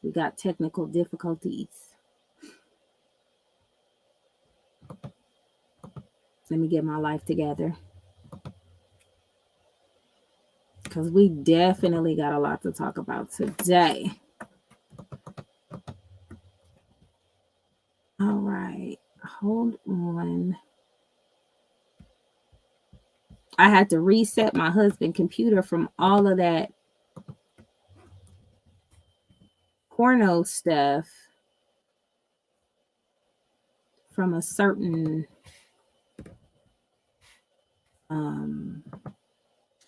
We got technical difficulties. Let me get my life together. Because we definitely got a lot to talk about today. All right. Hold on. I had to reset my husband's computer from all of that porno stuff from a certain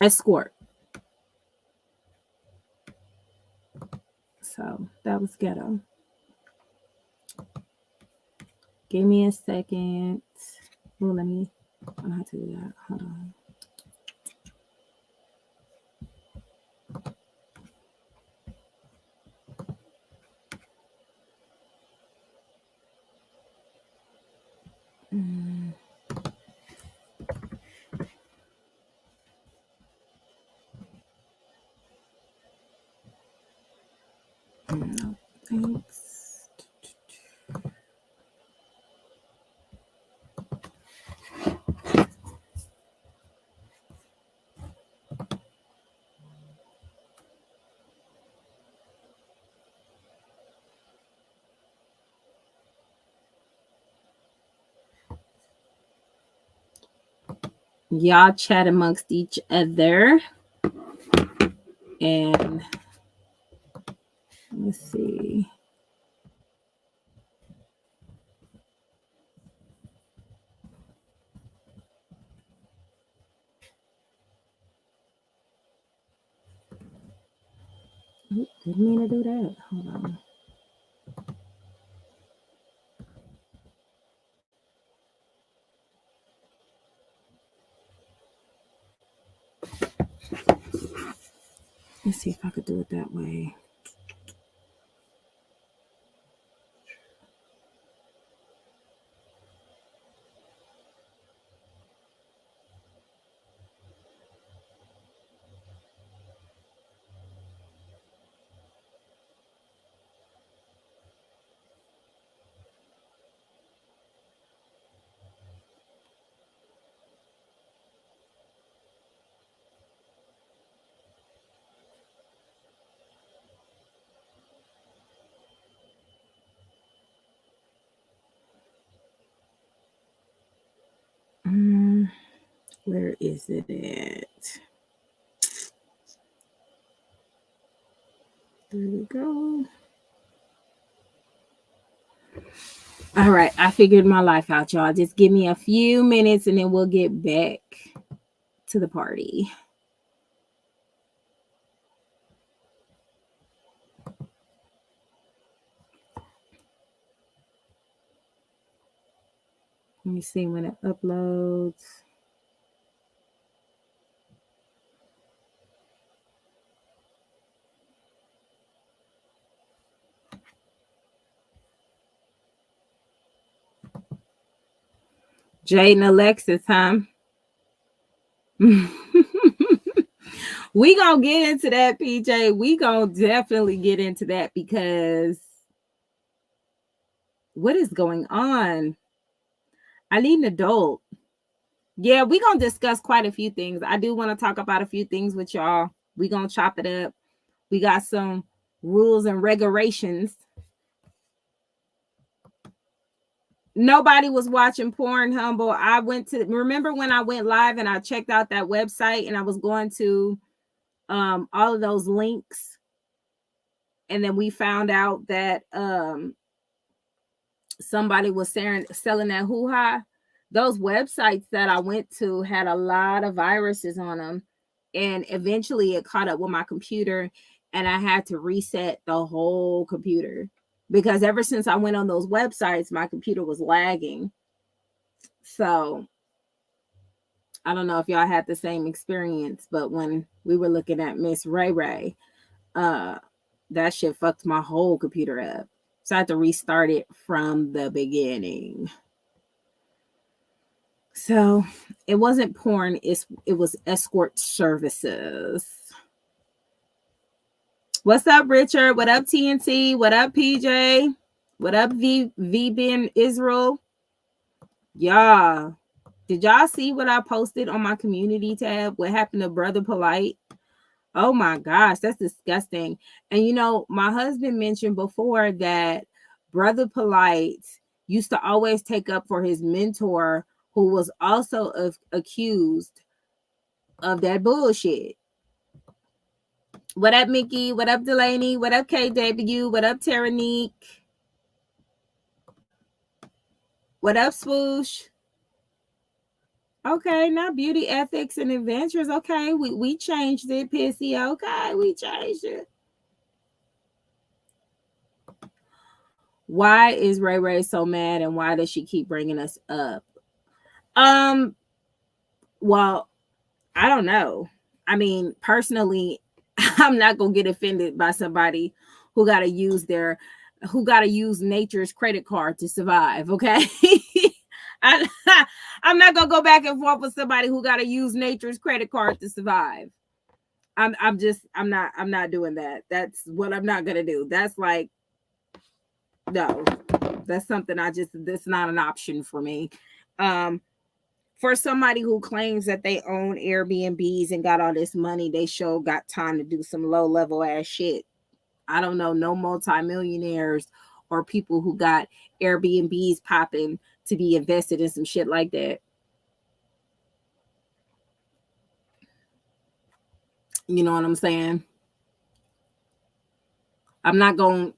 Escort. So that was ghetto. Give me a second. Well, let me, I don't have to do that. Hold on. No, thanks. Y'all chat amongst each other. And let's see. Ooh, didn't mean to do that. Hold on. Let's see if I could do it that way. Where is it at? There we go. All right, I figured my life out, y'all. Just give me a few minutes and then we'll get back to the party. Let me see when it uploads. Jade and Alexis, huh? We gonna get into that, PJ. We gonna definitely get into that because what is going on? I need an adult. Yeah, we gonna discuss quite a few things. I do want to talk about a few things with y'all. We gonna chop it up. We got some rules and regulations. Nobody was watching porn, humble. I went to remember when I went live and I checked out that website and I was going to all of those links, and then we found out that somebody was selling that hoo-ha. Those websites that I went to had a lot of viruses on them, and eventually it caught up with my computer and I had to reset the whole computer because ever since I went on those websites, my computer was lagging. So I don't know if y'all had the same experience, but when we were looking at Miss Ray Ray, that shit fucked my whole computer up. So I had to restart it from the beginning. So it wasn't porn, it was escort services. What's up, Richard? What up, TNT? What up, PJ? What up, VBN Israel? Yeah. Did y'all see what I posted on my community tab? What happened to Brother Polite? Oh my gosh, that's disgusting. And you know, my husband mentioned before that Brother Polite used to always take up for his mentor, who was also accused of that bullshit. What up, Mickey? What up, Delaney? What up, KW? What up, Terranique? What up, Swoosh? Okay, now beauty ethics and adventures. Okay, we changed it, Pissy. Okay, we changed it. Why is Ray Ray so mad, and why does she keep bringing us up? Well, I don't know. I mean, personally, I'm not gonna get offended by somebody who gotta use nature's credit card to survive. Okay. I'm not gonna go back and forth with somebody who gotta use nature's credit card to survive. I'm not doing that. That's what I'm not gonna do. That's like, no, that's something that's not an option for me. For somebody who claims that they own Airbnbs and got all this money, they sure got time to do some low level ass shit. I don't know, no multimillionaires or people who got Airbnbs popping to be invested in some shit like that. You know what I'm saying? I'm not going to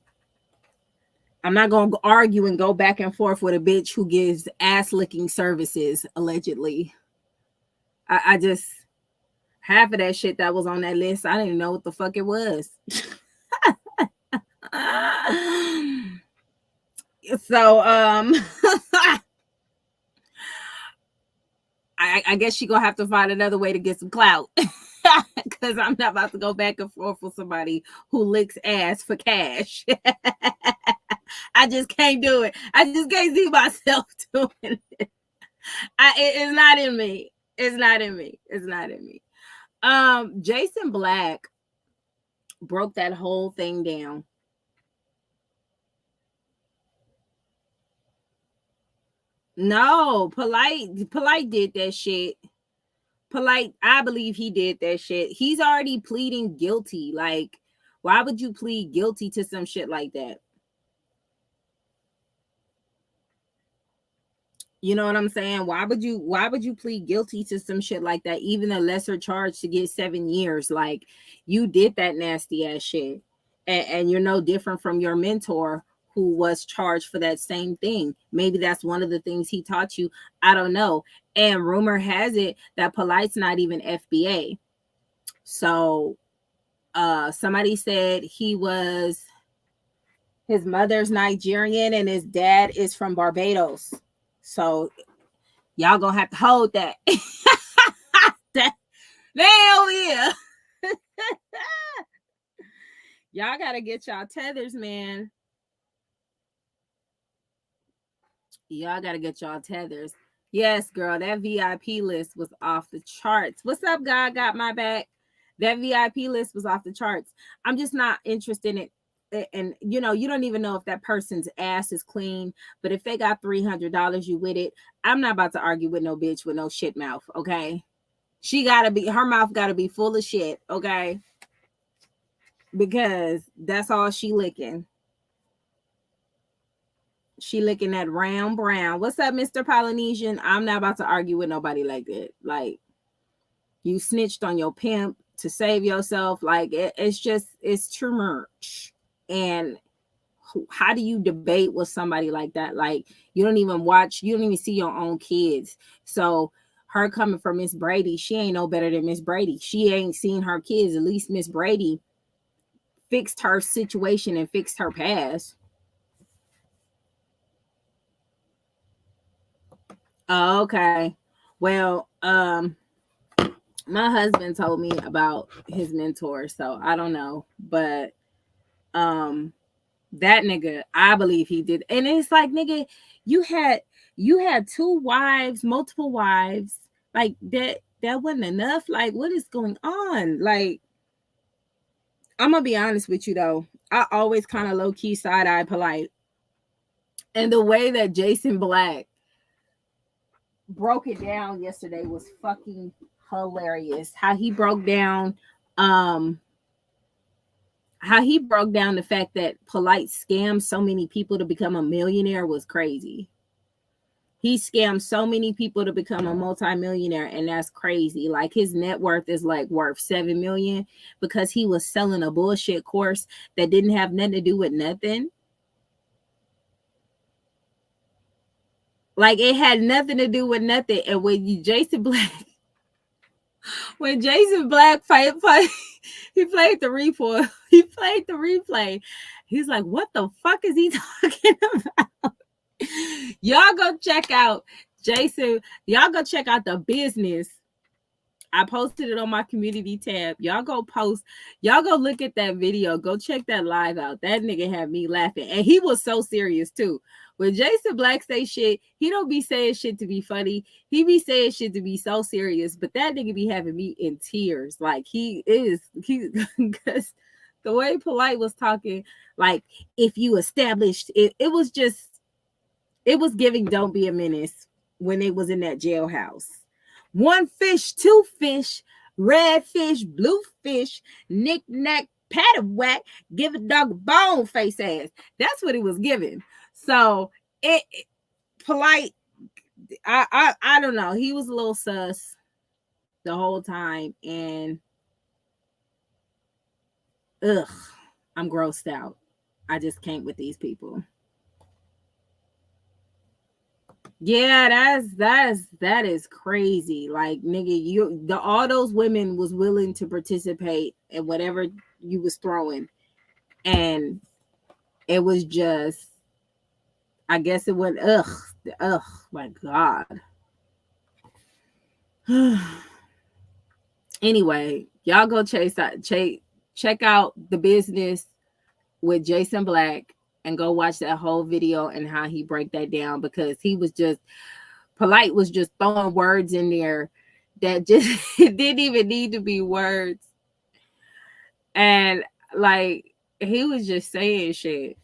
argue and go back and forth with a bitch who gives ass licking services, allegedly. I just, half of that shit that was on that list, I didn't know what the fuck it was. So, I guess she gonna have to find another way to get some clout. Because I'm not about to go back and forth with somebody who licks ass for cash. I just can't do it. I just can't see myself doing it. It's not in me. It's not in me. It's not in me. Jason Black broke that whole thing down. No, Polite did that shit. Polite, I believe he did that shit. He's already pleading guilty. Like, why would you plead guilty to some shit like that? You know what I'm saying? Why would you plead guilty to some shit like that? Even a lesser charge to get 7 years. Like, you did that nasty ass shit. And you're no different from your mentor who was charged for that same thing. Maybe that's one of the things he taught you. I don't know. And rumor has it that Polite's not even FBA. So somebody said his mother's Nigerian and his dad is from Barbados. So y'all gonna have to hold that. Hell yeah. Y'all gotta get y'all tethers, man. Y'all gotta get y'all tethers. Yes, girl, that VIP list was off the charts. What's up, God got my back? That VIP list was off the charts. I'm just not interested in it. And you know, you don't even know if that person's ass is clean, but if they got $300, you with it. I'm not about to argue with no bitch with no shit mouth. Okay, her mouth gotta be full of shit. Okay, because that's all she licking. She licking that round brown. What's up, Mr. Polynesian? I'm not about to argue with nobody like that. Like, you snitched on your pimp to save yourself. Like, it's too much. And how do you debate with somebody like that? Like, you don't even see your own kids. So her coming from Miss Brady, she ain't no better than Miss Brady. She ain't seen her kids. At least Miss Brady fixed her situation and fixed her past. Oh, okay. Well, my husband told me about his mentor, so I don't know, but that nigga, I believe he did. And it's like, nigga, you had 2 wives, multiple wives. Like, that wasn't enough. Like, what is going on? Like, I'm gonna be honest with you though. I always kind of low key side eye Polite, and the way that Jason Black broke it down yesterday was fucking hilarious. Um, how he broke down the fact that Polite scammed so many people to become a millionaire was crazy. He scammed so many people to become a multimillionaire, and that's crazy. Like his net worth is like worth 7 million because he was selling a bullshit course that didn't have nothing to do with nothing. Like it had nothing to do with nothing. And when Jason Black he played the replay. He played the replay. He's like, what the fuck is he talking about? Y'all go check out Jason. Y'all go check out the business. I posted it on my community tab. Y'all go post. Y'all go look at that video. Go check that live out. That nigga had me laughing. And he was so serious too. When Jason Black say shit, he don't be saying shit to be funny. He be saying shit to be so serious. But that nigga be having me in tears. Like he because the way Polite was talking, like if you established it was just it was giving Don't Be a Menace when they was in that jailhouse. One fish, two fish, red fish, blue fish, knick-knack, paddywhack, give a dog a bone, face ass. That's what it was giving. So it Polite, I don't know. He was a little sus the whole time, and ugh, I'm grossed out. I just can't with these people. Yeah, that is crazy. Like nigga, all those women was willing to participate in whatever you was throwing, and it was just, I guess it went my god. Anyway, y'all go check out the business with Jason Black and go watch that whole video and how he break that down, because he was just Polite was just throwing words in there that just didn't even need to be words. And like he was just saying shit.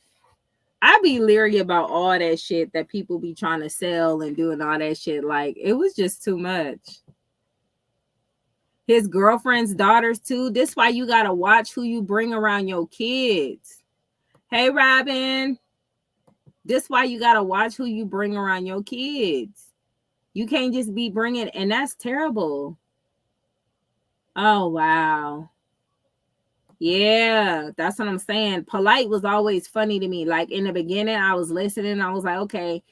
I be leery about all that shit that people be trying to sell and doing all that shit. Like it was just too much. His girlfriend's daughters too. This why you gotta watch who you bring around your kids. Hey Robin. This why you gotta watch who you bring around your kids. You can't just be bringing, and that's terrible. Oh, wow. Yeah, that's what I'm saying. Polite was always funny to me. Like in the beginning, I was listening. I was like, okay,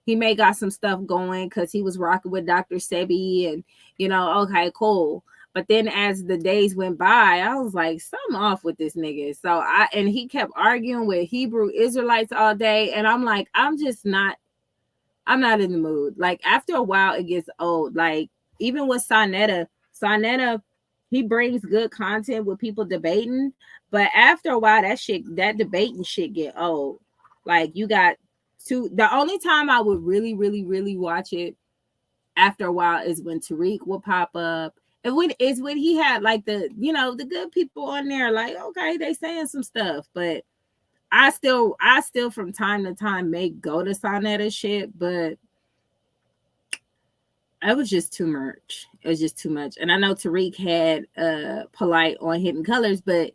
he may got some stuff going because he was rocking with Dr. Sebi and, okay, cool. But then as the days went by, I was like, something off with this nigga. And he kept arguing with Hebrew Israelites all day. And I'm like, I'm not in the mood. Like after a while, it gets old. Like even with Sonetta, he brings good content with people debating, but after a while, that debating shit get old. Like you got the only time I would really, really, really watch it after a while is when Tariq will pop up. And when he had like the good people on there, like, okay, they saying some stuff, but I still from time to time may go to Sonetta shit, but it was just too much. It was just too much. And I know Tariq had Polite on Hidden Colors, but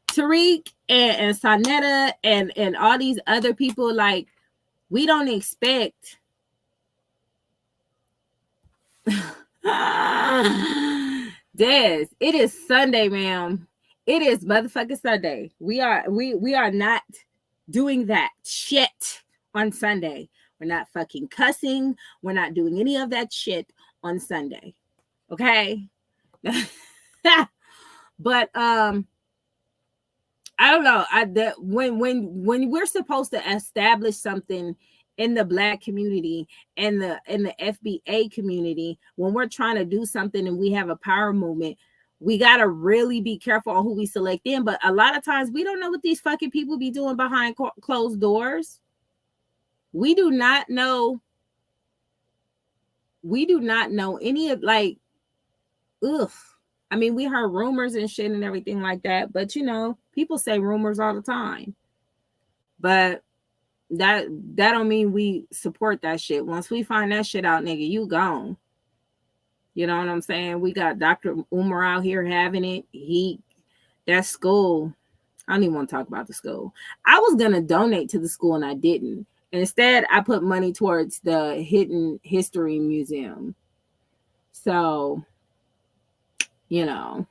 Tariq and Sonetta and all these other people, like, we don't expect Des, it is Sunday, ma'am. It is motherfucking Sunday. We are not doing that shit on Sunday. We're not fucking cussing. We're not doing any of that shit on Sunday. Okay? But I don't know. When we're supposed to establish something in the Black community and in the FBA community, when we're trying to do something and we have a power movement, we got to really be careful on who we select in. But a lot of times we don't know what these fucking people be doing behind closed doors. We do not know any of, like, ugh. I mean, we heard rumors and shit and everything like that, but you know, people say rumors all the time. But that that don't mean we support that shit. Once we find that shit out, nigga, you gone. You know what I'm saying? We got Dr. Umar out here having it. That school. I don't even want to talk about the school. I was gonna donate to the school and I didn't. Instead, I put money towards the Hidden History Museum. So, you know,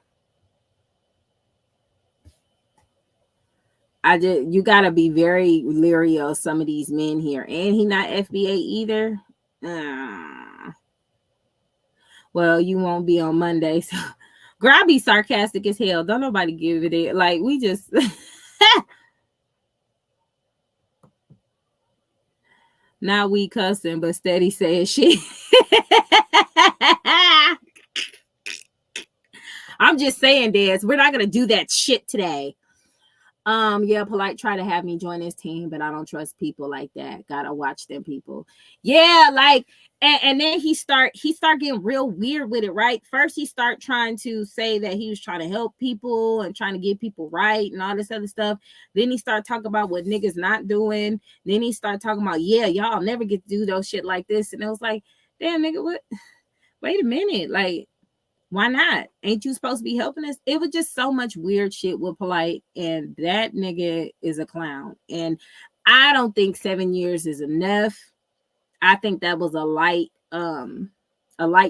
you gotta be very leery of some of these men here. And he not FBA either. Well, you won't be on Monday. So girl, I be sarcastic as hell. Don't nobody give it. Like we just not we cussing, but steady saying shit. I'm just saying, Des, we're not gonna do that shit today. Yeah, Polite tried to have me join his team, but I don't trust people like that. Gotta watch them people. Yeah, like and then he start getting real weird with it, right? First he start trying to say that he was trying to help people and trying to get people right and all this other stuff. Then he start talking about what niggas not doing. Then he start talking about, yeah, y'all never get to do those shit like this. And it was like, damn nigga, what? Wait a minute, like why not? Ain't you supposed to be helping us? It was just so much weird shit with Polite, and that nigga is a clown. And I don't think 7 years is enough. I think that was a light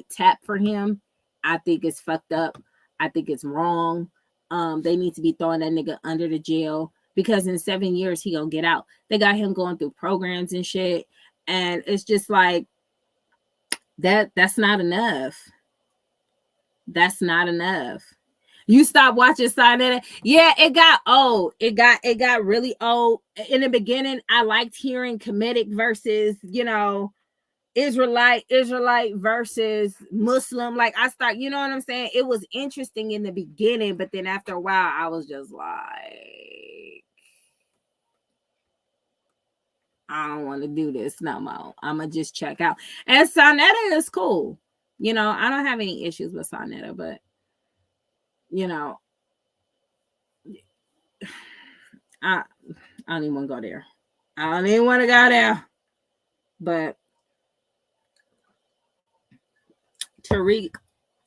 tap for him. I think it's fucked up. I think it's wrong. They need to be throwing that nigga under the jail because in 7 years he gonna get out. They got him going through programs and shit, and it's just like that's not enough. That's not enough. You stop watching Sinetta. Yeah, it got old. It got really old. In the beginning, I liked hearing Kemetic versus, you know, Israelite versus Muslim. Like I start, you know what I'm saying? It was interesting in the beginning, but then after a while, I was just like, I don't want to do this no more. I'ma just check out. And Sonetta is cool. You know, I don't have any issues with Sonetta, but you know, I don't even want to go there. I don't even want to go there. But Tariq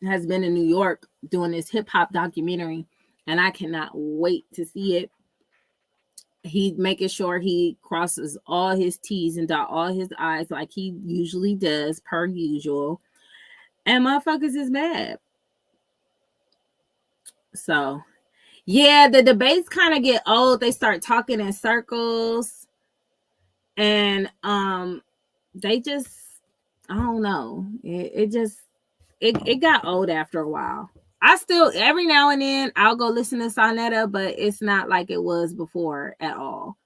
has been in New York doing this hip hop documentary, and I cannot wait to see it. He's making sure he crosses all his T's and dot all his I's like he usually does, per usual. And motherfuckers is mad. So, yeah, the debates kind of get old. They start talking in circles. And they just, I don't know. It got old after a while. I still every now and then I'll go listen to Sonetta, but it's not like it was before at all.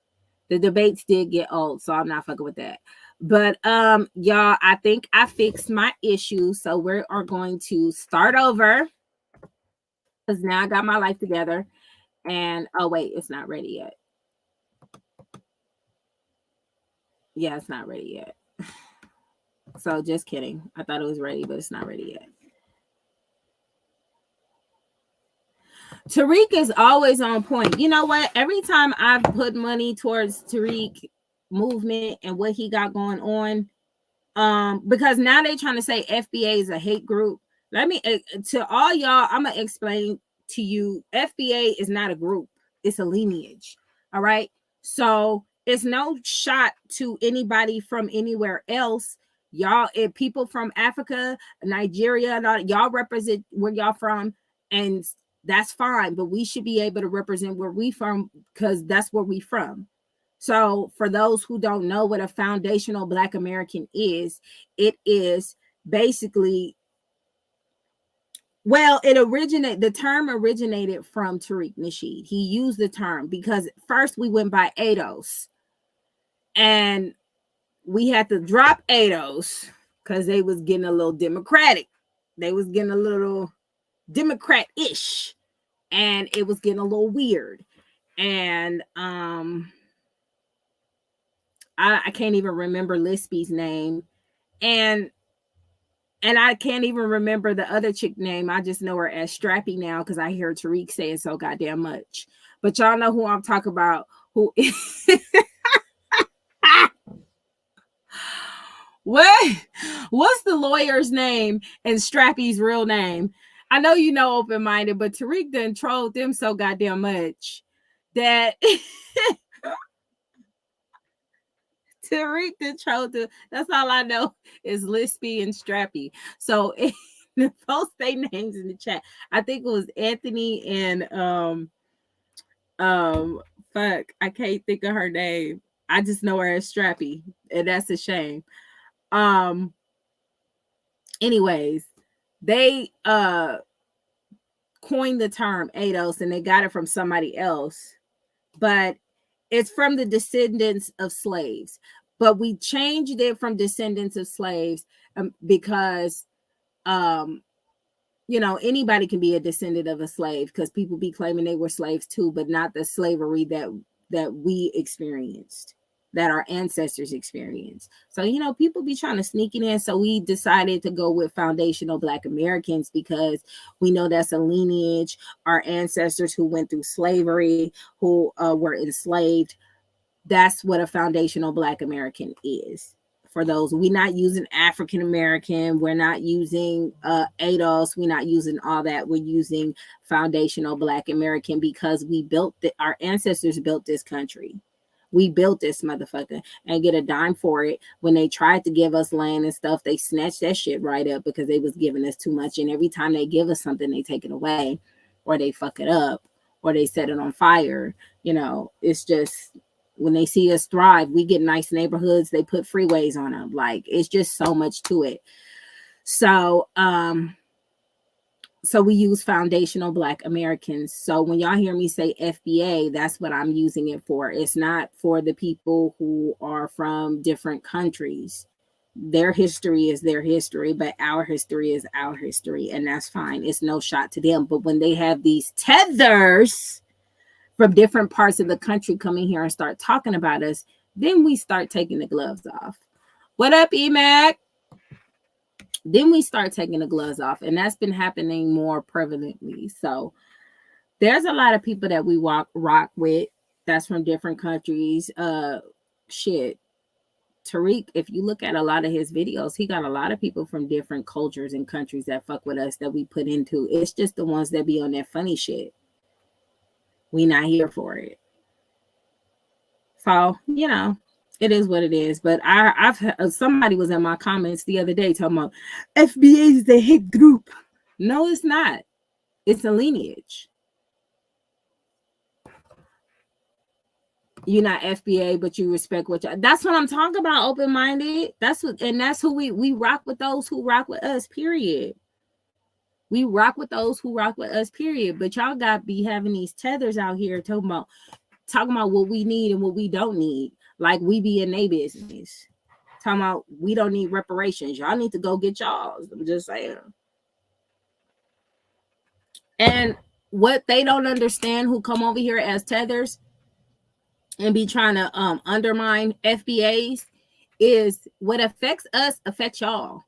The debates did get old, so I'm not fucking with that. But y'all, I think I fixed my issue, so we are going to start over because now I got my life together. And oh wait, it's not ready yet. Yeah, it's not ready yet. So just kidding. I thought it was ready, but it's not ready yet. Tariq is always on point. You know what? Every time I've put money towards Tariq movement and what he got going on, because now they're trying to say FBA is a hate group. Let me to all y'all, I'm gonna explain to you, FBA is not a group, it's a lineage. All right. So it's no shot to anybody from anywhere else. Y'all, if people from Africa, Nigeria, and all, y'all represent where y'all from, and that's fine, but we should be able to represent where we from because that's where we from. So for those who don't know what a foundational Black American is, it is basically, well, the term originated from Tariq Nasheed. He used the term because first we went by ADOS and we had to drop ADOS because they was getting a little democratic. They was getting a little Democrat-ish and it was getting a little weird. And I can't even remember Lispy's name. And And I can't even remember the other chick name. I just know her as Strappy now because I hear Tariq saying so goddamn much. But y'all know who I'm talking about. Who what's the lawyer's name and Strappy's real name? I know you know Open Minded, but Tariq done trolled them so goddamn much that Tariq done trolled them. That's all I know is Lispy and Strappy. So post their names in the chat. I think it was Anthony and fuck, I can't think of her name. I just know her as Strappy, and that's a shame. Anyways, they coined the term ADOS and they got it from somebody else, but it's from the descendants of slaves. But we changed it from descendants of slaves because you know, anybody can be a descendant of a slave because people be claiming they were slaves too, but not the slavery that we experienced, that our ancestors experienced. So, you know, people be trying to sneak it in. So we decided to go with foundational Black Americans because we know that's a lineage. Our ancestors who went through slavery, who were enslaved, that's what a foundational Black American is. For those, we're not using African American, we're not using ADOS, we're not using all that. We're using foundational Black American because we built our ancestors built this country. We built this motherfucker and get a dime for it. When they tried to give us land and stuff, they snatched that shit right up because they was giving us too much. And every time they give us something, they take it away, or they fuck it up, or they set it on fire. You know, it's just, when they see us thrive, we get nice neighborhoods, they put freeways on them. Like, it's just so much to it. So so we use foundational Black Americans. So when y'all hear me say FBA, that's what I'm using it for. It's not for the people who are from different countries. Their history is their history, but our history is our history, and that's fine. It's no shot to them. But when they have these tethers from different parts of the country come in here and start talking about us, then we start taking the gloves off. What up, EMAC? Then we start taking the gloves off, and that's been happening more prevalently. So there's a lot of people that we rock with that's from different countries. Shit. Tariq, if you look at a lot of his videos, he got a lot of people from different cultures and countries that fuck with us that we put into. It's just the ones that be on that funny shit. We not here for it. So, you know, it is what it is. But I've somebody was in my comments the other day talking about FBA is the hit group. No, it's not. It's a lineage. You're not FBA, but you respect what that's what I'm talking about. Open-minded. That's what, and that's who we rock with. Those who rock with us. Period. We rock with those who rock with us, period. But y'all got to be having these tethers out here talking about what we need and what we don't need. Like we be in their business. Talking about we don't need reparations. Y'all need to go get y'all's. I'm just saying. And what they don't understand, who come over here as tethers and be trying to undermine FBAs, is what affects us affects y'all.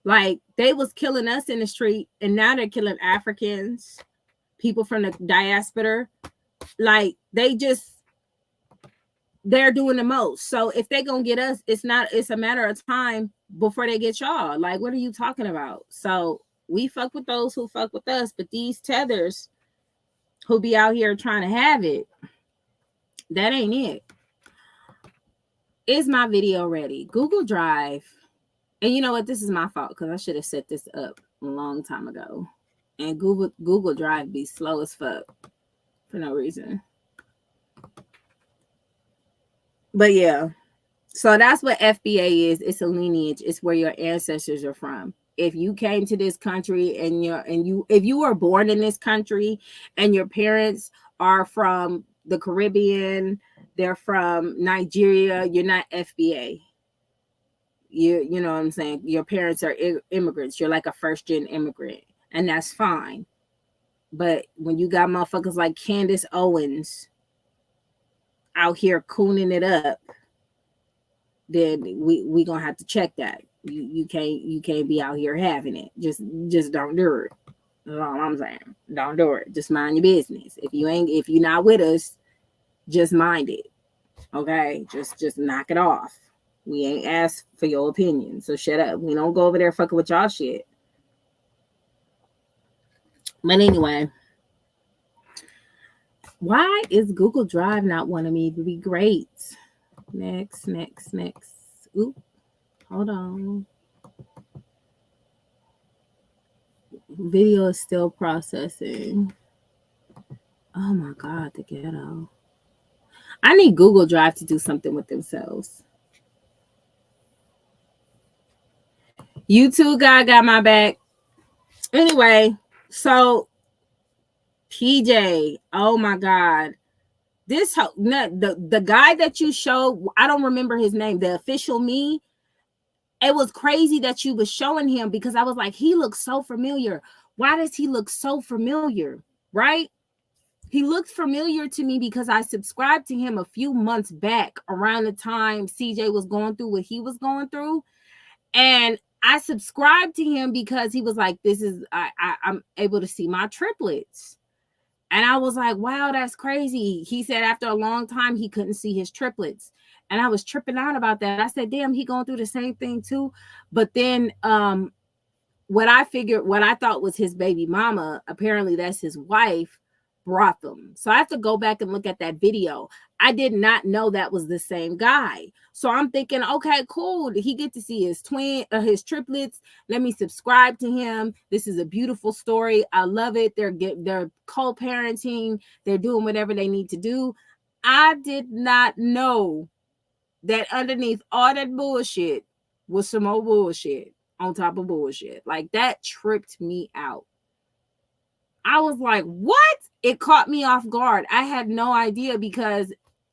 Like, they was killing us in the street, and now they're killing Africans, people from the diaspora. Like, they're doing the most. So if they're gonna get us, it's a matter of time before they get y'all. Like, what are you talking about? So we fuck with those who fuck with us, but these tethers who be out here trying to have it, that ain't it. Is my video ready? Google Drive. And you know what? This is my fault because I should have set this up a long time ago. And Google Drive be slow as fuck for no reason. But yeah, so that's what FBA is. It's a lineage. It's where your ancestors are from. If you came to this country if you were born in this country and your parents are from the Caribbean, they're from Nigeria, you're not FBA. You know what I'm saying? Your parents are immigrants. You're like a first-gen immigrant, and that's fine. But when you got motherfuckers like Candace Owens out here cooning it up, then we gonna have to check that. you can't be out here having it. Just don't do it. That's all I'm saying. Don't do it. Just mind your business. If you're not with us, just mind it. Okay? Just knock it off. We ain't asked for your opinion. So shut up. We don't go over there fucking with y'all shit. But anyway, why is Google Drive not wanting me to be great? Next. Oop. Hold on. Video is still processing. Oh my God, the ghetto. I need Google Drive to do something with themselves. YouTube guy got my back. Anyway, so PJ, oh my God. The guy that you showed, I don't remember his name, the official me. It was crazy that you was showing him because I was like, he looks so familiar. Why does he look so familiar? Right? He looked familiar to me because I subscribed to him a few months back around the time CJ was going through what he was going through. And I subscribed to him because he was like, I'm able to see my triplets. And I was like, wow, that's crazy. He said after a long time, he couldn't see his triplets. And I was tripping out about that. I said, damn, he going through the same thing too. But then what I thought was his baby mama, apparently that's his wife, brought them. So I have to go back and look at that video. I did not know that was the same guy. So I'm thinking, okay, cool. Did he get to see his his triplets? Let me subscribe to him. This is a beautiful story. I love it. They're co-parenting. They're doing whatever they need to do. I did not know that underneath all that bullshit was some more bullshit on top of bullshit. Like that tripped me out. I was like, what? It caught me off guard. I had no idea because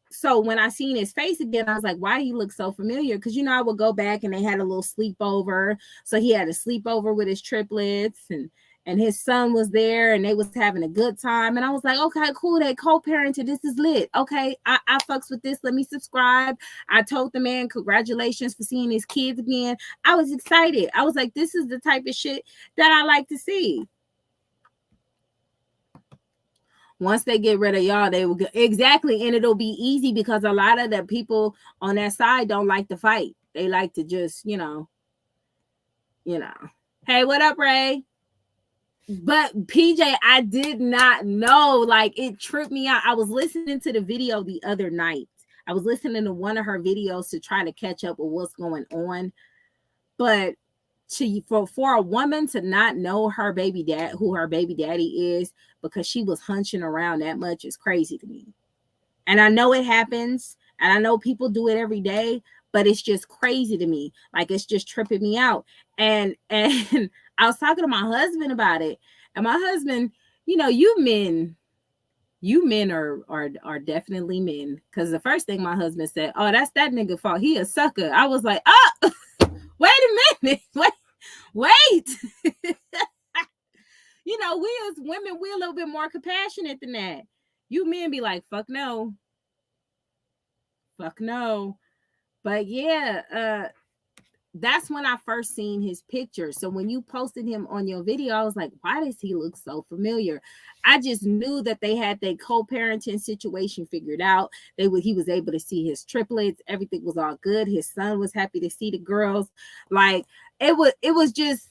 so when I seen his face again, I was like, why he looks so familiar? Because I would go back and they had a little sleepover. So he had a sleepover with his triplets and his son was there and they was having a good time. And I was like, okay, cool. They co-parented. This is lit. Okay, I fucks with this. Let me subscribe. I told the man, congratulations for seeing his kids again. I was excited. I was like, this is the type of shit that I like to see. Once they get rid of y'all, they will get exactly, and it'll be easy because a lot of the people on that side don't like to fight. They like to just, Hey, what up, Ray? But PJ, I did not know. Like it tripped me out. I was listening to the video the other night. I was listening to one of her videos to try to catch up with what's going on. But for a woman to not know her baby dad, who her baby daddy is, because she was hunching around that much is crazy to me. And I know it happens, and I know people do it every day, but it's just crazy to me. Like it's just tripping me out. And I was talking to my husband about it, and my husband, you men are definitely men. Because the first thing my husband said, oh, that's that nigga fault. He a sucker. I was like, oh, wait a minute. Wait. We as women, we're a little bit more compassionate than that. You men be like, fuck no. But yeah, that's when I first seen his picture. So when you posted him on your video, I was like, why does he look so familiar? I just knew that they had their co-parenting situation figured out. He was able to see his triplets. Everything was all good. His son was happy to see the girls. Like it was just,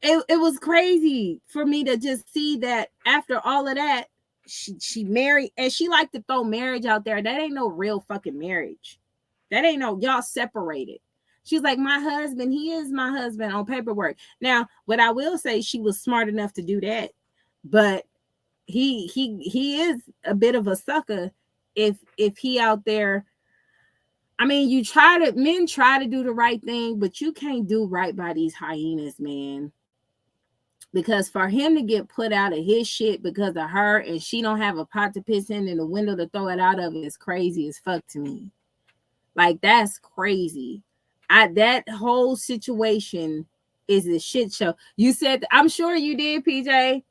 it was crazy for me to just see that after all of that, she married, and she liked to throw marriage out there. That ain't no real fucking marriage. That ain't no, y'all separated. She's like, my husband, he is my husband on paperwork. Now, what I will say, she was smart enough to do that, but he is a bit of a sucker if he out there. I mean, men try to do the right thing, but you can't do right by these hyenas, man. Because for him to get put out of his shit because of her, and she don't have a pot to piss in and a window to throw it out of, is crazy as fuck to me. Like, that's crazy. That whole situation is a shit show. You said, I'm sure you did, PJ.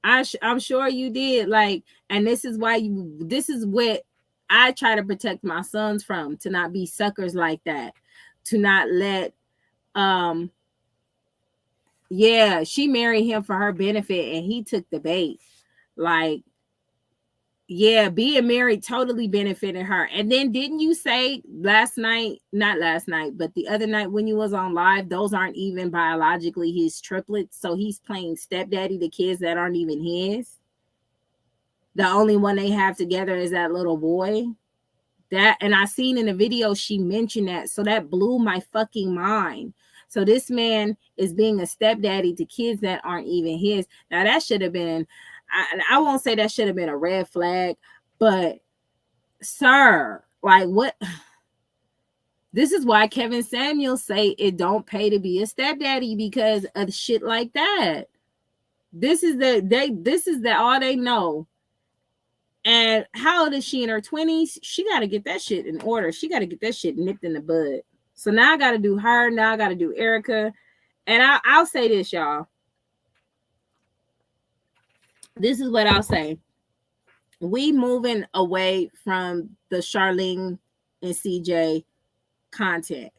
I'm sure you did. Like, and this is what I try to protect my sons from, to not be suckers like that, to not let Yeah, she married him for her benefit and he took the bait. Like, yeah, being married totally benefited her. And then didn't you say last night, not last night, but the other night when you was on live, those aren't even biologically his triplets. So he's playing stepdaddy to kids that aren't even his. The only one they have together is that little boy. That, and I seen in the video she mentioned that. So that blew my fucking mind. So this man is being a stepdaddy to kids that aren't even his. Now that should have been, I won't say that should have been a red flag, but sir, like what? This is why Kevin Samuels say it don't pay to be a stepdaddy because of shit like that. This is the all they know. And how old is she? In her 20s? She got to get that shit in order. She got to get that shit nipped in the bud. So now I got to do her. Now I got to do Erica. And I'll say this, y'all. This is what I'll say. We moving away from the Charlene and CJ content.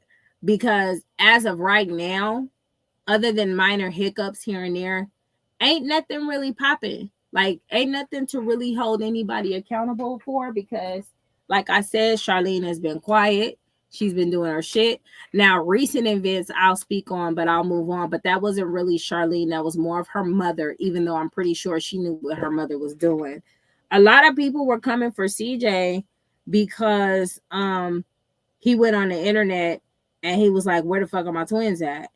Because as of right now, other than minor hiccups here and there, ain't nothing really popping. Like, ain't nothing to really hold anybody accountable for because, like I said, Charlene has been quiet. She's been doing her shit. Now, recent events I'll speak on, but I'll move on. But that wasn't really Charlene. That was more of her mother, even though I'm pretty sure she knew what her mother was doing. A lot of people were coming for CJ because he went on the internet and he was like, where the fuck are my twins at?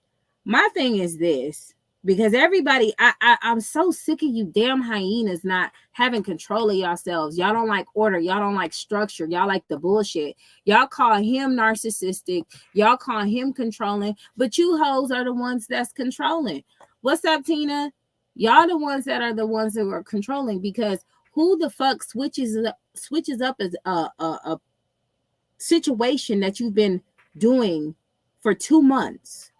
My thing is this. Because everybody, I'm so sick of you damn hyenas not having control of yourselves. Y'all don't like order. Y'all don't like structure. Y'all like the bullshit. Y'all call him narcissistic. Y'all call him controlling. But you hoes are the ones that's controlling. What's up, Tina? Y'all the ones that are the ones that are controlling because who the fuck switches up as a situation that you've been doing for 2 months?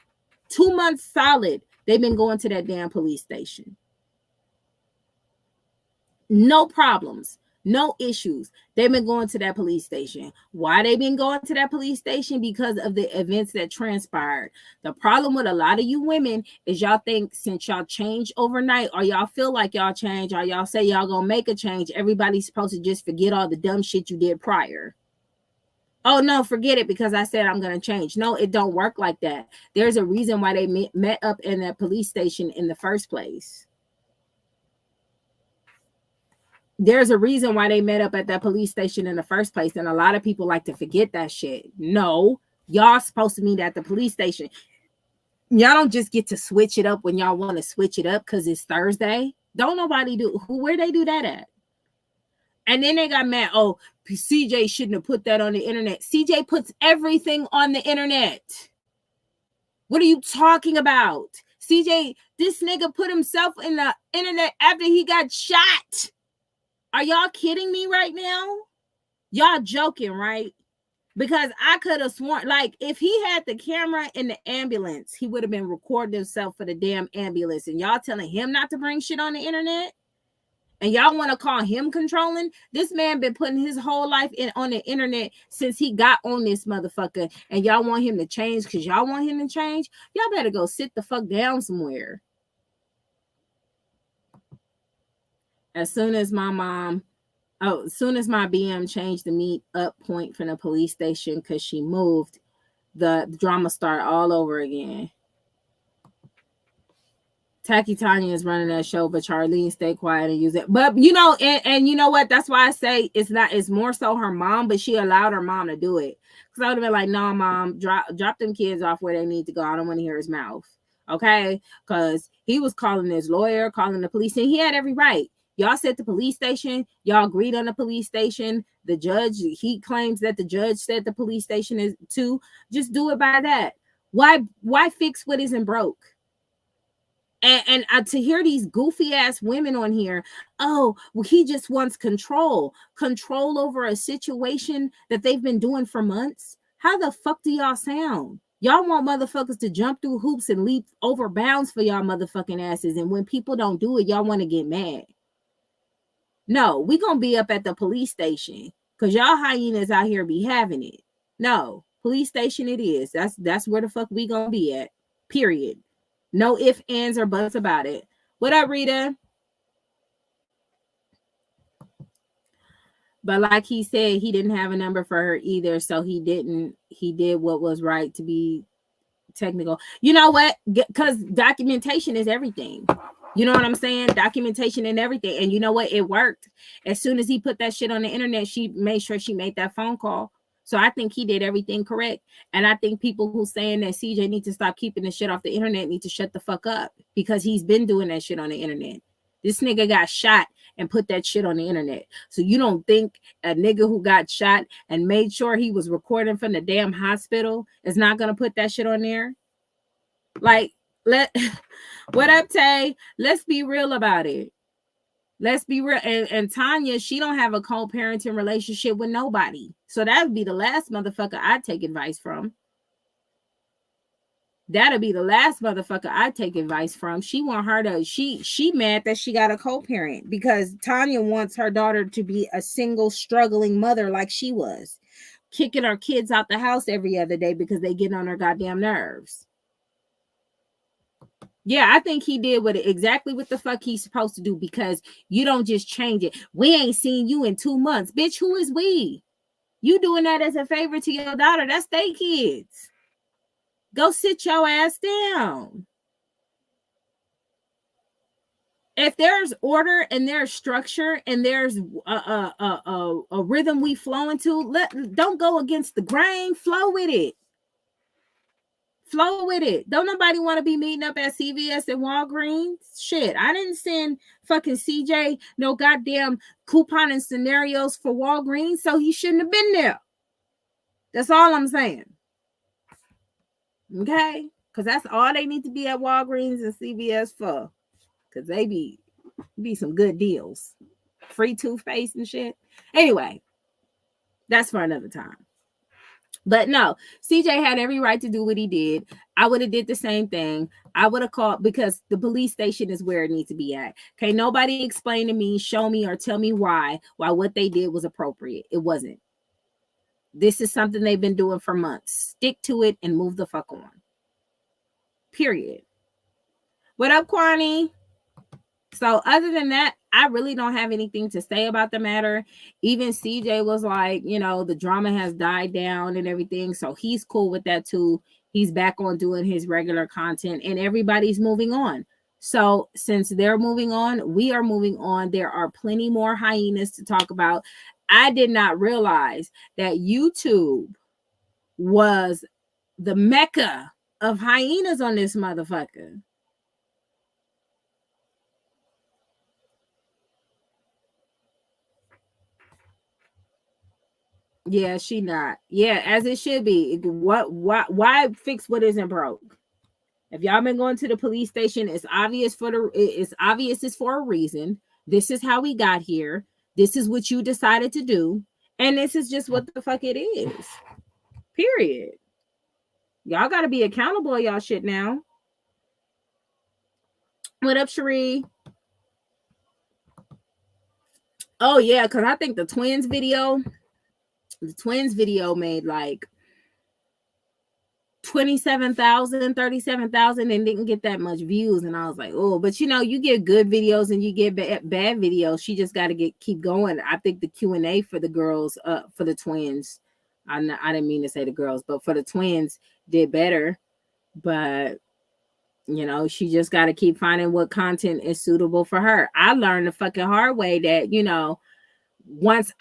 2 months solid. They've been going to that damn police station. No problems, no issues. They've been going to that police station. Why they been going to that police station? Because of the events that transpired. The problem with a lot of you women is y'all think since y'all change overnight or y'all feel like y'all change or y'all say y'all gonna make a change, everybody's supposed to just forget all the dumb shit you did prior. Oh, no, forget it because I said I'm going to change. No, it don't work like that. There's a reason why they met up in that police station in the first place. There's a reason why they met up at that police station in the first place. And a lot of people like to forget that shit. No, y'all supposed to meet at the police station. Y'all don't just get to switch it up when y'all want to switch it up because it's Thursday. Don't nobody do. Where they do that at? And then they got mad. Oh, CJ shouldn't have put that on the internet. CJ puts everything on the internet. What are you talking about? CJ, this nigga put himself in the internet after he got shot. Are y'all kidding me right now? Y'all joking, right? Because I could have sworn, like, if he had the camera in the ambulance, he would have been recording himself for the damn ambulance. And y'all telling him not to bring shit on the internet? And y'all want to call him controlling? This man been putting his whole life on the internet since he got on this motherfucker. And y'all want him to change because y'all want him to change? Y'all better go sit the fuck down somewhere. As soon as my BM changed the meet up point from the police station because she moved, the drama started all over again. Tacky Tanya is running that show, but Charlene stay quiet and use it. But you know, and you know what? That's why I say it's more so her mom, but she allowed her mom to do it. Because I would have been like, no, mom, drop them kids off where they need to go. I don't want to hear his mouth. Okay? Because he was calling his lawyer, calling the police, and he had every right. Y'all said the police station, y'all agreed on the police station. The judge, he claims that the judge said the police station is too. Just do it by that. Why fix what isn't broke? And to hear these goofy ass women on here, oh, well, he just wants control over a situation that they've been doing for months. How the fuck do y'all sound? Y'all want motherfuckers to jump through hoops and leap over bounds for y'all motherfucking asses. And when people don't do it, y'all want to get mad. No, we gonna be up at the police station because y'all hyenas out here be having it. No, Police station it is. That's where the fuck we gonna be at. Period. No ifs, ands, or buts about it. What up, Rita? But like he said, he didn't have a number for her either, so he did what was right to be technical. You know what? Because documentation is everything. You know what I'm saying? Documentation and everything. And you know what? It worked. As soon as he put that shit on the internet, she made sure she made that phone call. So I think he did everything correct. And I think people who saying that CJ need to stop keeping the shit off the internet need to shut the fuck up, because he's been doing that shit on the internet. This nigga got shot and put that shit on the internet. So you don't think a nigga who got shot and made sure he was recording from the damn hospital is not gonna put that shit on there? Like, what up, Tay? Let's be real about it. Let's be real. And Tanya, she don't have a co-parenting relationship with nobody. So that would be the last motherfucker I'd take advice from. That'll be the last motherfucker I take advice from. She want her to, she mad that she got a co-parent, because Tanya wants her daughter to be a single struggling mother like she was, kicking her kids out the house every other day because they get on her goddamn nerves. Yeah, I think he did exactly what the fuck he's supposed to do, because you don't just change it. We ain't seen you in 2 months. Bitch, who is we? You doing that as a favor to your daughter. That's they kids. Go sit your ass down. If there's order and there's structure and there's a rhythm we flow into, don't go against the grain. Flow with it. Flow with it. Don't nobody want to be meeting up at CVS and Walgreens. Shit, I didn't send fucking CJ no goddamn coupon and scenarios for Walgreens, so he shouldn't have been there. That's all I'm saying. Okay? Because that's all they need to be at Walgreens and CVS for. Because they be some good deals. Free toothpaste and shit. Anyway, that's for another time. But no, CJ had every right to do what he did. I would have did the same thing. I would have called, because the police station is where it needs to be at. Okay, nobody explain to me, show me, or tell me why what they did was appropriate. It wasn't. This is something they've been doing for months. Stick to it and move the fuck on. Period. What up, Kwani? So other than that, I really don't have anything to say about the matter. Even CJ was like, the drama has died down and everything. So he's cool with that too. He's back on doing his regular content and everybody's moving on. So since they're moving on, we are moving on. There are plenty more hyenas to talk about. I did not realize that YouTube was the mecca of hyenas on this motherfucker. Yeah, she not. Yeah, as it should be. Why fix what isn't broke? If y'all been going to the police station, it's obvious it's for a reason. This is how we got here. This is what you decided to do. And this is just what the fuck it is. Period. Y'all gotta be accountable, y'all shit now. What up, Cherie? Oh yeah, because I think the twins video made like 27,000, 37,000 and didn't get that much views. And I was like, oh, but you get good videos and you get bad videos. She just got to keep going. I think the Q&A for the girls, for the twins, I didn't mean to say the girls, but for the twins did better. But she just got to keep finding what content is suitable for her. I learned the fucking hard way that, once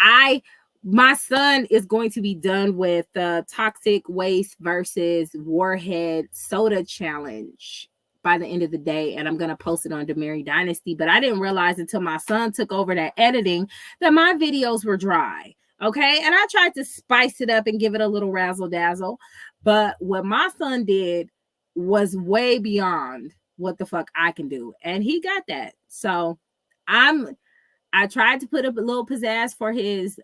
my son is going to be done with the toxic waste versus warhead soda challenge by the end of the day. And I'm going to post it on Demary Dynasty. But I didn't realize until my son took over that editing that my videos were dry. Okay. And I tried to spice it up and give it a little razzle dazzle. But what my son did was way beyond what the fuck I can do. And he got that. So I tried to put up a little pizzazz for his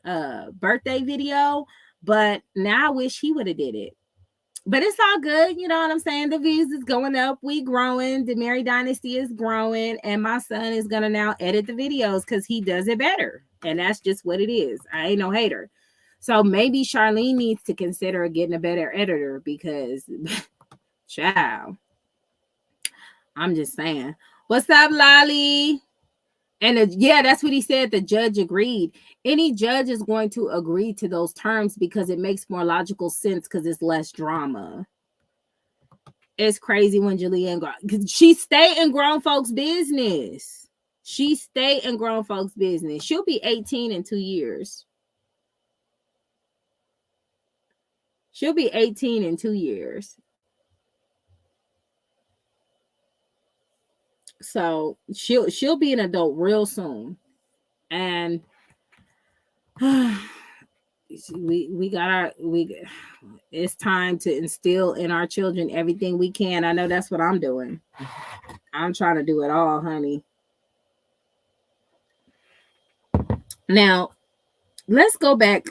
birthday video, but now I wish he would have did it. But it's all good. You know what I'm saying? The views is going up. We growing. The Mary Dynasty is growing. And my son is going to now edit the videos because he does it better. And that's just what it is. I ain't no hater. So maybe Charlene needs to consider getting a better editor because, child, I'm just saying. What's up, Lolly? And yeah, that's what he said. The judge agreed. Any judge is going to agree to those terms because it makes more logical sense because it's less drama. It's crazy when Julianne, because she stay in grown folks' business. She stay in grown folks' business. She'll be 18 in 2 years. She'll be 18 in 2 years. So she'll be an adult real soon. And it's time to instill in our children everything we can. I know that's what I'm doing. I'm trying to do it all, honey. Now, let's go back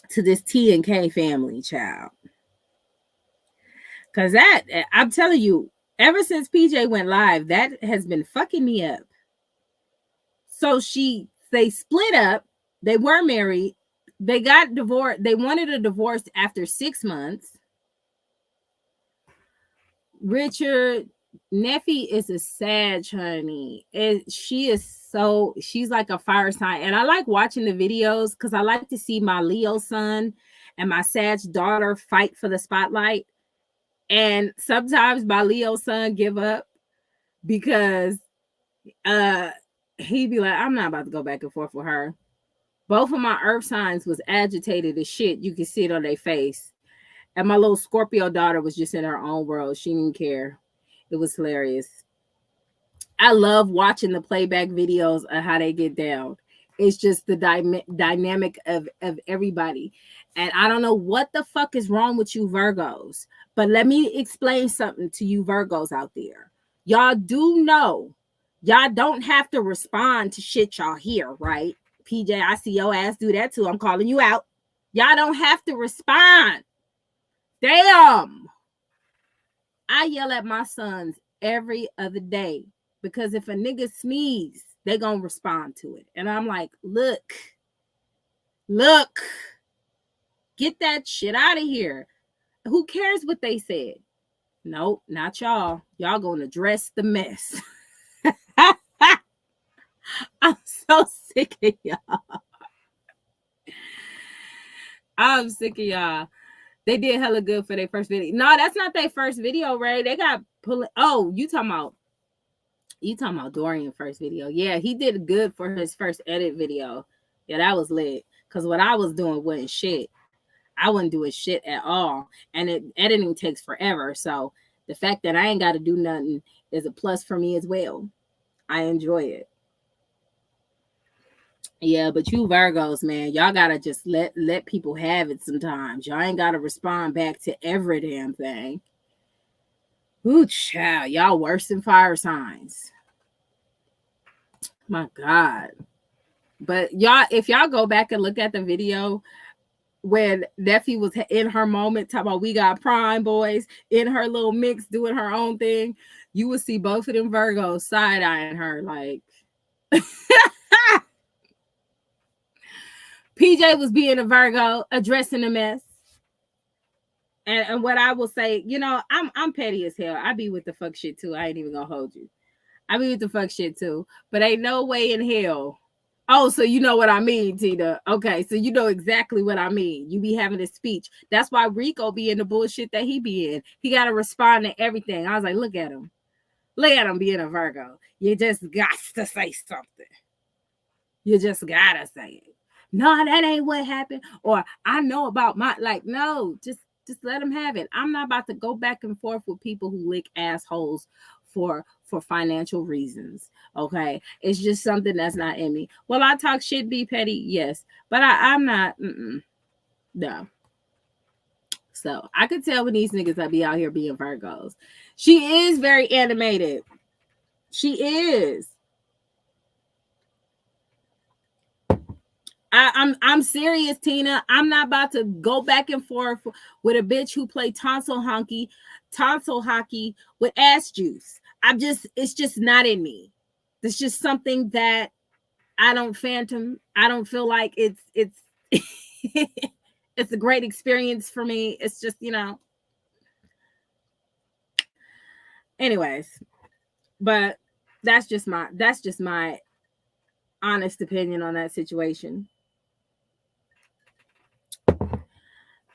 to this TNK family, child. Because that, I'm telling you, ever since PJ went live, that has been fucking me up. So they split up. They were married. They got divorced. They wanted a divorce after 6 months. Richard Neffy is a Sag, honey. She's like a fire sign. And I like watching the videos because I like to see my Leo son and my Sag daughter fight for the spotlight. And sometimes my Leo son give up because he'd be like, I'm not about to go back and forth with her. Both of my earth signs was agitated as shit. You can see it on their face. And my little Scorpio daughter was just in her own world. She didn't care. It was hilarious. I love watching the playback videos of how they get down. It's just the dynamic of everybody. And I don't know what the fuck is wrong with you Virgos. But let me explain something to you Virgos out there. Y'all do know. Y'all don't have to respond to shit y'all hear, right? PJ, I see your ass do that too. I'm calling you out. Y'all don't have to respond. Damn. I yell at my sons every other day because if a nigga sneeze, they gonna respond to it. And I'm like, look, get that shit out of here. Who cares what they said? Nope, not y'all. Y'all gonna address the mess. I'm so sick of y'all. I'm sick of y'all. They did hella good for their first video. No, that's not their first video, Ray. They got pulling. Oh, you talking about Dorian first video. Yeah, he did good for his first edit video. Yeah, that was lit. Because what I was doing wasn't shit. I wasn't doing shit at all. And editing takes forever. So the fact that I ain't got to do nothing is a plus for me as well. I enjoy it. Yeah, but you Virgos, man, y'all gotta just let people have it sometimes. Y'all ain't gotta respond back to every damn thing. Ooh, child, y'all worse than fire signs. My God. But y'all, if y'all go back and look at the video when Neffy was in her moment, talking about we got prime boys in her little mix doing her own thing, you would see both of them Virgos side-eyeing her like PJ was being a Virgo, addressing the mess. And what I will say, you know, I'm petty as hell. I be with the fuck shit too. I ain't even gonna hold you. I be with the fuck shit too. But ain't no way in hell. Oh, so you know what I mean, Tina. Okay, so you know exactly what I mean. You be having a speech. That's why Rico be in the bullshit that he be in. He got to respond to everything. I was like, look at him. Look at him being a Virgo. You just got to say something. You just got to say it. No, that ain't what happened. Or I know about my, like, no, just let them have it. I'm not about to go back and forth with people who lick assholes for financial reasons. Okay, it's just something that's not in me. Well, I talk shit, be petty, yes, but I'm not. No. So I could tell when these niggas that be out here being Virgos. She is very animated. She is. I'm serious, Tina. I'm not about to go back and forth with a bitch who play tonsil hockey with ass juice. It's just not in me. It's just something that I don't phantom. I don't feel like it's It's a great experience for me. It's just, anyways, but that's just my honest opinion on that situation.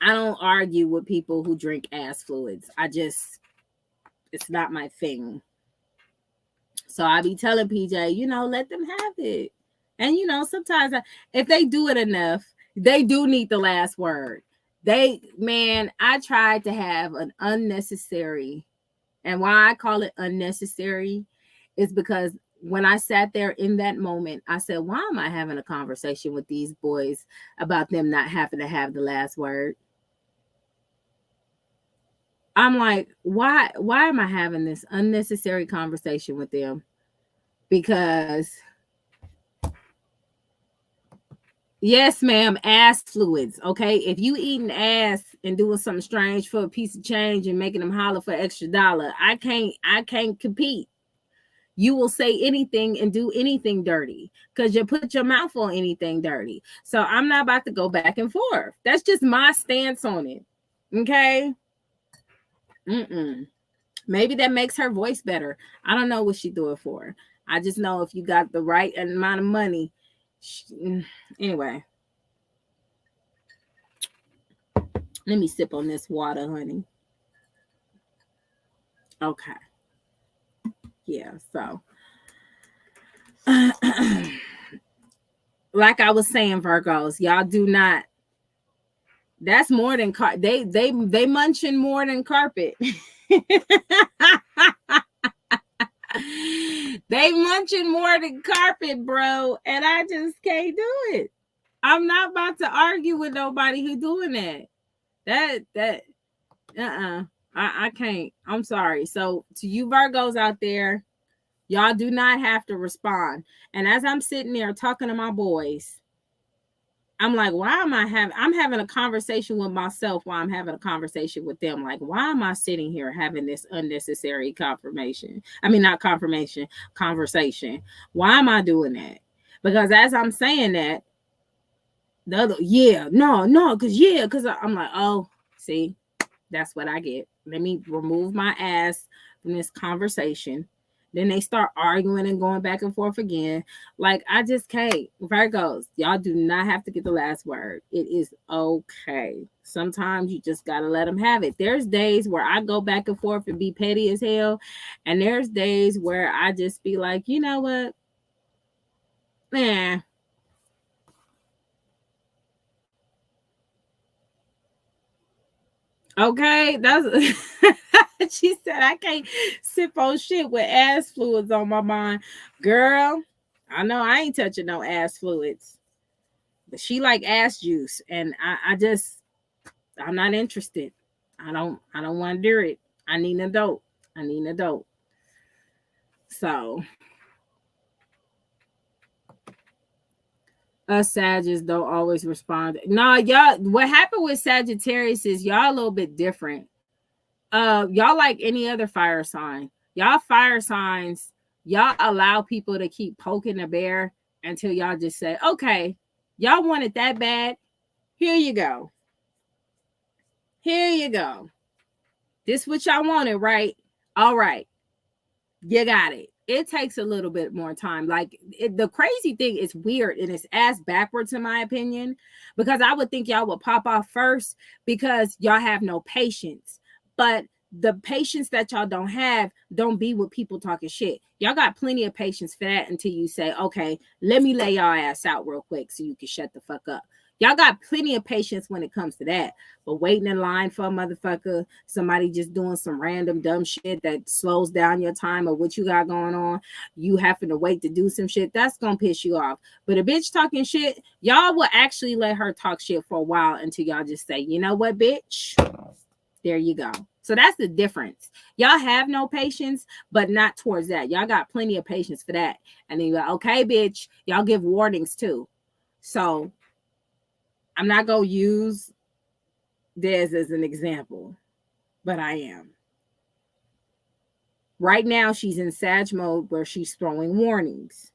I don't argue with people who drink ass fluids. It's not my thing. So I be telling PJ, let them have it. And sometimes if they do it enough, they do need the last word. I tried to have an unnecessary, and why I call it unnecessary is because when I sat there in that moment, I said, why am I having a conversation with these boys about them not having to have the last word? I'm like, why am I having this unnecessary conversation with them? Because yes, ma'am, ass fluids. Okay. If you eating ass and doing something strange for a piece of change and making them holler for extra dollar, I can't compete. You will say anything and do anything dirty because you put your mouth on anything dirty. So I'm not about to go back and forth. That's just my stance on it. Okay. Maybe that makes her voice better. I don't know what she do it for. I just know if you got the right amount of money. Anyway. Let me sip on this water, honey. Okay. Yeah, so like I was saying, Virgos, y'all do not. That's more than they munching more than carpet. They munching more than carpet, bro, and I just can't do it. I'm not about to argue with nobody who doing that. I can't. I'm sorry. So to you Virgos out there, y'all do not have to respond. And as I'm sitting there talking to my boys, I'm like, I'm having a conversation with myself while I'm having a conversation with them. Like, why am I sitting here having this unnecessary confirmation? I mean, not confirmation, conversation. Why am I doing that? Because as I'm saying that, the other, because I'm like, oh, see, that's what I get. Let me remove my ass from this conversation. Then they start arguing and going back and forth again. Like, I just can't. Virgos, y'all do not have to get the last word. It is okay. Sometimes you just got to let them have it. There's days where I go back and forth and be petty as hell. And there's days where I just be like, you know what? Man. Okay, that's she said I can't sip on shit with ass fluids on my mind. Girl, I know I ain't touching no ass fluids. But she like ass juice. And I'm not interested. I don't want to do it. I need an adult. So us Sagittarius don't always respond. Nah, y'all, what happened with Sagittarius is y'all a little bit different. Y'all like any other fire sign. Y'all fire signs, y'all allow people to keep poking the bear until y'all just say, okay, y'all want it that bad. Here you go. This what y'all wanted, right? All right. You got it. It takes a little bit more time. Like the crazy thing is weird and it's ass backwards in my opinion, because I would think y'all would pop off first because y'all have no patience. But the patience that y'all don't be with people talking shit. Y'all got plenty of patience for that until you say, okay, let me lay y'all ass out real quick so you can shut the fuck up. Y'all got plenty of patience when it comes to that. But waiting in line for a motherfucker, somebody just doing some random dumb shit that slows down your time or what you got going on, you having to wait to do some shit, that's going to piss you off. But a bitch talking shit, y'all will actually let her talk shit for a while until y'all just say, you know what, bitch? There you go. So that's the difference. Y'all have no patience, but not towards that. Y'all got plenty of patience for that. And then you're like, okay, bitch, y'all give warnings too. So I'm not going to use this as an example, but I am. Right now, she's in Sag mode where she's throwing warnings.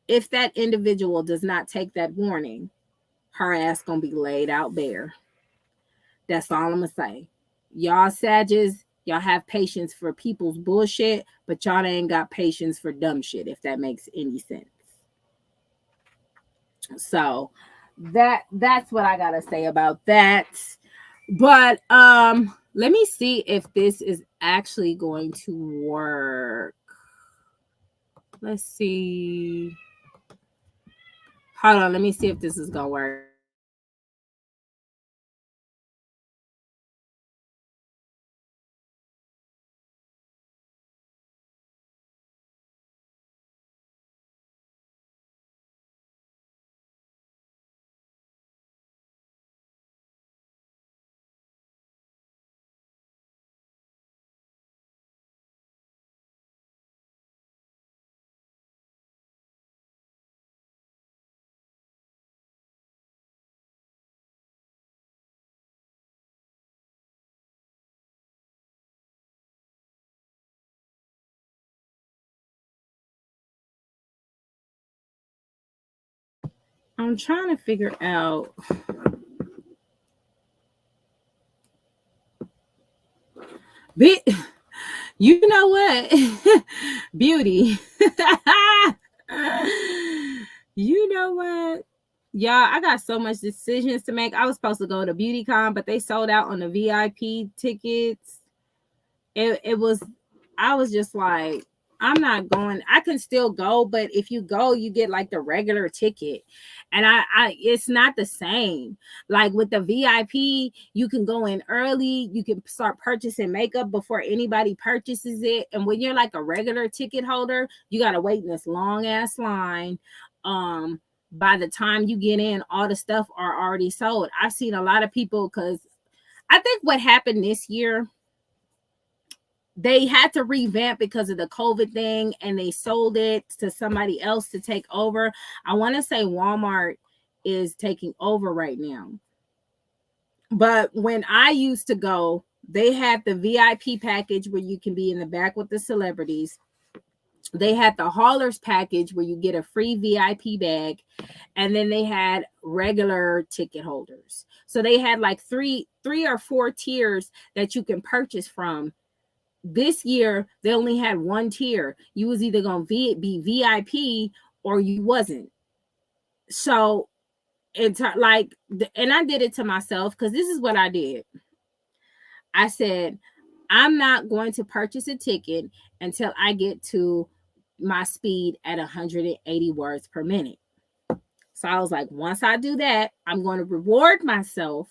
If that individual does not take that warning, her ass gonna be laid out bare. That's all I'm gonna say. Y'all Sages, y'all have patience for people's bullshit, but y'all ain't got patience for dumb shit, if that makes any sense. So that's what I gotta say about that. But let me see if this is actually going to work. Let's see. Hold on, let me see if this is gonna work. I'm trying to figure out. Bit, you know what? Beauty. You know what? Y'all, I got so much decisions to make. I was supposed to go to BeautyCon, but they sold out on the VIP tickets. It was, I was just like, I'm not going. I can still go, but if you go, you get like the regular ticket. And I it's not the same. Like with the VIP, you can go in early, you can start purchasing makeup before anybody purchases it. And when you're like a regular ticket holder, you gotta wait in this long ass line. By the time you get in, all the stuff are already sold. I've seen a lot of people because I think what happened this year, they had to revamp because of the COVID thing and they sold it to somebody else to take over. I want to say Walmart is taking over right now. But when I used to go, they had the VIP package where you can be in the back with the celebrities. They had the haulers package where you get a free VIP bag, and then they had regular ticket holders. So they had like three or four tiers that you can purchase from. This year they only had one tier. You was either gonna be VIP or you wasn't. So it's like, and I did it to myself because this is what I did. I said, I'm not going to purchase a ticket until I get to my speed at 180 words per minute. So I was like, once I do that, I'm going to reward myself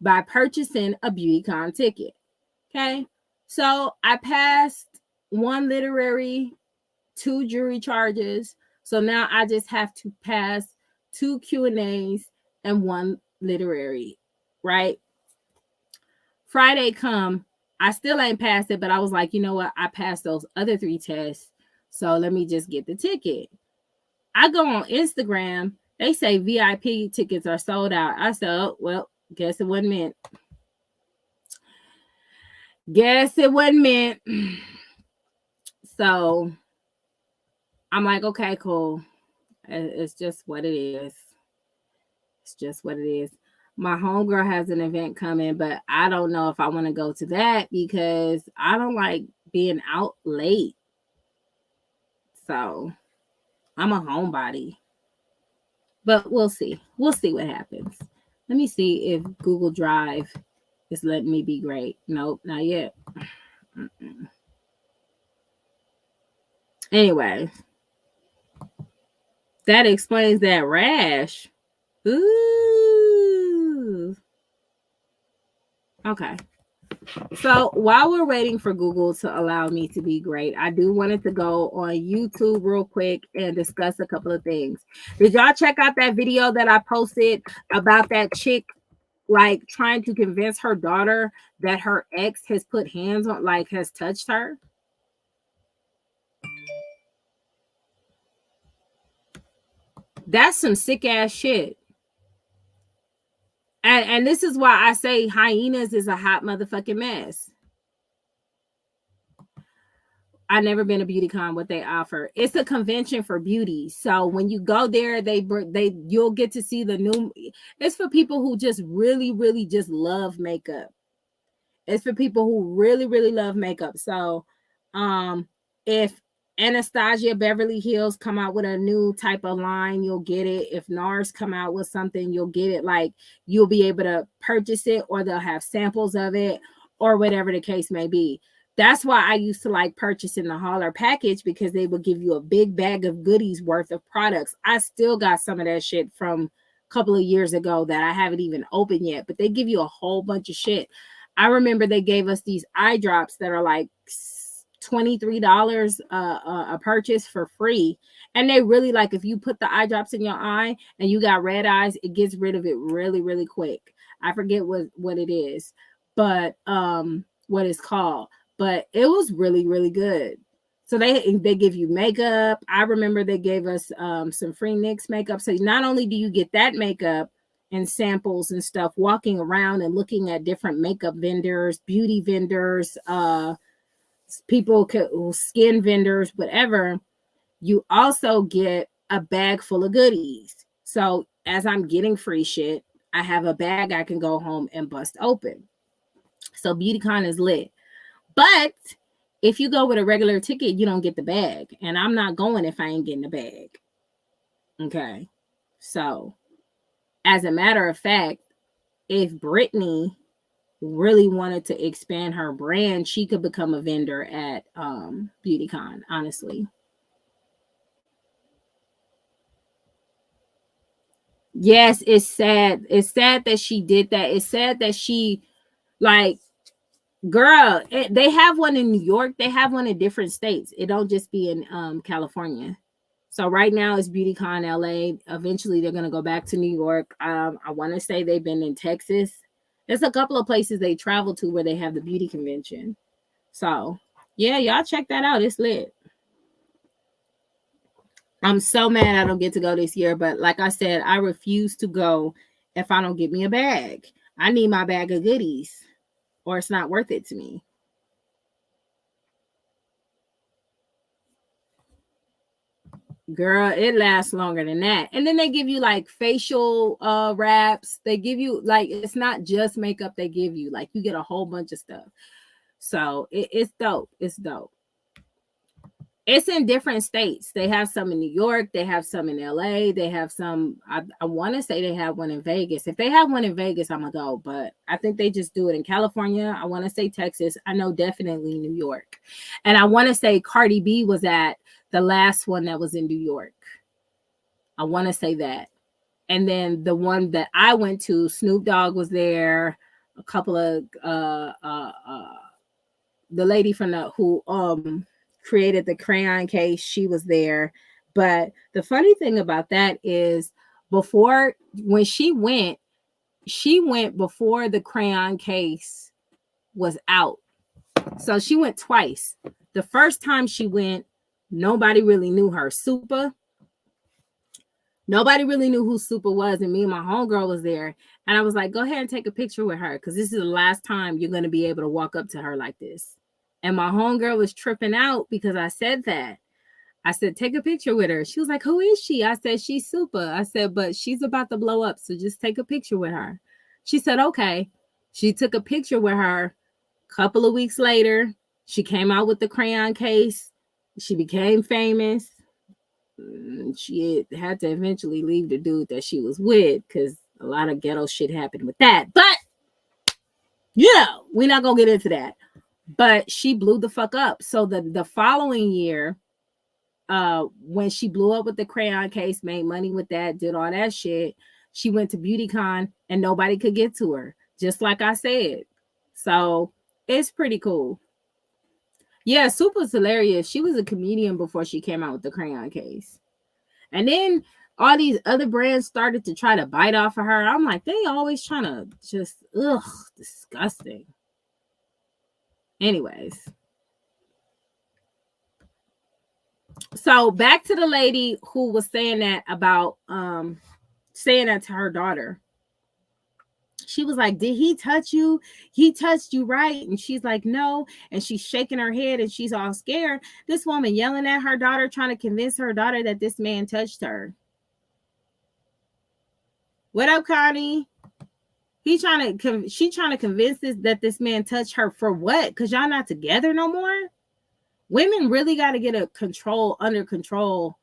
by purchasing a BeautyCon ticket. Okay. So I passed one literary, two jury charges. So now I just have to pass two Q&As and one literary, right? Friday come, I still ain't passed it, but I was like, you know what? I passed those other three tests. So let me just get the ticket. I go on Instagram. They say VIP tickets are sold out. I said, oh, well, guess it wasn't meant. Guess it wasn't meant. So I'm like, okay, cool. It's just what it is. It's just what it is. My homegirl has an event coming, but I don't know if I want to go to that because I don't like being out late. So I'm a homebody. But we'll see. We'll see what happens. Let me see if Google Drive is letting me be great. Nope, not yet. Mm-mm. Anyway, that explains that rash. Ooh. Okay. So while we're waiting for Google to allow me to be great, I do wanted to go on YouTube real quick and discuss a couple of things. Did y'all check out that video that I posted about that chick like trying to convince her daughter that her ex has put hands on, like has touched her? That's some sick ass shit. And this is why I say hyenas is a hot motherfucking mess. I never been to BeautyCon. What they offer, it's a convention for beauty. So when you go there, you'll get to see the new. It's for people who just really, really just love makeup. It's for people who really, really love makeup. So, if Anastasia Beverly Hills come out with a new type of line, you'll get it. If NARS come out with something, you'll get it. Like, you'll be able to purchase it, or they'll have samples of it, or whatever the case may be. That's why I used to like purchasing the hauler package, because they would give you a big bag of goodies worth of products. I still got some of that shit from a couple of years ago that I haven't even opened yet, but they give you a whole bunch of shit. I remember they gave us these eye drops that are like $23 a purchase for free. And they really, like, if you put the eye drops in your eye and you got red eyes, it gets rid of it really, really quick. I forget what it is, but what it's called. But it was really, really good. So they give you makeup. I remember they gave us some free NYX makeup. So not only do you get that makeup and samples and stuff, walking around and looking at different makeup vendors, beauty vendors, people, skin vendors, whatever, you also get a bag full of goodies. So as I'm getting free shit, I have a bag I can go home and bust open. So BeautyCon is lit. But if you go with a regular ticket, you don't get the bag. And I'm not going if I ain't getting the bag. Okay. So, as a matter of fact, if Brittany really wanted to expand her brand, she could become a vendor at BeautyCon, honestly. Yes, it's sad. It's sad that she did that. It's sad that she, like, girl, they have one in New York. They have one in different states. It don't just be in California. So right now it's BeautyCon LA. Eventually they're gonna go back to New York. I want to say they've been in Texas. There's a couple of places they travel to where they have the beauty convention. So yeah, y'all check that out. It's lit. I'm so mad I don't get to go this year, but like I said, I refuse to go if I don't get me a bag. I need my bag of goodies, or it's not worth it to me. Girl, it lasts longer than that. And then they give you like facial wraps. They give you, like, it's not just makeup they give you. Like, you get a whole bunch of stuff. So it's dope. It's dope. It's in different states. They have some in New York. They have some in LA. They have some, I want to say they have one in Vegas. If they have one in Vegas, I'm going to go. But I think they just do it in California. I want to say Texas. I know definitely New York. And I want to say Cardi B was at the last one that was in New York. I want to say that. And then the one that I went to, Snoop Dogg was there. A couple of the lady from who created the crayon case, she was there. But the funny thing about that is, before, when she went before the crayon case was out. So she went twice. The first time she went, nobody really knew her. Nobody really knew who Super was, and me and my homegirl was there. And I was like, go ahead and take a picture with her, because this is the last time you're going to be able to walk up to her like this. And my homegirl was tripping out because I said that. I said, take a picture with her. She was like, who is she? I said, she's Super. I said, but she's about to blow up, so just take a picture with her. She said, okay. She took a picture with her. A couple of weeks later, she came out with the crayon case. She became famous. She had to eventually leave the dude that she was with, because a lot of ghetto shit happened with that. But, we're not going to get into that. But she blew the fuck up. So the following year, when she blew up with the crayon case, made money with that, did all that shit, she went to BeautyCon and nobody could get to her, just like I said. So it's pretty cool. Yeah, Super's hilarious. She was a comedian before she came out with the crayon case. And then all these other brands started to try to bite off of her. I'm like, they always trying to just, disgusting. Anyways. So back to the lady who was saying that about saying that to her daughter. She was like, did he touch you? He touched you, right? And she's like, no. And she's shaking her head and she's all scared. This woman yelling at her daughter, trying to convince her daughter that this man touched her. What up, Connie? She trying to convince this man touched her for what? Because y'all not together no more. Women really got to get under control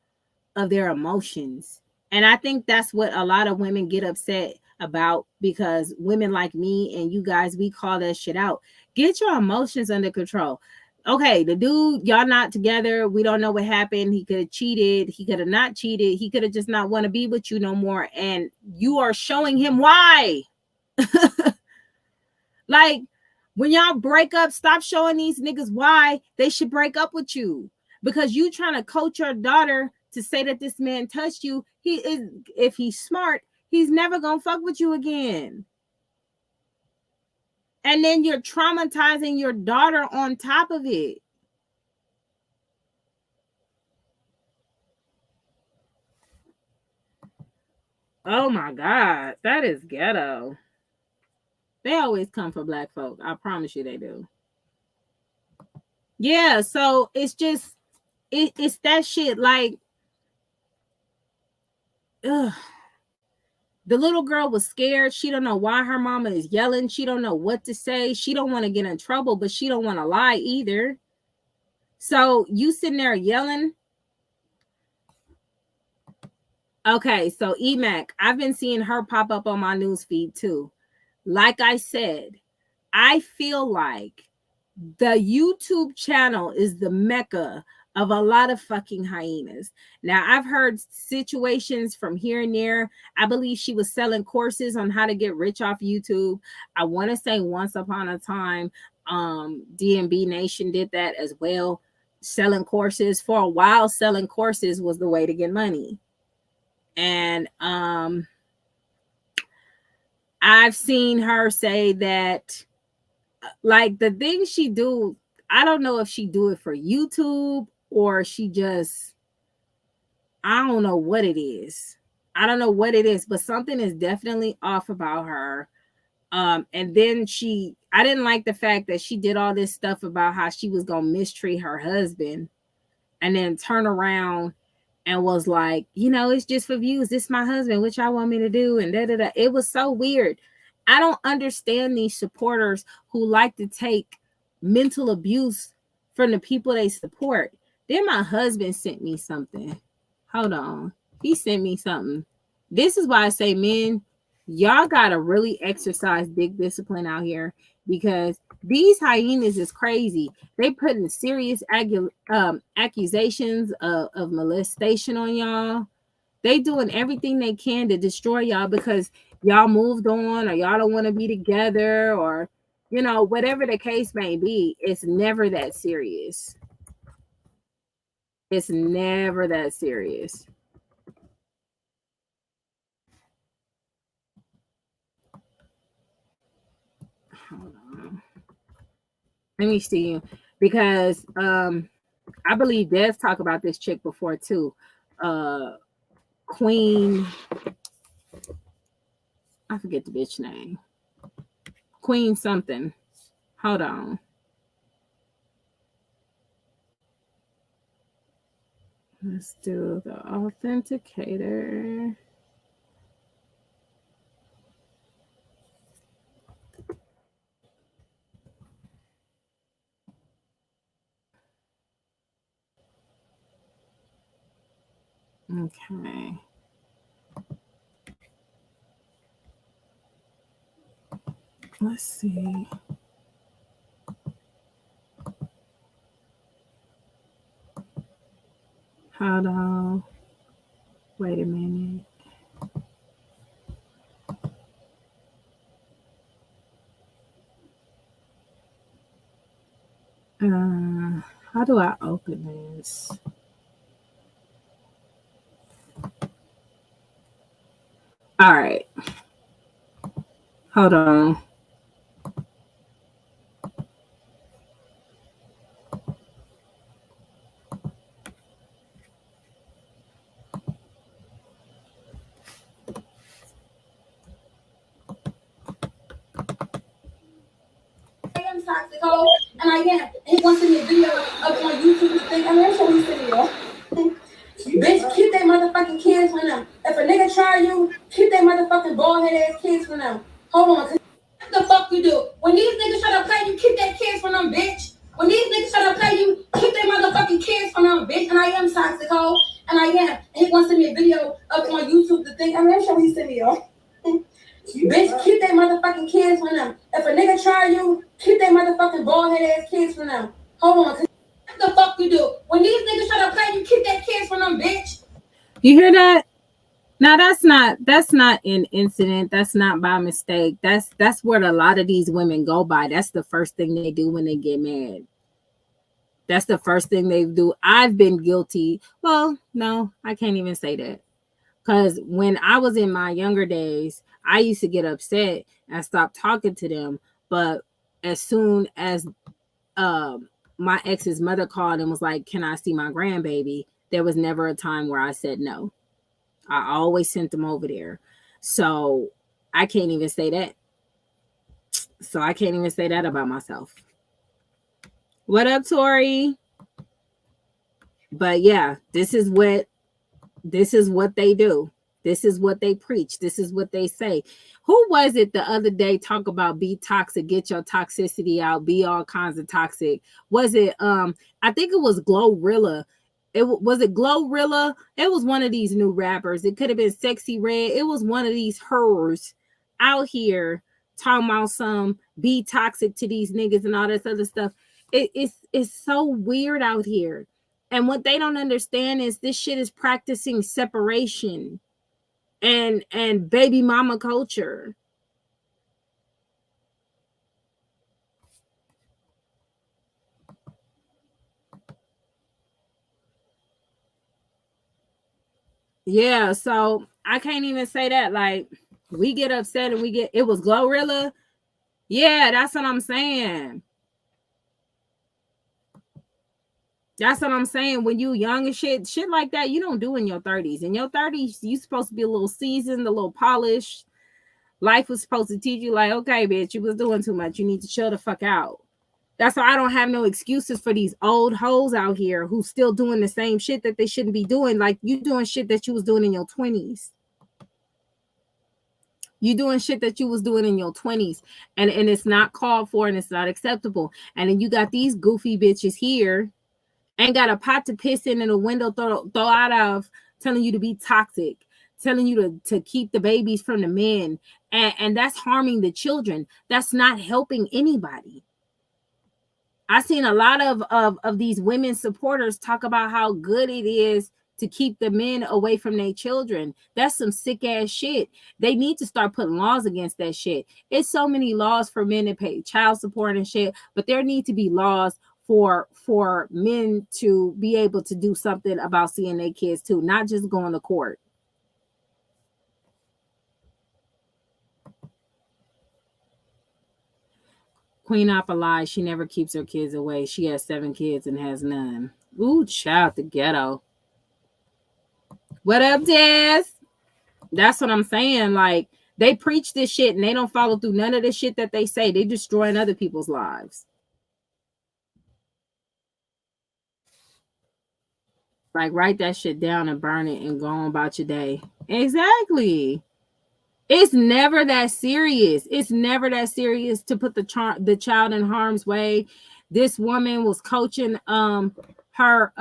of their emotions. And I think that's what a lot of women get upset about, because women like me and you guys, we call that shit out. Get your emotions under control. Okay, the dude, y'all not together. We don't know what happened. He could have cheated. He could have not cheated. He could have just not want to be with you no more. And you are showing him why. Like, when y'all break up, stop showing these niggas why they should break up with you. Because you trying to coach your daughter to say that this man touched you. He is, if he's smart, he's never gonna fuck with you again. And then you're traumatizing your daughter on top of it. Oh my God, that is ghetto. They always come for black folk. I promise you they do. Yeah, so it's just, it's that shit. Like, ugh. The little girl was scared. She don't know why her mama is yelling. She don't know what to say. She don't want to get in trouble, but she don't want to lie either. So you sitting there yelling. Okay, so EMAC, I've been seeing her pop up on my news feed too. Like I said, I feel like the YouTube channel is the mecca of a lot of fucking hyenas. Now, I've heard situations from here and there. I believe she was selling courses on how to get rich off YouTube. I want to say once upon a time, DMB Nation did that as well, selling courses. For a while, selling courses was the way to get money. And I've seen her say that, like, the things she do, I don't know if she do it for YouTube or she just, I don't know what it is. I don't know what it is, but something is definitely off about her. And then I didn't like the fact that she did all this stuff about how she was going to mistreat her husband and then turn around and was like, it's just for views. This is my husband, which I want me to do. And da-da-da. It was so weird. I don't understand these supporters who like to take mental abuse from the people they support. Then my husband sent me something. Hold on. He sent me something. This is why I say, men, y'all got to really exercise big discipline out here, because these hyenas is crazy. They putting serious accusations of molestation on y'all. They doing everything they can to destroy y'all because y'all moved on, or y'all don't want to be together, or whatever the case may be. It's never that serious. It's never that serious. Hold on. Let me see, because I believe Dev's talked about this chick before too. Queen, I forget the bitch name. Queen something. Hold on. Let's do the authenticator. Okay. Let's see. Hold on. Wait a minute. How do I open this? All right. Hold on. am toxical, and I am. He wants to see a video up on YouTube to think, I'm sure he's sending y'all. Bitch, keep their motherfucking kids from them. If a nigga try you, keep their motherfucking bald head ass kids from them. Hold on, cause what the fuck you do? When these niggas try to play you, keep their kids from them, bitch. When these niggas try to play you, keep their motherfucking kids from them, bitch. And I am toxical, and I am. He wants to send me a video up on YouTube to think, I'm sure he's sending y'all. Bitch, keep their motherfucking kids from them. If a nigga try you, keep their motherfucking bald head ass kids from them. Hold on, cause what the fuck you do? When these niggas try to play you, keep their kids from them, bitch. You hear that? Now that's not an incident. That's not by mistake. That's what a lot of these women go by. That's the first thing they do when they get mad. That's the first thing they do. I've been guilty. Well, no, I can't even say that. Because when I was in my younger days, I used to get upset and stop talking to them. But as soon as my ex's mother called and was like, can I see my grandbaby? There was never a time where I said no. I always sent them over there. So I can't even say that. So I can't even say that about myself. What up, Tori? But yeah, this is what they do. This is what they preach. This is what they say. Who was it the other day talk about be toxic, get your toxicity out, be all kinds of toxic? Was it I think it was Glorilla. Was it Glorilla? It was one of these new rappers. It could have been Sexy Red. It was one of these hers out here talking about some be toxic to these niggas and all this other stuff. It's so weird out here. And what they don't understand is this shit is practicing separation and baby mama culture. Yeah, so I can't even say that. Like, we get upset and it was Glorilla. Yeah, that's what I'm saying. That's what I'm saying. When you young and shit like that, you don't do in your 30s. In your 30s, you supposed to be a little seasoned, a little polished. Life was supposed to teach you, like, okay, bitch, you was doing too much. You need to chill the fuck out. That's why I don't have no excuses for these old hoes out here who still doing the same shit that they shouldn't be doing. Like, you doing shit that you was doing in your 20s. You doing shit that you was doing in your 20s. And it's not called for and it's not acceptable. And then you got these goofy bitches here and got a pot to piss in and a window throw out of, telling you to be toxic, telling you to keep the babies from the men. And that's harming the children. That's not helping anybody. I've seen a lot of these women supporters talk about how good it is to keep the men away from their children. That's some sick ass shit. They need to start putting laws against that shit. It's so many laws for men to pay child support and shit, but there need to be laws for men to be able to do something about seeing their kids too, not just going to court. Queen Appa lies. She never keeps her kids away. She has 7 kids and has none. Ooh, child, the ghetto. What up, Des? That's what I'm saying. Like, they preach this shit and they don't follow through none of the shit that they say. They destroying other people's lives. Like, write that shit down and burn it and go on about your day. Exactly. It's never that serious. It's never that serious to put the child in harm's way. This woman was coaching her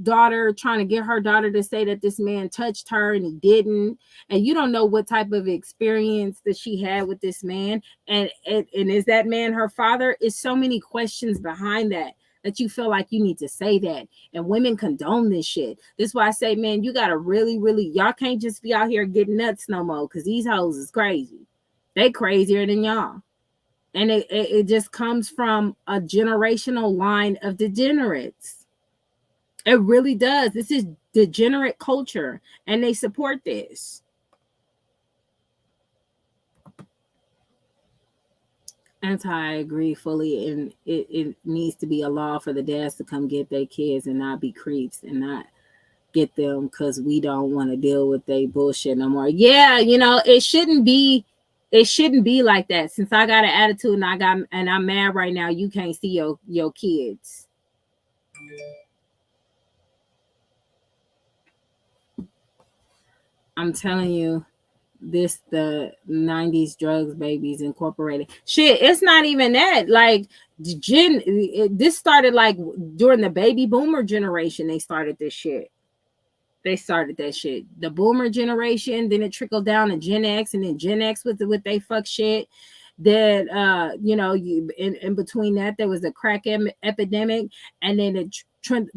daughter, trying to get her daughter to say that this man touched her and he didn't. And you don't know what type of experience that she had with this man. And is that man her father? Is so many questions behind that you feel like you need to say that. And women condone this shit. This is why I say, man, you gotta really, y'all can't just be out here getting nuts no more, because these hoes is crazy. They crazier than y'all. And it just comes from a generational line of degenerates. It really does. This is degenerate culture, and they support this. I agree fully, and it needs to be a law for the dads to come get their kids and not be creeps and not get them because we don't want to deal with their bullshit no more. Yeah, it shouldn't be It shouldn't be like that. Since I got an attitude and I'm mad right now, you can't see your kids. I'm telling you, the 90s drugs babies incorporated. Shit, it's not even that. Like this started like during the baby boomer generation. They started this shit. They started that shit. The boomer generation, then it trickled down to Gen X, and then Gen X with they fuck shit. Then you in between that there was a crack epidemic, and then it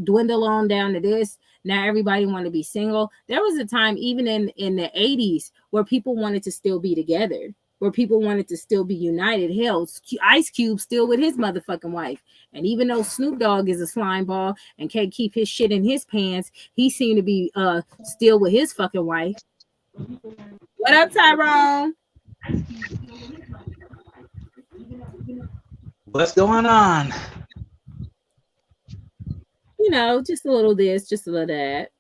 dwindled on down to this. Now everybody want to be single. There was a time even in the 80s where people wanted to still be together, where people wanted to still be united. Hell, Ice Cube still with his motherfucking wife. And even though Snoop Dogg is a slime ball and can't keep his shit in his pants, he seemed to be still with his fucking wife. What up, Tyrone? What's going on? Just a little this, just a little that.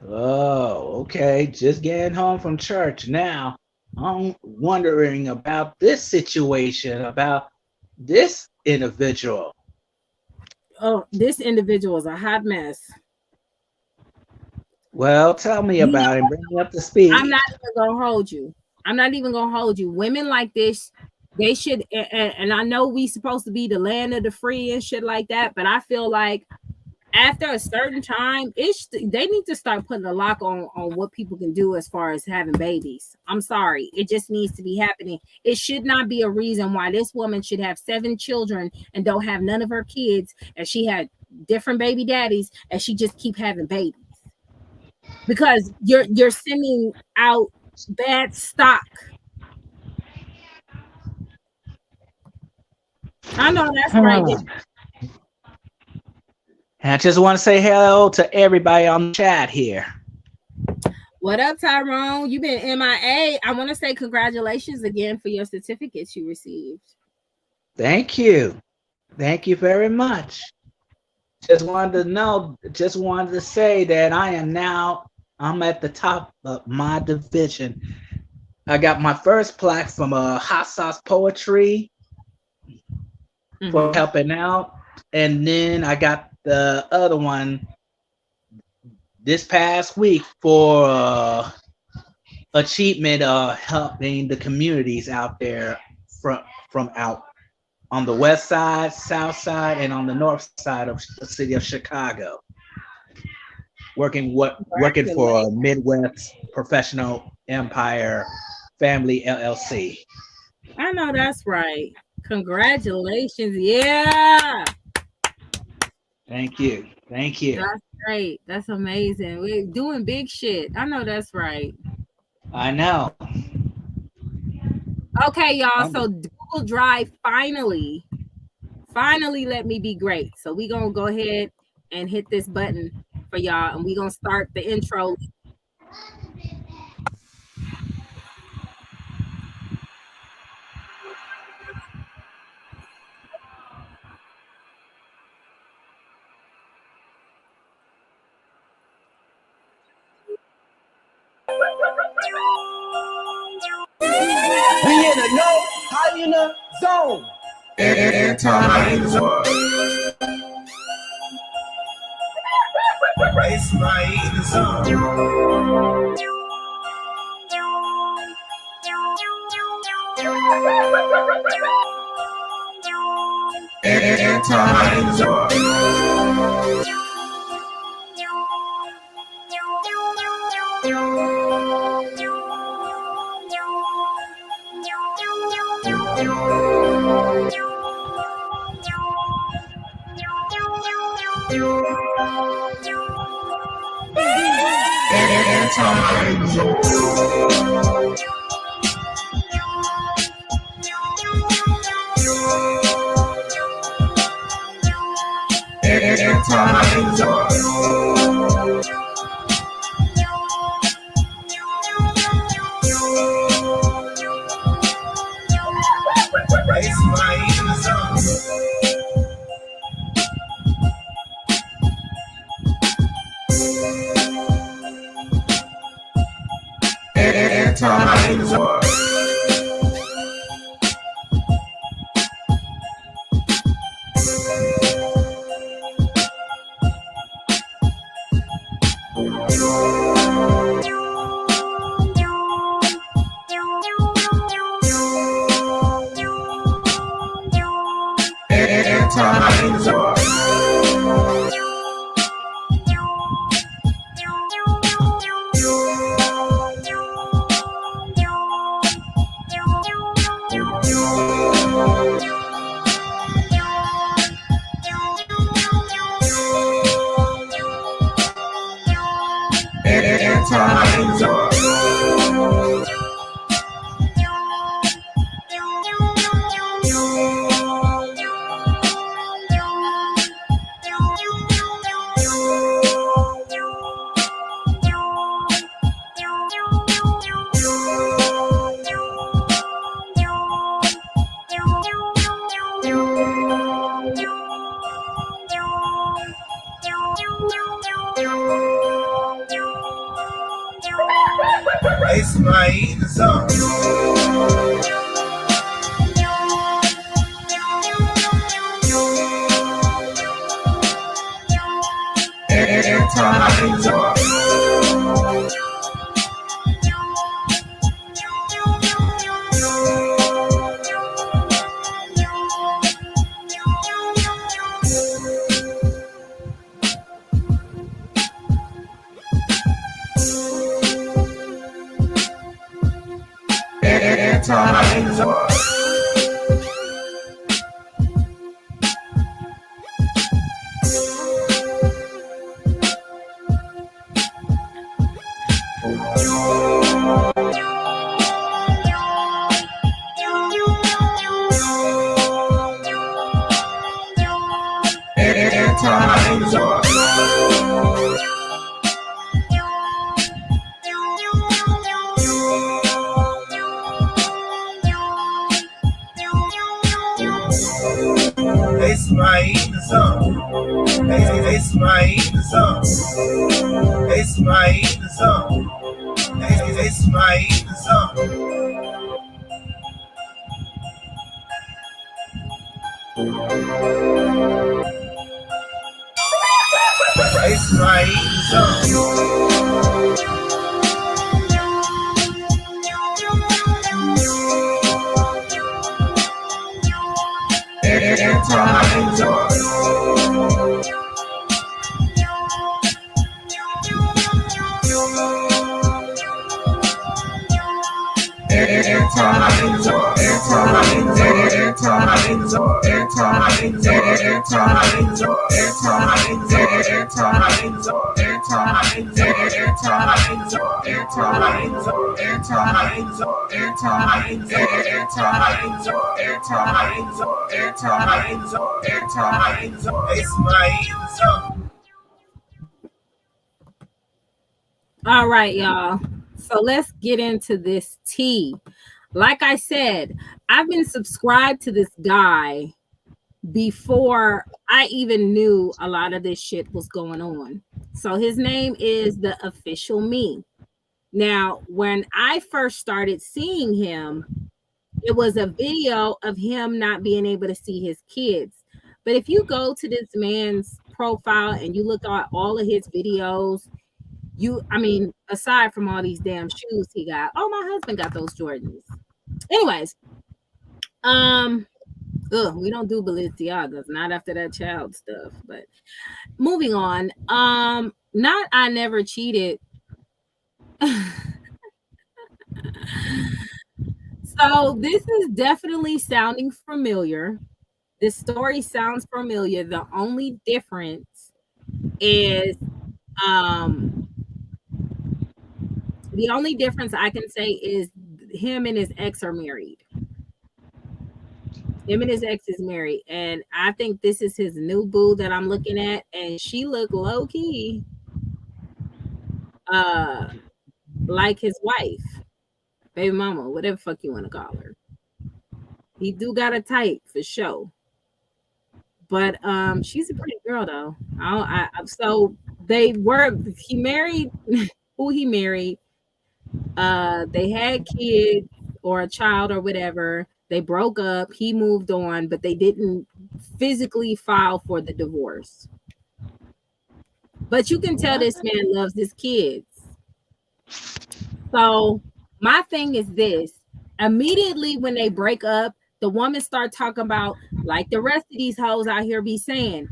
Oh, okay. Just getting home from church now. I'm wondering about this situation, about this individual. Oh, this individual is a hot mess. Well, tell me about him. Bring me up to speed. I'm not even gonna hold you. Women like this, they should, and I know we supposed to be the land of the free and shit like that, but I feel like after a certain time, they need to start putting a lock on what people can do as far as having babies. I'm sorry. It just needs to be happening. It should not be a reason why this woman should have 7 children and don't have none of her kids, and she had different baby daddies, and she just keep having babies. Because you're sending out bad stock. I know that's right. And I just want to say hello to everybody on the chat here. What up, Tyrone? You've been MIA. I want to say congratulations again for your certificates you received. Thank you. Thank you very much. Just wanted to say that I'm at the top of my division. I got my first plaque from Hot Sauce Poetry for helping out. And then I got the other one this past week for achievement helping the communities out there from out on the west side, south side, and on the north side of the city of Chicago. Working for Midwest Professional Empire Family LLC. I know that's right. Congratulations. Yeah. Thank you. That's great. That's amazing. We're doing big shit. I know that's right. I know. Okay, y'all. So Google Drive finally let me be great. So we're going to go ahead and hit this button for y'all, and we're going to start the intro. We in a no hyena zone. Anti-hyena. It's my zone. Anti-hyena zone. It's my eating song. It's my eating song. It's my eating song. It's my eating song. It's my eating song. It's my eating song. All right, y'all. So let's get into this tea. Like I said, I've been subscribed to this guy before I even knew a lot of this shit was going on. So his name is The Official Me. Now, when I first started seeing him, it was a video of him not being able to see his kids. But if you go to this man's profile and you look at all of his videos, aside from all these damn shoes he got, oh, my husband got those Jordans. Anyways, we don't do Balenciagas, not after that child stuff. But moving on, not I never cheated. So this is definitely sounding familiar. This story sounds familiar. The only difference is the only difference I can say is him and his ex are married. Him and his ex is married. And I think this is his new boo that I'm looking at. And she looked low key like his wife, baby mama, whatever fuck you want to call her. He do got a type for sure. But she's a pretty girl though. So he married who he married. They had kids or a child or whatever. They broke up. He moved on, but they didn't physically file for the divorce. But you can tell this man loves his kids. So my thing is this: immediately when they break up, the woman start talking about, like the rest of these hoes out here be saying,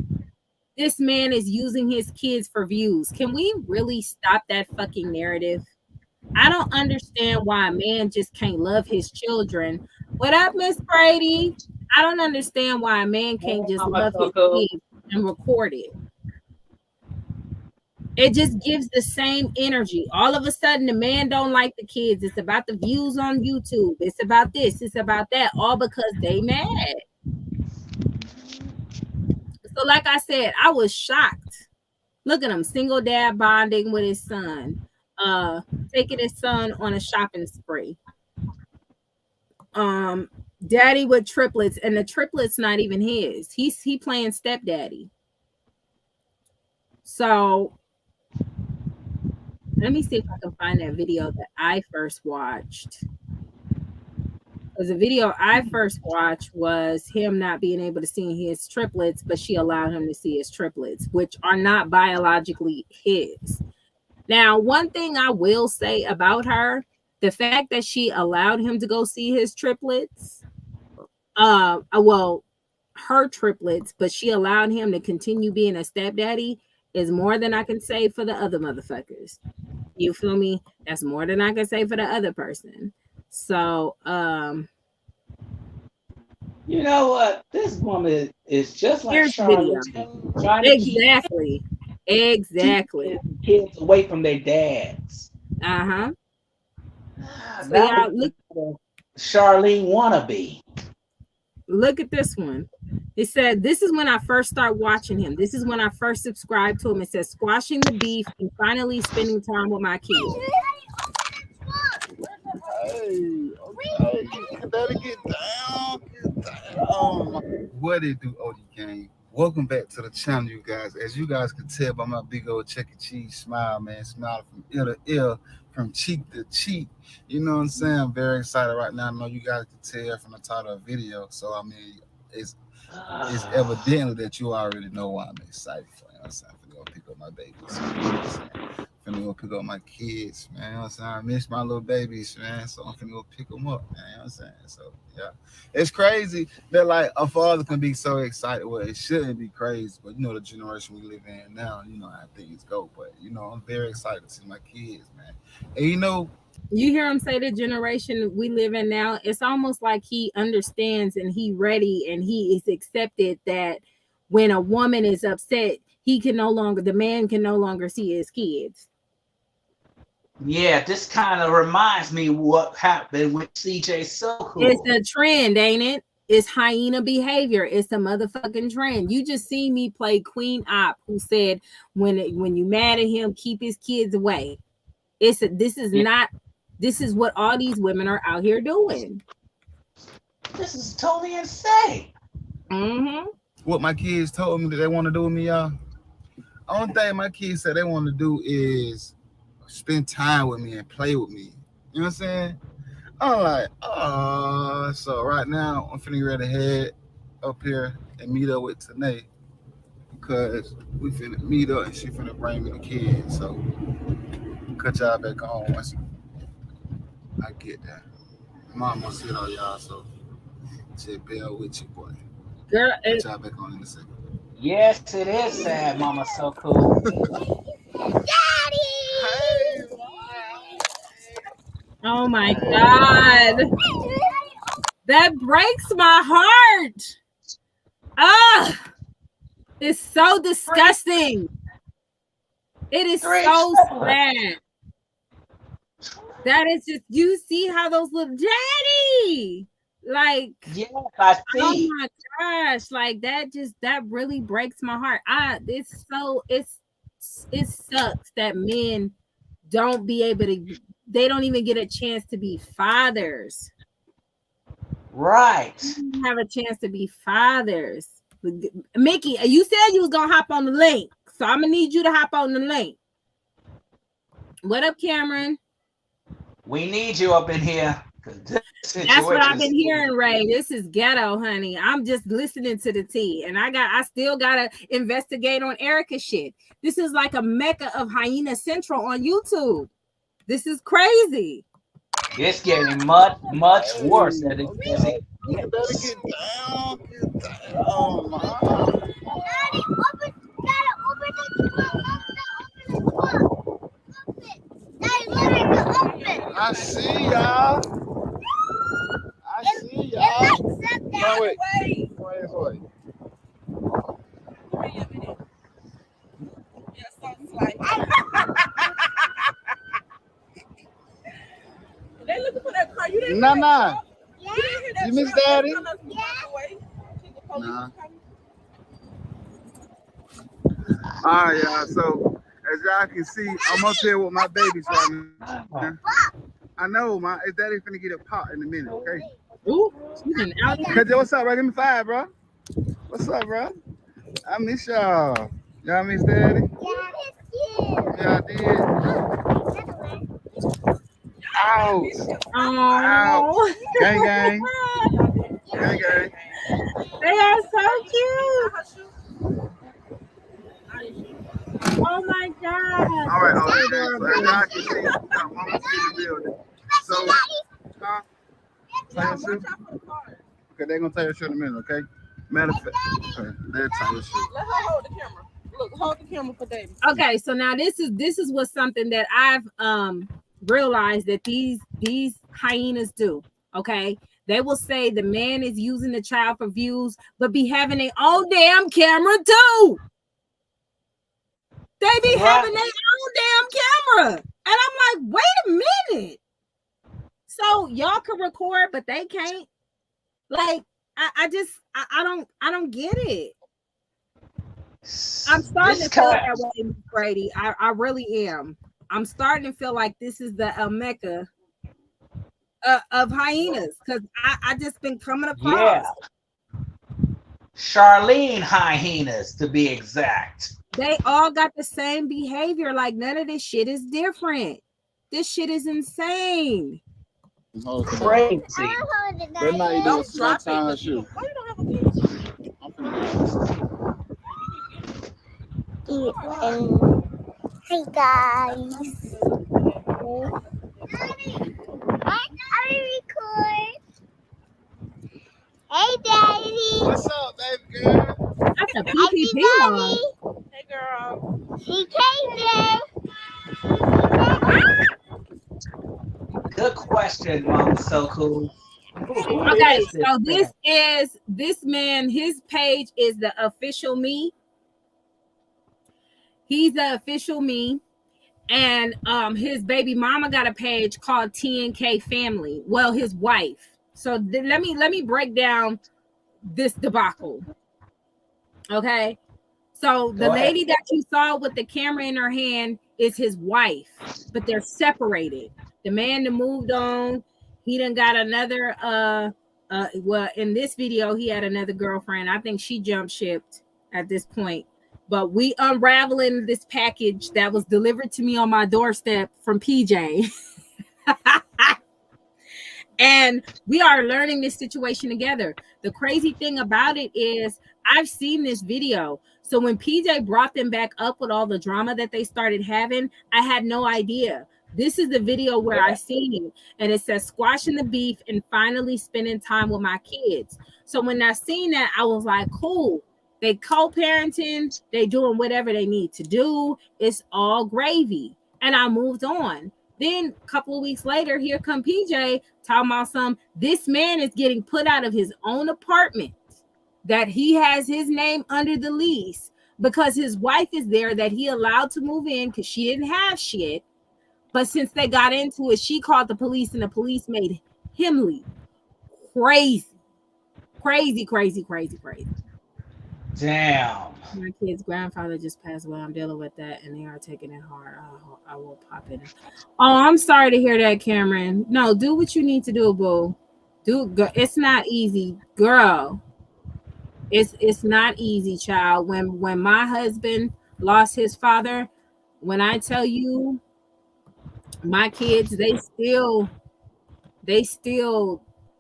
this man is using his kids for views. Can we really stop that fucking narrative? I don't understand why a man just can't love his children. What up, Miss Brady? I don't understand why a man can't just love his kids and record it. It just gives the same energy. All of a sudden, the man don't like the kids. It's about the views on YouTube. It's about this. It's about that. All because they mad. So, like I said, I was shocked. Look at him, single dad bonding with his son, taking his son on a shopping spree. Daddy with triplets, and the triplets not even his. He playing stepdaddy. So let me see if I can find that video that I first watched. Because the video I first watched was him not being able to see his triplets, but she allowed him to see his triplets, which are not biologically his. Now, one thing I will say about her, the fact that she allowed him to go see his triplets, well, her triplets, but she allowed him to continue being a stepdaddy, is more than I can say for the other motherfuckers. You feel me? That's more than I can say for the other person. So, you know what? This woman is just like Charlotte. Exactly. Exactly. Kids away from their dads. Uh-huh. So yeah, look, Charlene wannabe. Look at this one. It said, this is when I first start watching him. This is when I first subscribed to him. It says, squashing the beef and finally spending time with my kids. Hey, okay. You better get down. What it do, OG Gang? Welcome back to the channel, you guys. As you guys can tell by my big old Chuck E. Cheese smile, man, smiling from ear to ear, from cheek to cheek. You know what I'm saying? I'm very excited right now. I know you guys can tell from the title of the video. So, I mean, it's evidently that you already know why I'm excited for. You know what I'm saying? I'm finna go pick up my babies. You know what I'm saying? Finna go pick up my kids, man. You know what I'm saying? I miss my little babies, man. So I'm finna go pick them up, man. You know what I'm saying? So, yeah. It's crazy that, like, a father can be so excited. Well, it shouldn't be crazy, but, you know, the generation we live in now, you know how things go. But, you know, I'm very excited to see my kids, man. And, you know, you hear him say the generation we live in now, it's almost like he understands and he ready and he is accepted that when a woman is upset, the man can no longer see his kids. Yeah, this kind of reminds me what happened with CJ So Cool. It's a trend, ain't it? It's hyena behavior. It's a motherfucking trend. You just see me play Queen Op, who said when you mad at him, keep his kids away. This is what all these women are out here doing. This is totally insane. Mm-hmm. What my kids told me that they want to do with me, y'all. Only thing my kids said they want to do is spend time with me and play with me. You know what I'm saying? I'm like, oh, so right now I'm finna ready to head up here and meet up with Tanae because we finna meet up and she finna bring me the kids. So cut y'all back on once I get that. Mom gonna sit on y'all, so just bear with you, boy. Girl, cut y'all back on in a second. Yes, it is sad, Mama So Cool. Daddy! Oh my God. That breaks my heart. Ah, it's so disgusting. It is so sad. That is just, you see how those little Daddy, like, yes, I see. Oh my gosh, like that really breaks my heart. It sucks that men don't be able to, they don't even get a chance to be fathers. Right. They don't have a chance to be fathers. Mickey, you said you was gonna hop on the link, so I'm gonna need you to hop on the link. What up, Cameron? We need you up in here. That's what I've been hearing, Ray. This is ghetto, honey. I'm just listening to the tea, and I still gotta investigate on Erica shit. This is like a mecca of Hyena Central on YouTube. This is crazy. It's getting much worse as it You better get down. Get down, man. Daddy, gotta open the door. Daddy, open. I see y'all. I see y'all. No, wait. Wait this way. They looking for that car. You didn't Nah, hear nah. that? You didn't hear that? You miss truck? Daddy? That's coming from the way. The police Nah. is coming. All right, y'all. So as y'all can see, I'm up here with my babies right now. I know, my daddy finna get a pot in a minute, okay? Ooh, she's an out. KJ, what's up, bro? Give me 5, bro. What's up, bro? I miss y'all. Y'all miss daddy? Yeah, I did. Ouch. Oh, Gang, gang. Gang, gang. they are so cute. Oh my god. All right, That's all so right. So adorable. as y'all can see, mama's in the building. So, huh? Tie your shoe? Okay, they're gonna tie your shoe in a minute, okay? Matter of fact, okay, they'll tie your shoe. Let her hold the camera. Look, hold the camera for David. Okay, so now this is what something that I've realized that these hyenas do. Okay, they will say the man is using the child for views, but be having their own damn camera too. They be having their own damn camera, and I'm like, wait a minute. So y'all can record, but they can't. Like, I don't get it. I'm starting to feel that way, Miss Brady. I really am. I'm starting to feel like this is the Mecca of hyenas, because I just been coming across. Yeah. Charlene hyenas, to be exact. They all got the same behavior. Like, none of this shit is different. This shit is insane. Crazy. But now you Don't drop it. tie her shoe. Why you don't have a key? I'm finna Hey guys. I record. Hey daddy. What's up, baby girl? That's a PPP line. Hey, girl. He came Good question, Mom. So cool. Okay, so this man, his page is the official me. He's the official me. And his baby mama got a page called TNK Family. Well, his wife. So let me break down this debacle. Okay. So the lady that you saw with the camera in her hand is his wife, but they're separated. The man that moved on, he done got another well, in this video, he had another girlfriend. I think she jumped shipped at this point. But we unraveling this package that was delivered to me on my doorstep from PJ. And we are learning this situation together. The crazy thing about it is I've seen this video. So when PJ brought them back up with all the drama that they started having, I had no idea. This is the video where I seen it. And it says squashing the beef and finally spending time with my kids. So when I seen that, I was like, cool. They co-parenting, they doing whatever they need to do. It's all gravy. And I moved on. Then a couple of weeks later, here come PJ talking about this man is getting put out of his own apartment that he has his name under the lease because his wife is there that he allowed to move in because she didn't have shit. But since they got into it, she called the police and the police made him leave. Crazy. Damn. My kid's grandfather just passed away. I'm dealing with that, and they are taking it hard. I will pop it. Oh, I'm sorry to hear that, Cameron. No, do what you need to do, boo. It's not easy, girl. It's not easy, child. When my husband lost his father, when I tell you, my kids, they still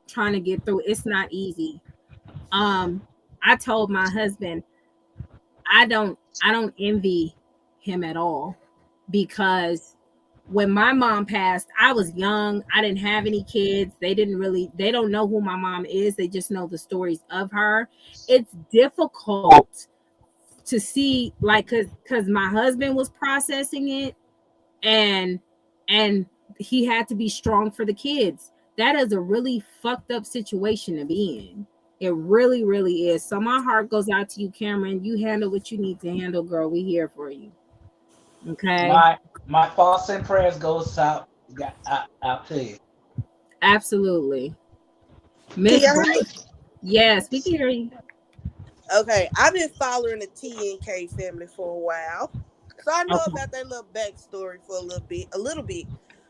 trying to get through. It's not easy. I told my husband, I don't envy him at all, because when my mom passed, I was young. I didn't have any kids. They don't know who my mom is. They just know the stories of her. It's difficult to see, like, cause my husband was processing it, and and he had to be strong for the kids. That is a really fucked up situation to be in. It really, really is. So my heart goes out to you, Cameron. You handle what you need to handle, girl. We here for you. Okay. My thoughts and prayers goes out to you. Absolutely. Can Miss y'all hear Bright. me? Yes, we can hear you. Okay, I've been following the TNK family for a while, so I know Okay. about their little backstory for a little bit. A little bit.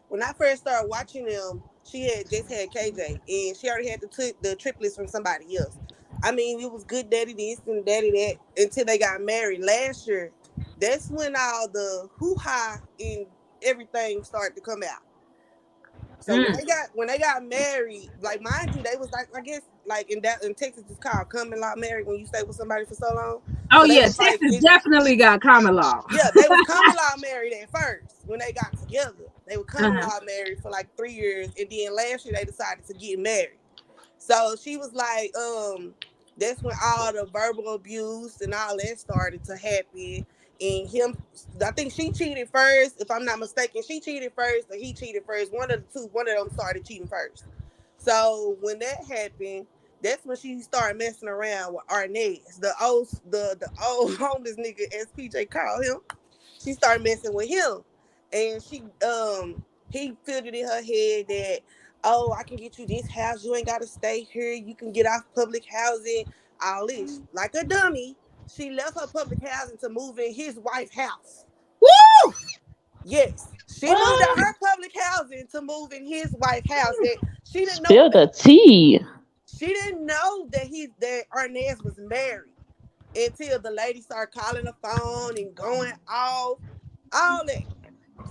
When I first started watching them, she had just had KJ, and she already had the triplets from somebody else. I mean, it was good daddy this and daddy that until they got married last year. That's when all the hoo ha and everything started to come out. So when Mm. they got married, like mind you, they was like, I guess like in Texas it's called common law married when you stay with somebody for so long. Oh So they yeah, was like Texas definitely got common law. yeah, they was common law married at first when they got together. They were common Uh-huh. law married for like 3 years, and then last year they decided to get married. So she was like, that's when all the verbal abuse and all that started to happen. And him, I think she cheated first, if I'm not mistaken. She cheated first, or he cheated first. One of the two, one of them started cheating first. So when that happened, that's when she started messing around with Arnez, the old homeless nigga, as PJ called him. She started messing with him, and he filled it in her head that, oh, I can get you this house, you ain't gotta stay here, you can get off public housing, all this. Like a dummy, she left her public housing to move in his wife's house. Woo! Yes, she moved out What? her public housing to move in his wife's house that she didn't know Spill about. the tea. She didn't know that Arnez was married until the lady started calling the phone and going off, all that.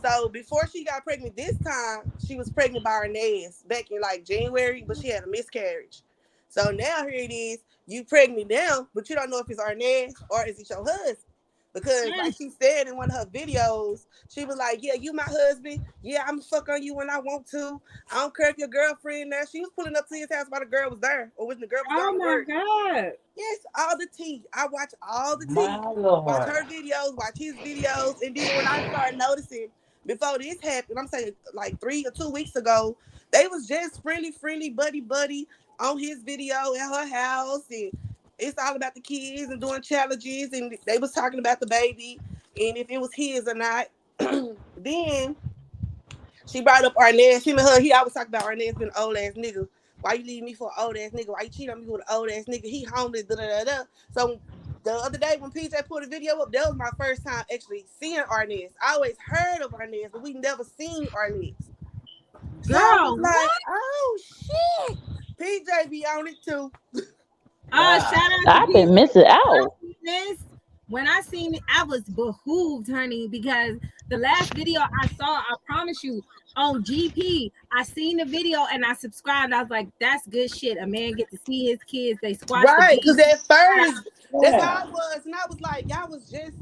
So before she got pregnant this time, she was pregnant by Arnez back in like January, but she had a miscarriage. So now here it is, you pregnant now, but you don't know if it's Arnez or is it your husband. Because like she said in one of her videos, she was like, yeah, you my husband. Yeah, I'm fuck on you when I want to. I don't care if your girlfriend there. She was pulling up to his house while the girl was there or when the girl was Oh going to my work. God. Yes, all the tea. I watch all the My tea. Watch Lord. her videos, watch his videos. And then when I started noticing, before this happened, I'm saying like 3 or 2 weeks ago, they was just friendly, buddy on his video at her house. And it's all about the kids and doing challenges. And they was talking about the baby and if it was his or not. Then she brought up Arnez. Him and her, he always talk about Arnez being an old ass nigga. Why you leave me for an old ass nigga? Why you cheat on me with an old ass nigga? He homeless, da da da da. So the other day when PJ put a video up, that was my first time actually seeing Arnez. I always heard of Arnez, but we never seen Arnez. So I was Girl, like, what? oh shit. PJ be on it too. Shout Wow. out to I've PJ. been missing out. When I seen it, I was behooved, honey, because the last video I saw, I promise you, on GP, I seen the video and I subscribed. I was like, that's good shit. A man get to see his kids. They squash the Right, beef. because at first, that's how Yeah. I was. And I was like, y'all was just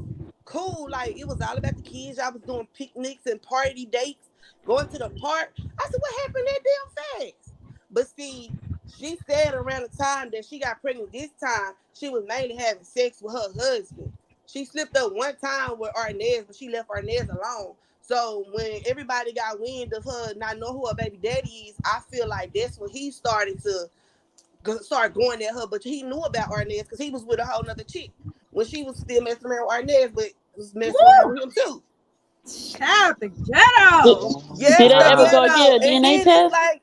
cool. Like, it was all about the kids. Y'all was doing picnics and party dates, going to the park. I said, what happened that damn fast? But see, she said around the time that she got pregnant this time, she was mainly having sex with her husband. She slipped up one time with Arnez, but she left Arnez alone. So when everybody got wind of her not know who her baby daddy is, I feel like that's when he started to start going at her, but he knew about Arnez because he was with a whole nother chick when she was still messing around with Arnez, but was messing around Woo! with him too. Shout out the Did, ghetto. did Yes, they the ever Wow. go get ghetto. a And DNA then it's test? like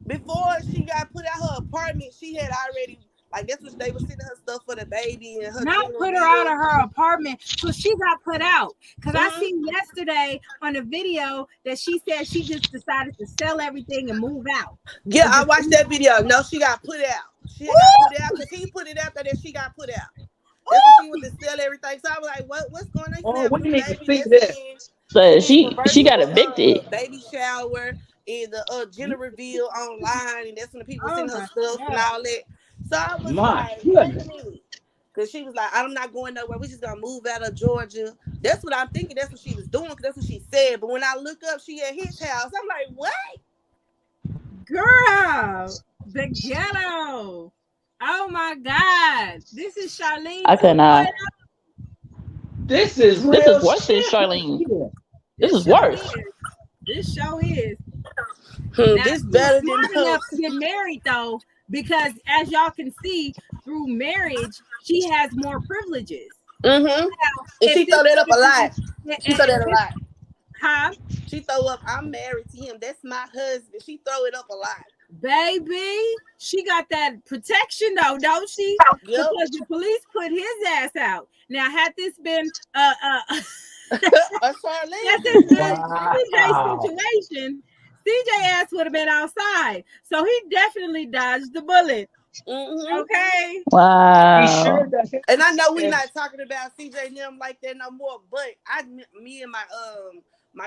before she got put out her apartment, she had already like that's what they were sending her stuff for the baby and her Not gender put her out reveal. of her apartment, so she got put out. Because I Mm-hmm. seen yesterday on a video that she said she just decided to sell everything and move out. Yeah, And I just watched that video. No, she got put out. She had got put Woo! out because he put it out there that she got put out. That's when she Ooh! went to sell everything. So I was like, what's going on? He said, Oh, have a we new need to baby. see That's this. when she So did she got virtual evicted. baby shower and the gender reveal online, and that's when the people were Oh sending her my stuff and God. all that. So I was My like, wait a goodness. minute. Cause she was like, I'm not going nowhere. We just gonna move out of Georgia. That's what I'm thinking. That's what she was doing. Cause that's what she said. But when I look up, she at his house. I'm like, what? Girl, the ghetto. Oh my God. This is Charlene I cannot. 2.0. This is This real is worse than shit. Charlene. This is show worse. is. This show is. Now, This she's better than smart enough to get married though, because as y'all can see, through marriage, she has more privileges. Mm-hmm. Now, And she throw that up a lot. She throw that a lot. Huh? She throw up, I'm married to him. That's my husband. She throw it up a lot. Baby, she got that protection though, don't she? Yep. Because the police put his ass out. Now, had this been A CJ Wow. situation, CJ ass would have been outside. So he definitely dodged the bullet. Mm-hmm. Okay. He Wow. sure does. And I know we're not talking about CJ and them like that no more, but me and my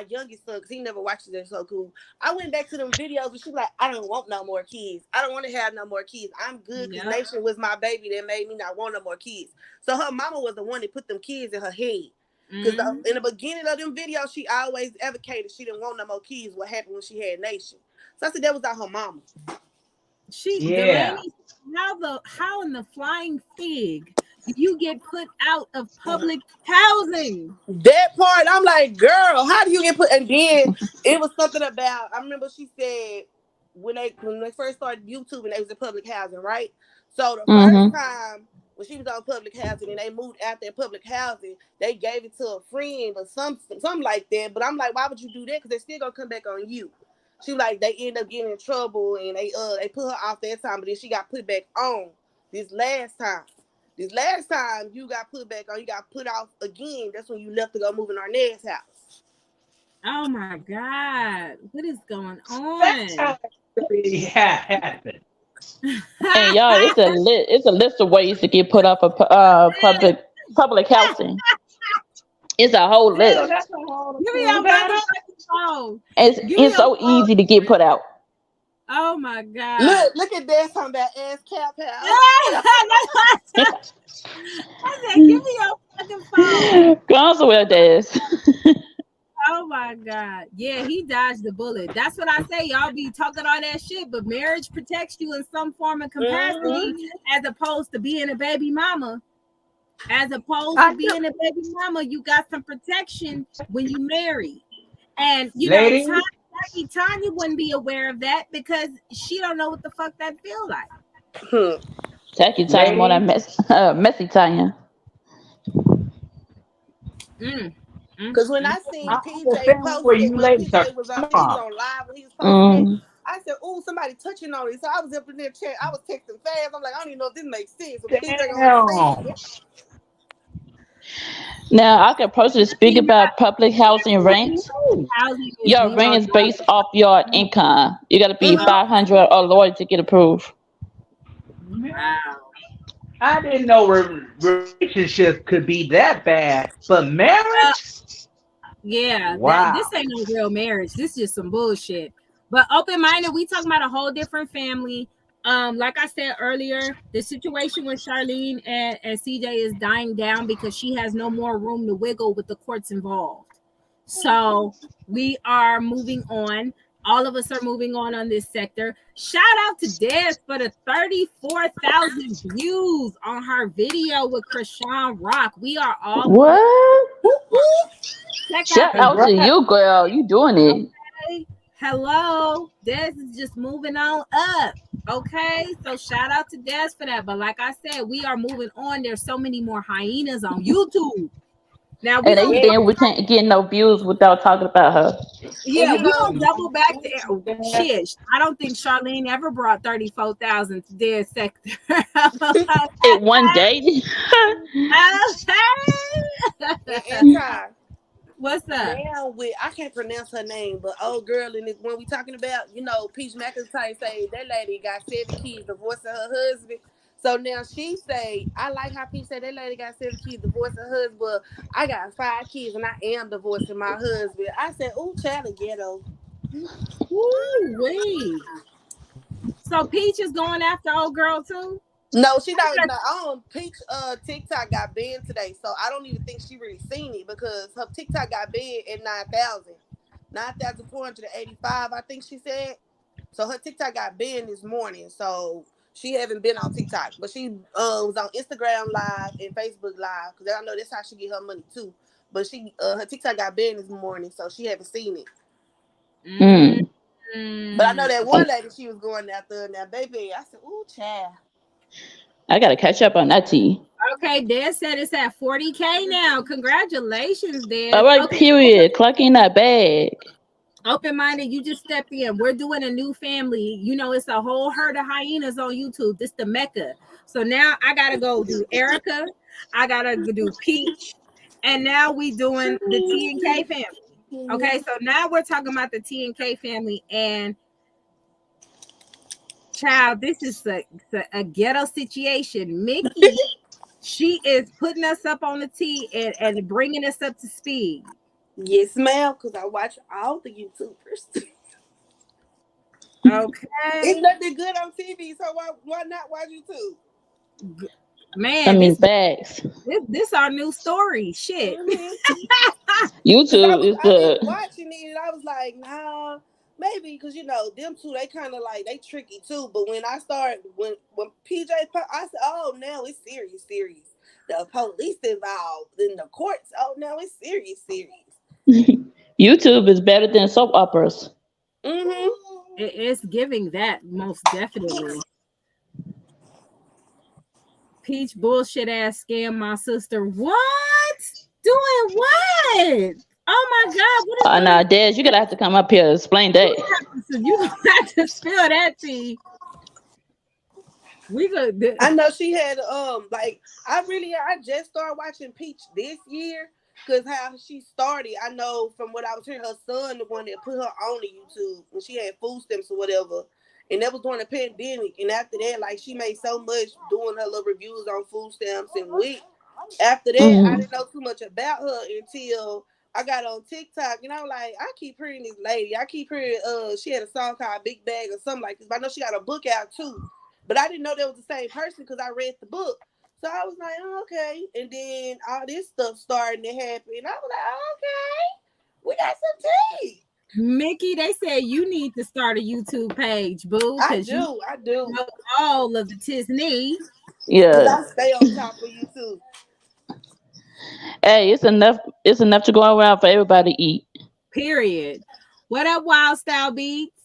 youngest son, because he never watches that, so cool. I went back to them videos and she was like, I don't want no more kids. I don't want to have no more kids. I'm good because Nation was my baby that made me not want no more kids. So her mama was the one that put them kids in her head. Because in the beginning of them videos, she always advocated she didn't want no more kids. What happened when she had Nation? So I said that was out her mama. Delaney, how in the flying fig you get put out of public housing? That part, I'm like, girl, how do you get put? And then it was something about, I remember she said when they first started YouTube and they was in public housing, right? So the first time when she was on public housing and they moved out there public housing, they gave it to a friend or something like that. But I'm like, why would you do that? Because they're still gonna come back on you. She was like, they end up getting in trouble and they put her off that time, but then she got put back on this last time. This last time you got put back on, you got put off again. That's when you left to go move in Arnett's house. Oh my God, what is going on? That's how it happened. And y'all, it's a list of ways to get put up a public housing. It's a whole list. Give me your motherfucking phone. It's so easy to get put out. Oh my God! Look at that talking about ass cap house. I said, give me your fucking phone. Go on somewhere, Des. Oh my God! Yeah, he dodged the bullet. That's what I say. Y'all be talking all that shit, but marriage protects you in some form of capacity, as opposed to being a baby mama. As opposed to being a baby mama, you got some protection when you marry. And you Ladies? know, Tanya wouldn't be aware of that because she don't know what the fuck that feel like. Tacky Tanya more than messy Tanya. Because when I seen PJ post when PJ was on live when he was posting, I said, "Oh, somebody touching on it." So I was up in there chat. I was texting fast. I'm like, I don't even know if this makes sense. So PJ now I can personally speak about public housing rents. Your rent is based off your income. You got to be 500 or lower to get approved. Wow. I didn't know relationships could be that bad, but marriage? Wow. This ain't no real marriage. This is just some bullshit. But open-minded, we talking about a whole different family. Like I said earlier, the situation with Charlene and CJ is dying down because she has no more room to wiggle with the courts involved. So we are moving on. All of us are moving on this sector. Shout out to Des for the 34,000 views on her video with Krishan Rock. We are all what? Shout out to you, girl. You doing it. Okay. Hello. Des is just moving on up. Okay. So shout out to Des for that. But like I said, we are moving on. There's so many more hyenas on YouTube. Now we can't get no views without talking about her. Yeah, we don't double back to shit. I don't think Charlene ever brought 34,000 to their sector. In one day. What's up? Now I can't pronounce her name, but old girl in this one we talking about, you know, Peach McIntyre say that lady got 7 kids, divorcing her husband. So now she say, I like how Peach said that lady got 7 kids, divorcing her husband, but I got 5 kids and I am divorcing my husband. I said, ooh, child of ghetto. Ooh, wait. So Peach is going after old girl too? No, she don't. No, Peach TikTok got banned today, so I don't even think she really seen it because her TikTok got banned at 9,485. I think she said. So her TikTok got banned this morning, so she haven't been on TikTok, but she was on Instagram Live and Facebook Live because I know that's how she get her money too. But she her TikTok got banned this morning, so she haven't seen it. But I know that one lady she was going after now, baby. I said, "Ooh, child." I gotta catch up on that tea. Okay, Dad said it's at 40K now. Congratulations, Dad. All right, Okay. period. Clocking that bag. Open-minded, you just stepped in. We're doing a new family. You know, it's a whole herd of hyenas on YouTube. This the Mecca. So now I gotta go do Erica. I gotta do Peach. And now we doing the TNK family. Okay, so now we're talking about the TNK family and child, this is a ghetto situation. Mickey, she is putting us up on the T and bringing us up to speed. Yes, ma'am, because I watch all the YouTubers. Okay. It's nothing good on TV, so why not watch YouTube? Man, I mean, facts. This our new story. Shit. YouTube is I the. been watching it and I was like, nah, maybe because you know them two they kind of like they tricky too. But when I start when PJ, I said, oh now it's serious. The police involved in the courts. Oh now it's serious. YouTube is better than soap operas. It's giving that most definitely. Peach bullshit ass scam my sister. What? Doing what? Oh my God! What is Oh no, Dad, you gotta have to come up here and explain that. You have to spill that tea. We go. I know she had like I just started watching Peach this year because how she started. I know from what I was hearing, her son the one that put her on the YouTube when she had food stamps or whatever. And that was during the pandemic. And after that, like she made so much doing her little reviews on food stamps and wheat. After that, I didn't know too much about her until I got on TikTok. And I'm like, I keep hearing this lady. I keep hearing she had a song called Big Bag or something like this. But I know she got a book out too. But I didn't know that was the same person because I read the book. So I was like, oh, okay. And then all this stuff starting to happen. And I was like, oh, okay, we got some tea. Mickey, they said you need to start a YouTube page, boo. I do. Know all of the Disney. Yeah. I stay on top of YouTube. Hey, it's enough. It's enough to go around for everybody to eat. Period. What up, Wild Style Beats?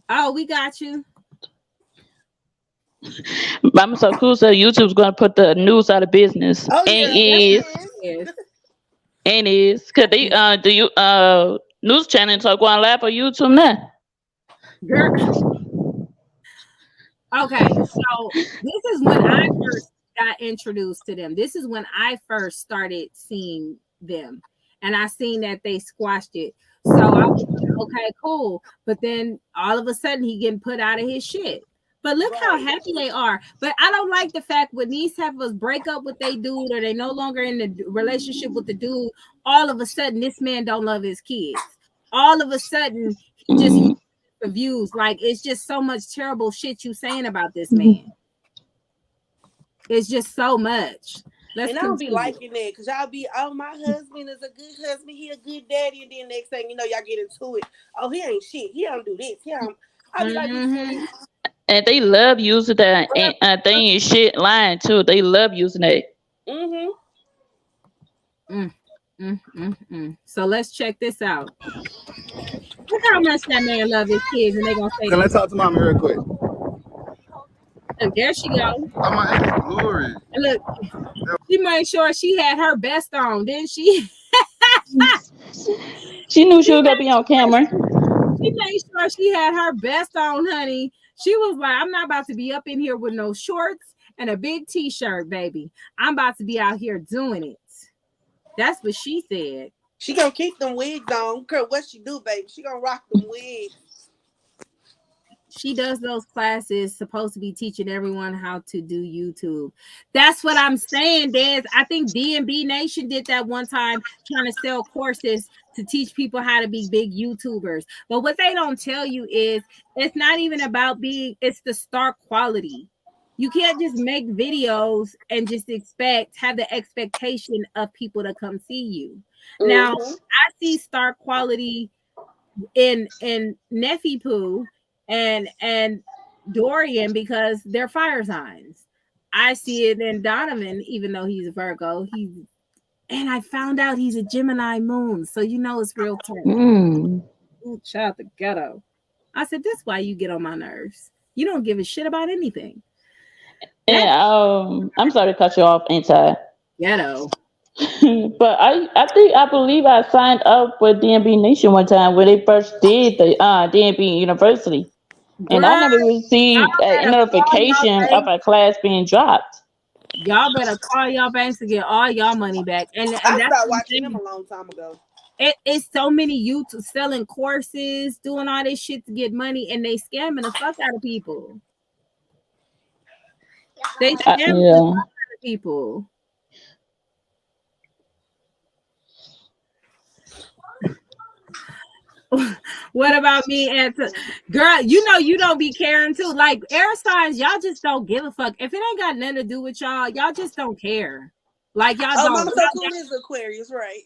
Oh, we got you. Mama so cool. So YouTube's going to put the news out of business. Oh, and is because they do you news channels are going live on YouTube now. Girl. Okay, so this is when I first got introduced to them. This is when I first started seeing them, and I seen that they squashed it. So I was like, okay, cool. But then all of a sudden he getting put out of his shit. But look how happy they are. But I don't like the fact when these heifers break up with their dude or they no longer in the relationship with the dude, all of a sudden this man don't love his kids. All of a sudden he just views. Like it's just so much terrible shit you saying about this man. It's just so much. And I don't be liking that because y'all be, oh, my husband is a good husband. He a good daddy. And then next thing you know, y'all get into it. Oh, he ain't shit. He don't do this. He don't. I be like, and they love using that thing and shit line too. They love using that. So let's check this out. Look how much that man love his kids, and they gonna say. Can I talk to Mama real quick? Look, there she go. I'm my glory. And look, she made sure she had her best on, didn't she? She knew she was gonna be on camera. She made sure she had her best on, honey. She was like, I'm not about to be up in here with no shorts and a big t-shirt, baby. I'm about to be out here doing it. That's what she said. She gonna keep them wigs on. What she do, baby? She gonna rock them wigs. She does those classes supposed to be teaching everyone how to do YouTube. That's what I'm saying, Des. I think DNB Nation did that one time, trying to sell courses to teach people how to be big YouTubers. But what they don't tell you is it's not even about being, it's the star quality. You can't just make videos and just have the expectation of people to come see you. Now, I see star quality in Neffy Poo and Dorian because they're fire signs. I see it in Donovan, even though he's a Virgo. And I found out he's a Gemini moon, so you know it's real turn. Ooh, child, the ghetto. I said, "This is why you get on my nerves. You don't give a shit about anything." And I'm sorry to cut you off, Anti. Ghetto. But I believe I signed up with DNB Nation one time when they first did the DNB University. And I Girl, never received a notification of a class being dropped. Y'all better call y'all banks to get all y'all money back. And I that's started watching them a long time ago. It's so many YouTube selling courses, doing all this shit to get money, and they scamming the fuck out of people. They scamming the fuck out of people. What about me? Girl, you know you don't be caring too. Like air signs, y'all just don't give a fuck. If it ain't got nothing to do with y'all, y'all just don't care. Like y'all don't. Mama So Cool is Aquarius, right?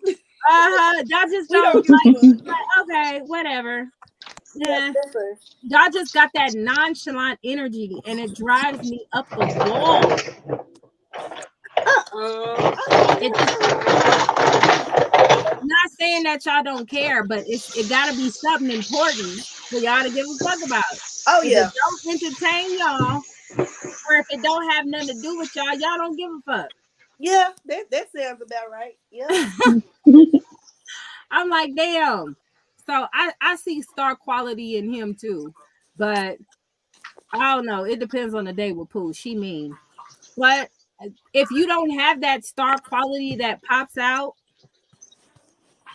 Y'all just don't like, okay, whatever. Yeah. Y'all just got that nonchalant energy and it drives me up the wall. I'm not saying that y'all don't care, but it gotta be something important for y'all to give a fuck about. Oh, yeah. If it don't entertain y'all, or if it don't have nothing to do with y'all, y'all don't give a fuck. Yeah, that sounds about right. Yeah. I'm like, damn. So I see star quality in him too, but I don't know. It depends on the day with Pooh. She mean, but if you don't have that star quality that pops out,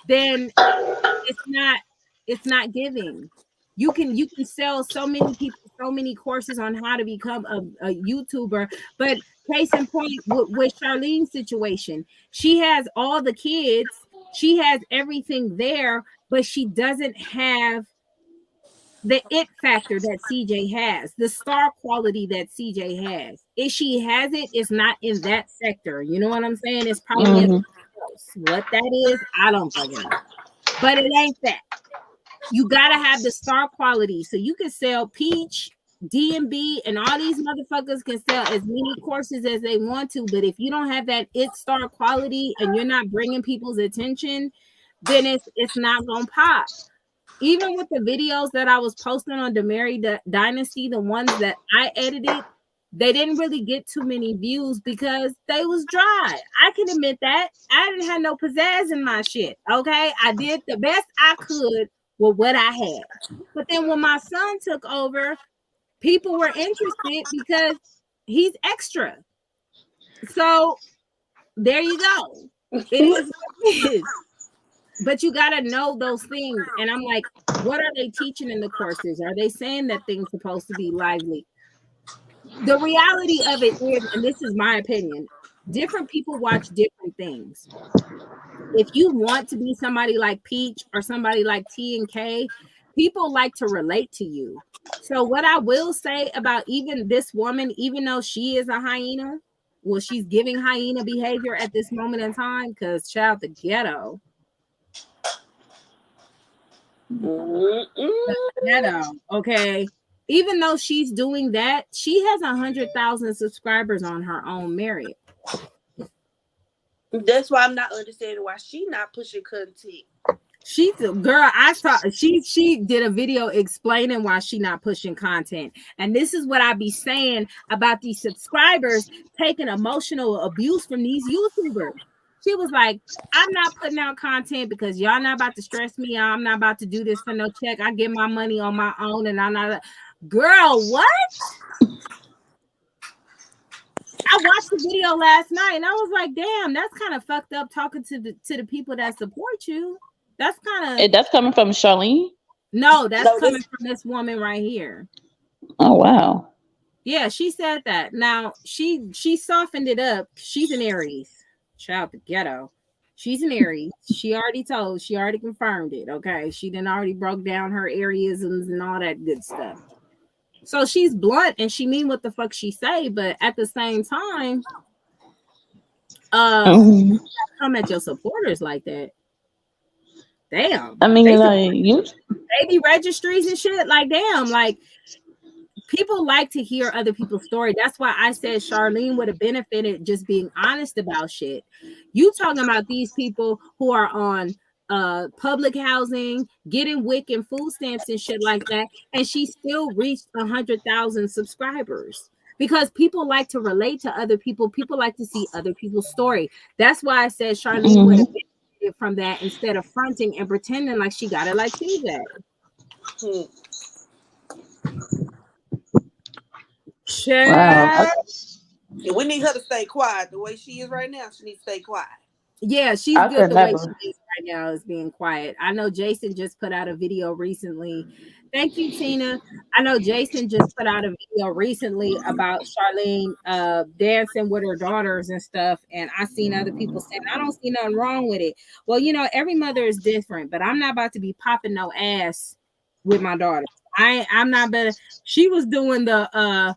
then it's not giving. You can sell so many people so many courses on how to become a YouTuber, but case in point with Charlene's situation, she has all the kids, she has everything there, but she doesn't have the it factor that CJ has, the star quality that CJ has. If she has it, it's not in that sector. You know what I'm saying? It's probably else. What that is, I don't fucking know. But it ain't that. You gotta have the star quality. So you can sell Peach, DMB, and all these motherfuckers can sell as many courses as they want to. But if you don't have that it star quality and you're not bringing people's attention, then it's not gonna pop. Even with the videos that I was posting on the Mary Dynasty, the ones that I edited, they didn't really get too many views because they was dry. I can admit that. I didn't have no pizzazz in my shit. Okay. I did the best I could with what I had. But then when my son took over, people were interested because he's extra. So there you go. It is what it is. But you got to know those things. And I'm like, what are they teaching in the courses? Are they saying that things supposed to be lively? The reality of it is, and this is my opinion, different people watch different things. If you want to be somebody like Peach or somebody like TNK, people like to relate to you. So what I will say about even this woman, even though she is a hyena, well, she's giving hyena behavior at this moment in time because child, the ghetto. Okay. Even though she's doing that, she has 100,000 subscribers on her own merit. That's why I'm not understanding why she not pushing content. She's a girl. I saw she did a video explaining why she not pushing content. And this is what I be saying about these subscribers taking emotional abuse from these YouTubers. She was like, I'm not putting out content because y'all not about to stress me out. I'm not about to do this for no check. I get my money on my own and I'm not. Girl, what? I watched the video last night and I was like, damn, that's kind of fucked up talking to the people that support you. That's kind of. That's coming from Charlene? No, that's coming from this woman right here. Oh wow. Yeah, she said that. Now she softened it up. She's an Aries. Child the ghetto. She's an Aries. She already confirmed it. Okay. She done already broke down her Ariisms and all that good stuff. So she's blunt and she mean what the fuck she say, but at the same time, Hmm. come at your supporters like that. Damn. I mean, They support like you. baby registries and shit. Like, damn, like people like to hear other people's story. That's why I said Charlene would have benefited just being honest about shit. You talking about these people who are on public housing, getting WIC and food stamps and shit like that, and she still reached 100,000 subscribers. Because people like to relate to other people. People like to see other people's story. That's why I said Charlene would Hmm. have benefited from that instead of fronting and pretending like she got it like TJ. Hmm. Wow. Child. And we need her to stay quiet. The way she is right now, she needs to stay quiet. Yeah, she's I good could the way never. she is right now, is being quiet. I know Jason just put out a video recently. Thank you, Tina. I know Jason just put out a video recently about Charlene dancing with her daughters and stuff. And I seen other people saying, I don't see nothing wrong with it. Well, you know, every mother is different, but I'm not about to be popping no ass with my daughter. I'm not better. She was doing the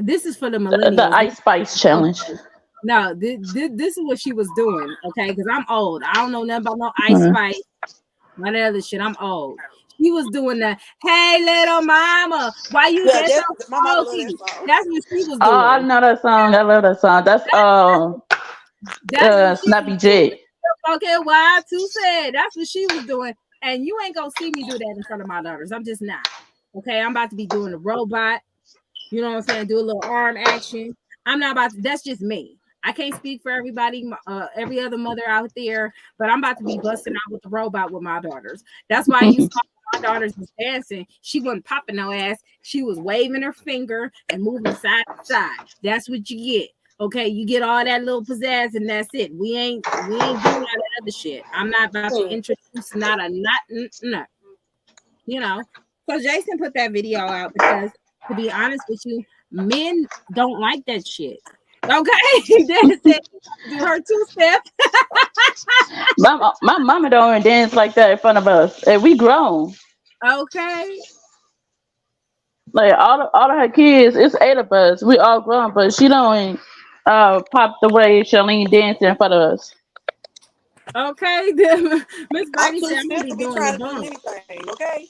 this is for the The millennials. Ice Spice challenge. No, this is what she was doing, okay? Because I'm old. I don't know nothing about no Ice Mhm. Spice, none of that other shit. I'm old. She was doing the "Hey little mama, why you Yeah, get so that's my mama love that smoky?" song. That's what she was Oh, I doing. know that song. I love that song. That's That's what she was Snappy doing. Jet. Okay, why too said? That's what she was doing. And you ain't gonna see me do that in front of my daughters. I'm just not. Okay, I'm about to be doing the robot. You know what I'm saying? Do a little arm action. I'm not about to, that's just me. I can't speak for everybody, every other mother out there, but I'm about to be busting out with the robot with my daughters. That's why you saw my daughters was dancing. She wasn't popping no ass. She was waving her finger and moving side to side. That's what you get. Okay, you get all that little pizzazz and that's it. We ain't doing all that other shit. I'm not about to Hmm. introduce not a not no, you know. So Jason put that video out because, to be honest with you, men don't like that shit. Okay, Dad said do her two step. My mama don't even dance like that in front of us. And we grown. Okay, Like all of her kids, it's 8 of us. We all grown, but she don't pop the way Charlene dancing in front of us. okay. Miss I'm Birdie too said I'm gonna stiff be to be doing the trying to do bump. anything, okay?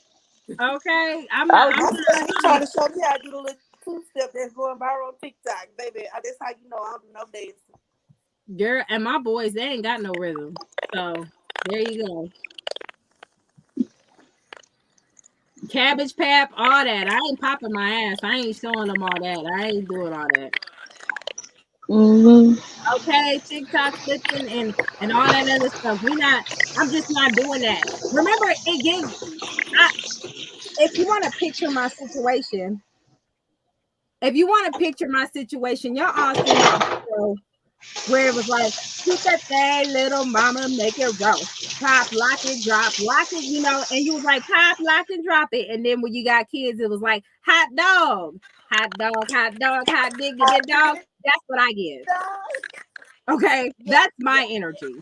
Okay, I'm I not. was I'm My just son, he not. trying to show me how to do the little two-step that's going viral on TikTok. Baby, that's how you know I don't do no dancing. Girl, and my boys, they ain't got no rhythm. So there you go. Cabbage Pap, all that. I ain't popping my ass. I ain't showing them all that. I ain't doing all that. hmm Okay, TikTok flipping and all that other stuff. We not. I'm just not doing that. Remember, it gives. I, if you want to picture my situation, if you want to picture my situation, y'all all seen that video where it was like, keep that thing, little mama, make it roll. Pop, lock it, you know, and you was like, pop, lock and drop it. And then when you got kids, it was like, hot dog, hot diggity I dog. did it. That's what I give. Dog. Okay, Yeah, that's yeah. my energy.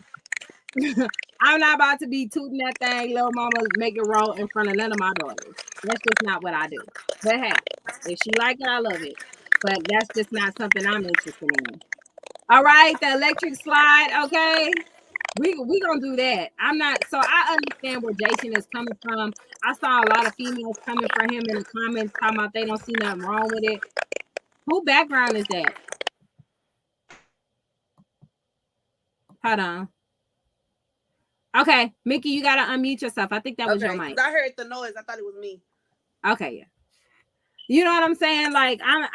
I'm not about to be tooting that thing, little mama, make it roll in front of none of my daughters. That's just not what I do. But hey, if she like it, I love it. But that's just not something I'm interested in. All right, the electric slide. Okay, we gonna do that. I'm not. So I understand where Jason is coming from. I saw a lot of females coming for him in the comments talking about they don't see nothing wrong with it. Who background is that? Hold on. Okay, Mickey, you gotta unmute yourself. I think that was your Okay, mic. because I heard the noise. I thought it was me. Okay, yeah. You know what I'm saying? Like I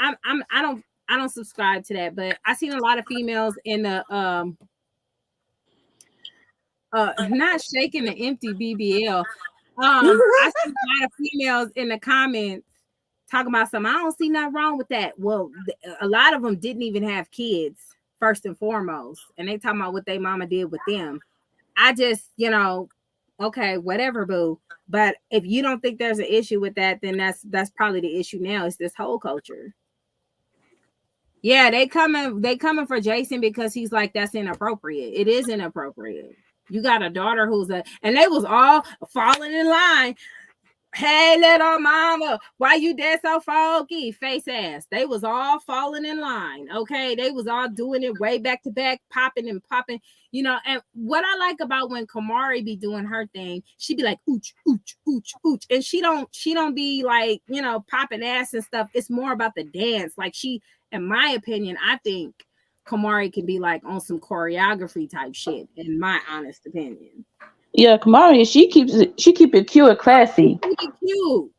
don't subscribe to that, but I seen a lot of females in the not shaking the empty BBL. I see a lot of females in the comments talking about something. I don't see nothing wrong with that. Well, a lot of them didn't even have kids first and foremost, and they talking about what their mama did with them. I just, you know, Okay, whatever, boo. But if you don't think there's an issue with that, then that's probably the issue now. It's this whole culture. Yeah, they coming for Jason because he's like, that's inappropriate. It is inappropriate. You got a daughter and they was all falling in line. Hey, little mama, why you dead so foggy? Face ass. They was all falling in line. Okay. They was all doing it way back to back, popping and popping, And what I like about when Kamari be doing her thing, she be like, ooch, ooch, ooch, ooch. And she don't be like, popping ass and stuff. It's more about the dance. Like in my opinion, I think Kamari can be like on some choreography type shit, in my honest opinion. Yeah, Kamari, she keep it cute and classy.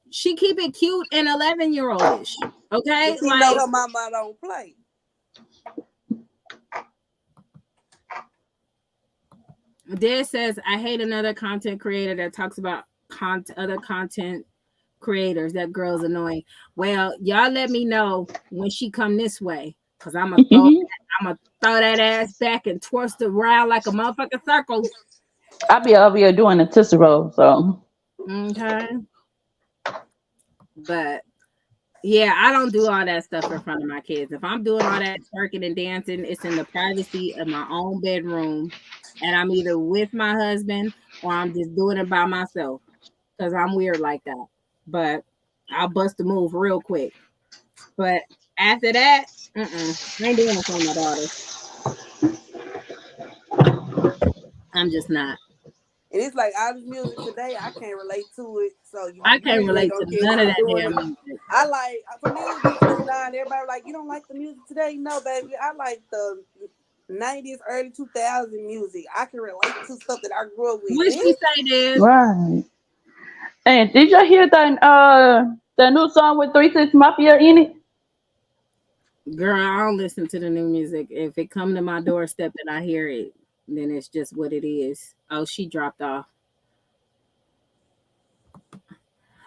She keep it cute and 11-year-oldish. Okay, she know her mama don't play. Dad says, I hate another content creator that talks about other content creators. That girl's annoying. Well, y'all let me know when she come this way, because I'm gonna throw that ass back and twist around like a motherfucking circle. I'll be over here doing the Tootsie Roll, so. Okay. But yeah, I don't do all that stuff in front of my kids. If I'm doing all that twerking and dancing, it's in the privacy of my own bedroom, and I'm either with my husband or I'm just doing it by myself because I'm weird like that. But I'll bust a move real quick. But after that, I ain't doing it for my daughters. I'm just not. And it's like all this music today, I can't relate to it. So I can't relate to none of that damn music. I like, for me, it was just nine. Everybody like, you don't like the music today? No, baby. I like the 90s, early 2000s music. I can relate to stuff that I grew up with. What she say, Dad? Right. And did y'all hear that new song with 3 6 Mafia in it? Girl, I don't listen to the new music. If it come to my doorstep and I hear it, then it's just what it is. Oh, she dropped off.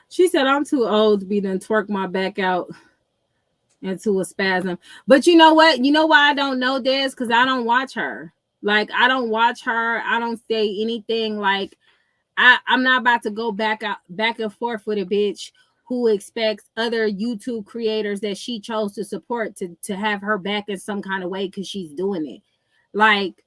She said, I'm too old to be done twerk my back out into a spasm. But you know what? You know why I don't know this? Because I don't watch her. Like, I don't watch her. I don't say anything. Like, I'm not about to go back and forth with a bitch who expects other YouTube creators that she chose to support to have her back in some kind of way because she's doing it. Like,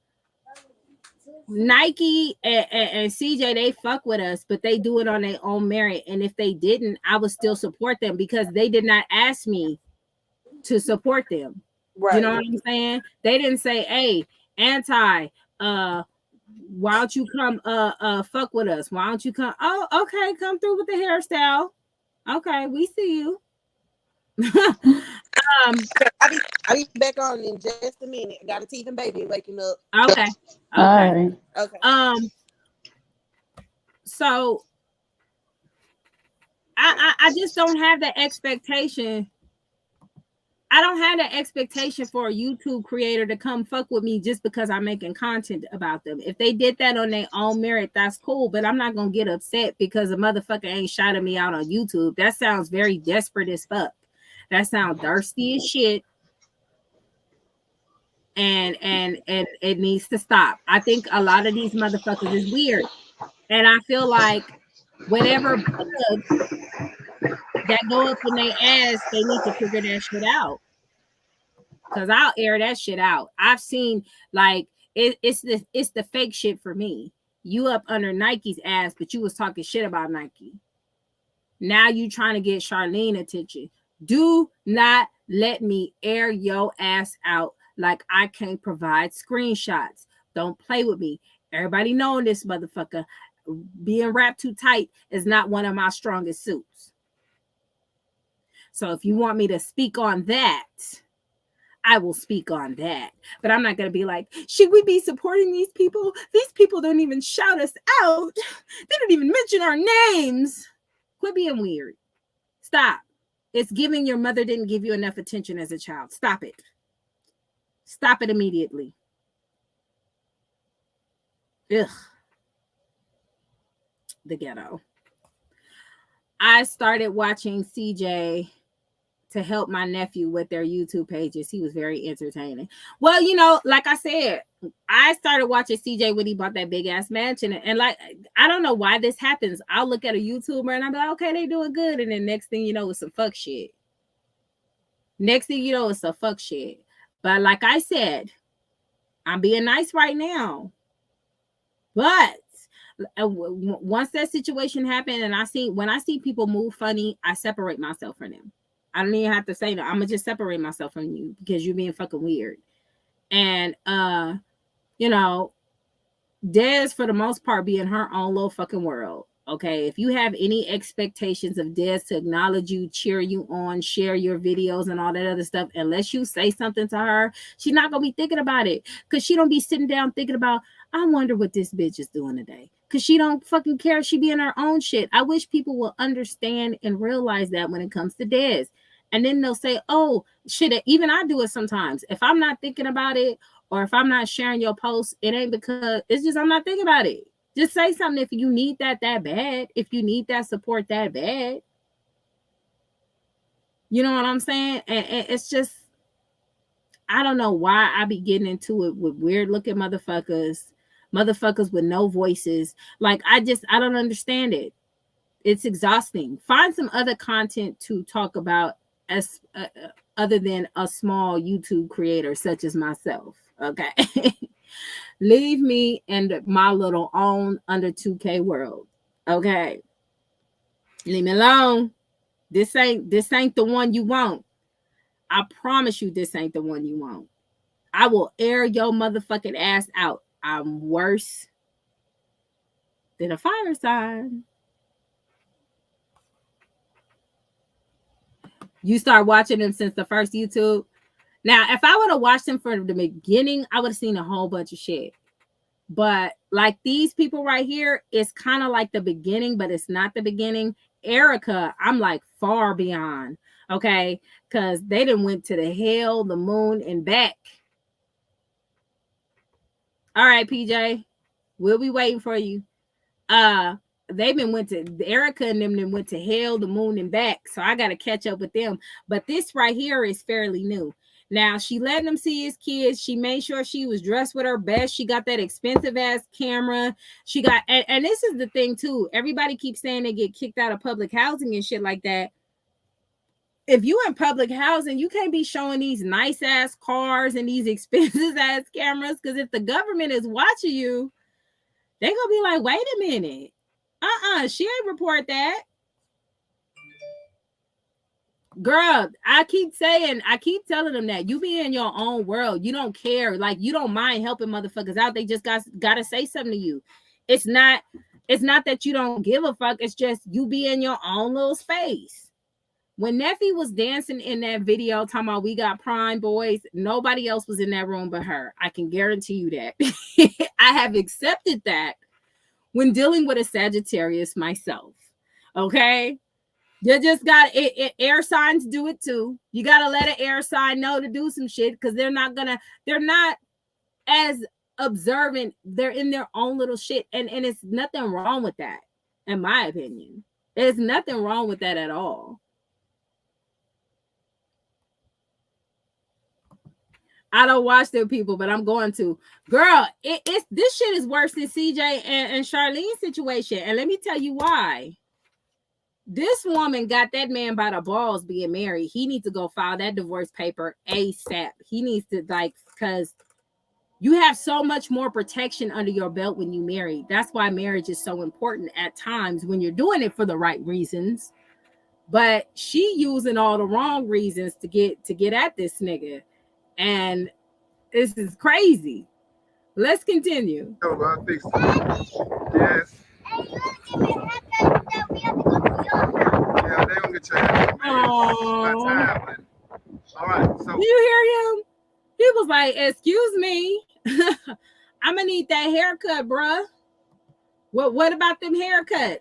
Nike and CJ, they fuck with us, but they do it on their own merit. And if they didn't, I would still support them because they did not ask me to support them. Right. You know what I'm saying? They didn't say, hey, why don't you come fuck with us? Why don't you come? Oh, okay, come through with the hairstyle. Okay, we see you. I'll be back on in just a minute. Got a teething baby waking up. Okay. Okay. So I just don't have the expectation. I don't have the expectation for a YouTube creator to come fuck with me just because I'm making content about them. If they did that on their own merit, that's cool. But I'm not gonna get upset because a motherfucker ain't shouting me out on YouTube. That sounds very desperate as fuck. That sounds thirsty as shit. And it needs to stop. I think a lot of these motherfuckers is weird. And I feel like whatever bugs that go up in their ass, they need to figure that shit out. Cause I'll air that shit out. I've seen like it's the fake shit for me. You up under Nike's ass, but you was talking shit about Nike. Now you trying to get Charlene attention. Do not let me air your ass out like I can't provide screenshots. Don't play with me. Everybody knowing this motherfucker. Being wrapped too tight is not one of my strongest suits. So if you want me to speak on that, I will speak on that. But I'm not going to be like, should we be supporting these people? These people don't even shout us out. They don't even mention our names. Quit being weird. Stop. It's giving your mother didn't give you enough attention as a child. Stop it. Stop it immediately. Ugh. The ghetto. I started watching CJ to help my nephew with their YouTube pages. He was very entertaining. Well, you know, like I said, I started watching CJ when he bought that big ass mansion, and like I don't know why this happens. I'll look at a YouTuber and I'm like, okay, they doing good, and then next thing you know, it's some fuck shit. Next thing you know, it's some fuck shit. But like I said, I'm being nice right now. But once that situation happened, and when I see people move funny, I separate myself from them. I don't even have to say that. I'm gonna just separate myself from you because you're being fucking weird. And you know, Des for the most part be in her own little fucking world. Okay, if you have any expectations of Des to acknowledge you, cheer you on, share your videos and all that other stuff, unless you say something to her, she's not gonna be thinking about it, because she don't be sitting down thinking about, I wonder what this bitch is doing today, because she don't fucking care. She be in her own shit. I wish people will understand and realize that when it comes to Des. And then they'll say, oh shit, even I do it sometimes. If I'm not thinking about it, or if I'm not sharing your post, it ain't because it's just I'm not thinking about it. Just say something if you need that bad. If you need that support that bad. You know what I'm saying? And it's just, I don't know why I be getting into it with weird looking motherfuckers with no voices. Like, I don't understand it. It's exhausting. Find some other content to talk about as other than a small YouTube creator such as myself. Okay. Leave me in my little own under 2K world. Okay. Leave me alone. This ain't the one you want. I promise you this ain't the one you want. I will air your motherfucking ass out. I'm worse than a fire sign. You start watching them since the first YouTube. Now, if I would have watched them from the beginning, I would have seen a whole bunch of shit. But like these people right here, it's kind of like the beginning, but it's not the beginning. Erica, I'm like far beyond, okay? Because they done went to the hell, the moon, and back. All right, PJ, we'll be waiting for you. Went to Erica and them went to hell, the moon, and back. So I got to catch up with them. But this right here is fairly new. Now, she letting him see his kids. She made sure she was dressed with her best. She got that expensive ass camera. She got, and this is the thing too. Everybody keeps saying they get kicked out of public housing and shit like that. If you in public housing, you can't be showing these nice ass cars and these expensive ass cameras, because if the government is watching you, they gonna be like, wait a minute. She ain't report that. Girl, I keep telling them that you be in your own world. You don't care. Like, you don't mind helping motherfuckers out. They just gotta say something to you. It's not that you don't give a fuck. It's just you be in your own little space. When Neffy was dancing in that video talking about we got prime boys, nobody else was in that room but her. I can guarantee you that. I have accepted that when dealing with a Sagittarius myself. Okay? You just got it. Air signs do it too. You gotta let an air sign know to do some shit, because they're not as observant. They're in their own little shit, and it's nothing wrong with that, in my opinion. There's nothing wrong with that at all. I don't watch their people, but I'm going to. Girl, this shit is worse than CJ and Charlene's situation, and let me tell you why. This woman got that man by the balls being married. He needs to go file that divorce paper ASAP. He needs to, because you have so much more protection under your belt when you marry. That's why marriage is so important at times when you're doing it for the right reasons. But she using all the wrong reasons to get at this nigga. And this is crazy. Let's continue. Oh, I fixed it. Yes. Yeah, they gonna get your ass, man. Time, but... All right, so do you hear him? He was like, excuse me. I'm gonna need that haircut, bruh. What about them haircuts?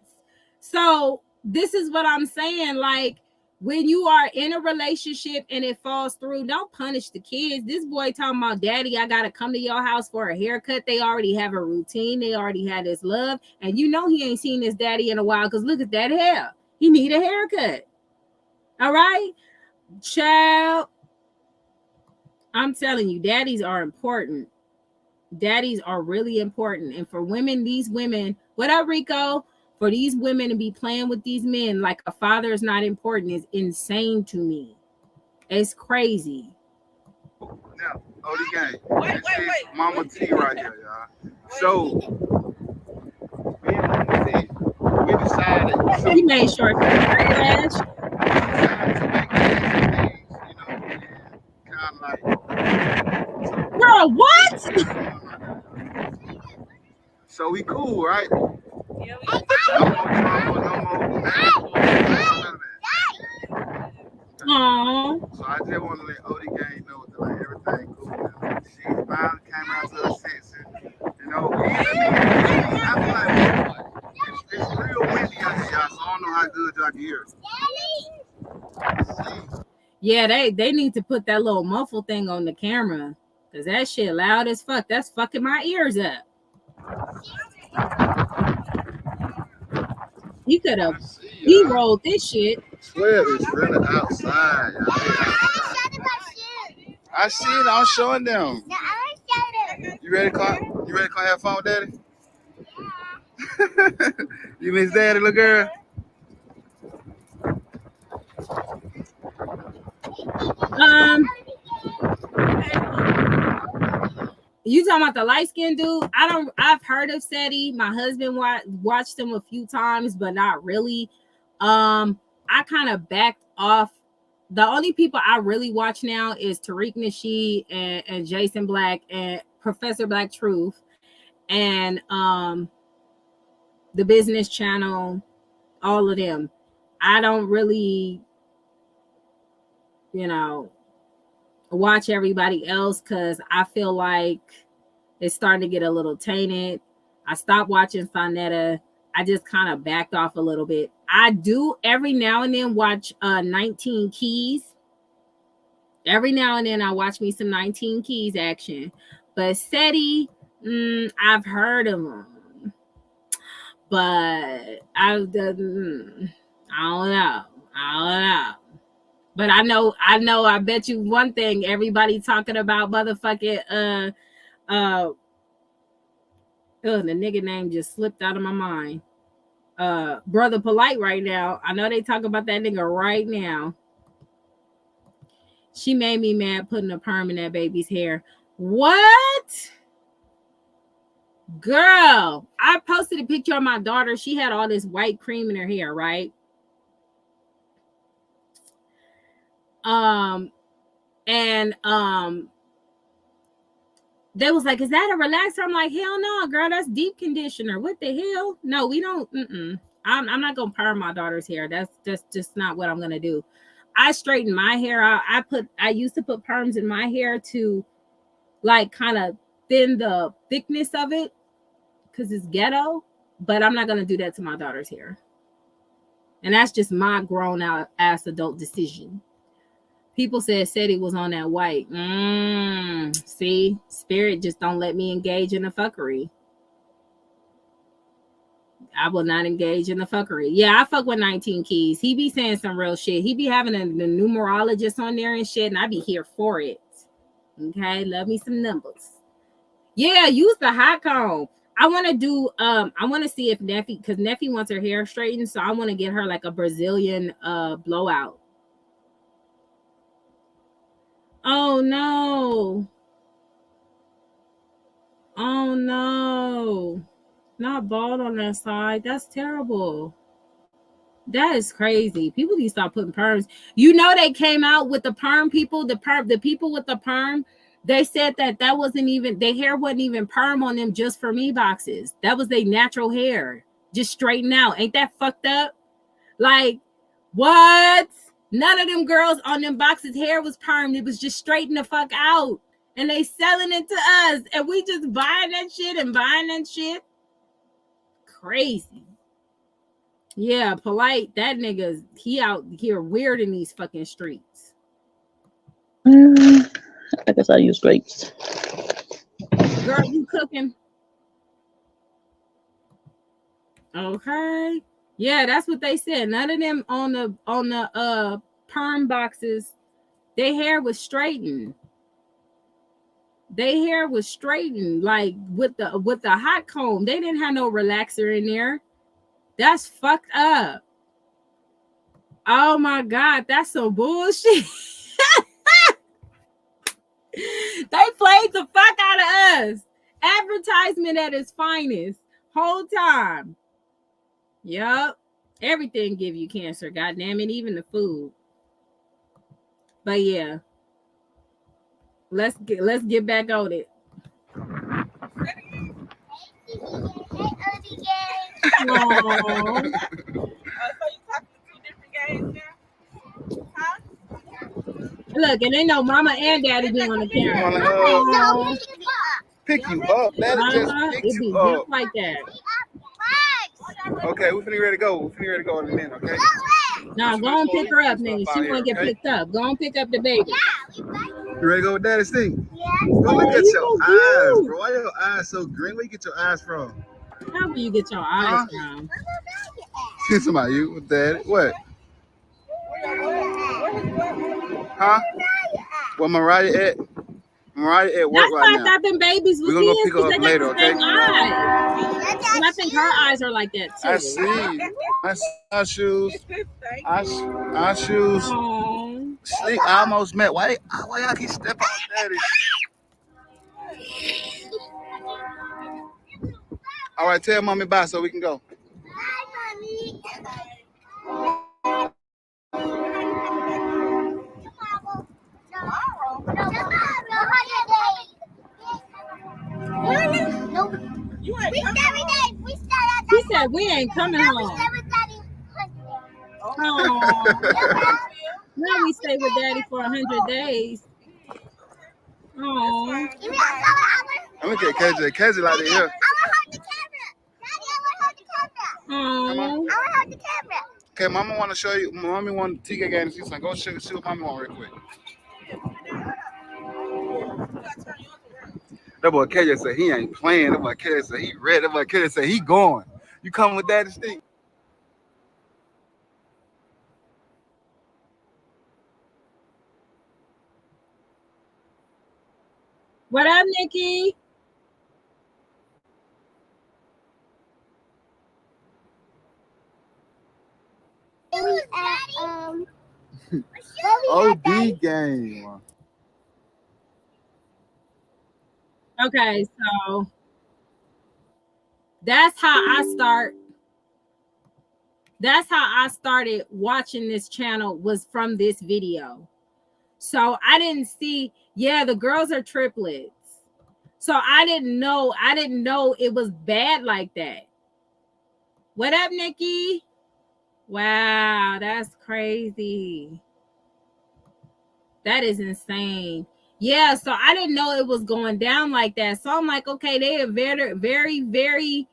So this is what I'm saying. Like, when you are in a relationship and it falls through, don't punish the kids. This boy talking about, daddy, I gotta come to your house for a haircut. They already have a routine. They already had his love. And you know he ain't seen his daddy in a while, because look at that hair. He need a haircut. All right? Child, I'm telling you, daddies are important. Daddies are really important. And for women, these women, what up, Rico? For these women to be playing with these men like a father is not important is insane to me. It's crazy. Now, OD gang. Wait. Mama T right here, y'all. So we decided to He made sure flash. Kind of like, Girl, what? so we cool, right? Yeah, No more drama, no more Aww. So I just want to let OD gang know that like everything cool. She finally came out to her senses. You know, I feel like it's real windy out here, y'all. So I don't know how good y'all can hear it. Yeah, they need to put that little muffle thing on the camera. Cause that shit loud as fuck. That's fucking my ears up. He could have rolled this shit. Swear it's really outside. I see it. I'm showing them. You ready to come? You ready to come have fun with daddy? Yeah. You miss daddy, little girl? You talking about the light skinned dude? I've heard of SETI. My husband watched him a few times, but not really. I kind of backed off. The only people I really watch now is Tariq Nasheed and Jason Black and Professor Black Truth and the Business Channel, all of them. I don't really, watch everybody else because I feel like it's starting to get a little tainted. I stopped watching Sonetta. I just kind of backed off a little bit. I do every now and then watch 19 Keys. Every now and then I watch me some 19 Keys action. But SETI, I've heard of them. But I don't know. But I know, I bet you one thing, everybody talking about motherfucking the nigga name just slipped out of my mind. Brother Polite right now. I know they talk about that nigga right now. She made me mad putting a perm in that baby's hair. What? Girl, I posted a picture of my daughter. She had all this white cream in her hair, right? They was like, is that a relaxer? I'm like, hell no, girl, that's deep conditioner. What the hell? No, we don't. I'm not gonna perm my daughter's hair. That's just not what I'm gonna do. I straighten my hair out. I used to put perms in my hair to like kind of thin the thickness of it because it's ghetto, but I'm not gonna do that to my daughter's hair. And that's just my grown out ass adult decision. People said SETI was on that white. See, spirit just don't let me engage in the fuckery. I will not engage in the fuckery. Yeah, I fuck with 19 Keys. He be saying some real shit. He be having the numerologist on there and shit, and I be here for it. Okay, love me some numbers. Yeah, use the hot comb. I want to do. I want to see if Neffy, because Neffy wants her hair straightened, so I want to get her like a Brazilian blowout. Oh no. Oh no. Not bald on that side. That's terrible. That is crazy. People need to stop putting perms. You know, they came out with the perm people, the people with the perm. They said that wasn't even, their hair wasn't even perm on them just for me boxes. That was their natural hair. Just straighten out. Ain't that fucked up? Like, what? None of them girls on them boxes' hair was permed. It was just straighten the fuck out. And they selling it to us. And we just buying that shit. Crazy. Yeah, Polite. That nigga, he out here weird in these fucking streets. I guess I use grapes. Girl, you cooking? Okay. Yeah, that's what they said. None of them on the perm boxes, their hair was straightened. Their hair was straightened, like with the hot comb. They didn't have no relaxer in there. That's fucked up. Oh my God, that's some bullshit. They played the fuck out of us. Advertisement at its finest. Whole time. Yup. Everything give you cancer, goddamn it, even the food. But yeah. Let's get back on it. So you talking to two different games now? Huh? Look, and they know mama and daddy be on the camera. Pick you up. Daddy just picked It be you up. just like that. Okay, we're finna ready to go. We're finna ready to go in a minute, okay? Now go and pick her up, nigga. She wanna get picked up. Go and pick up the baby. You ready to go with Daddy Steve? Yeah. Bro, look at you your so eyes, cute. bro. Why your eyes so green? Where you get your eyes from? How do you get your eyes from? Somebody, you with Daddy? What? Huh? Where Mariah at? Mariah at work That's why right I now. thought them babies was We're gonna go his, pick her because up they later, got the same okay? eyes. And I think her eyes are like that too. I see. Our shoes. Our shoes. Aww. Sleep. I almost met. Why y'all keep stepping on Daddy? All right, tell mommy bye so we can go. Bye, mommy. Nope. You ain't We coming stay with home. Daddy. We stay at She said we ain't coming We home. stay with Daddy. Aww. Now we stay with daddy for 100 days. Aww. Give me a And look at KJ. KJ like it here. I want to hold the camera. Daddy, I want to hold the camera. Aww. I want to hold the camera. Okay, mama want to show you. Mommy want TK game to see something. Go see what mommy want real quick. That boy KJ said he ain't playing. That boy KJ said he ready. That boy KJ said he going. You coming with Daddy Steve? What up, Nikki? OD game. Okay, so that's how I start. That's how I started watching this channel, was from this video. So I didn't see, yeah, the girls are triplets. So I didn't know it was bad like that. What up, Nikki? Wow, that's crazy. That is insane. Yeah, so I didn't know it was going down like that. So I'm like, okay, they are very, very, very,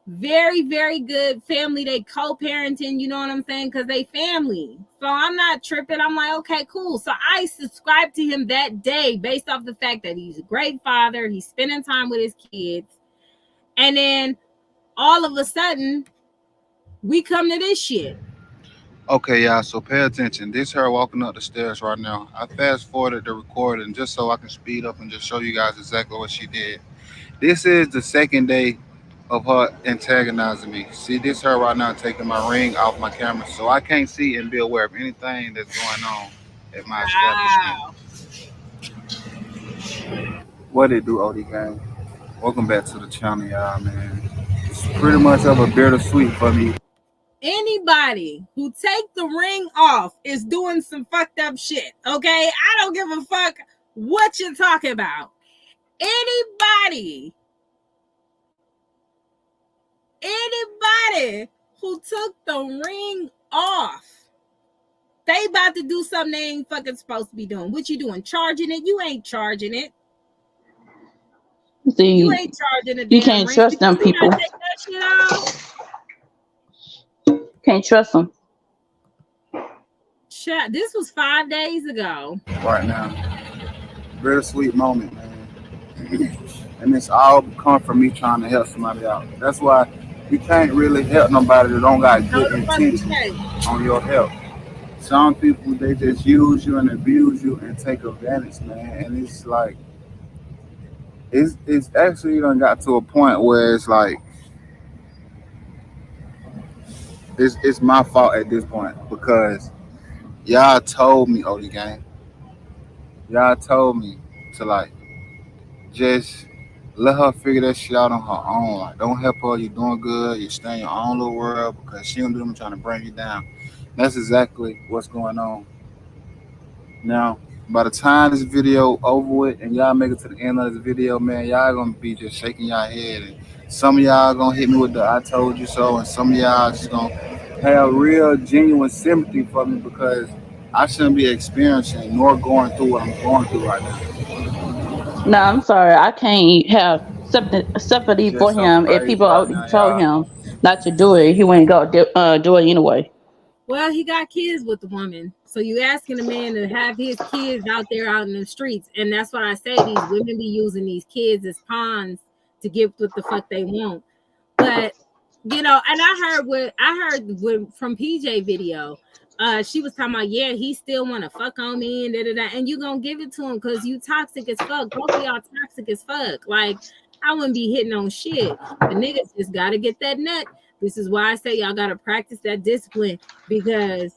very, very good family. They co-parenting, you know what I'm saying? Because they family. So I'm not tripping. I'm like, okay, cool. So I subscribed to him that day based off the fact that he's a great father. He's spending time with his kids. And then all of a sudden, we come to this shit. Okay, y'all, so pay attention. This her walking up the stairs right now. I fast forwarded the recording just so I can speed up and just show you guys exactly what she did. This is the second day of her antagonizing me. See, this her right now taking my ring off my camera, so I can't see and be aware of anything that's going on at my establishment. What it do, OD gang? Welcome back to the channel, y'all, man. It's pretty much of a bittersweet for me. Anybody who take the ring off is doing some fucked up shit, okay? I don't give a fuck what you're talking about. Anybody who took the ring off, they about to do something they ain't fucking supposed to be doing. What you doing? Charging it? You ain't charging it. See, you ain't charging it. You can't trust them people. Take that shit off. Can't trust them. Chat, this was 5 days ago. Right now. Bittersweet moment, man. And it's all come from me trying to help somebody out. That's why you can't really help nobody that don't got good intentions on your help. some people they just use you and abuse you and take advantage, man. And it's like it's actually done got to a point where it's like it's my fault at this point because y'all told me, oh the game, y'all told me to like just let her figure that shit out on her own. Like, don't help her. You're doing good. You stay in your own little world because she don't do them trying to bring you down. That's exactly what's going on. Now, by the time this video over with and y'all make it to the end of this video, man, y'all gonna be just shaking y'all head. And some of y'all gonna hit me with the I told you so, and some of y'all just gonna have real genuine sympathy for me because I shouldn't be experiencing nor going through what I'm going through right now. No, I'm sorry. I can't have sympathy for Just so him. If crazy people right already now, told y'all. him not to do it, he wouldn't go do it anyway. Well, he got kids with the woman. So you asking a man to have his kids out there out in the streets. And that's what I say. These women be using these kids as pawns to get what the fuck they want. But you know, and I heard from PJ video. She was talking about, yeah, he still want to fuck on me and da da da. And you gonna give it to him because you toxic as fuck. Both of y'all toxic as fuck. Like, I wouldn't be hitting on shit. The niggas just gotta get that nut. This is why I say y'all gotta practice that discipline because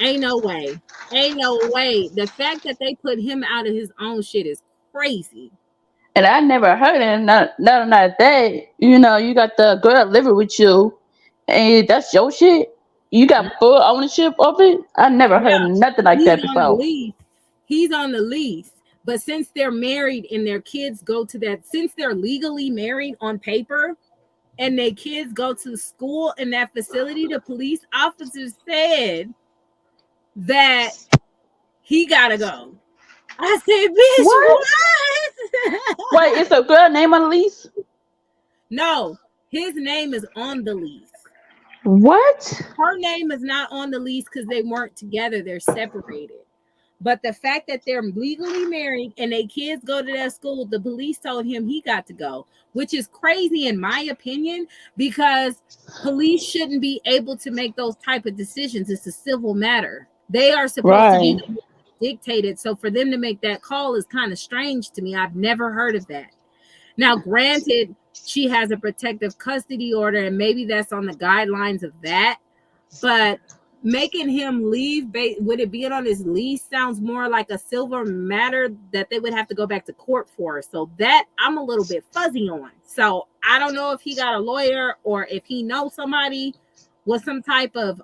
ain't no way. Ain't no way. The fact that they put him out of his own shit is crazy. And I never heard it. Not that. You know, you got the girl living with you, and that's your shit. You got full ownership of it. I never Yeah, heard nothing like he's that on the before. lease. He's on the lease. But since they're married and their kids go to that, since they're legally married on paper and their kids go to school in that facility, the police officers said that he gotta go. I said, What? bitch, what? Wait, it's a girl name on the lease? No, his name is on the lease. What? Her name is not on the lease because they weren't together, they're separated. But the fact that they're legally married and their kids go to that school, the police told him he got to go, which is crazy in my opinion, because police shouldn't be able to make those type of decisions. It's a civil matter. They are supposed to be Right. dictated. So for them to make that call is kind of strange to me. I've never heard of that. Now, granted, she has a protective custody order, and maybe that's on the guidelines of that, but making him leave with it being on his lease sounds more like a silver matter that they would have to go back to court for. So that I'm a little bit fuzzy on. So I don't know if he got a lawyer or if he knows somebody with some type of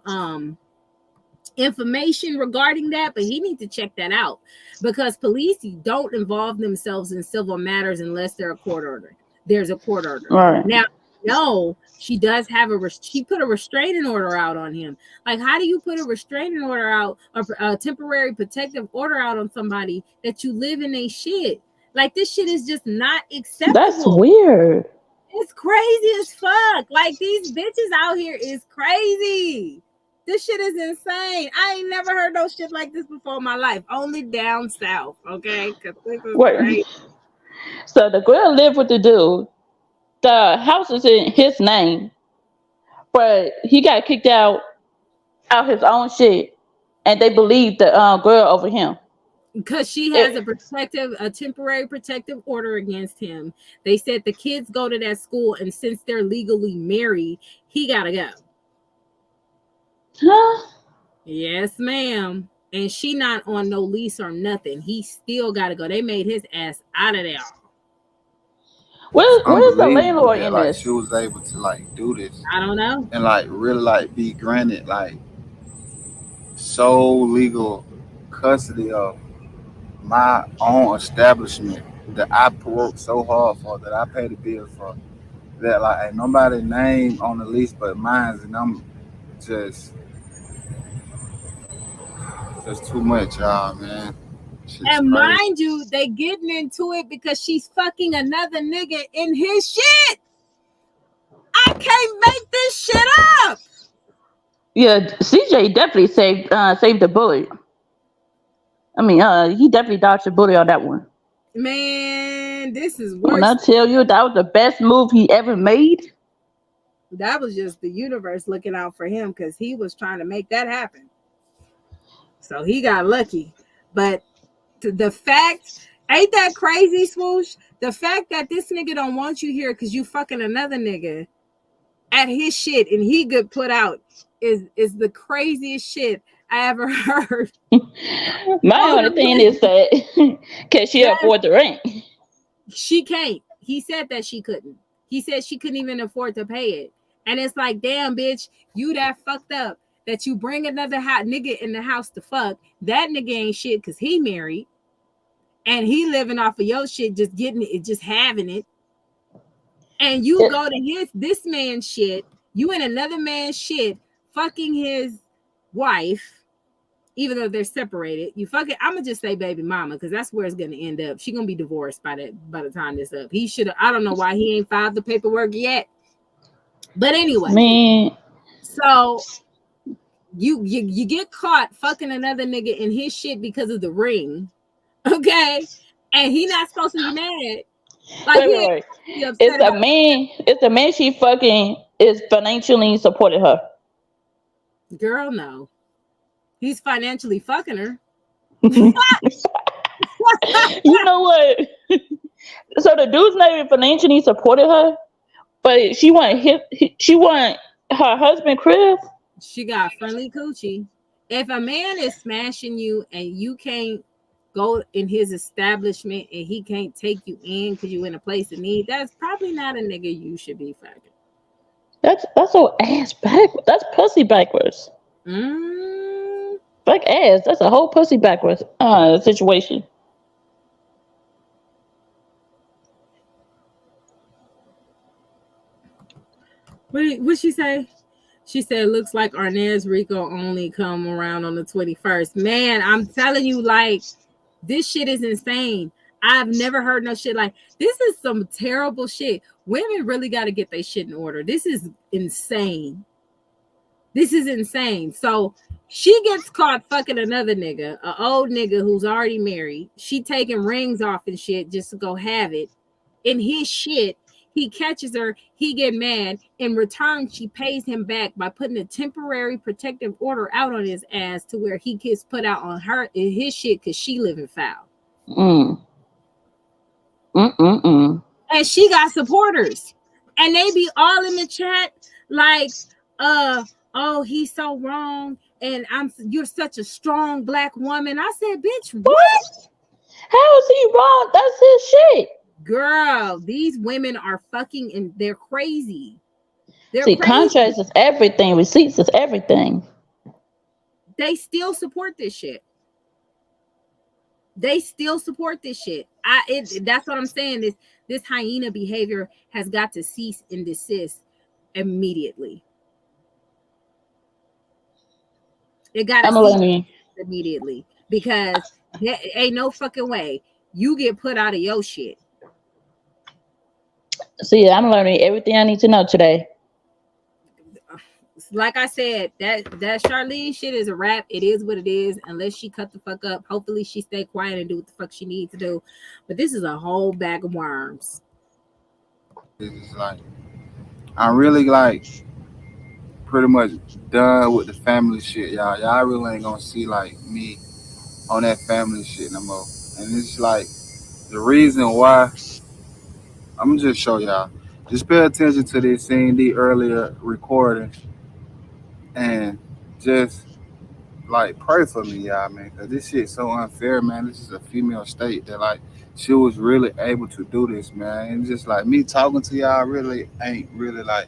information regarding that, but he needs to check that out because police don't involve themselves in civil matters unless they're a court order. There's a court order. Right. Now, no, she does have she put a restraining order out on him. Like, how do you put a restraining order out, a temporary protective order out on somebody that you live in a shit? Like, this shit is just not acceptable. That's weird. It's crazy as fuck. Like, these bitches out here is crazy. This shit is insane. I ain't never heard no shit like this before in my life. Only down south, okay? Because this is crazy. So the girl lived with the dude. The house is in his name, but he got kicked out his own shit, and they believe the girl over him. Because she has a temporary protective order against him. They said the kids go to that school, and since they're legally married, he gotta go. Huh? Yes, ma'am. And she not on no lease or nothing. He still gotta go. They made his ass out of there. Where's the landlord that, in like, this? she was able to like do this I don't know. and like really like be granted like sole legal custody of my own establishment that I worked so hard for, that I pay the bills for, that like ain't nobody name on the lease but mine, and I'm just too much, y'all, man. Shit's And crazy. mind you, they getting into it because she's fucking another nigga in his shit. I can't make this shit up. Yeah, CJ definitely saved the bullet. I mean, he definitely dodged a bullet on that one. Man, this is When worse. I tell you that was the best move he ever made. That was just the universe looking out for him because he was trying to make that happen. So he got lucky. But the fact, ain't that crazy, Swoosh? The fact that this nigga don't want you here because you fucking another nigga at his shit and he get put out is the craziest shit I ever heard. My Hold only on, thing is that can she that afford the rent? she can't. He said that she couldn't. He said she couldn't even afford to pay it. And it's like, damn, bitch, you that fucked up that you bring another hot nigga in the house to fuck. That nigga ain't shit because he married and he living off of your shit, just getting it, just having it. And you It, go to this man's shit, you in another man's shit, fucking his wife, even though they're separated. You fucking, I'm gonna just say baby mama, because that's where it's gonna end up. She gonna be divorced by the time this up. He should have, I don't know why he ain't filed the paperwork yet. But anyway, man, so you get caught fucking another nigga in his shit because of the ring, okay? And he not supposed to be mad. Like wait, he wait, ain't wait. be upset about It's the man she fucking is financially supporting her. it. Girl, no. He's financially fucking her. You know what? So the dude's not even financially supported her, but she want her husband Chris. She got friendly coochie. If a man is smashing you and you can't go in his establishment and he can't take you in because you in a place of need, that's probably not a nigga you should be fucking. That's so ass backwards. That's pussy backwards. Mm, Fuck ass. That's a whole pussy backwards situation. what she say? She said, looks like Arnez Rico only come around on the 21st. Man, I'm telling you, like, this shit is insane. I've never heard no shit like this. Is some terrible shit. Women really got to get their shit in order. This is insane. This is insane. So she gets caught fucking another nigga, an old nigga who's already married. She taking rings off and shit just to go have it. In his shit, he catches her, he get mad. In return, she pays him back by putting a temporary protective order out on his ass to where he gets put out on her in his shit because she living foul. Mm. Mm. And she got supporters. And they be all in the chat like, oh, he's so wrong. And you're such a strong black woman. I said, bitch, what? How is he wrong? That's his shit. Girl, these women are fucking and they're crazy. They're See, crazy. contracts is everything. Receipts is everything. They still support this shit. They still support this shit. That's what I'm saying. This hyena behavior has got to cease and desist immediately. It gotta I'm cease learning. immediately because there ain't no fucking way you get put out of your shit. See, I'm learning everything I need to know today. Like I said, that Charlene shit is a wrap. It is what it is. Unless she cut the fuck up. Hopefully she stay quiet and do what the fuck she needs to do. But this is a whole bag of worms. It's like I'm really like pretty much done with the family shit, y'all. Y'all really ain't gonna see like me on that family shit no more. And it's like the reason why I'm gonna just show y'all. Just pay attention to this C&D earlier recording and just like pray for me, y'all, man, because this shit's so unfair, man. This is a female state that like she was really able to do this, man. And just like me talking to y'all really ain't really like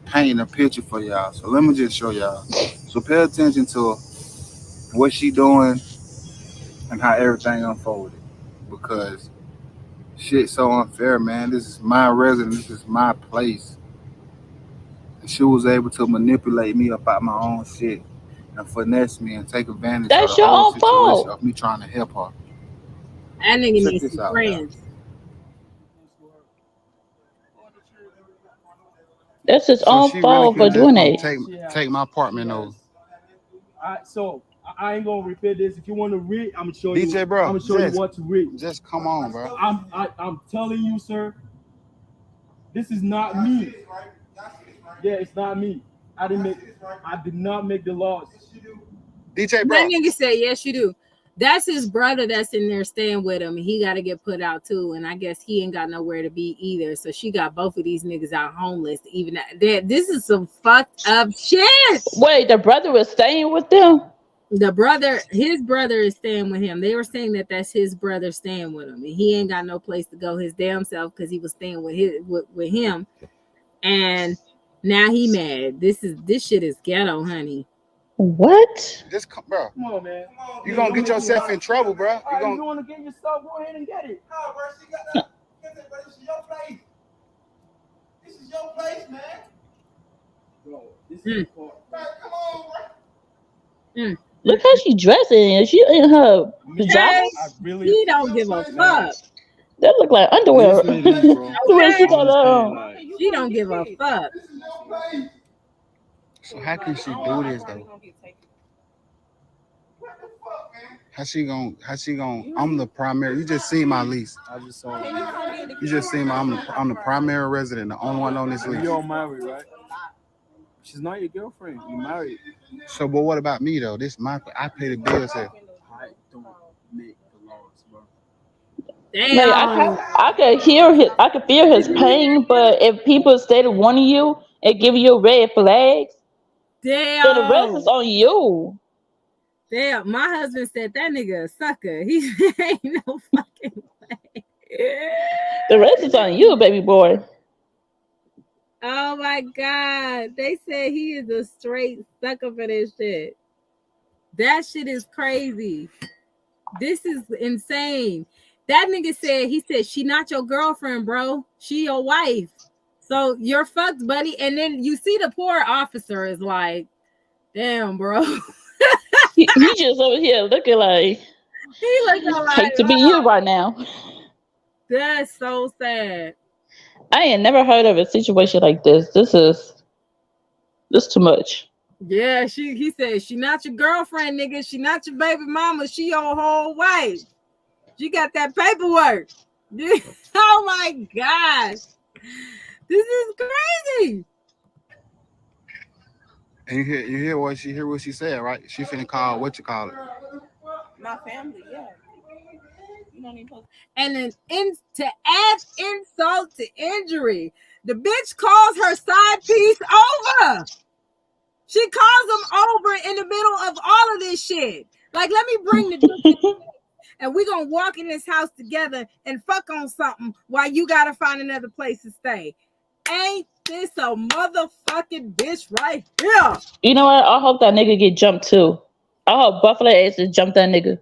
painting a picture for y'all. So let me just show y'all. So pay attention to what she doing and how everything unfolded. Because shit's so unfair, man. This is my residence, this is my place. And she was able to manipulate me about my own shit and finesse me and take advantage of the That's your whole own situation fault. of me trying to help her. That nigga Check needs this some out, y'all. friends. That's his So own she really fault can for just doing come it. take my apartment over. So I ain't gonna repeat this. If you want to read, I'm gonna show you. DJ, bro, I'm gonna show you what to read. just come on, bro. I'm telling you, sir. This is not me. Yeah, it's not me. I did not make the laws. DJ bro. That nigga said, yes, you do. That's his brother that's in there staying with him. He got to get put out too. And I guess he ain't got nowhere to be either. So she got both of these niggas out homeless. Even that, this is some fucked up shit. Wait, the brother was staying with them? His brother is staying with him. They were saying that that's his brother staying with him. And he ain't got no place to go his damn self because he was staying with him. And now he mad. This shit is ghetto, honey. What? Just bro. Come on, man. You gonna get yourself in trouble, bro. You want to get your stuff? Go ahead and get it. No, bro, she got that. This is your place. This is your place, man. Bro, this is Man, come on, bro. Look how she dressing. She in her pajamas. He don't give a fuck. That look like underwear. This lady, bro. She got on. She don't give a fuck. This is your place. So how can she do this though? What the fuck, man? How she gonna I'm the primary. You just see my lease. I just saw it. You just see my I'm the primary resident, the only one on this lease. You're married, right? She's not your girlfriend. You married. So but what about me though? This I pay the bills here. I don't make the laws, bro. Damn. Like, I could feel his pain, but if people started warning you and giving you red flags, then the rest is on you. Damn, my husband said that nigga a sucker. He ain't no fucking way. The rest is on you, baby boy. Oh my God. They said he is a straight sucker for this shit. That shit is crazy. This is insane. That nigga said, he said, she not your girlfriend, bro. She your wife. So you're fucked, buddy. And then you see the poor officer is like, damn, bro. he just over here looking like, He looking like, hate to be you right now. That's so sad. I ain't never heard of a situation like this. This is too much. Yeah, he said, she not your girlfriend, nigga. She not your baby mama. She your whole wife. She got that paperwork. Oh my gosh. This is crazy. And you hear what she said, right? She finna call what you call it. My family, yeah. You don't even post. And then to add insult to injury, the bitch calls her side piece over. She calls him over in the middle of all of this shit. Like, let me bring the dick and we gonna walk in this house together and fuck on something while you gotta find another place to stay. Ain't this a motherfucking bitch right here? You know what? I hope that nigga get jumped too. I hope Buffalo ass to jump that nigga.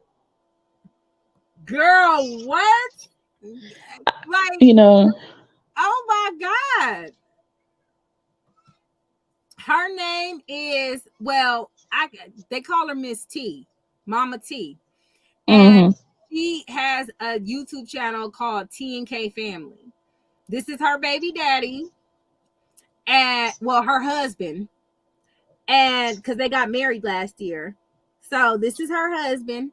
Girl, what? Like, You know. oh my God. Her name is, well, they call her Miss T, Mama T. And she has a YouTube channel called TNK Family. This is her baby daddy. And, well, her husband. And because they got married last year. So this is her husband.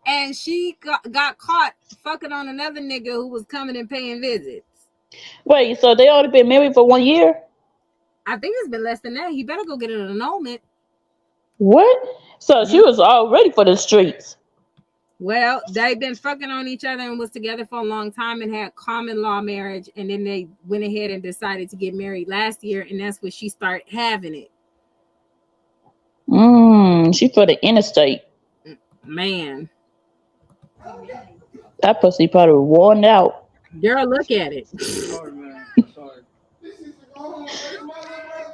And she got caught fucking on another nigga who was coming and paying visits. Wait, so they already been married for 1 year? I think it's been less than that. He better go get an annulment. What? So she was all ready for the streets. Well, they've been fucking on each other and was together for a long time and had common law marriage. And then they went ahead and decided to get married last year. And that's when she started having it. She for the interstate. Man. That pussy probably worn out. Girl, look at it. Sorry, man. Sorry. This is the wrong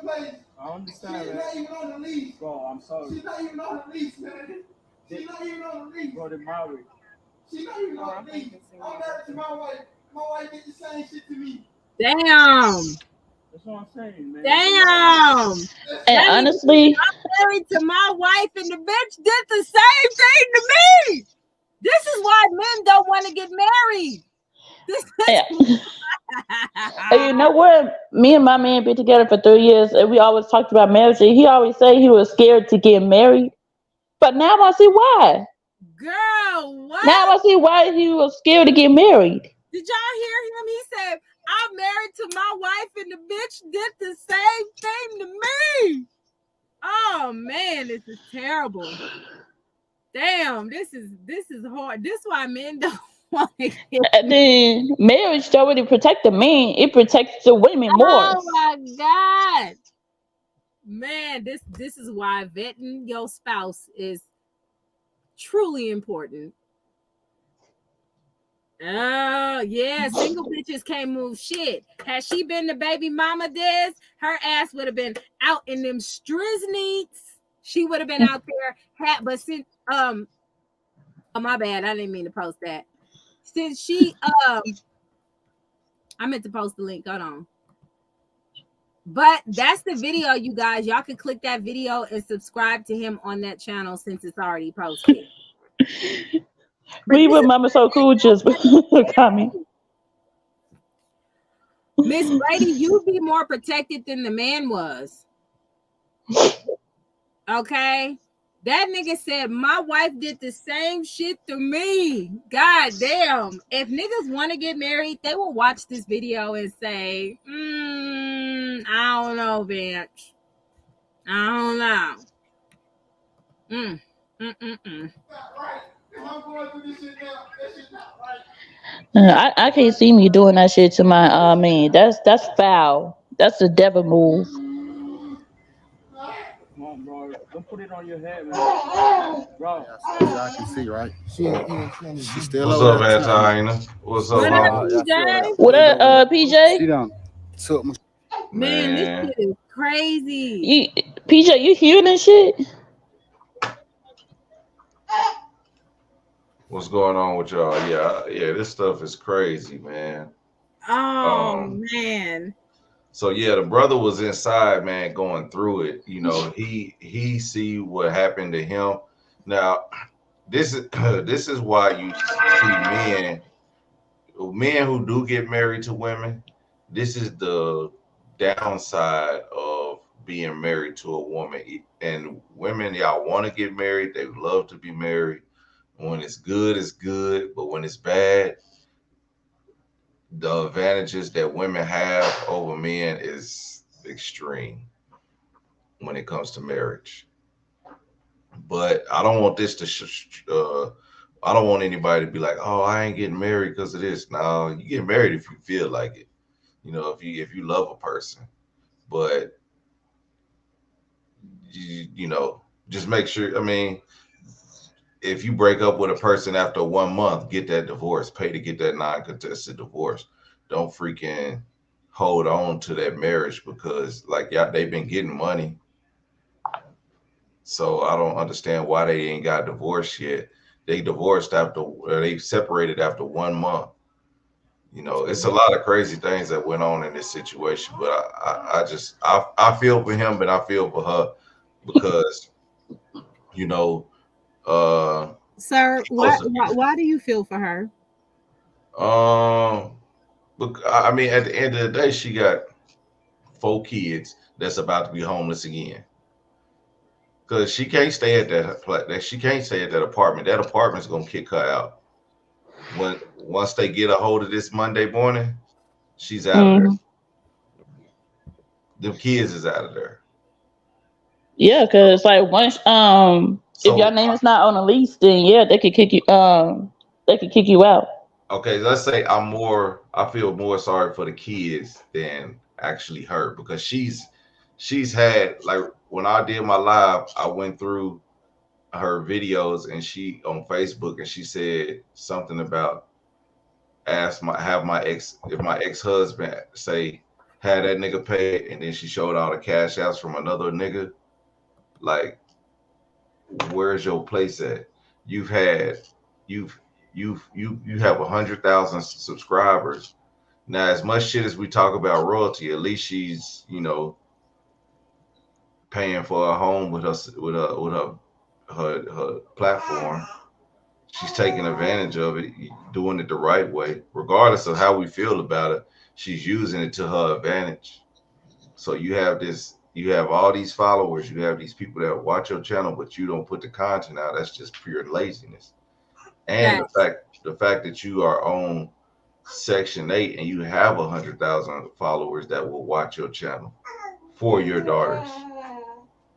place. I understand, She's man. not even on the lease. Bro, I'm sorry. She's not even on the lease, man. She's not even on the lease. Bro, they're married. She's not even on the lease. I'm married to my wife. My wife did the same shit to me. Damn. That's what I'm saying, man. Damn. And honestly, I'm married to my wife and the bitch did the same thing to me. This is why men don't want to get married. And you know what? Me and my man been together for 3 years, and we always talked about marriage. And he always said he was scared to get married, but now I see why. Girl, what? Now I see why he was scared to get married. Did y'all hear him? He said, I'm married to my wife and the bitch did the same thing to me. Oh man, this is terrible. Damn, this is hard. This is why men don't want to get And then marriage don't really protect the men; it protects the women more. Oh my God. Man, this is why vetting your spouse is truly important. Oh yeah, single bitches can't move shit. Had she been the baby mama Des, her ass would have been out in them strizneets. She would have been out there. But since oh my bad, I didn't mean to post that. Since she I meant to post the link. Hold on. But that's the video, you guys. Y'all can click that video and subscribe to him on that channel since it's already posted. We with Mama So Cool just coming. Miss Brady, you'd be more protected than the man was. Okay? That nigga said, my wife did the same shit to me. God damn. If niggas want to get married, they will watch this video and say, I don't know, bitch. I don't know. I can't see me doing that shit to my man. That's foul. That's the devil move. Come on, bro. Don't put it on your head, man. Bro. I can see, right? She still What's over up, there. Antina? What's up, What up, mama? PJ? What up, PJ? She done took my Man, this shit is crazy. PJ, you hearing this shit? What's going on with y'all? Yeah, this stuff is crazy, man. Oh man. So yeah, the brother was inside, man, going through it. You know, he see what happened to him. Now, this is this is why you see men who do get married to women. This is the downside of being married to a woman. And women, y'all want to get married. They love to be married. When it's good, it's good. But when it's bad, the advantages that women have over men is extreme when it comes to marriage. But I don't want this to I don't want anybody to be like, oh, I ain't getting married because of this. No, you get married if you feel like it. You know, if you love a person. But you know, just make sure. I mean, if you break up with a person after 1 month, get that divorce. Pay to get that non-contested divorce. Don't freaking hold on to that marriage because, like, yeah, they've been getting money. So I don't understand why they ain't got divorced yet. They divorced they separated after 1 month. You know, it's a lot of crazy things that went on in this situation. But I feel for him, but I feel for her because, you know, Sir, why do you feel for her? Look, I mean, at the end of the day, she got 4 kids that's about to be homeless again. Cause she can't stay at that she can't stay at that apartment. That apartment's gonna kick her out. Once they get a hold of this Monday morning, she's out of there. The kids is out of there. Yeah, cause like once if your name is not on the lease, then yeah, they could kick you. They could kick you out. Okay, let's say I feel more sorry for the kids than actually her because she's had, like, when I did my live, I went through her videos and she on Facebook and she said something about if my ex-husband say had that nigga paid, and then she showed all the cash outs from another nigga. Like, where's your place at? You've had you've you have 100,000 subscribers. Now, as much shit as we talk about royalty, at least she's, you know, paying for a home with her platform. She's taking advantage of it, doing it the right way, regardless of how we feel about it. She's using it to her advantage. So you have all these followers, you have these people that watch your channel, but you don't put the content out. That's just pure laziness. And the fact that you are on Section 8 and you have 100,000 followers that will watch your channel for your daughters.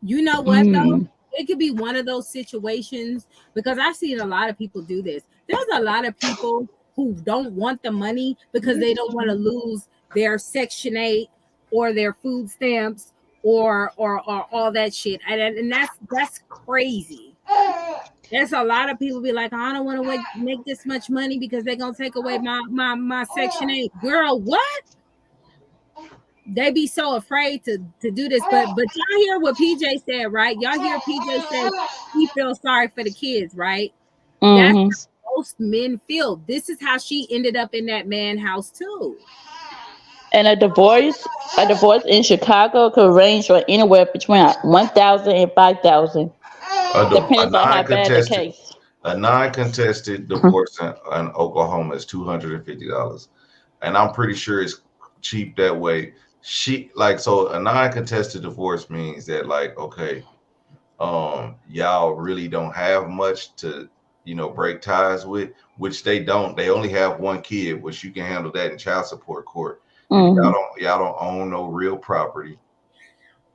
You know what though? It could be one of those situations because I've seen a lot of people do this. There's a lot of people who don't want the money because they don't want to lose their Section 8 or their food stamps or all that shit. And that's crazy. There's a lot of people be like, I don't want to make this much money because they're gonna take away my Section 8. Girl, what? They be so afraid to do this, but y'all hear what PJ said, right? Y'all hear PJ say he feels sorry for the kids, right? That's Mm-hmm. how most men feel. This is how she ended up in that man house too. And a divorce in Chicago could range from anywhere between 1,000 and 5,000, A depends on how bad the non-contested case. a non-contested divorce in Oklahoma is $250, and I'm pretty sure it's cheap that way. So a non-contested divorce means that like okay, y'all really don't have much to break ties with, which they don't. They only have one kid, which you can handle that in child support court, and Mm-hmm. y'all don't own no real property.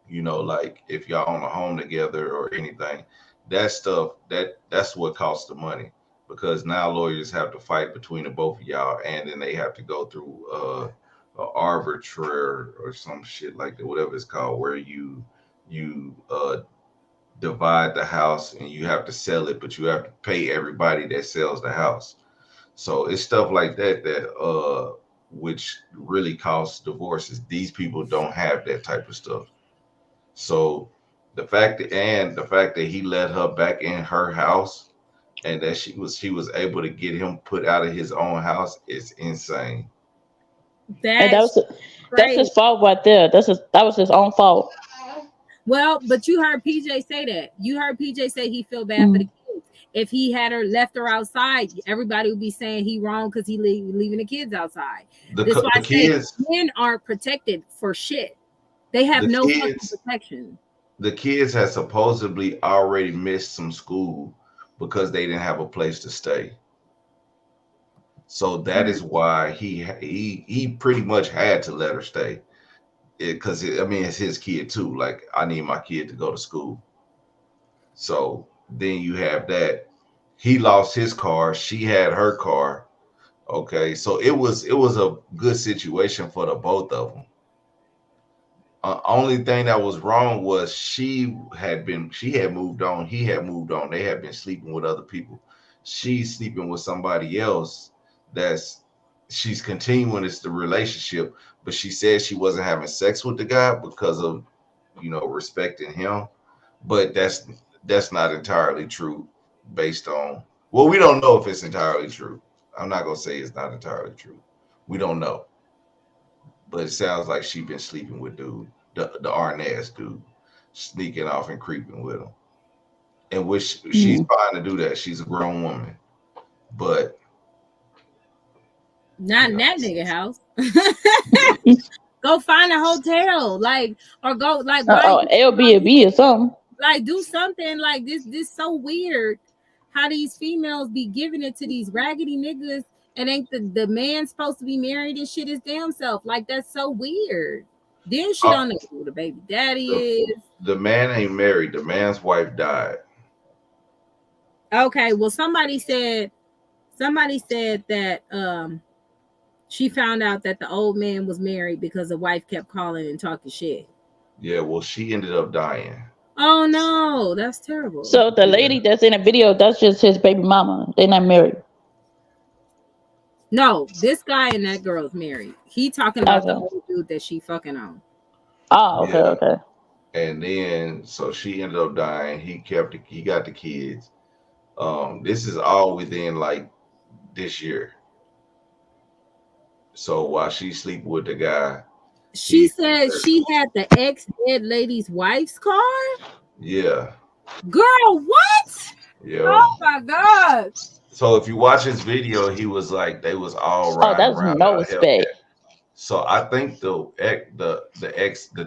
Like if y'all own a home together or anything, that stuff that's what costs the money, because now lawyers have to fight between the both of y'all, and then they have to go through a arbitrator or some shit like that, whatever it's called, where you divide the house and you have to sell it, but you have to pay everybody that sells the house. So it's stuff like that which really causes divorces. These people don't have that type of stuff. So the fact that he let her back in her house, and that she was able to get him put out of his own house is insane. And that That's was that's his crazy. fault right there. That was his own fault. Well, but you heard PJ say that. You heard PJ say he feel bad for the Mm. kids. If he had her left her outside, everybody would be saying he wrong because he leaving the kids outside. That's why The I say kids men aren't protected for shit. They have the no fucking kids protection. the kids had supposedly already missed some school because they didn't have a place to stay. So that is why he pretty much had to let her stay. Because I mean it's his kid too. Like I need my kid to go to school. So then you have that. He lost his car. She had her car. Okay, so it was a good situation for the both of them. Only thing that was wrong was she had moved on. He had moved on. They had been sleeping with other people. She's sleeping with somebody else. That's she's continuing this the relationship, but she said she wasn't having sex with the guy because of respecting him. But that's not entirely true based on, well, we don't know if it's entirely true. I'm not gonna say it's not entirely true. We don't know, but it sounds like she been sleeping with dude, the Arnaz dude, sneaking off and creeping with him. And which she's Mm. fine to do that. She's a grown woman, but Not you in know, that nigga house. Go find a hotel, like, or go like why Oh, Airbnb or something. like do something like this so weird how these females be giving it to these raggedy niggas and ain't the man supposed to be married and shit his damn self. Like that's so weird. Then she uh, don't know who the baby daddy the is. the man ain't married. The man's wife died. Okay, well somebody said that she found out that the old man was married because the wife kept calling and talking shit. Yeah, well, she ended up dying. Oh no, that's terrible. So the Yeah, lady that's in the video, that's just his baby mama. They're not married. No, this guy and that girl's married. He talking about the Okay. old dude that she fucking on. Oh, okay, yeah. okay. And then so she ended up dying. He got the kids. This is all within like this year. So while she's sleeping with the guy, She he said she had the ex dead lady's wife's car. yeah, Girl, what? yeah. Oh my god. So if you watch his video, he was like they was all Oh, riding that's around in no a respect. Hellcat. So I think the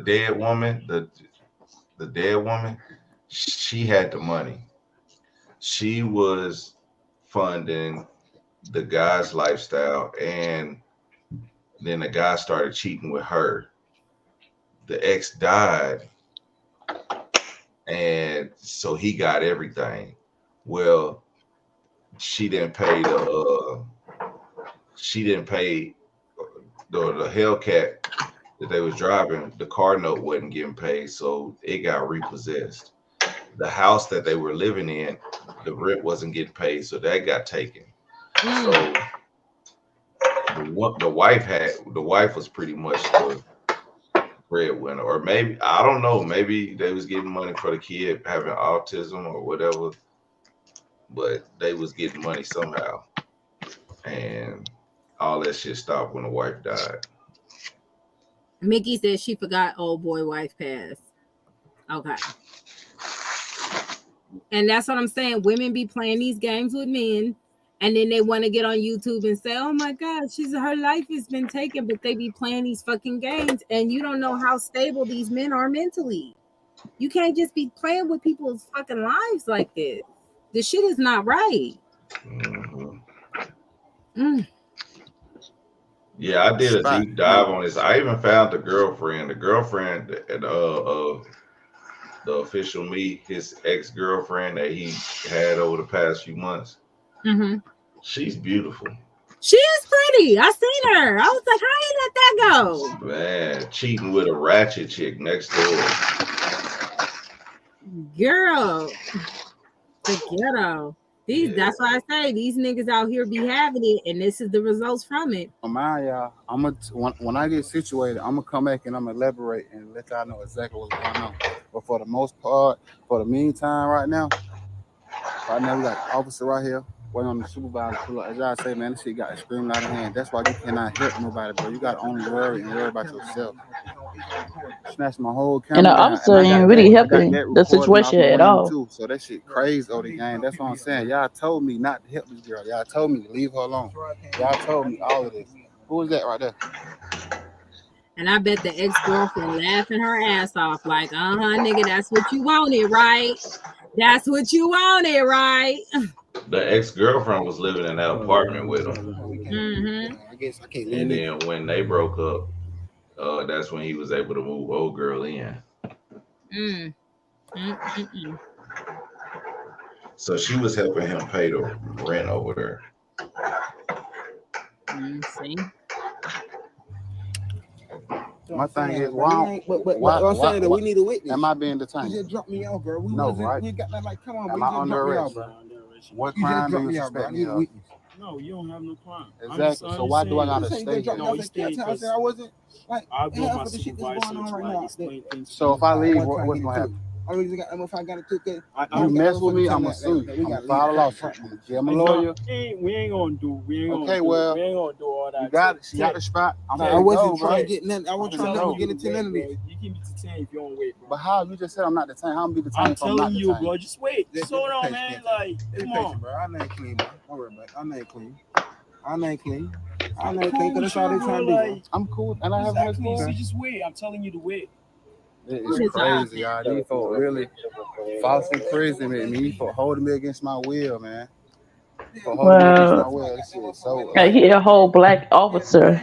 dead woman, the dead woman, she had the money. She was funding the guy's lifestyle, and then the guy started cheating with her. The ex died, and so he got everything. Well, she didn't pay the Hellcat that they was driving. The car note wasn't getting paid, so it got repossessed. The house that they were living in, the rent wasn't getting paid, so that got taken. So the wife was pretty much the breadwinner, or maybe I don't know, maybe they was getting money for the kid having autism or whatever, but they was getting money somehow, and all that shit stopped when the wife died. Mickey said she forgot old boy wife passed. Okay. And that's what I'm saying. Women be playing these games with men, and then they want to get on YouTube and say, oh my God, her life has been taken, but they be playing these fucking games, and you don't know how stable these men are mentally. You can't just be playing with people's fucking lives like this. This shit is not right. Yeah, I did a deep dive on this. I even found the girlfriend of the official me, his ex-girlfriend that he had over the past few months. She's beautiful. She is pretty. I seen her. I was like, how you let that go? Man, cheating with a ratchet chick next door. Girl, the ghetto. That's why I say these niggas out here be having it, and this is the results from it. Y'all, when I get situated, I'm gonna come back and I'm gonna elaborate and let y'all know exactly what's going on. But for the most part, for the meantime, right now we got the officer right here waiting on the supervisor to pull up. As y'all say, man, this shit got extremely out of hand. That's why you cannot help nobody, bro. You gotta only worry about yourself. Snatched my whole camera And the down, officer ain't really helping the situation at all. Too. So that shit crazy over the game. That's what I'm saying. Y'all told me not to help this girl. Y'all told me to leave her alone. Y'all told me all of this. Who is that right there? And I bet the ex-girlfriend laughing her ass off like, nigga, that's what you wanted, right? That's what you wanted, right? The ex-girlfriend was living in that apartment with him. I guess I can't. And then when they broke up, that's when he was able to move old girl in. So she was helping him pay the rent over there. See? My thing is, why I'm saying that we need a witness. Am I being detained? You just dropped me off, bro. Right? We got that, like, come on, am bro. I under arrest? What crime do you suspect me of? No, you don't have no crime. Exactly. So why do I gotta stay here? No, I wasn't. Like, I'll go my supervisor to explain things. So if I leave, what's gonna happen? If I got a ticket, you mess with me, I'm gonna sue you. I'm gonna file a lawsuit. I'm a lawyer. We ain't gonna do. We ain't gonna do all that. You got the spot. I wasn't trying to get nothing. I wasn't trying to get into none of this. You can be detained if you don't wait, bro. But how? You just said I'm not detained. How am I be detained? I'm telling you, bro. Just wait. Just hold on, man. Like, come on, bro. I ain't clean, bro. Don't worry about it. I ain't clean. Cause that's all they trying to do. I'm cool, and I have no excuse. So just wait. I'm telling you to wait. It's crazy, y'all. These folks really false imprisonment me for holding me against my will, man. For holding me against my will. This shit is so. He a whole black officer.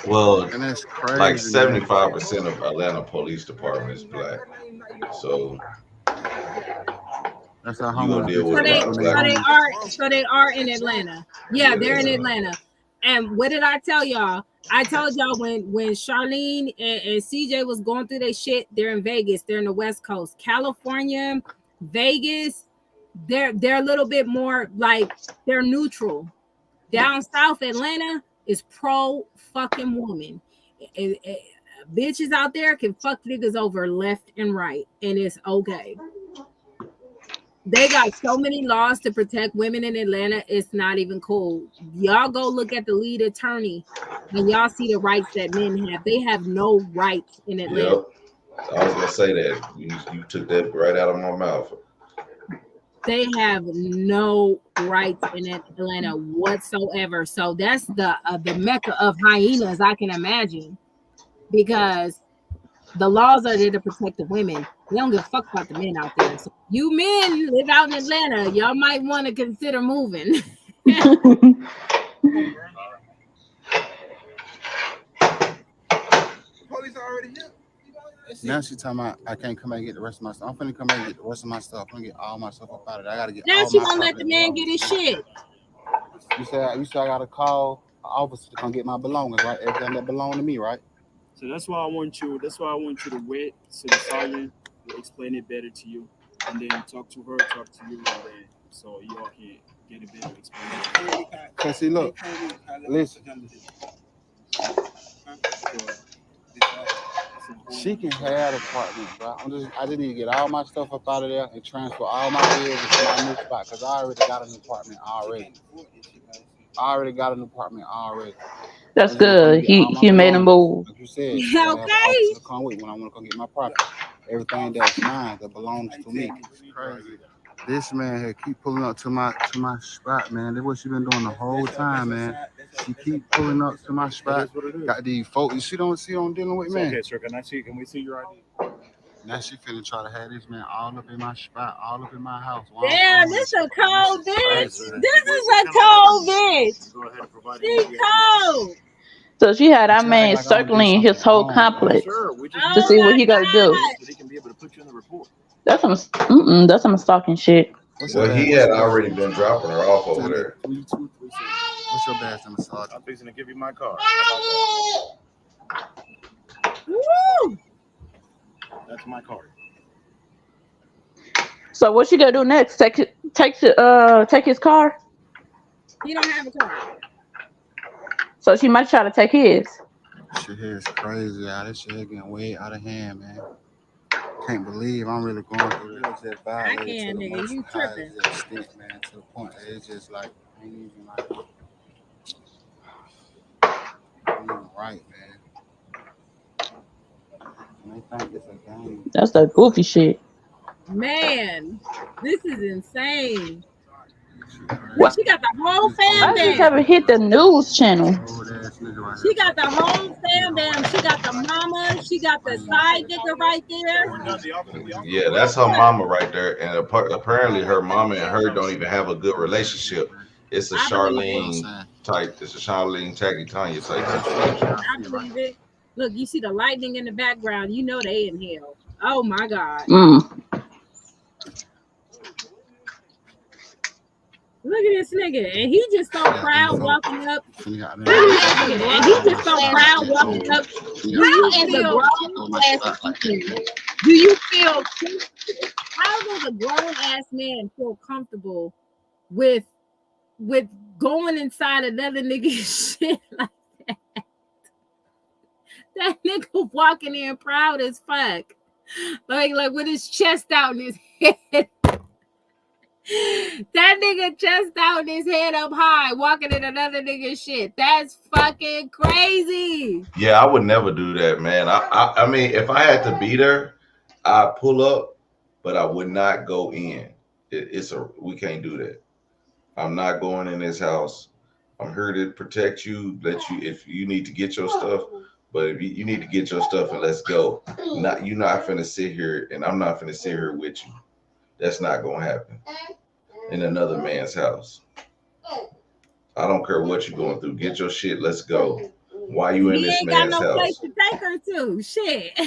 Well, and that's crazy, like 75% of Atlanta Police Department is black. So that's how you gonna deal with so they are in Atlanta. Yeah, they're in Atlanta. And what did I tell y'all? I told y'all when Charlene and CJ was going through their shit, they're in Vegas. They're in the West Coast. California, Vegas, they're a little bit more like they're neutral. Down south, Atlanta is pro fucking woman. Bitches out there can fuck niggas over left and right, and it's okay. They got so many laws to protect women in Atlanta. It's not even cool. Y'all go look at the lead attorney and y'all see the rights that men have. They have no rights in Atlanta. Yep. I was going to say that. You took that right out of my mouth. They have no rights in Atlanta whatsoever. So that's the mecca of hyenas, I can imagine. Because the laws are there to protect the women. They don't give a fuck about the men out there. So you men live out in Atlanta, y'all might want to consider moving. Police already here. Now she talking about I can't come back and get the rest of my stuff. I'm finna come back and get the rest of my stuff. I'm gonna get all my stuff up out of there. I gotta get Now all she my gonna let the property man belongings. get his shit. You say I gotta call an officer to come get my belongings, right? Everything that belong to me, right? So that's why I want you to wait so the sergeant will explain it better to you, and then talk to her, talk to you, and then so you all can get a better explanation. Cause see, look, listen. She can have the apartment, bro. I just need to get all my stuff up out of there and transfer all my bills into my new spot. Cause I already got an apartment already. That's good. He made a move. Like you said, I gotta have an Okay. officer to come with when I want to come get my property. Everything that's mine that belongs to me. Crazy. This man here keep pulling up to my spot, man. That's what she been doing the whole time, man. She keep pulling up to my spot. Got these folks. You see what I'm dealing with, man? Okay, sir. Can we see your ID? Now she finna try to have this man all up in my spot, all up in my house. Damn, this a cold bitch. This is a cold bitch. Go ahead and provide She cold. So she had our She act man like I don't do circling his something whole wrong. complex Sure, we just to Oh see what my he gonna do. God. so they can be able to put you in the report. That's some stalking shit. What's your Well, he badge? had already been dropping her off over there. 3236. What's your badge number, Sergeant? I'm fixing to give you my card. How about Woo. that? That's my card. So what she gonna do next? Take his car? He don't have a car. So she might try to take his. Shit here is crazy, y'all. This shit here getting way out of hand, man. Can't believe I'm really going through this. Just violated can, to the nigga. most You highest tripping. extent, man. To the point that it's just like ain't even right, man. And they think it's a game. That's that goofy shit. Man, this is insane. Look, What? she got the whole fam I just bam. haven't hit the news channel. Old ass nigga right She here. got the whole fam bam. She got the mama. She got the side nigga right there. Yeah, that's her mama right there. And apparently her mama and her don't even have a good relationship. It's a I believe it. Charlene type. It's a Charlene Tacky Tanya type situation. I believe it. Look, you see the lightning in the background. You know they in hell. Oh my God. Look at this nigga. And he just so proud walking up. And he just so proud walking up. Do you feel how does a grown ass man feel comfortable with going inside another nigga's shit like that? That nigga walking in proud as fuck. Like with his chest out in his head. That nigga chest out and his head up high, walking in another nigga's shit. That's fucking crazy. Yeah, I would never do that, man. I mean, if I had to be there, I'd pull up, but I would not go in. We can't do that. I'm not going in this house. I'm here to protect you, if you need to get your stuff, but if you need to get your stuff and let's go. You're not finna sit here, and I'm not finna sit here with you. That's not gonna happen in another man's house. I don't care what you're going through. Get your shit. Let's go. Why you in this man's house? He ain't got no place to take her to. Shit.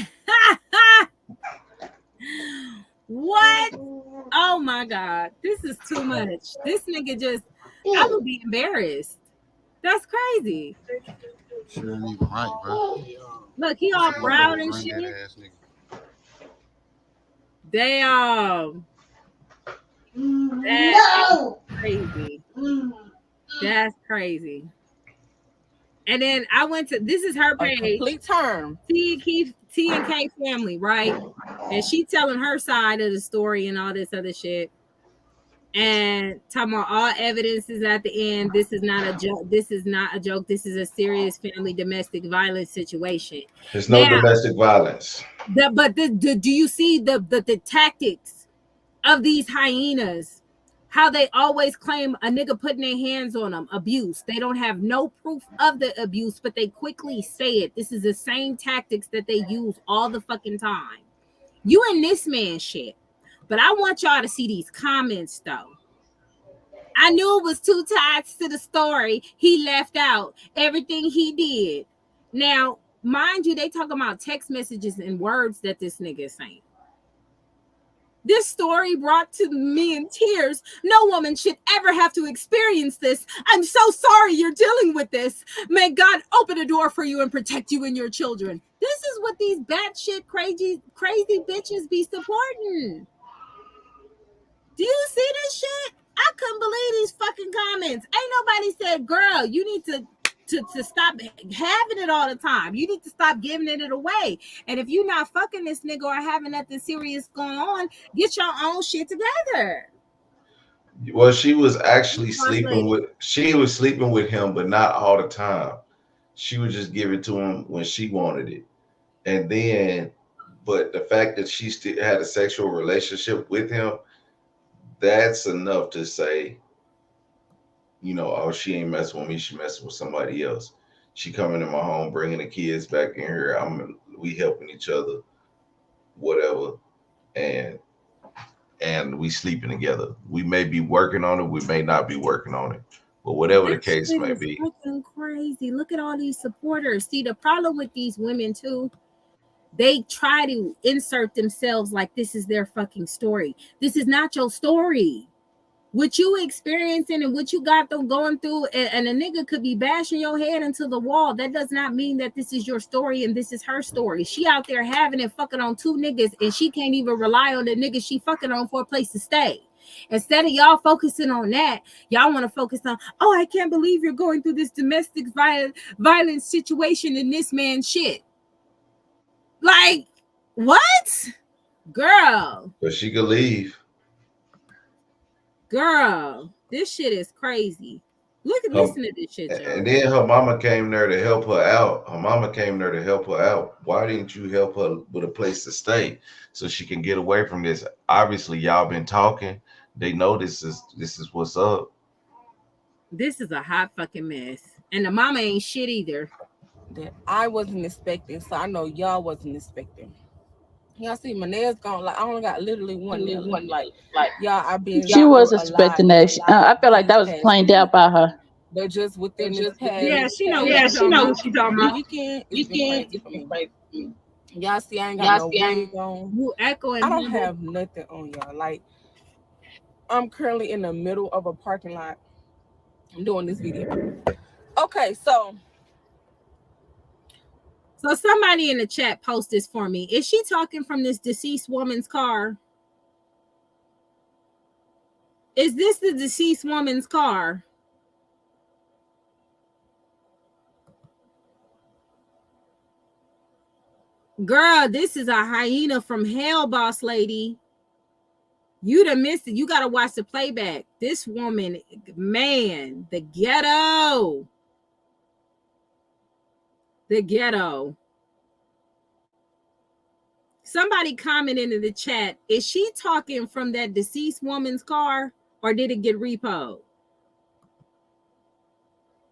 What? Oh my God. This is too much. This nigga just, I would be embarrassed. That's crazy. Shit ain't even right, bro. Look, he all proud and shit. Damn. That's crazy. That's crazy. And then I went to, this is her page. Complete term. TNK Family, right? And she telling her side of the story and all this other shit. And talking about all evidence is at the end. This is not a joke. This is not a joke. This is a serious family domestic violence situation. There's no domestic violence. Do you see the tactics of these hyenas? How they always claim a nigga putting their hands on them, abuse. They don't have no proof of the abuse, but they quickly say it. This is the same tactics that they use all the fucking time. You and this man shit. But I want y'all to see these comments though. I knew it was two sides to the story. He left out everything he did. Now, mind you, they talk about text messages and words that this nigga is saying. This story brought to me in tears. No woman should ever have to experience this. I'm so sorry you're dealing with this. May God open a door for you and protect you and your children. This is what these batshit crazy bitches be supporting. Do you see this shit? I couldn't believe these fucking comments. Ain't nobody said, girl, you need to stop having it all the time. You need to stop giving it away. And if you're not fucking this nigga or having nothing serious going on, get your own shit together. Well, she was actually sleeping with him, but not all the time. She would just give it to him when she wanted it. And then, but the fact that she still had a sexual relationship with him, that's enough to say, you know, oh, she ain't messing with me, she messing with somebody else. She coming in my home, bringing the kids back in here. We helping each other, whatever, and we sleeping together. We may be working on it, we may not be working on it, but whatever the case may be. Fucking crazy. Look at all these supporters. See, the problem with these women too, they try to insert themselves like this is their fucking story. This is not your story. What you experiencing and what you got them going through, and a nigga could be bashing your head into the wall. That does not mean that this is your story and this is her story. She out there having it fucking on two niggas, and she can't even rely on the nigga she fucking on for a place to stay. Instead of y'all focusing on that, y'all want to focus on, oh, I can't believe you're going through this domestic violence situation in this man's shit. Like, what? Girl. But she could leave. Girl, this shit is crazy. Listen to this shit, y'all. And then her mama came there to help her out. Why didn't you help her with a place to stay so she can get away from this? Obviously, y'all been talking. They know this is what's up. This is a hot fucking mess. And the mama ain't shit either. That I wasn't expecting, so I know y'all wasn't expecting. Y'all see my nails gone. Like I only got literally one nail. Like y'all, I've been. She was expecting that. I feel like that was planned out by her. But just within this past, yeah, she know what she talking about. Weekend, y'all see, I ain't got no wig on. You echoing? I don't have nothing on, y'all. Like I'm currently in the middle of a parking lot. I'm doing this video. Okay, so somebody in the chat post this for me. Is she talking from this deceased woman's car? Is this the deceased woman's car? Girl, this is a hyena from hell, boss lady. You done missed it. You got to watch the playback. This woman, man, the ghetto. The ghetto. Somebody commented in the chat, is she talking from that deceased woman's car or did it get repoed?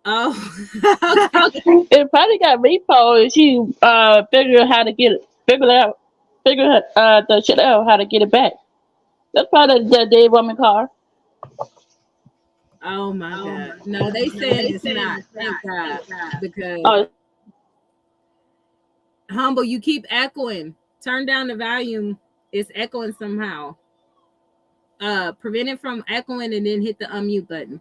Oh, okay. It probably got repoed and she figured out the shit out how to get it back. That's probably the dead woman car. Oh my God. No, they said it's not. Thank God. Because Humble, you keep echoing. Turn down the volume. It's echoing somehow. Prevent it from echoing and then hit the unmute button.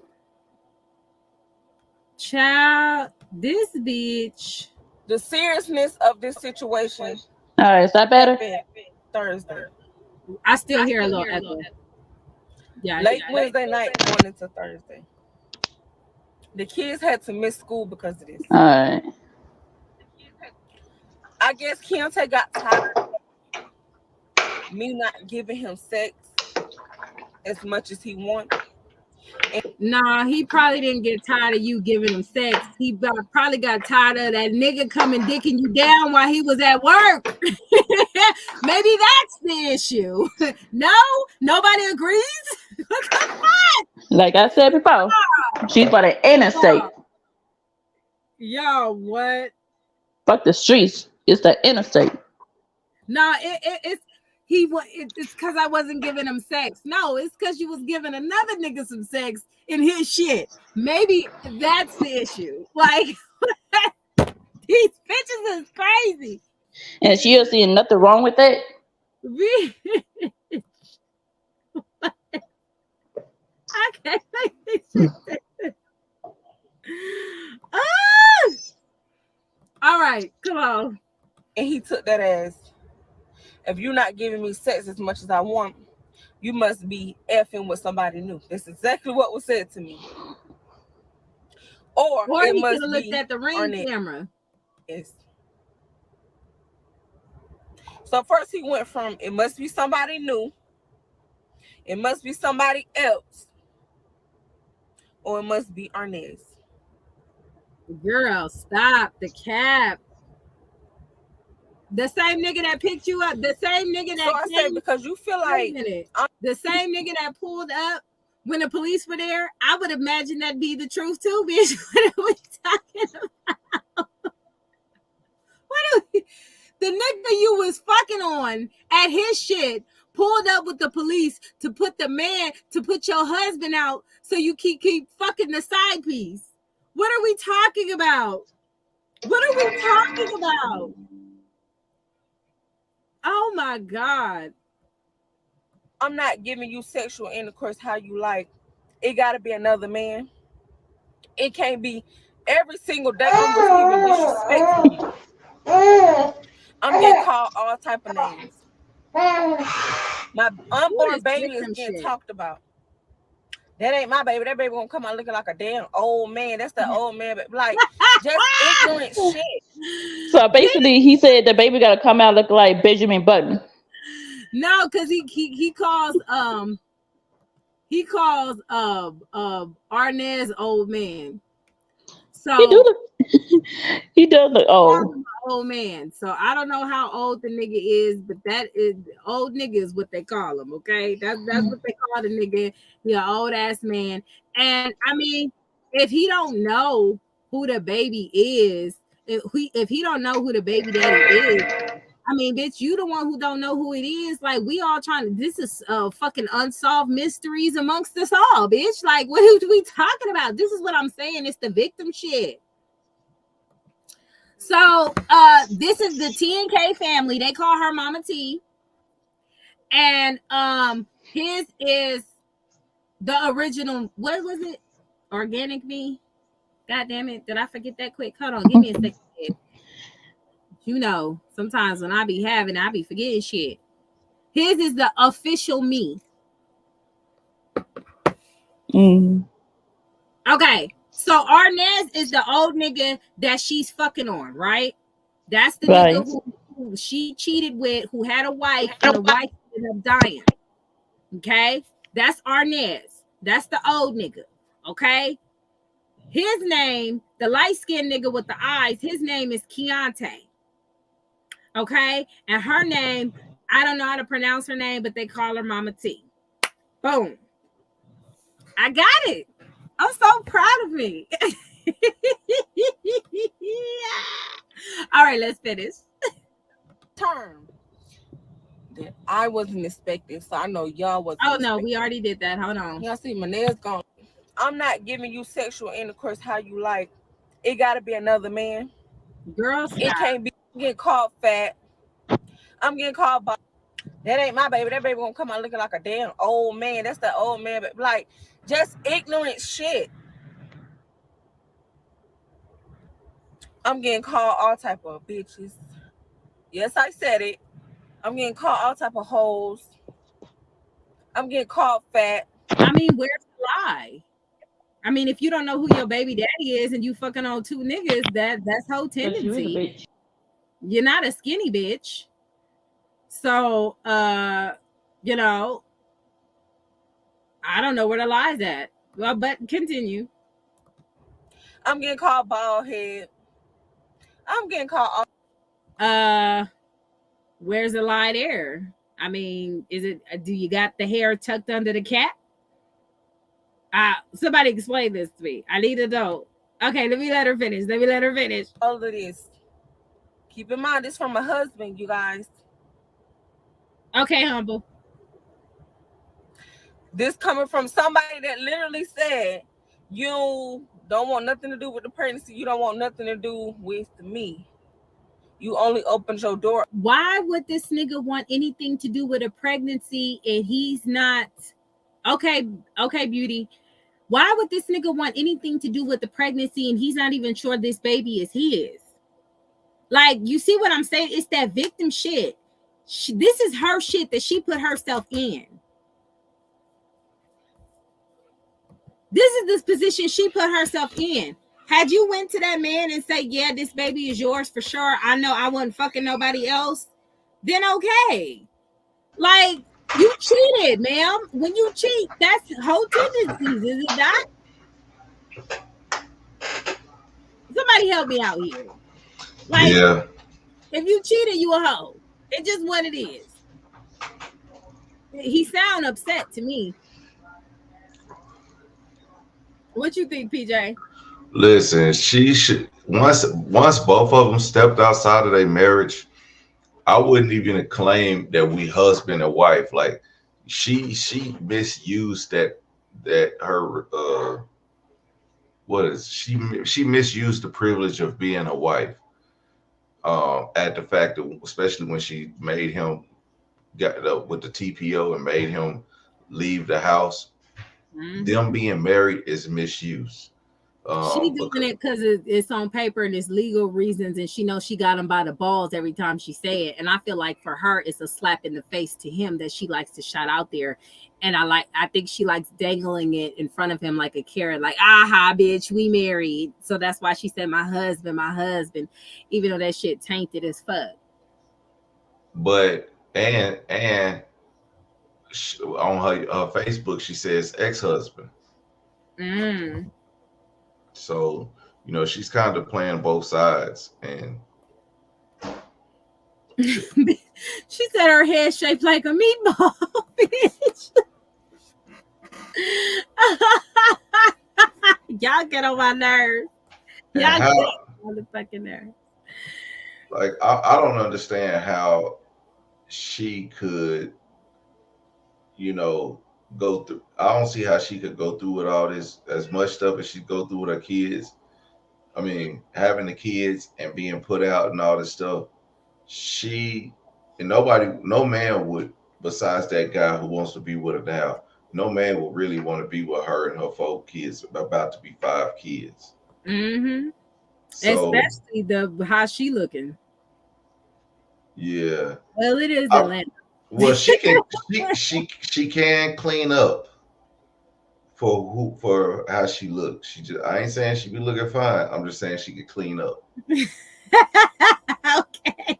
Child, this bitch. The seriousness of this situation. All right, is that better? Thursday. I still hear a little echo. Yeah. Late Wednesday night going into Thursday. The kids had to miss school because of this. All right. I guess Keontae got tired of me not giving him sex as much as he wanted. Nah, he probably didn't get tired of you giving him sex. He probably got tired of that nigga coming dicking you down while he was at work. Maybe that's the issue. No, nobody agrees. What the fuck? Like I said before, she's for the interstate. Yo, what? Fuck the streets. It's the interstate. Nah, it's because I wasn't giving him sex. No, it's because you was giving another nigga some sex in his shit. Maybe that's the issue. Like, These bitches is crazy. And she'll see nothing wrong with that. I can't make this shit. Ah! All right, come on. And he took that as, if you're not giving me sex as much as I want, you must be effing with somebody new. That's exactly what was said to me. Or it he must could have looked be at the ring camera. Yes. So first he went from, it must be somebody new, it must be somebody else, or it must be Arnez. Girl, stop the cap. The same nigga that picked you up, the same nigga that So I said, because you feel like the same nigga that pulled up when the police were there, I would imagine that'd be the truth too, bitch. What are we talking about? The nigga you was fucking on at his shit pulled up with the police to put your husband out so you keep fucking the side piece. What are we talking about? What are we talking about? Oh my God. I'm not giving you sexual intercourse how you like. It gotta be another man. It can't be every single day I'm receiving disrespect from you. I'm getting called all type of names. My unborn baby is getting talked about. That ain't my baby. That baby gonna come out looking like a damn old man. That's the old man, but like just ignorant shit. So basically, he said the baby gotta come out looking like Benjamin Button. No, because he calls Arnez old man. So he does look old. Old man. So I don't know how old the nigga is, but that is old nigga is what they call him. Okay, that's what they call the nigga. He an old ass man. And I mean, if he don't know who the baby is, if he don't know who the baby daddy is, I mean, bitch, you the one who don't know who it is. Like, we all trying to, this is fucking unsolved mysteries amongst us all, bitch. Like, what are we talking about? This is what I'm saying. It's the victim shit. So, this is the TNK family. They call her Mama T. And his is the original, what was it? Organic Me? God damn it. Did I forget that quick? Hold on. Give me a second. You know, sometimes when I be forgetting shit. His is the official me. Okay. So Arnez is the old nigga that she's fucking on, right? That's the nigga who she cheated with, who had a wife, and the wife ended up dying. Okay? That's Arnez. That's the old nigga. Okay? His name, the light-skinned nigga with the eyes, his name is Keontae. Okay? And her name, I don't know how to pronounce her name, but they call her Mama T. Boom. I got it. I'm so proud of me. All right, let's finish. Term that I wasn't expecting, so I know y'all wasn't. Oh no, we already did that. Hold on. Y'all see, my nails gone. I'm not giving you sexual intercourse how you like. It gotta be another man. Girl, stop. It can't be getting called fat. I'm getting called by. That ain't my baby. That baby gonna come out looking like a damn old man. That's the old man, but like just ignorant shit. I'm getting called all type of bitches. Yes, I said it. I'm getting called all type of hoes. I'm getting called fat. I mean, where's the lie? I mean, if you don't know who your baby daddy is and you fucking on two niggas, that's whole tendency. You're not a skinny bitch. So, you know, I don't know where the lie's at. Well, but continue. I'm getting called bald head. I'm getting called. Where's the lie there? I mean, is it? Do you got the hair tucked under the cap? Somebody explain this to me. I need to know. Okay, let me let her finish. All of this. Keep in mind, this from my husband, you guys. Okay, humble. This coming from somebody that literally said, you don't want nothing to do with the pregnancy. You don't want nothing to do with me. You only opened your door. Why would this nigga want anything to do with a pregnancy and he's not? Okay, Beauty. Why would this nigga want anything to do with the pregnancy and he's not even sure this baby is his? Like, you see what I'm saying? It's that victim shit. This is her shit that she put herself in. This is this position she put herself in. Had you went to that man and say, yeah, this baby is yours for sure, I know I wasn't fucking nobody else, then okay. Like, you cheated, ma'am. When you cheat, that's whole tendencies, is it not? Somebody help me out here. Like, Yeah. if you cheated, you a hoe. It's just what it is. He sound upset to me. What you think, PJ? Listen, she should once both of them stepped outside of their marriage, I wouldn't even claim that we husband and wife. Like she misused that her she misused the privilege of being a wife. At the fact that especially when she made him got up with the TPO and made him leave the house, them being married is misuse. She doing it because it's on paper and it's legal reasons, and she knows she got him by the balls every time she say it. And I feel like for her, it's a slap in the face to him that she likes to shout out there. And I think she likes dangling it in front of him like a carrot, like, aha, bitch, we married. So that's why she said, my husband, even though that shit tainted as fuck. But and on her Facebook, she says ex-husband. So, you know, she's kind of playing both sides. And she said her head shaped like a meatball, bitch. Y'all get on my nerves. Y'all get on the fucking nerves. Like, I don't understand how she could, you know, go through. I don't see how she could go through with all this, as much stuff as she go through with her kids. I mean, having the kids and being put out and all this stuff. No man would, besides that guy who wants to be with her now, no man would really want to be with her and her 4 kids, about to be 5 kids. So, especially how she looking. Yeah. Well, it is Atlanta. Well, she can clean up for how she looks. I ain't saying she be looking fine. I'm just saying she could clean up. Okay.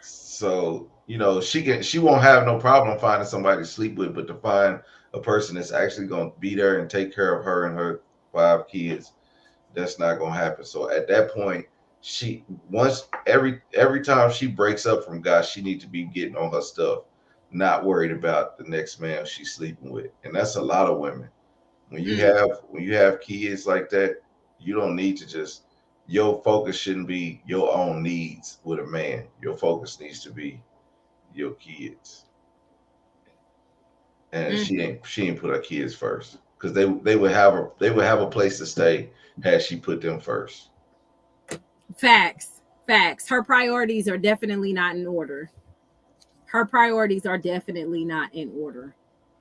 So, you know, she won't have no problem finding somebody to sleep with, but to find a person that's actually going to be there and take care of her and her 5 kids, that's not going to happen. So at that point, every time she breaks up from guys, she needs to be getting on her stuff, not worried about the next man she's sleeping with. And that's a lot of women. When you have kids like that, you don't need to just, your focus shouldn't be your own needs with a man. Your focus needs to be your kids. And she ain't put her kids first, because they would have a place to stay had she put them first. Facts. Her priorities are definitely not in order.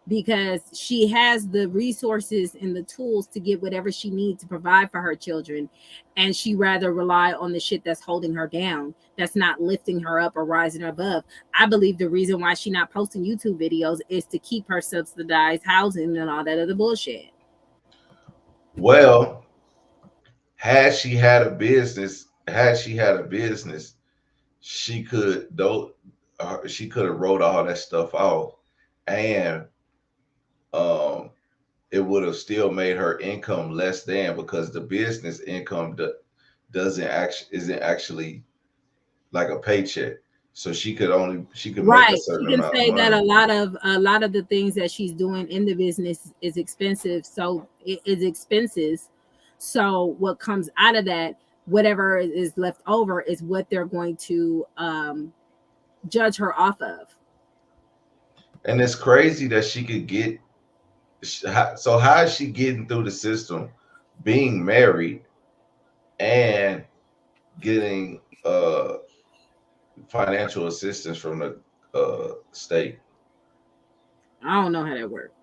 Because she has the resources and the tools to get whatever she needs to provide for her children. And she rather rely on the shit that's holding her down, that's not lifting her up or rising her above. I believe the reason why she's not posting YouTube videos is to keep her subsidized housing and all that other bullshit. Well, had she had a business, she could have wrote all that stuff off, and it would have still made her income less than, because the business income isn't actually like a paycheck. So she could make a certain amount of money. That a lot of the things that she's doing in the business is expensive. So it is expenses. So what comes out of that, whatever is left over, is what they're going to judge her off of. And it's crazy that she could get So how is she getting through the system, being married and getting financial assistance from the state? I don't know how that works.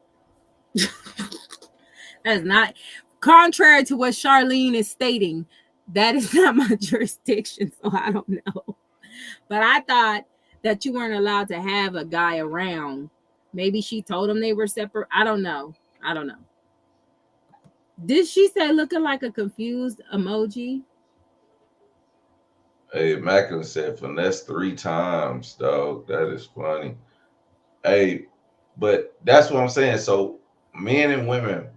That's not contrary to what Charlene is stating. That is not my jurisdiction, so I don't know. But I thought that you weren't allowed to have a guy around. Maybe she told him they were separate. I don't know. Did she say looking like a confused emoji? Hey, Macklin said finesse 3 times, dog. That is funny. Hey, but that's what I'm saying. So men and women,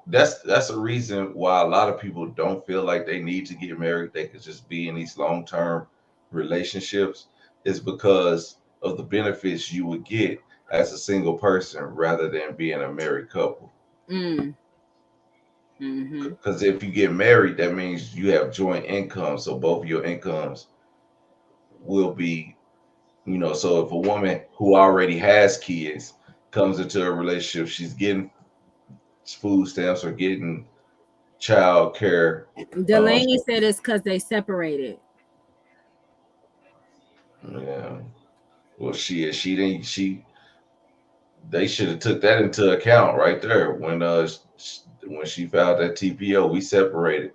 that's a reason why a lot of people don't feel like they need to get married. They could just be in these long-term relationships, is because of the benefits you would get as a single person rather than being a married couple. Mm. Because if you get married, that means you have joint income. So both of your incomes will be, so if a woman who already has kids comes into a relationship, she's getting food stamps or getting child care. Delaney said it's because they separated. Yeah. Well, they should have took that into account right there when she filed that TPO. We separated,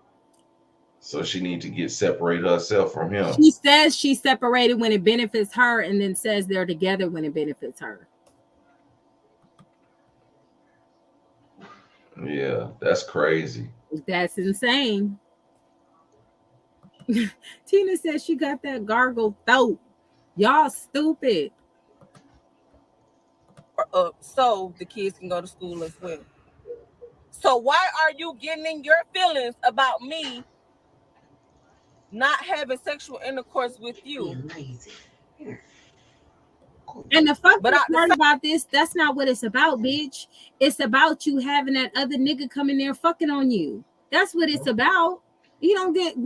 so she need to get separated herself from him. She says she's separated when it benefits her, and then says they're together when it benefits her. Yeah, that's crazy. That's insane. Tina says she got that gargle throat. Y'all stupid. So the kids can go to school as well. So why are you getting in your feelings about me not having sexual intercourse with you? And the fucked up part about this, that's not what it's about, bitch. It's about you having that other nigga come in there fucking on you. That's what it's about. You don't get,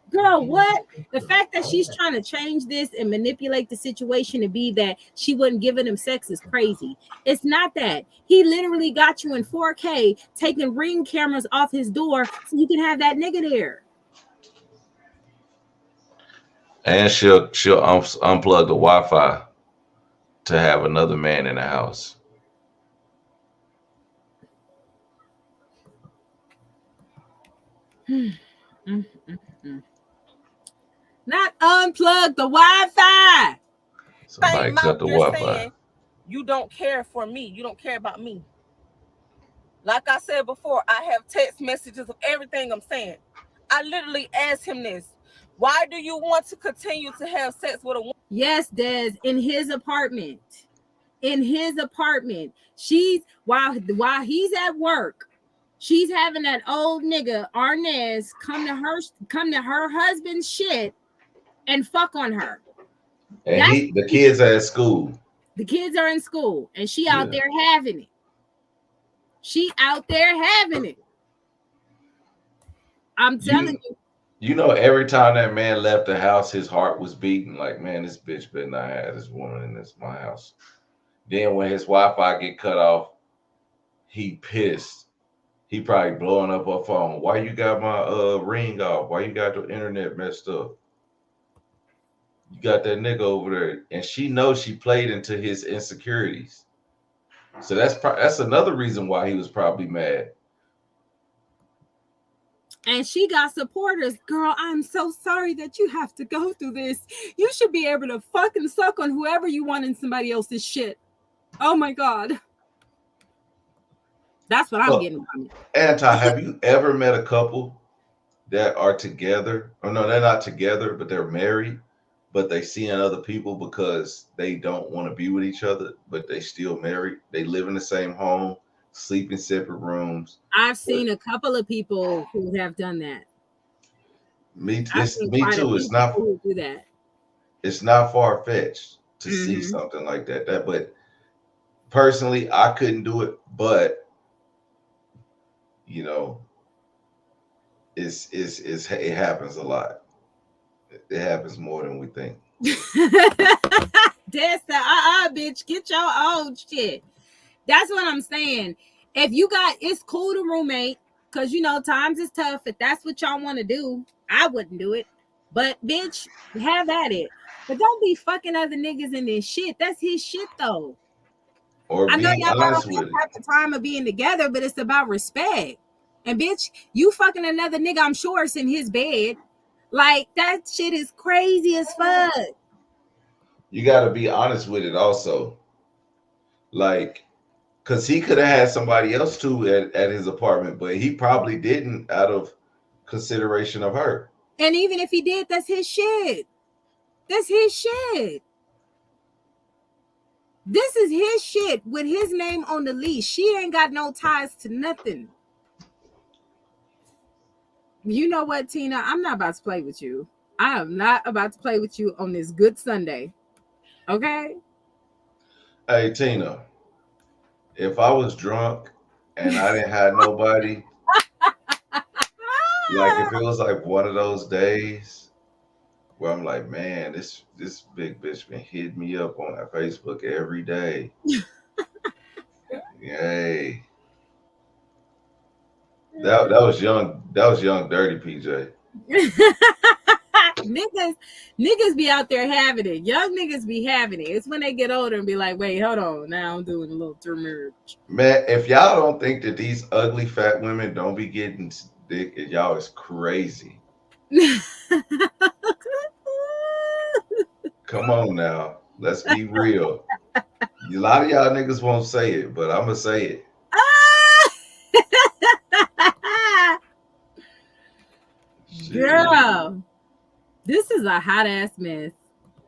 girl, what? The fact that she's trying to change this and manipulate the situation to be that she wasn't giving him sex is crazy. It's not that. He literally got you in 4K, taking ring cameras off his door so you can have that nigga there. And she'll unplug the Wi-Fi to have another man in the house. Not unplug the Wi-Fi. Somebody cut the Wi-Fi. You don't care for me. You don't care about me. Like I said before, I have text messages of everything I'm saying. I literally asked him this. Why do you want to continue to have sex with a woman? Yes, Des, in his apartment. In his apartment. She's while he's at work, she's having that old nigga Arnez come to her husband's shit and fuck on her. And the kids are at school. The kids are in school, and she out there having it. She out there having it. I'm telling you. You know, every time that man left the house, his heart was beating like, man, this bitch better not have this woman in my house. Then when his Wi-Fi get cut off, he pissed. He probably blowing up her phone. Why you got my ring off? Why you got the internet messed up? You got that nigga over there, and she knows she played into his insecurities. So that's another reason why he was probably mad. And she got supporters. Girl, I'm so sorry that you have to go through this. You should be able to fucking suck on whoever you want in somebody else's shit. Oh my God. That's what I'm getting from it. Anti, have you ever met a couple that are together? Or no, they're not together, but they're married, but they seeing other people because they don't want to be with each other, but they still married. They live in the same home, sleep in separate rooms. I've seen a couple of people who have done that. Me too. It's not do that. It's not far-fetched to see something like that. But personally, I couldn't do it, but you know, it happens a lot. It happens more than we think. That's the bitch, get your own shit. That's what I'm saying. If you got, it's cool to roommate because you know times is tough. If that's what y'all want to do, I wouldn't do it. But bitch, have at it. But don't be fucking other niggas in this shit. That's his shit though. Or I know be y'all not on honest with that it. type of time of being together, but it's about respect. And bitch, you fucking another nigga, I'm sure it's in his bed. Like that shit is crazy as fuck. You got to be honest with it also. Like, because he could have had somebody else too at his apartment, but he probably didn't out of consideration of her. And even if he did, that's his shit. That's his shit. This is his shit with his name on the lease. She ain't got no ties to nothing. You know what, Tina? I'm not about to play with you. I am not about to play with you on this good Sunday. Okay? Hey, Tina, if I was drunk and I didn't have nobody, like if it was like one of those days where I'm like, man, this big bitch been hitting me up on Facebook every day. Yay. That was young. That was young dirty PJ. niggas be out there having it. Young niggas be having it. It's when they get older and be like, wait, hold on. Now I'm doing a little too much. Man, if y'all don't think that these ugly fat women don't be getting dick, y'all is crazy. Come on now. Let's be real. A lot of y'all niggas won't say it, but I'm gonna say it. Girl, this is a hot ass mess.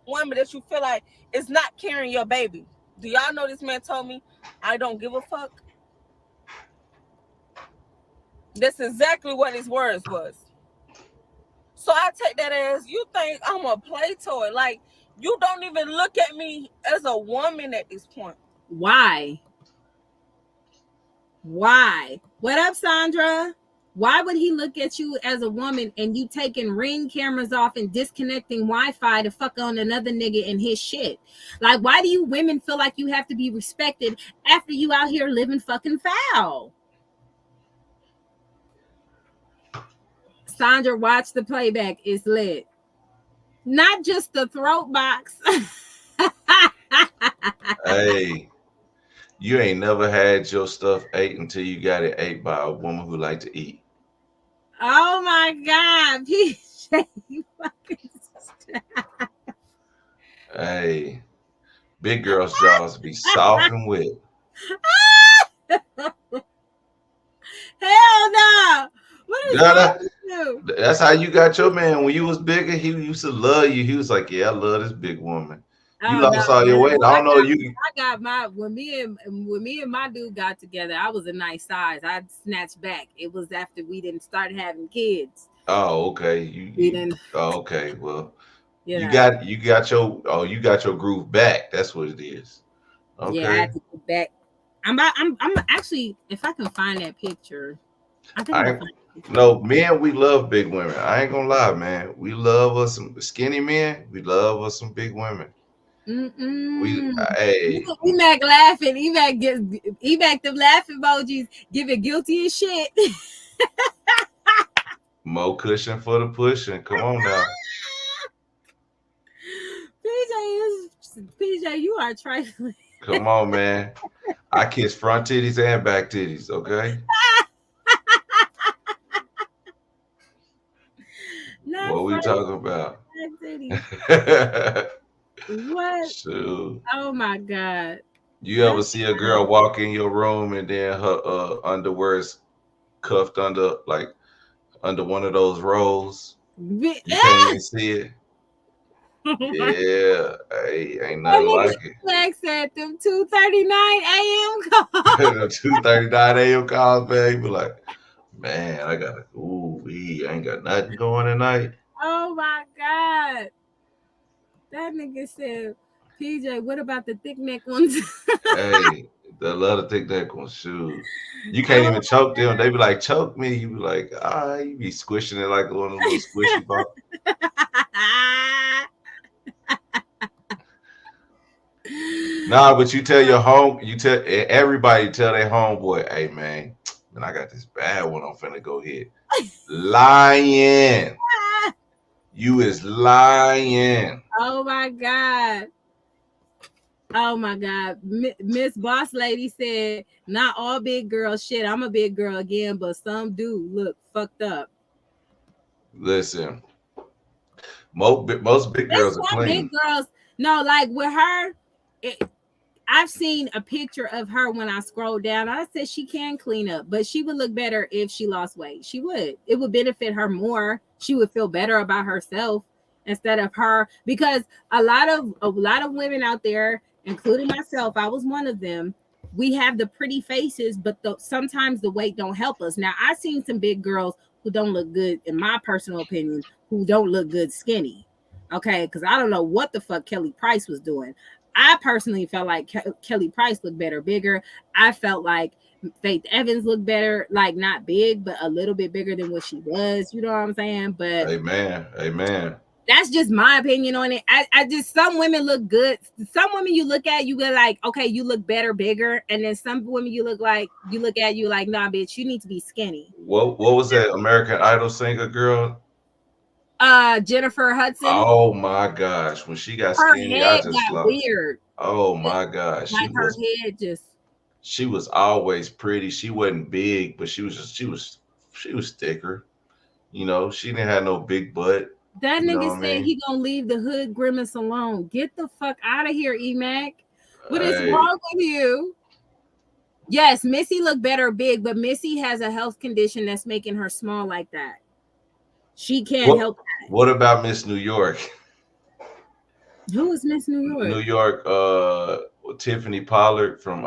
Woman that you feel like is not carrying your baby. Do y'all know this man told me I don't give a fuck? That's exactly what his words was. So I take that as you think I'm a play toy. Like you don't even look at me as a woman at this point. Why? Why? What up, Sandra? Why would he look at you as a woman and you taking Ring cameras off and disconnecting Wi-Fi to fuck on another nigga in his shit? Like, why do you women feel like you have to be respected after you out here living fucking foul? Sandra, watch the playback. It's lit. Not just the throat box. Hey, you ain't never had your stuff ate until you got it ate by a woman who like to eat. Oh my God, PJ, you fucking stop. Hey, big girl's jaws be soft and wet. Hell no. What is wrong with you? That's how you got your man. When you was bigger, he used to love you. He was like, yeah, I love this big woman. You Oh no, lost all your weight. I don't know you. I got my when me and my dude got together, I was a nice size. I snatched back. It was after we didn't start having kids. Oh, okay. We didn't. Oh, okay. Well, You know. you got your groove back. That's what it is. Okay. Yeah, I had to get back. I'm actually, if I can find that picture, I think I'll find it. No, men, we love big women. I ain't gonna lie, man. We love us some skinny men. We love us some big women. Hey, Emac laughing. Emac them laughing emojis, giving guilty as shit. more cushion for the pushing. Come on now. PJ, you are trifling. Come on, man. I kiss front titties and back titties, okay? What we talking about? What? Shoot. Oh my God. You ever see a girl walk in your room and then her underwear is cuffed under one of those rolls? You can't even see it. Yeah, hey, ain't nothing like it. Max at them 2:39 a.m. calls. 2:39 a.m. calls, man. Be like, man, I ain't got nothing going tonight. Oh my God. That nigga said, PJ, what about the thick neck ones? Hey, the love to thick neck ones, shoot. You can't even choke them. They be like, choke me. You be like, you be squishing it like one of those little squishy balls. Nah, but you tell your home, you tell everybody, tell their homeboy, hey man, I got this bad one I'm finna go hit. Lying. You is lying. Oh my God. Oh my God. Miss Boss Lady said, not all big girls. Shit, I'm a big girl again, but some do look fucked up. Listen, most big There's girls are some big clean. girls. No, like with her, I've seen a picture of her when I scroll down. I said she can clean up, but she would look better if she lost weight. She would. It would benefit her more. She would feel better about herself instead of her, because a lot of women out there, including myself, I was one of them. We have the pretty faces, but sometimes the weight don't help us. Now, I've seen some big girls who don't look good, in my personal opinion, who don't look good skinny. Okay, because I don't know what the fuck Kelly Price was doing. I personally felt like Kelly Price looked better, bigger. I felt like Faith Evans looked better, like not big, but a little bit bigger than what she was. You know what I'm saying? But Amen. Amen. that's just my opinion on it. I just, some women look good. Some women you look at, you go like, okay, you look better, bigger. And then some women you look at, you like, nah, bitch, you need to be skinny. What was that American Idol singer girl? Jennifer Hudson, Oh my gosh. When she got her skinny, I head just got lost. weird. Oh my gosh. Like her head just, She was always pretty. She wasn't big, but she was thicker. You know, she didn't have no big butt. that You know nigga what I said mean? he gonna leave the hood grimace alone. Get the fuck out of here, Emac. What is Hey, wrong with you? Yes, Missy look better big, but Missy has a health condition that's making her small like that. She can't what help. what about Miss New York? Who is Miss New New York? York, Tiffany Pollard from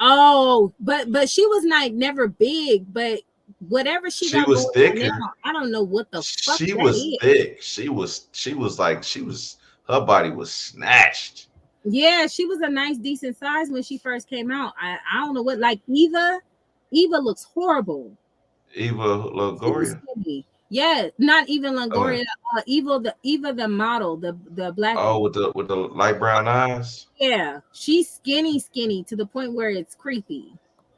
Oh, but she was not never big, but whatever she she got was going on thicker. now, I don't know what the fuck She that was is. thick. She was like her body was snatched. Yeah, she was a nice, decent size when she first came out. I don't know what, like Eva. Eva looks horrible. Eva She was Longoria. skinny. Yeah, not even Uh, Longoria. Eva the model, the black oh, one. with the light brown eyes. Yeah, she's skinny to the point where it's creepy.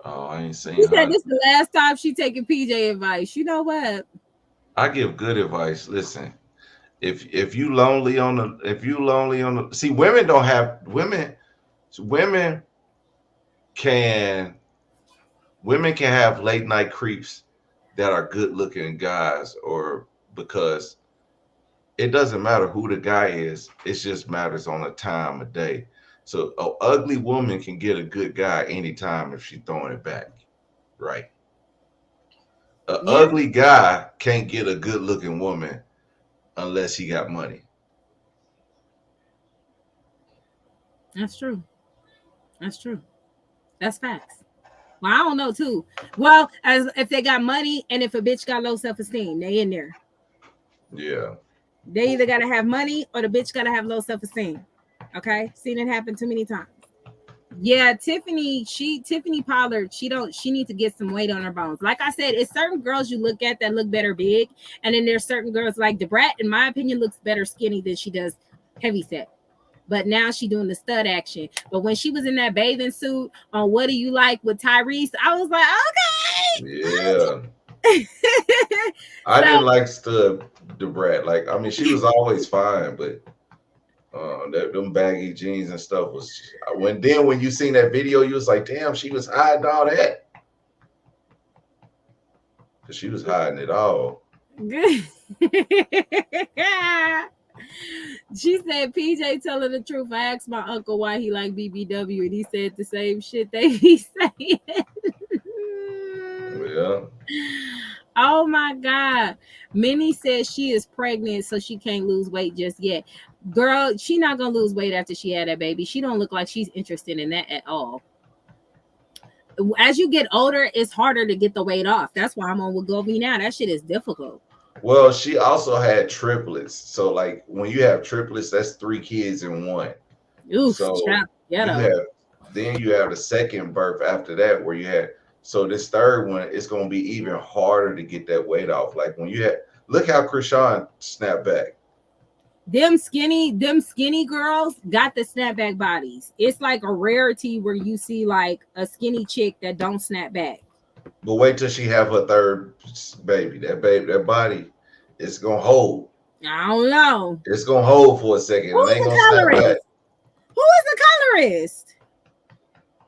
Oh, I ain't seen She said her. this is the last time she taking PJ advice. You know what? I give good advice. Listen, if you lonely on the see, women don't have women can women can have late night creeps that are good looking guys, or because it doesn't matter who the guy is, it just matters on the time of day. So an ugly woman can get a good guy anytime if she's throwing it back, right? An Yeah, ugly guy can't get a good looking woman unless he got money. that's true. That's true. That's facts. Well, I don't know too. Well, as if they got money and if a bitch got low self esteem, they in there. Yeah. They either gotta have money or the bitch gotta have low self esteem. Okay, seen it happen too many times. Yeah, Tiffany Pollard, she needs to get some weight on her bones. Like I said, it's certain girls you look at that look better big, and then there's certain girls like Debrat, in my opinion, looks better skinny than she does heavy set. But now she doing the stud action. But when she was in that bathing suit on What Do You Like with Tyrese, I was like, Yeah. okay. I So didn't like Stud Debrat. Like, I mean, she was always fine, but them baggy jeans and stuff was when you seen that video, you was like, damn, she was hiding all that. Cause she was hiding it all. good. She said PJ telling the truth. I asked my uncle why he liked BBW, and he said the same shit they be saying. Yeah. Oh my God. Minnie says she is pregnant, so she can't lose weight just yet. Girl, she not gonna lose weight after she had that baby. She don't look like she's interested in that at all. As you get older, it's harder to get the weight off. That's why I'm on Wegovy now. That shit is difficult. Well, she also had triplets. So like when you have triplets, that's 3 kids in one. Oof, So child, you ghetto. have then you have the second birth after that where you had so this third one it's gonna be even harder to get that weight off. Like when you had look how Krishan snapped back. Them skinny girls got the snapback bodies. It's like a rarity where you see like a skinny chick that don't snap back. But wait till she have her third baby. That body, it's gonna hold. I don't know. It's gonna hold for a second. Who It is ain't the gonna snap back. colorist? Who is the colorist?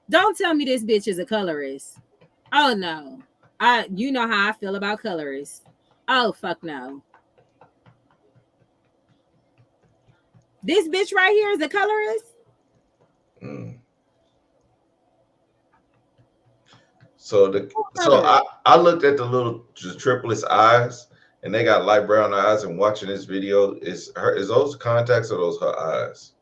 Don't tell me this bitch is a colorist. Oh no. You know how I feel about colorists. Oh fuck no. This bitch right here is a colorist. Mm. So I looked at the triplets eyes, and they got light brown eyes. And watching this video, is those contacts or those her eyes?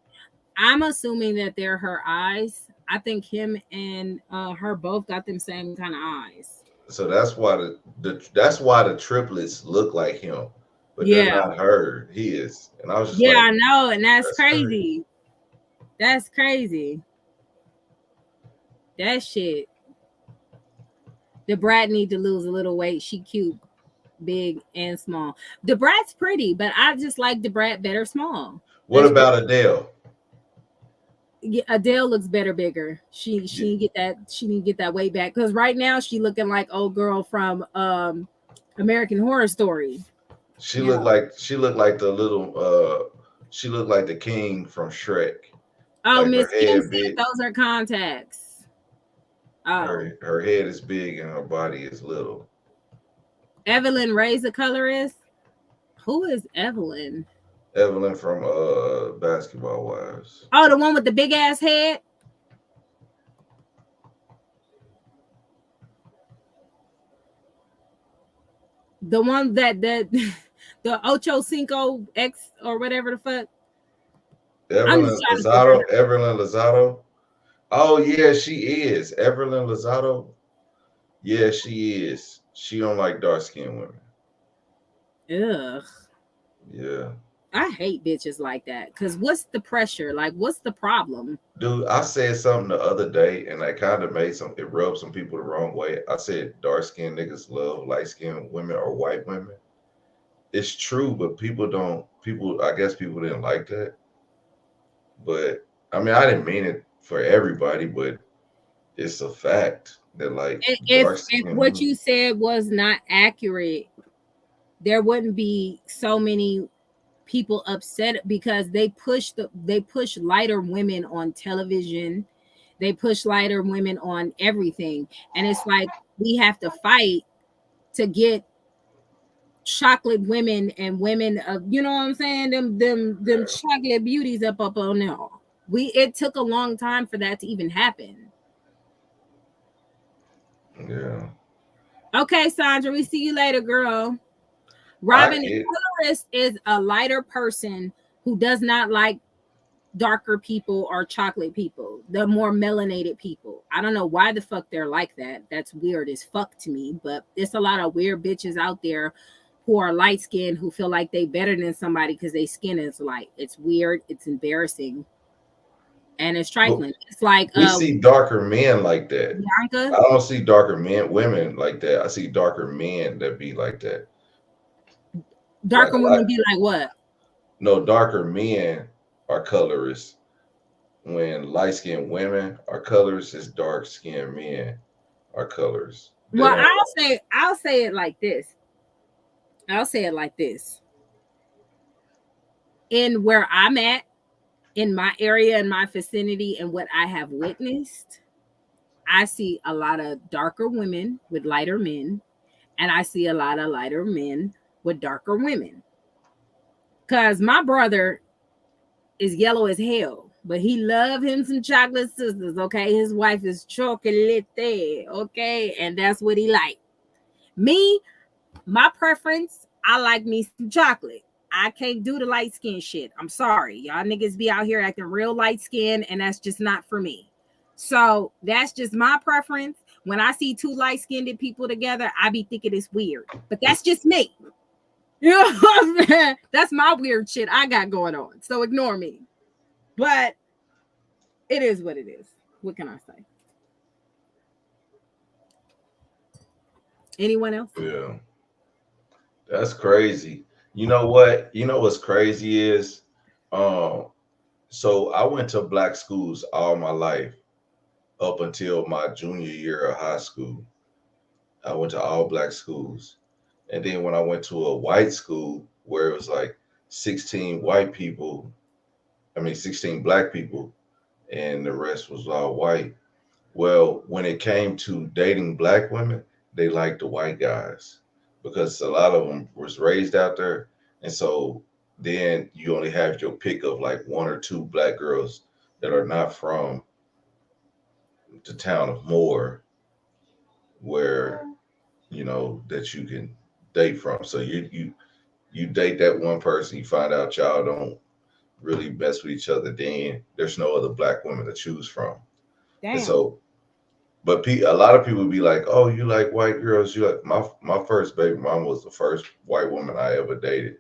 I'm assuming that they're her eyes. I think him and her both got them same kind of eyes. So that's why the triplets look like him, but they're not her. He is, and I was just I know, and that's crazy. That's crazy. That shit. The brat need to lose a little weight. She cute, big and small. The brat's pretty, but I just like the brat better small. What about Adele? Yeah, Adele looks better bigger. She need to get that weight back, because right now she looking like old girl from American Horror Story. She looked like the little she looked like the king from Shrek. Oh, like Miss Kim said those are contacts. Oh. Her head is big and her body is little. Evelyn Ray's a colorist. Who is Evelyn? Evelyn from Basketball Wives. Oh, the one with the big ass head. The one that the Ocho Cinco X or whatever the fuck. Evelyn Lozado. Oh yeah, she is. Evelyn Lozado. Yeah, she is. She don't like dark skinned women. Ugh. Yeah. I hate bitches like that. Cause what's the pressure? Like, what's the problem? Dude, I said something the other day, and I kind of it rubbed some people the wrong way. I said dark skinned niggas love light skinned women or white women. It's true, but I guess people didn't like that. But I mean, I didn't mean it for everybody, but it's a fact that like if what you said was not accurate, there wouldn't be so many people upset, because they push lighter women on television. They push lighter women on everything, and it's like we have to fight to get chocolate women and women of, you know what I'm saying, them chocolate beauties up on there. It took a long time for that to even happen. Yeah. Okay, Sandra, we see you later, girl. Robin, a colorist is a lighter person who does not like darker people or chocolate people, the more melanated people. I don't know why the fuck they're like that. That's weird as fuck to me, but there's a lot of weird bitches out there who are light skinned who feel like they better than somebody because their skin is light. It's weird. It's embarrassing. And it's trifling. It's like we see darker men like that. Bianca? I don't see darker women like that. I see darker men that be like that. Darker women be like what? No, darker men are colorists. When light skinned women are colorists, it's dark skinned men are colorists. Well, I'll say it like this. In where I'm at, in my area, in my vicinity, and what I have witnessed, I see a lot of darker women with lighter men, and I see a lot of lighter men with darker women. Because my brother is yellow as hell, but he love him some chocolate sisters, okay? His wife is chocolate, okay? And that's what he like. Me, my preference, I like me some chocolate. I can't do the light skin shit. I'm sorry. Y'all niggas be out here acting real light skin, and that's just not for me. So that's just my preference. When I see two light-skinned people together, I be thinking it's weird. But that's just me. You know what I'm saying? That's my weird shit I got going on. So ignore me. But it is what it is. What can I say? Anyone else? Yeah. That's crazy. You know what? You know what's crazy is Um, so I went to black schools all my life up until my junior year of high school. I went to all black schools. And then when I went to a white school where it was like 16 white people, 16 black people, and the rest was all white. Well, when it came to dating black women, they liked the white guys because a lot of them was raised out there. And so then you only have your pick of like one or two black girls that are not from the town of Moore where, that you can date from. So you date that one person, you find out y'all don't really mess with each other, then there's no other black women to choose from. And Damn. so, but a lot of people be like, "Oh, you like white girls?" You like my first baby mom was the first white woman I ever dated,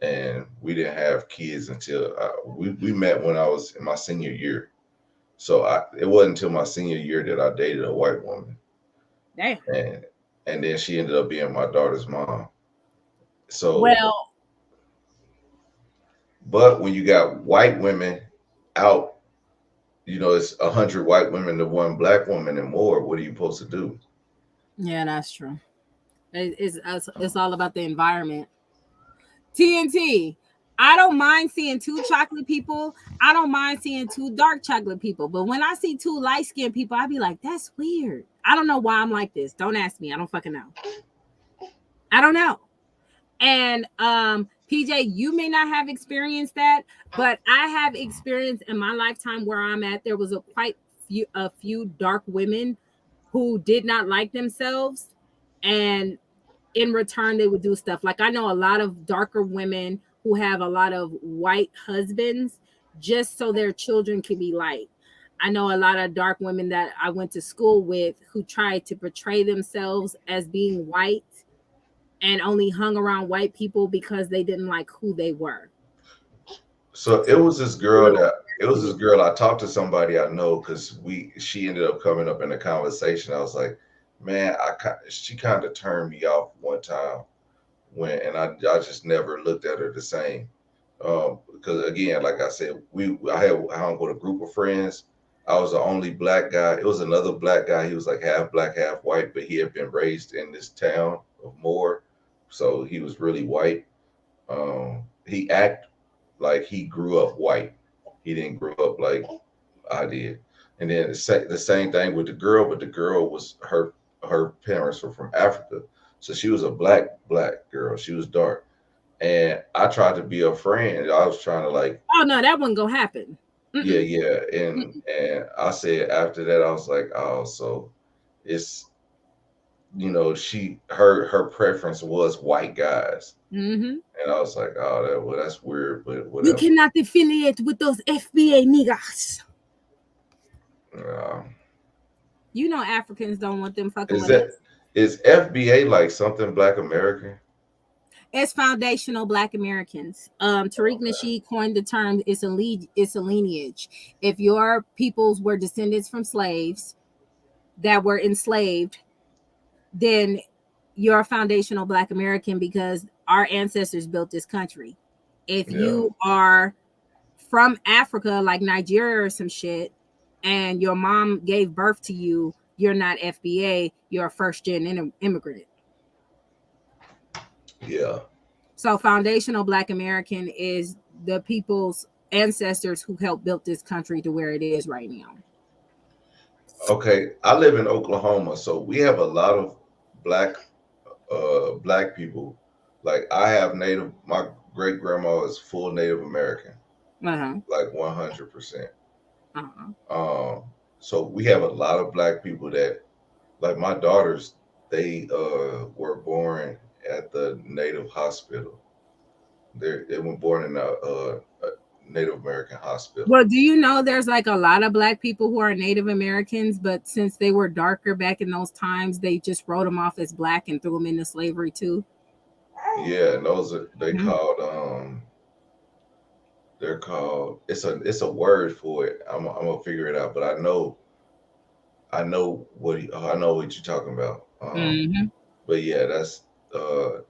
and we didn't have kids until we met when I was in my senior year. So it wasn't until my senior year that I dated a white woman, Damn. and then she ended up being my daughter's mom. So, Well, but when you got white women out, it's 100 white women to one black woman and more. What are you supposed to do? yeah, that's true. It's all about the environment. TNT. I don't mind seeing two chocolate people. I don't mind seeing two dark chocolate people. But when I see two light skinned people, I be like, that's weird. I don't know why I'm like this. Don't ask me. I don't fucking know. I don't know. And PJ, you may not have experienced that, but I have experienced in my lifetime where I'm at. There was a few dark women who did not like themselves, and in return they would do stuff like I know a lot of darker women who have a lot of white husbands just so their children can be light. I know a lot of dark women that I went to school with who tried to portray themselves as being white and only hung around white people because they didn't like who they were. So So a little it was this embarrassing. girl I talked to somebody I know because she ended up coming up in a conversation. I was like, man, she kind of turned me off one time and I just never looked at her the same. Because again, like I said, I hung with a group of friends. I was the only black guy. It was another black guy. He was like half black, half white, but he had been raised in this town of Moore, so he was really white. He act like he grew up white. He didn't grow up like I did. And then the same thing with the girl, but the girl was her parents were from Africa, so she was a black girl. She was dark, and I tried to be a friend. I was trying to like, Oh no, that wasn't gonna happen. yeah, Mm-mm. yeah, and I said after that, I was like, oh, so it's her preference was white guys, Mm-hmm. and I was like, oh, that's weird, but You whatever. cannot affiliate with those FBA niggas. Uh, You know Africans don't want them fucking is with that us. is FBA like something Black American? It's foundational Black Americans. Tariq Okay. Nasheed coined the term. It's a lineage. If your peoples were descendants from slaves that were enslaved, then you're a foundational Black American because our ancestors built this country. If Yeah. you are from Africa, like Nigeria or some shit, and your mom gave birth to you, you're not FBA. You're a first gen immigrant. Yeah. So foundational Black American is the people's ancestors who helped build this country to where it is right now. Okay. I live in Oklahoma, so we have a lot of black black people. Like I have native my great grandma is full Native American, Uh-huh. like 100%. Uh-huh. Um so we have a lot of black people that like my daughters, they were born at the Native hospital. They were born in a Native American hospital. Well, do you know there's like a lot of Black people who are Native Americans, but since they were darker back in those times, they just wrote them off as Black and threw them into slavery too. Yeah, and those are they Mhm. called they're called it's a word for it. I'm gonna figure it out, but I know what you're talking about. Mhm. But yeah, that's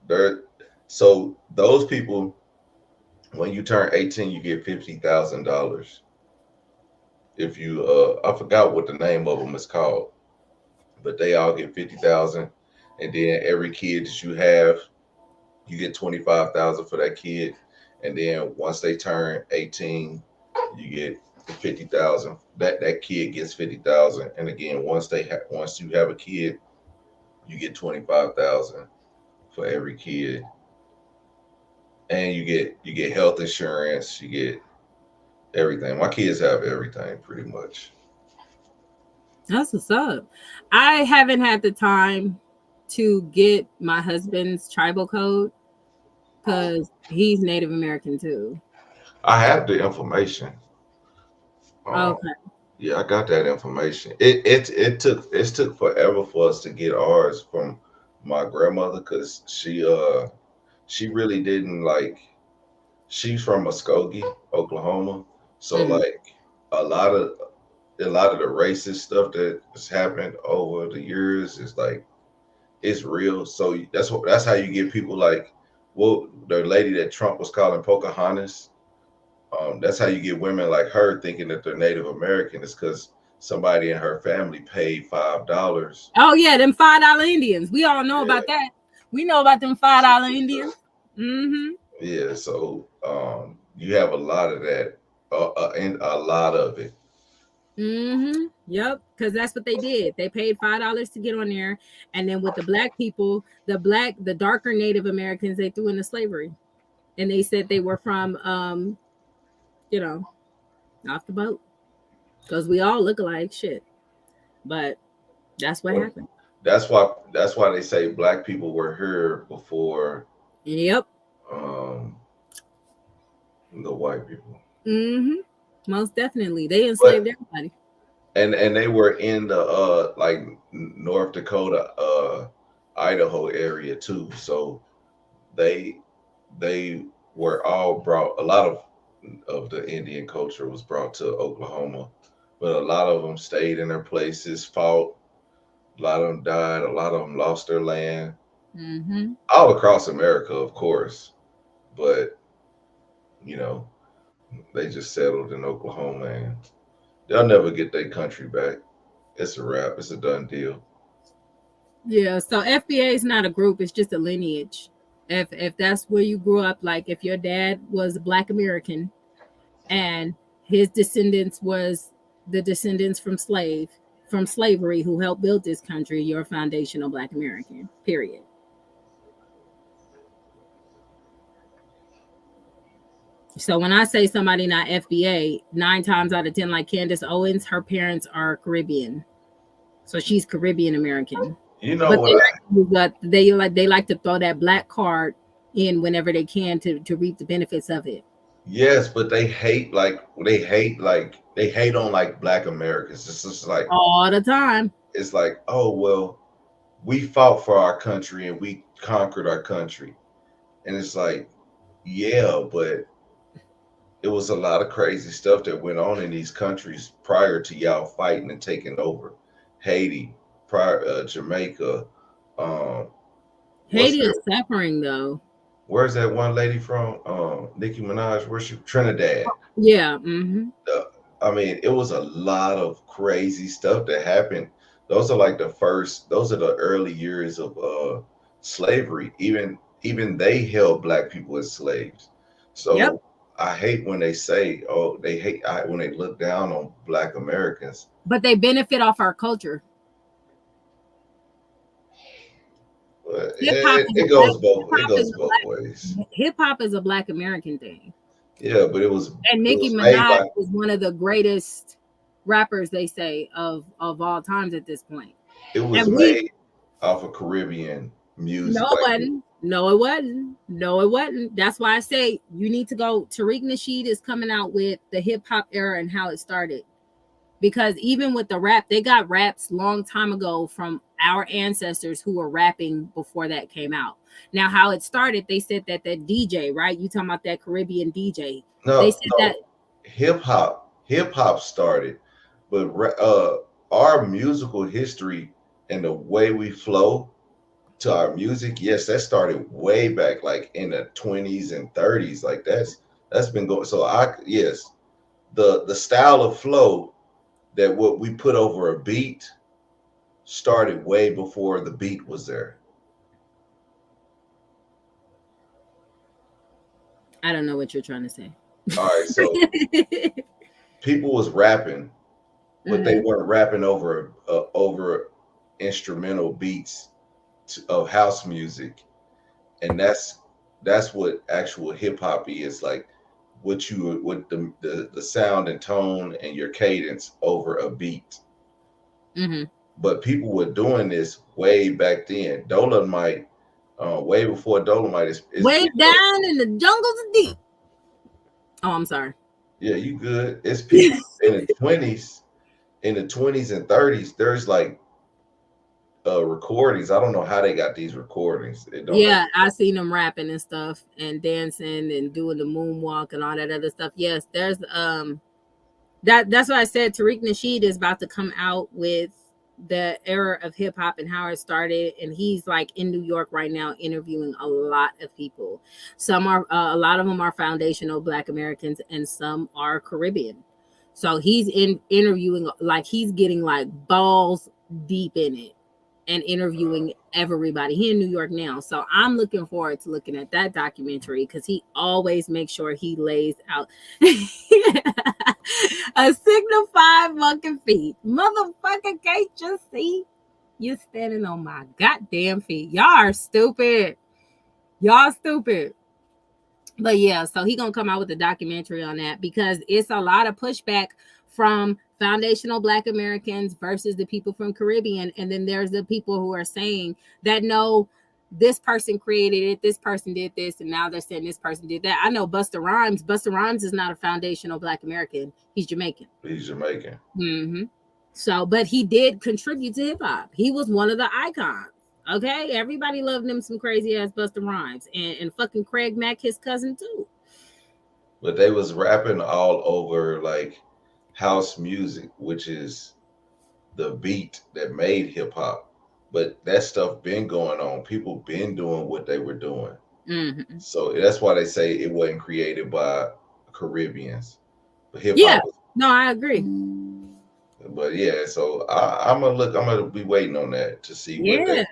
they're so those people When you turn 18, you get $50,000. If you I forgot what the name of them is called, but they all get 50,000, and then every kid that you have, you get 25,000 for that kid, and then once they turn 18, you get 50,000. That kid gets 50,000, and again, once you have a kid, you get 25,000 for every kid, and you get health insurance, you get everything. My kids have everything pretty much. That's what's up. I haven't had the time to get my husband's tribal code because he's Native American too. I have the information. Um, Okay. yeah, I got that information. It took forever for us to get ours from my grandmother because she really didn't like. She's from Muskogee, Oklahoma, so Mhm. like a lot of a lot of the racist stuff that has happened over the years is like it's real. So that's how you get people like, well, the lady that Trump was calling Pocahontas. That's how you get women like her thinking that they're Native American. Is because somebody in her family paid $5. Oh yeah, them $5 Indians. We all know Yeah, about that. We know about them $5 Indians. Mm-hmm. yeah. So you have a lot of that, and a lot of it. Mm-hmm. Yep. Because that's what they did. They paid $5 to get on there. And then with the black people, the darker Native Americans, they threw into slavery. And they said they were from you know, off the boat. Because we all look alike shit. But that's what Well, happened. that's why they say black people were here before Yep. um, the white people. Mm-hmm. Most definitely. They But enslaved everybody. and they were in the like North Dakota, Idaho area too. So they they were all brought. A lot of the Indian culture was brought to Oklahoma, but a lot of them stayed in their places, fought. A lot of them died. A lot of them lost their land Mm-hmm. all across America, of course. But you know, they just settled in Oklahoma, and they'll never get their country back. It's a wrap. It's a done deal. Yeah, so FBA is not a group, it's just a lineage. If that's where you grew up, like if your dad was a black American and his descendants was the descendants from slavery who helped build this country, you're a foundational black American. Period. So when I say somebody not FBA, 9 times out of 10, like Candace Owens, her parents are Caribbean. So she's Caribbean American. You know But what? they like to throw that black card in whenever they can to reap the benefits of it. Yes, but they hate on like black Americans. It's just like All the time. it's like, oh well, we fought for our country and we conquered our country. And it's like, yeah, but it was a lot of crazy stuff that went on in these countries prior to y'all fighting and taking over. Haiti, prior Jamaica, um, what's Haiti that? is suffering though. Where's that one lady from? Nicki Minaj, where's she? Trinidad. Yeah. Mm-hmm. uh, I mean, it was a lot of crazy stuff that happened. Those are the early years of slavery. Even they held black people as slaves. Yep. So I hate when they say, oh, when they look down on black Americans. But they benefit off our culture. But Hip hop is it a black goes both. It goes both hip ways. hop is a black American thing. Yeah, but it was And it Nicki was made Minaj by is one of the greatest rappers they say of all times at this point. it was And we made off of Caribbean no music. it Like wasn't. No, it wasn't. No, it wasn't. That's why I say you need to go. Tariq Nasheed is coming out with the hip hop era and how it started. Because even with the rap, they got raps long time ago from our ancestors who were rapping before that came out. Now, how it started, they said that DJ, right? You talking about that Caribbean DJ? They no, said that. no, hip hop started, but our musical history and the way we flow to our music, yes, that started way back, like in the 20s and 30s. Like That's been going. So yes, the style of flow that what we put over a beat started way before the beat was there. I don't know what you're trying to say. All right, so people was rapping, but they weren't rapping over instrumental beats of house music, and that's what actual hip hop is like. What the sound and tone and your cadence over a beat. Mm-hmm. But people were doing this way back then. Dolomite, way before Dolomite is Way down in the jungles of deep. Oh, I'm sorry. Yeah, you good. It's people in the 20s, and 30s. There's like recordings. I don't know how they got these recordings. It don't Yeah, I seen them rapping and stuff and dancing and doing the moonwalk and all that other stuff. Yes, there's that's why I said Tariq Nasheed is about to come out with the era of hip hop and how it started, and he's like in New York right now interviewing a lot of people. Some are a lot of them are foundational Black Americans, and some are Caribbean. So he's interviewing, like he's getting like balls deep in it and interviewing everybody. He in New York now, so I'm looking forward to looking at that documentary because he always makes sure he lays out a signified fucking feet. Motherfucker, can't you see? You're standing on my goddamn feet. Y'all are stupid. Y'all stupid. But yeah, so he gonna come out with a documentary on that because it's a lot of pushback from foundational Black Americans versus the people from Caribbean, and then there's the people who are saying that no, this person created it, this person did this, and now they're saying this person did that. I know Busta Rhymes. Busta Rhymes is not a foundational Black American. He's Jamaican. He's Jamaican. Mm-hmm. So, but he did contribute to hip hop. He was one of the icons. Okay, everybody loved him some crazy ass Busta Rhymes, and fucking Craig Mack, his cousin too. But they was rapping all over like house music, which is the beat that made hip hop. But that stuff been going on. People been doing what they were doing. Mm-hmm. So that's why they say it wasn't created by Caribbeans. But hip hop. Yeah, no, I agree. But yeah, so I'm gonna be waiting on that to see what they.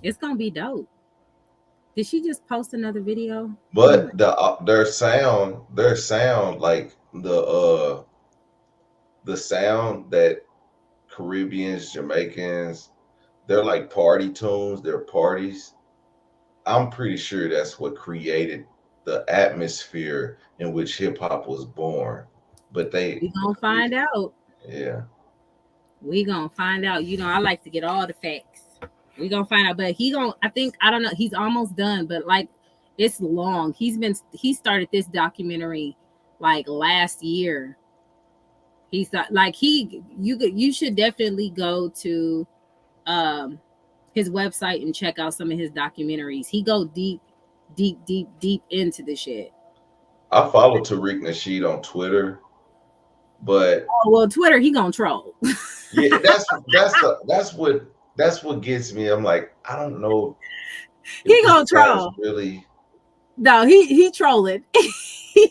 It's gonna be dope. Did she just post another video? But their sound like the sound that Caribbeans, Jamaicans, they're like party tunes, they're parties. I'm pretty sure that's what created the atmosphere in which hip hop was born. But we gonna find out. Yeah. We gonna find out. You know, I like to get all the facts. We gonna find out, but I don't know, he's almost done, but like it's long. He started this documentary like last year. He's like you should definitely go to his website and check out some of his documentaries. He go deep into the shit. I follow Tariq Nasheed on Twitter, but Twitter he gonna troll. Yeah, that's what gets me. I'm like, I don't know. He gonna troll. Really? No, he trolling. He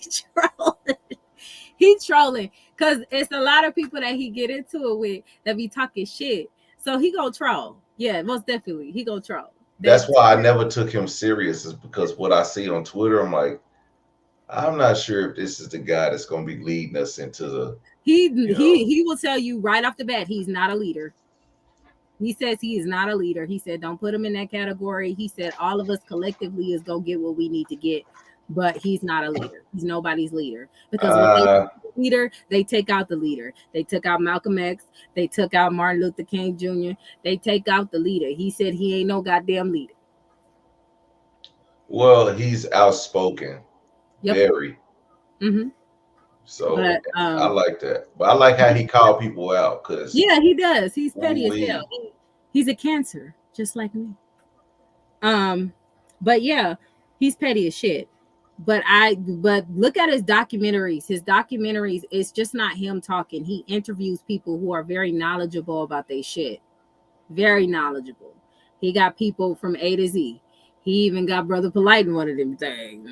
trolling because it's a lot of people that he get into it with that be talking shit. So he gonna troll. Yeah, most definitely he gonna troll. That's why I never took him serious, is because what I see on Twitter, I'm like, I'm not sure if this is the guy that's gonna be leading us into the. He will tell you right off the bat he's not a leader. He says he is not a leader. He said, don't put him in that category. He said, all of us collectively is going to get what we need to get, but he's not a leader. He's nobody's leader. Because when they leader, they take out the leader. They took out Malcolm X. They took out Martin Luther King Jr. They take out the leader. He said he ain't no goddamn leader. Well, he's outspoken. Yep. Very. Mm-hmm. So I like that. But I like how he called people out because he does. He's petty as hell. He's a Cancer, just like me. But yeah, he's petty as shit. But look at his documentaries. His documentaries, it's just not him talking. He interviews people who are very knowledgeable about their shit. Very knowledgeable. He got people from A to Z. He even got Brother Polite in one of them things.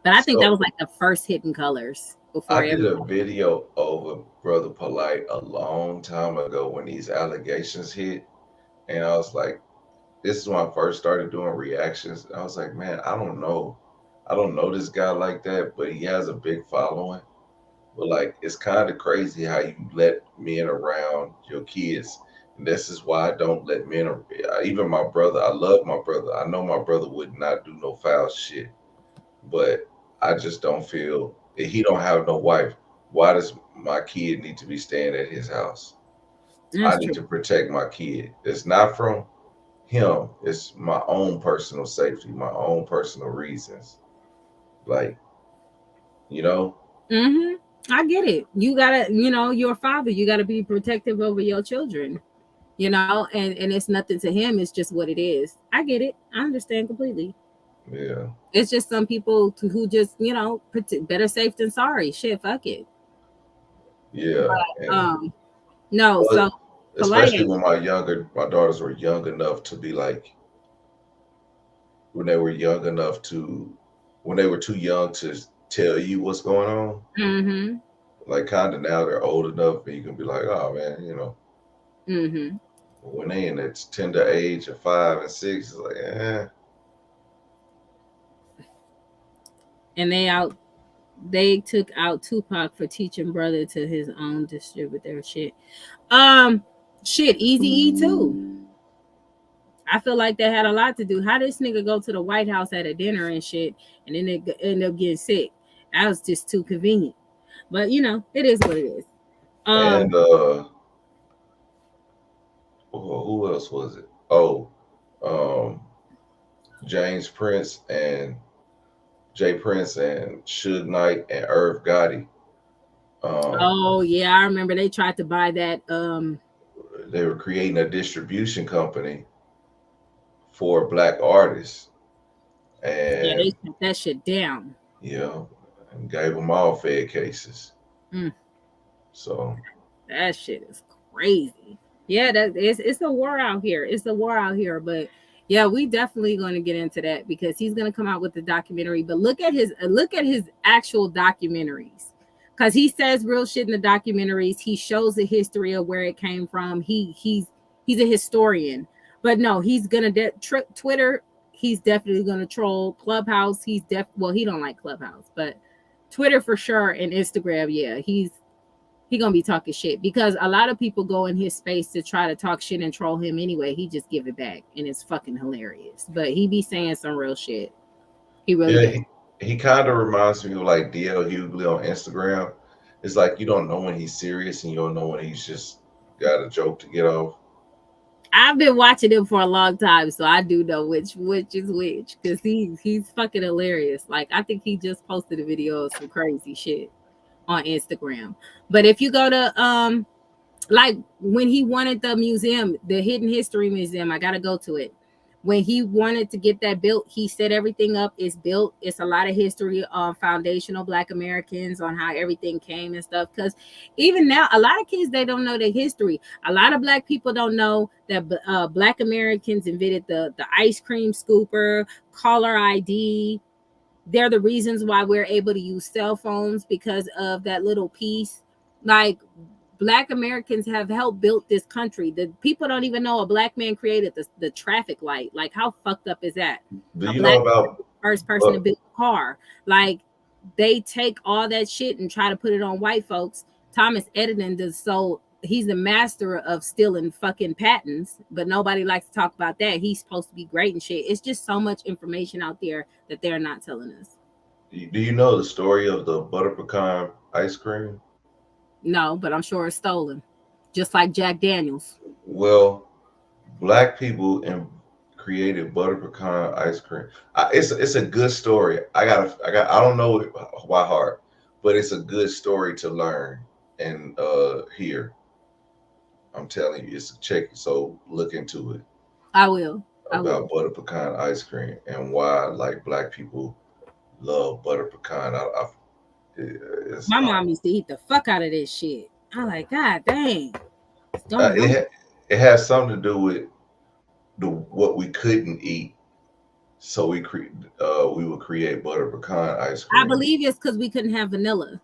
But I think that So was like the first Hidden Colors before I did a everybody. video over Brother Polite a long time ago when these allegations hit, and I was like, this is when I first started doing reactions. I was like, man, I don't know this guy like that, but he has a big following. But like, it's kind of crazy how you let men around your kids. And this is why I don't let men, even my brother. I love my brother. I know my brother would not do no foul shit, but I just don't feel if he don't have no wife. Why does my kid need to be staying at his house? I That's need true. to protect my kid. It's not from him. It's my own personal safety, my own personal reasons. Like, you know, Mm-hmm. I get it. You gotta, you're a father. You gotta be protective over your children. And it's nothing to him. It's just what it is. I get it. I understand completely. yeah, It's just some people who just, better safe than sorry. Shit, fuck it. yeah. And Um, no. well, So polite especially ain't. when my daughters were young enough to be like, when they were young enough to, when they were too young to tell you what's going on. Mm-hmm. Like, kind of now they're old enough and you can be like, oh man, Mm-hmm. when they in that tender age of 5 and 6, it's like, And they took out Tupac for teaching brother to his own distributor shit. Um, shit, Easy E too. I feel like they had a lot to do. How this nigga go to the White House at a dinner and shit, and then they end up getting sick? That was just too convenient. But it is what it is. and Um, who else was it? Oh, um, James Prince and Jay Prince and Suge Knight and Irv Gotti. Um, oh yeah, I remember they tried to buy that. they were creating a distribution company for black artists, Yeah, they and shut that shit down. you know, and gave them all Fed cases. Mm, So that shit is crazy. Yeah, it's a war out here. It's a war out here, but yeah, we definitely going to get into that because he's going to come out with the documentary. But look at his actual documentaries, because he says real shit in the documentaries. He shows the history of where it came from. He's a historian, but no, he's gonna Twitter. He's definitely gonna troll Clubhouse. Well, he don't like Clubhouse, but Twitter for sure, and Instagram. Yeah, he gonna be talking shit because a lot of people go in his space to try to talk shit and troll him anyway. He just give it back, and it's fucking hilarious. But he be saying some real shit. He really yeah, does. he kind of reminds me of like DL Hughley on Instagram. It's like you don't know when he's serious and you don't know when he's just got a joke to get off. I've been watching him for a long time, so I do know which is which because he's fucking hilarious. Like I think he just posted a video of some crazy shit on Instagram. But if you go to like when he wanted the museum, the Hidden History Museum, I gotta go to it. When he wanted to get that built, he set everything up. It's built. It's a lot of history on foundational Black Americans on how everything came and stuff. Because even now, a lot of kids they don't know their history. A lot of Black people don't know that Black Americans invented the ice cream scooper, caller ID. They're the reasons why we're able to use cell phones because of that little piece. Like Black Americans have helped build this country. The people don't even know a Black man created the traffic light. Like how fucked up is that? Do A you know Black about first person to uh, build a car. Like they take all that shit and try to put it on white folks. Thomas Edison does so he's the master of stealing fucking patents, but nobody likes to talk about that. He's supposed to be great and shit. It's just so much information out there that they're not telling us. do you know the story of the butter pecan ice cream? No, but I'm sure it's stolen. Just like Jack Daniels. Well, black people created butter pecan ice cream. It's a good story. I don't know it by heart, but it's a good story to learn and hear. I'm telling you, it's a check. So look into it I will. I will. about butter pecan ice cream and why like black people love butter pecan. It's My mom used to eat the fuck out of this shit. I'm like, God dang, what's uh, going it on? ha- it has something to do with what we couldn't eat, so we would create butter pecan ice I cream. believe it's because we couldn't have vanilla.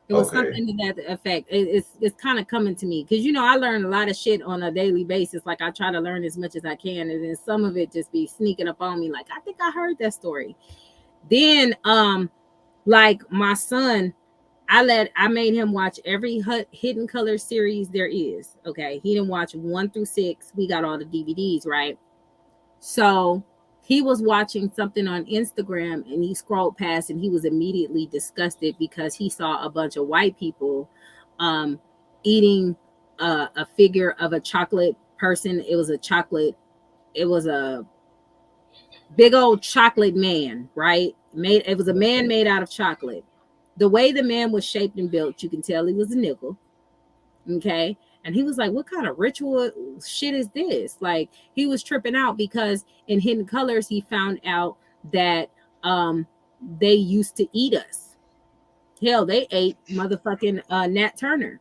It was Okay, something to that effect. It's kind of coming to me because I learn a lot of shit on a daily basis. Like I try to learn as much as I can, and then some of it just be sneaking up on me. Like I think I heard that story. Then like my son, I made him watch every Hidden Color series there is. Okay, he didn't watch 1 through 6. We got all the DVDs, right? So he was watching something on Instagram and he scrolled past and he was immediately disgusted because he saw a bunch of white people um, eating a figure of a chocolate person. It was a big old chocolate man, right? It was a man made out of chocolate. The way the man was shaped and built, you can tell he was a nickel. Okay. And he was like, what kind of ritual shit is this? Like, he was tripping out because in Hidden Colors, he found out that they used to eat us. Hell, they ate motherfucking Nat Turner.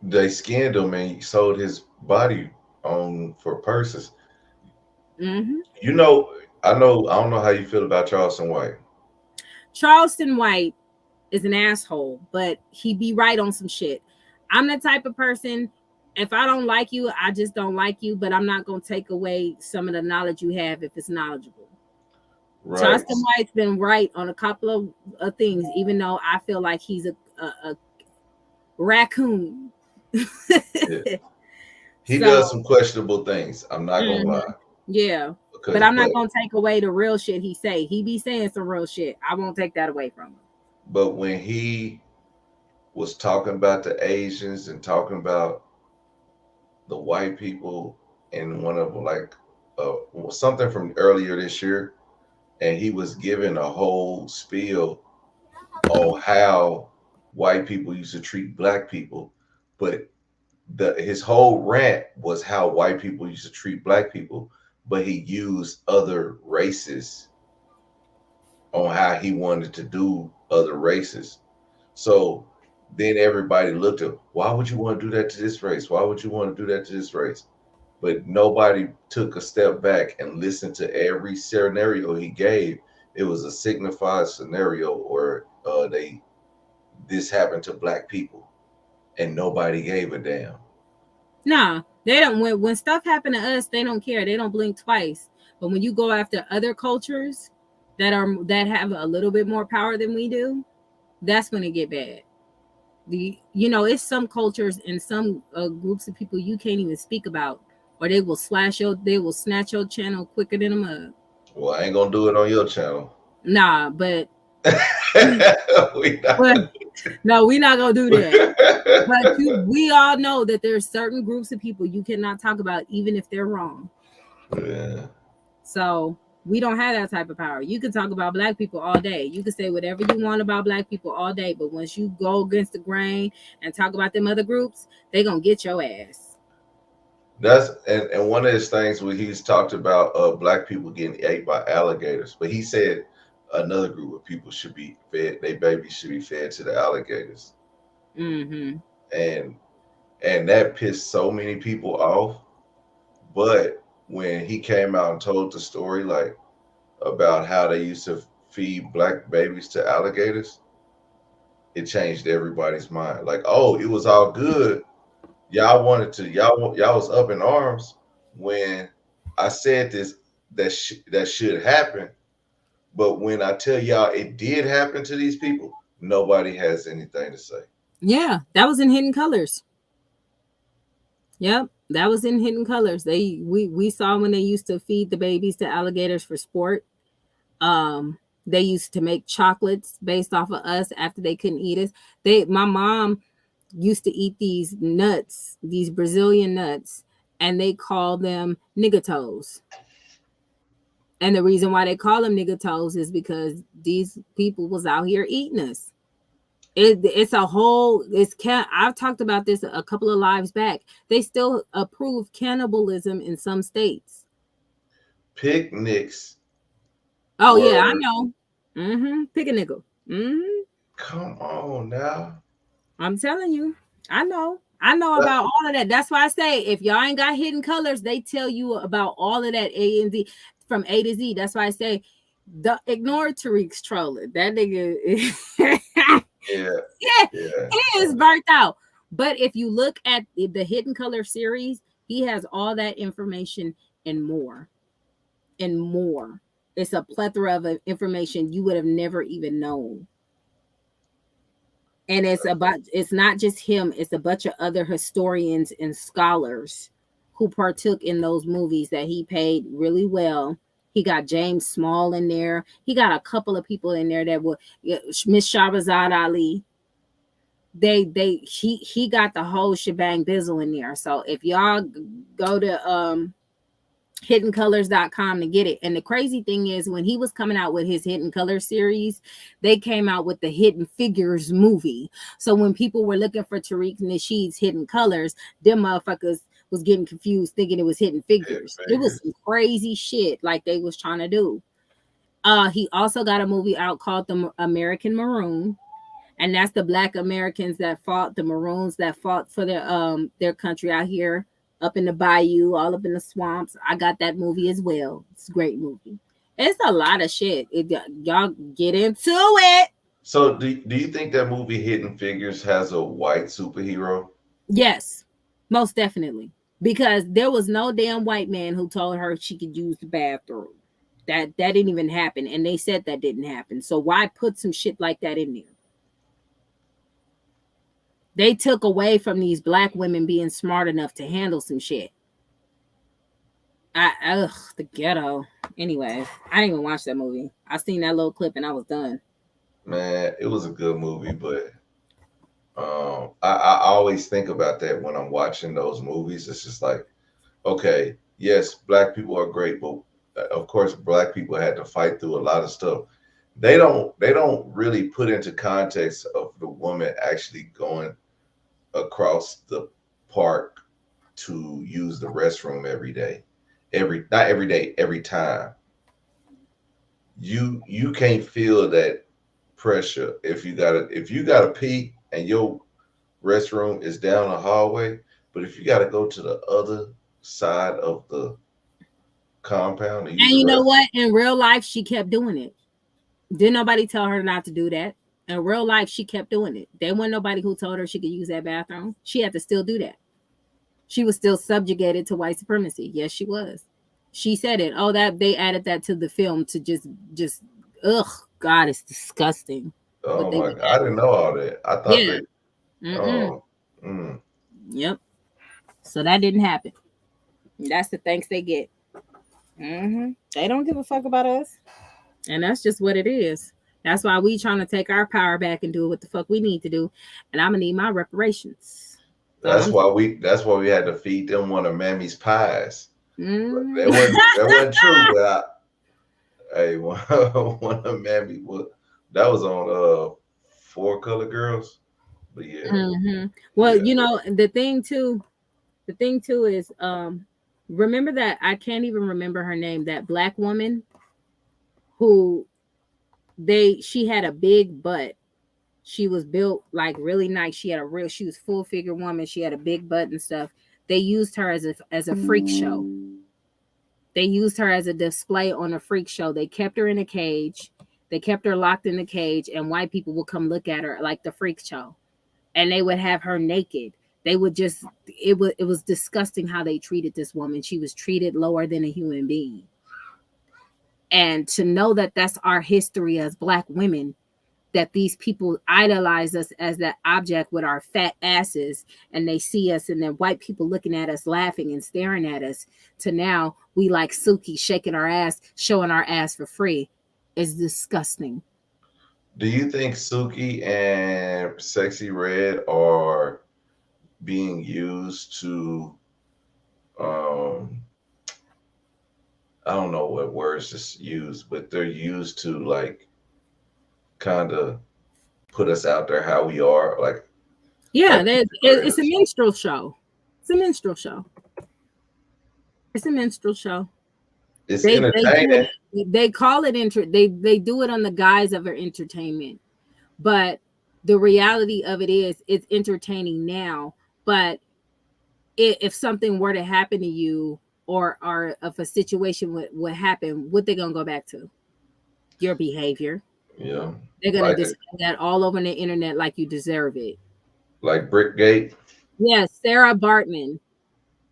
they skinned him and sold his body on for purses. Hmm. You know, I don't know how you feel about Charleston White. Charleston White is an asshole, but he be right on some shit. I'm the type of person, if I don't like you, I just don't like you, but I'm not going to take away some of the knowledge you have if it's knowledgeable. Right. Charleston White's been right on a couple of things, even though I feel like he's a raccoon. Yeah. He So, does some questionable things. I'm not gonna mhm, lie. yeah, but Because I'm not gonna take away the real shit he say. He be saying some real shit. I won't take that away from him. but when he was talking about the Asians and talking about the white people in one of like something from earlier this year, and he was giving a whole spiel on how white people used to treat black people, but his whole rant was how white people used to treat black people, but he used other races on how he wanted to do other races. So then everybody looked at, why would you want to do that to this race? Why would you want to do that to this race? But nobody took a step back and listened to every scenario he gave. It was a signified scenario where this happened to black people, and nobody gave a damn. Nah, they don't. When stuff happen to us, they don't care. They don't blink twice. But when you go after other cultures that have a little bit more power than we do, that's when it get bad. It's some cultures and some groups of people you can't even speak about, or they will snatch your channel quicker than a mug. Well, I ain't gonna do it on your channel. Nah, but We not but gonna no, we're not gonna do do that. But it. we all know that there's certain groups of people you cannot talk about, even if they're wrong. Yeah. So we don't have that type of power. You can talk about black people all day. You can say whatever you want about black people all day. But once you go against the grain and talk about them other groups, they gonna get your ass. That's and one of his things where he's talked about black people getting ate by alligators, but he said another group of people should be fed, their babies should be fed to the alligators, Mm-hmm. and that pissed so many people off. But when he came out and told the story, like about how they used to feed black babies to alligators, it changed everybody's mind. Like, oh, it was all good. Y'all was up in arms when I said this that should happen, but when I tell y'all it did happen to these people, nobody has anything to say. Yeah, that was in Hidden Colors. Yep, that was in Hidden Colors. We saw when they used to feed the babies to alligators for sport. They used to make chocolates based off of us after they couldn't eat us. My mom used to eat these nuts, these Brazilian nuts, and they call them nigga toes. And the reason why they call them nigga toes is because these people was out here eating us. It's a whole. I've talked about this a couple of lives back. They still approve cannibalism in some states. Picnics Oh yeah, I were, know. Mm-hmm. Pick a nickel. Mm-hmm. come on now. I'm telling you, I know. I know about all of that. That's why I say if y'all ain't got hidden colors, they tell you about all of that A and Z from A to Z. That's why I say ignore Tariq's trolling. That nigga is Yeah. he is burnt out. But if you look at the Hidden Color series, he has all that information and more. And more. It's a plethora of information you would have never even known. And it's not just him, it's a bunch of other historians and scholars who partook in those movies that he paid really well. He got James Small in there. He got a couple of people in there that were Miss Shahrazad Ali. He got the whole shebang bizzle in there. So if y'all go to hiddencolors.com to get it. And the crazy thing is when he was coming out with his Hidden Color series, they came out with the Hidden Figures movie. So when people were looking for Tariq Nasheed's Hidden Colors, them motherfuckers was getting confused thinking it was Hidden Figures. It was some crazy shit like they was trying to do. He also got a movie out called The American Maroon. And that's the Black Americans that fought, the Maroons that fought for their country out here up in the bayou, all up in the swamps. I got that movie as well. It's a great movie. It's a lot of shit. Y'all get into it. So do you think that movie Hidden Figures has a white superhero? Yes, most definitely. Because there was no damn white man who told her she could use the bathroom. That didn't even happen. And they said that didn't happen. So why put some shit like that in there? They took away from these Black women being smart enough to handle some shit. The ghetto. Anyway, I didn't even watch that movie. I seen that little clip and I was done. Man, it was a good movie, but I always think about that when I'm watching those movies. It's just like, okay, yes, Black people are great, but of course, Black people had to fight through a lot of stuff. They don't really put into context of the woman actually going across the park to use the restroom every day. Not every day, every time. You can't feel that pressure if you gotta pee and your restroom is down the hallway, but if you gotta go to the other side of the compound and you know what? In real life, she kept doing it. Didn't nobody tell her not to do that? In real life, she kept doing it. There wasn't nobody who told her she could use that bathroom. She had to still do that. She was still subjugated to white supremacy. Yes, she was. She said it. Oh, that they added that to the film to just God, it's disgusting. Oh my God, I didn't know all that. I thought Yep. So that didn't happen. That's the thanks they get. They don't give a fuck about us. And that's just what it is. That's why we trying to take our power back and do what the fuck we need to do. And I'm gonna need my reparations. That's why we had to feed them one of Mammy's pies. That wasn't true, but one of Mammy that was on 4 Color Girls. But yeah. Well, you know, the thing too is remember that I can't even remember her name, that Black woman who she had a big butt. She was built like really nice. She was full figure woman. She had a big butt and stuff. They used her as a freak show. They used her as a display on a freak show. They kept her in a cage. They kept her locked in a cage, and white people would come look at her like the freak show. And they would have her naked. They would just it was disgusting how they treated this woman. She was treated lower than a human being. And to know that that's our history as Black women, that these people idolize us as that object with our fat asses, and they see us and then white people looking at us laughing and staring at us, to now we like Suki shaking our ass, showing our ass for free, is disgusting. Do you think Suki and Sexy Red are being used to I don't know what words to use, but they're used to like kind of put us out there how we are, like it's a minstrel show. It's a minstrel show. It's a minstrel show. It's entertaining. They call it they do it on the guise of entertainment, but the reality of it is it's entertaining now, But if something were to happen to you, or if a situation would happen, what they gonna go back to? Your behavior. Yeah. They're gonna Like display that all over the internet like you deserve it. Brickgate. Yes, Sarah Bartman.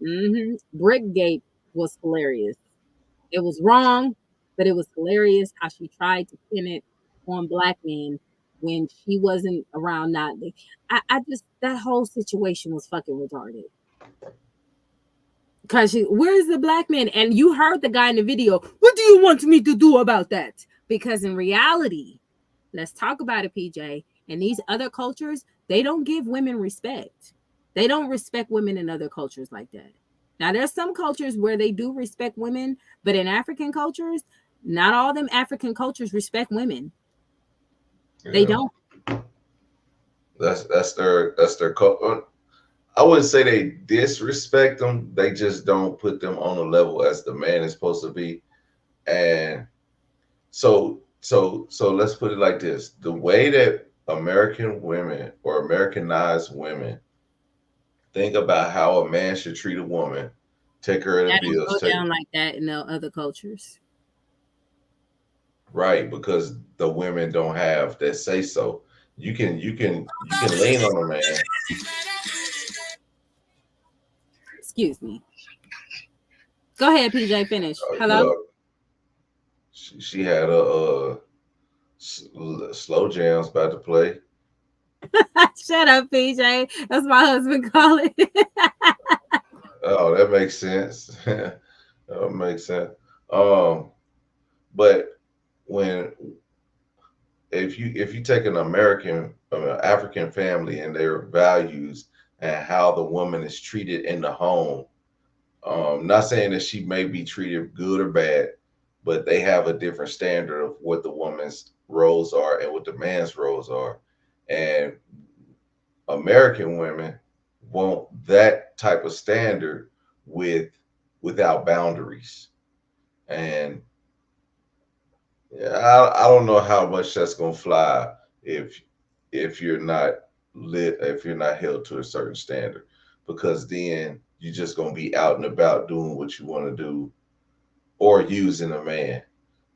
Brickgate was hilarious. It was wrong, but it was hilarious how she tried to pin it on black men when she wasn't around. Not, I just, that whole situation was fucking retarded. Because where's the black man? And you heard the guy in the video. What do you want me to do about that? Because in reality, let's talk about it, PJ. In these other cultures, they don't give women respect. They don't respect women in other cultures like that. Now, there's some cultures where they do respect women, but in African cultures, not all them African cultures respect women. They Yeah. don't. That's their I wouldn't say they disrespect them. They just don't put them on a level as the man is supposed to be. And so let's put it like this: the way that American women or Americanized women think about how a man should treat a woman, take her of That the don't bills, go take down like that in the other cultures. right, because the women don't have that say so. You can lean on a man. Excuse me. Go ahead, PJ. Finish. Hello. Look, she had a slow jams about to play. Shut up, PJ. That's my husband calling. Oh, that makes sense. That makes sense. Um, but when if you take an African family and their values and how the woman is treated in the home, not saying that she may be treated good or bad, but they have a different standard of what the woman's roles are and what the man's roles are. And American women want that type of standard with without boundaries. And yeah, I don't know how much that's gonna fly if if you're not if you're not held to a certain standard, because then you're just gonna be out and about doing what you want to do or using a man,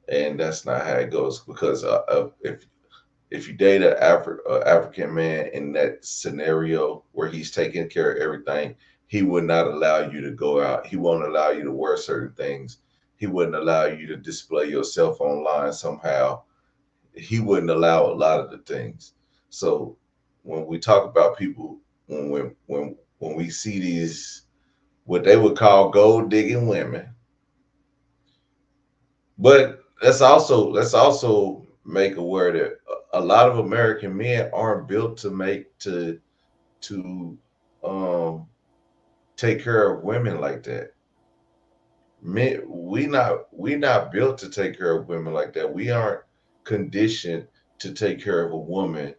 and that's not how it goes. Because if you date an African man in that scenario where he's taking care of everything, he would not allow you to go out. He won't allow you to wear certain things. He wouldn't allow you to display yourself online somehow. He wouldn't allow a lot of the things. So when we talk about people, when we see these what they would call gold digging women, but let's also make aware that a lot of American men aren't built to to um take care of women like that. Men, we not built to take care of women like that. We aren't conditioned to take care of a woman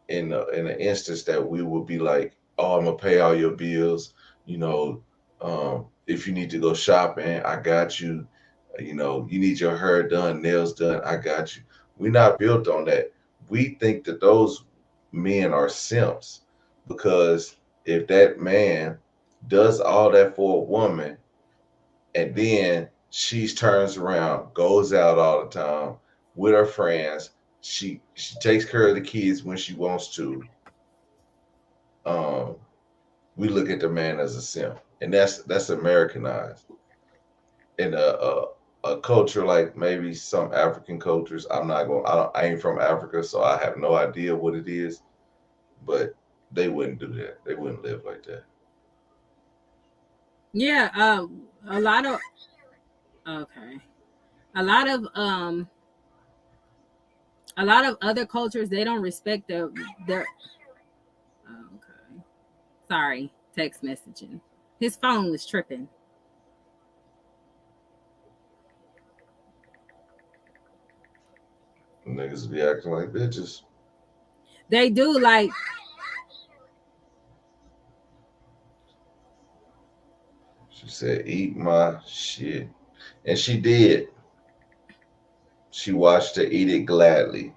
in an instance that we would be like, oh, I'm gonna pay all your bills. You know, if you need to go shopping, I got you. You know, you need your hair done, nails done, I got you. We're not built on that. We think that those men are simps because if that man does all that for a woman and then she turns around, goes out all the time with her friends, she takes care of the kids when she wants to, um, we look at the man as a simp, and that's Americanized. In a culture like maybe some African cultures, I'm not going. I ain't from Africa, so I have no idea what it is. But they wouldn't do that. They wouldn't live like that. Yeah, a lot of okay, a lot of um, a lot of other cultures they don't respect their. Oh, okay, sorry, text messaging. His phone was tripping. Niggas be acting like bitches. They do like She said, "Eat my shit," and she did. She watched her eat it gladly.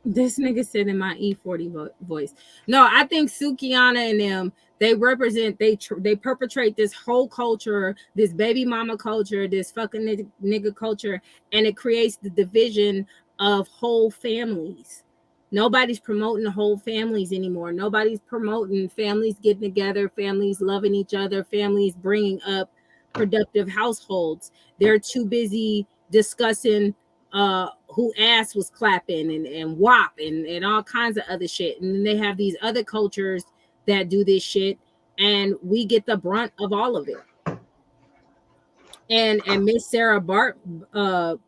This nigga said in my E40 voice. No, I think Sukiana and them, they represent, they perpetrate this whole culture, this baby mama culture, this fucking nigga culture, and it creates the division of whole families. Nobody's promoting whole families anymore. Nobody's promoting families getting together, families loving each other, families bringing up productive households. They're too busy discussing who ass was clapping and WAP and all kinds of other shit. And then they have these other cultures that do this shit, and we get the brunt of all of it. And Miss Sarah Bartman,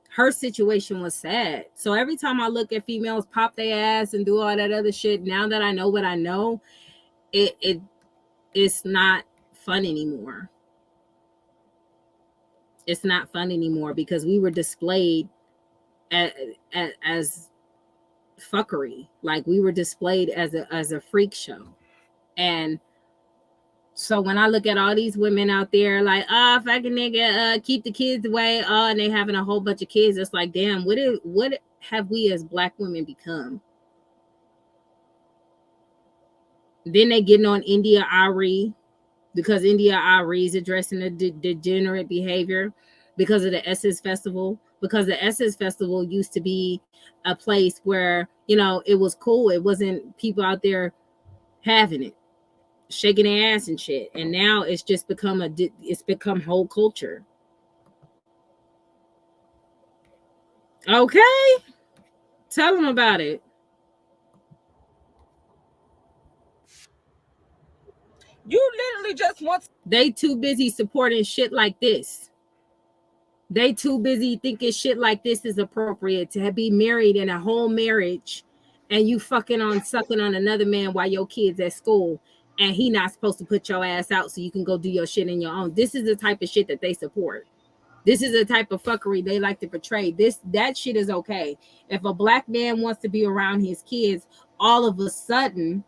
her situation was sad. So every time I look at females pop their ass and do all that other shit, now that I know what I know, it's not fun anymore. It's not fun anymore because we were displayed as fuckery. Like we were displayed as a freak show. And so when I look at all these women out there like, oh, fucking nigga, keep the kids away, oh, and they having a whole bunch of kids, it's like, damn, what have we as Black women become? Then they getting on India Ari because India Ari is addressing the degenerate behavior because of the Essence Festival. Because the Essence Festival used to be a place where, you know, it was cool. It wasn't people out there having it, shaking their ass and shit. And now it's just become whole culture. Okay, tell them about it. You literally just want. They too busy supporting shit like this. They too busy thinking shit like this is appropriate to be married in a whole marriage, and you sucking on another man while your kid's at school, and he not supposed to put your ass out so you can go do your shit in your own. This is the type of shit that they support. This is the type of fuckery they like to portray. That shit is okay. If a Black man wants to be around his kids, all of a sudden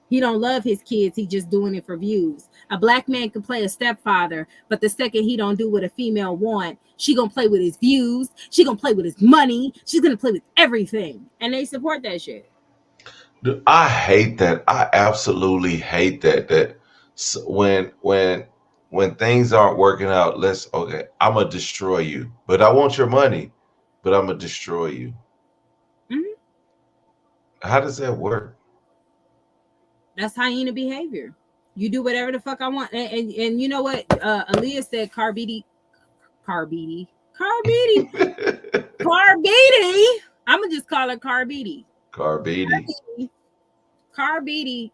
he don't love his kids. He just doing it for views. A Black man can play a stepfather, but the second he don't do what a female want, she gonna play with his views. She gonna play with his money. She's gonna play with everything, and they support that shit. Dude, I hate that. I absolutely hate that. When things aren't working out, okay, I'm gonna destroy you, but I want your money, but I'm gonna destroy you. Mm-hmm. How does that work? That's hyena behavior. You do whatever the fuck I want, and you know what? Aaliyah said, Carbidi. I'm gonna just call her Carbidi. Carbidi.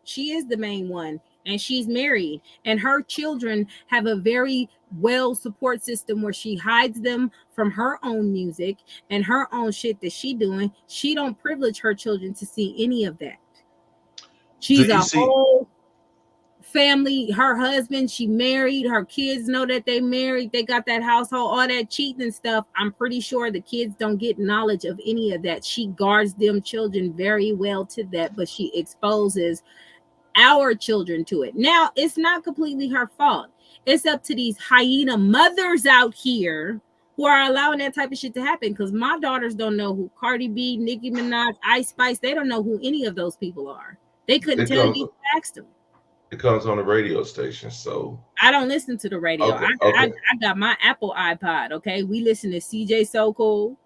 She is the main one, and she's married, and her children have a very well support system where she hides them from her own music and her own shit that she doing. She don't privilege her children to see any of that. She's whole family. Her husband, she married. Her kids know that they married. They got that household, all that cheating and stuff. I'm pretty sure the kids don't get knowledge of any of that. She guards them children very well to that, but she exposes our children to it. Now, it's not completely her fault. It's up to these hyena mothers out here who are allowing that type of shit to happen, because my daughters don't know who Cardi B, Nicki Minaj, Ice Spice, they don't know who any of those people are. They couldn't tell you if you asked them. It comes on the radio station, so I don't listen to the radio. Okay, I got my Apple iPod. Okay, we listen to CJ So Cool.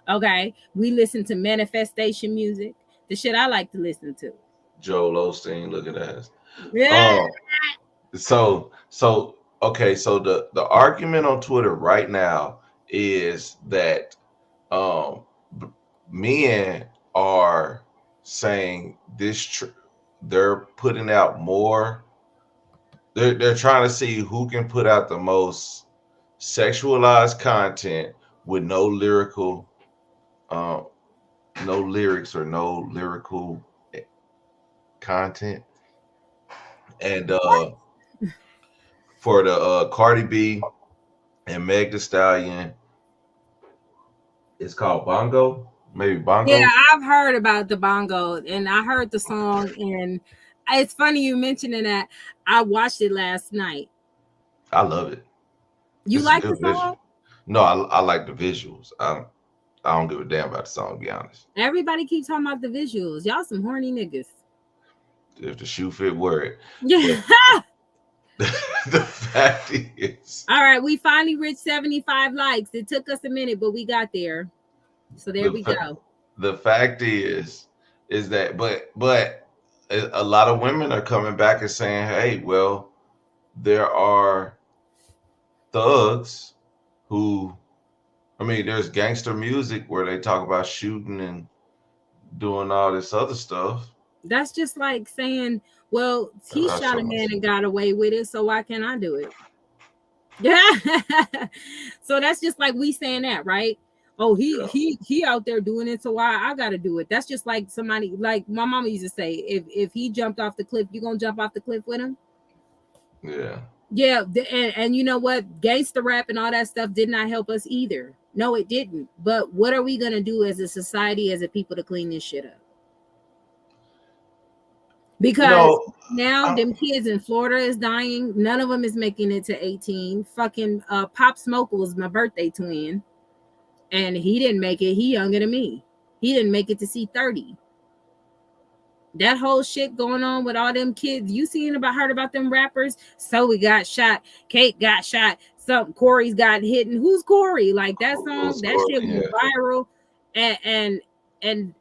Okay, we listen to manifestation music, the shit I like to listen to. Joel Osteen, look at that. Yeah. So okay, so the argument on Twitter right now is that men are saying this. They're putting out more. They're trying to see who can put out the most sexualized content with no lyrical, no lyrics or no lyrical content. And for the Cardi B and Meg Thee Stallion, it's called Bongo. Maybe Bongo. Yeah, I've heard about the Bongo, and I heard the song, and it's funny you mentioning that. I watched it last night. I love it. You like the song? No, I like the visuals. I don't give a damn about the song, to be honest. Everybody keeps talking about the visuals. Y'all some horny niggas. If the shoe fit, wear it. Yeah. The fact is, All right, we finally reached 75 likes. It took us a minute, but we got there. So there we go. The fact is that, but a lot of women are coming back and saying, hey, well, there are thugs who, I mean, there's gangster music where they talk about shooting and doing all this other stuff. That's just like saying, well, he That's shot a what I'm man saying. and got away with it, so why can't I do it? Yeah. So that's just like we saying that, right? Oh, he out there doing it, so why I gotta do it? That's just like somebody, like my mama used to say, if he jumped off the cliff, you gonna jump off the cliff with him? Yeah. Yeah, and you know what? Gangster rap and all that stuff did not help us either. No, it didn't. But what are we gonna do as a society, as a people, to clean this shit up? Because now them kids in Florida is dying. None of them is making it to 18. Fucking Pop Smoke was my birthday twin, and he didn't make it. He younger than me. He didn't make it to see 30. That whole shit going on with all them kids. You heard about them rappers? So we got shot. Kate got shot. Corey's got hit. And who's Corey? Like that song, that shit went viral. And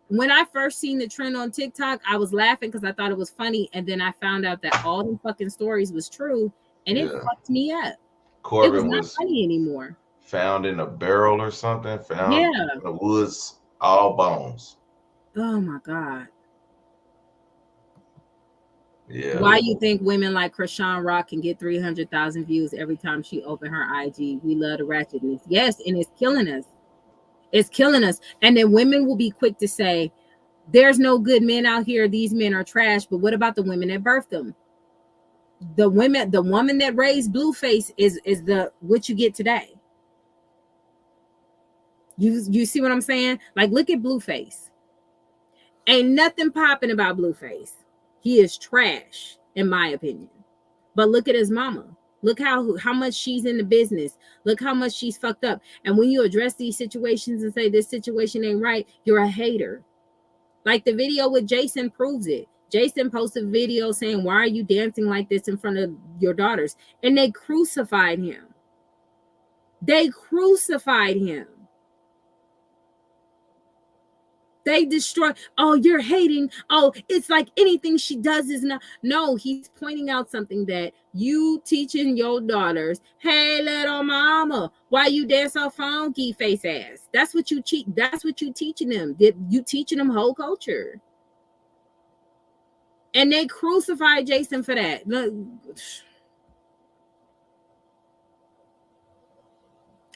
when I first seen the trend on TikTok, I was laughing because I thought it was funny. And then I found out that all the fucking stories was true. And it fucked me up. Corbin it was not funny anymore. Found in a barrel or something. Found in the woods, all bones. Oh my God. Yeah. Why you think women like Krishan Rock can get 300,000 views every time she open her IG? We love the ratchetness. Yes, and it's killing us. It's killing us. And then women will be quick to say, there's no good men out here. These men are trash. But what about the women that birthed them? The woman that raised Blueface is the what you get today. You see what I'm saying? Like, look at Blueface. Ain't nothing popping about Blueface. He is trash, in my opinion. But look at his mama. Look how much she's in the business. Look how much she's fucked up. And when you address these situations and say this situation ain't right, you're a hater. Like the video with Jason proves it. Jason posted a video saying, why are you dancing like this in front of your daughters? And they crucified him. They crucified him. They destroy. Oh, you're hating. Oh, it's like anything she does is not. No, he's pointing out something that you teaching your daughters. Hey, little mama, why you dance so funky, face ass? That's what you teach. That's what you teaching them. You teaching them whole culture. And they crucified Jason for that. Look.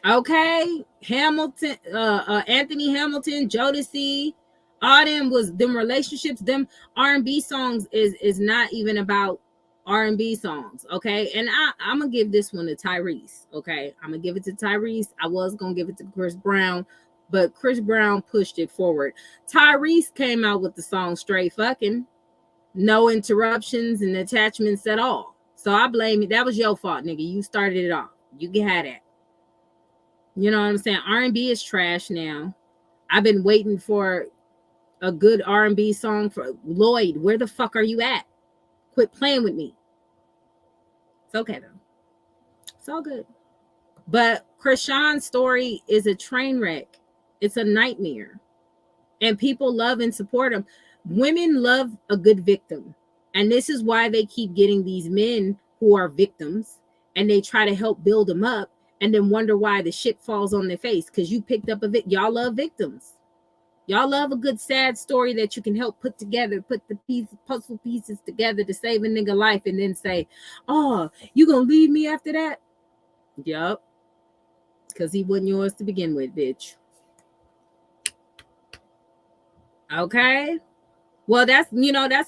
Okay, Hamilton, Anthony Hamilton, Jodeci, all them relationships, them R&B songs is not even about R&B songs, okay? And I'm gonna give this one to Tyrese, okay? I'm gonna give it to Tyrese. I was gonna give it to Chris Brown, but Chris Brown pushed it forward. Tyrese came out with the song Straight Fucking, no interruptions and attachments at all. So I blame you. That was your fault, nigga. You started it off. You can have that. You know what I'm saying? R&B is trash now. I've been waiting for a good R&B song for Lloyd. Where the fuck are you at? Quit playing with me. It's okay though. It's all good. But Krishan's story is a train wreck. It's a nightmare. And people love and support him. Women love a good victim. And this is why they keep getting these men who are victims and they try to help build them up. And then wonder why the shit falls on their face. Because you picked up y'all love victims. Y'all love a good sad story that you can help put together, put the puzzle pieces together to save a nigga life and then say, oh, you gonna leave me after that? Yup. Because he wasn't yours to begin with, bitch. Okay? Well, that's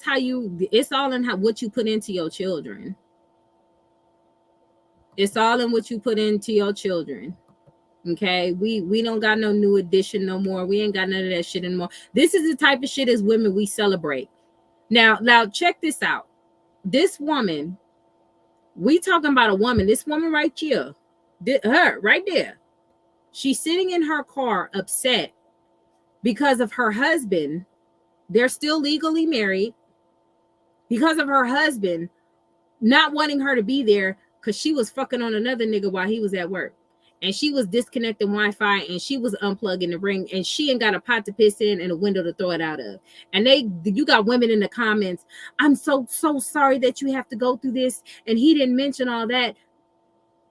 how it's all in what you put into your children. It's all in what you put into your children. Okay, we don't got no new edition no more. We ain't got none of that shit anymore. This is the type of shit as women we celebrate. Now check this out. This woman, we talking about a woman. This woman right here, her right there. She's sitting in her car upset because of her husband. They're still legally married. Because of her husband not wanting her to be there because she was fucking on another nigga while he was at work. And she was disconnecting Wi-Fi and she was unplugging the ring and she ain't got a pot to piss in and a window to throw it out of. And you got women in the comments, I'm so sorry that you have to go through this. And he didn't mention all that.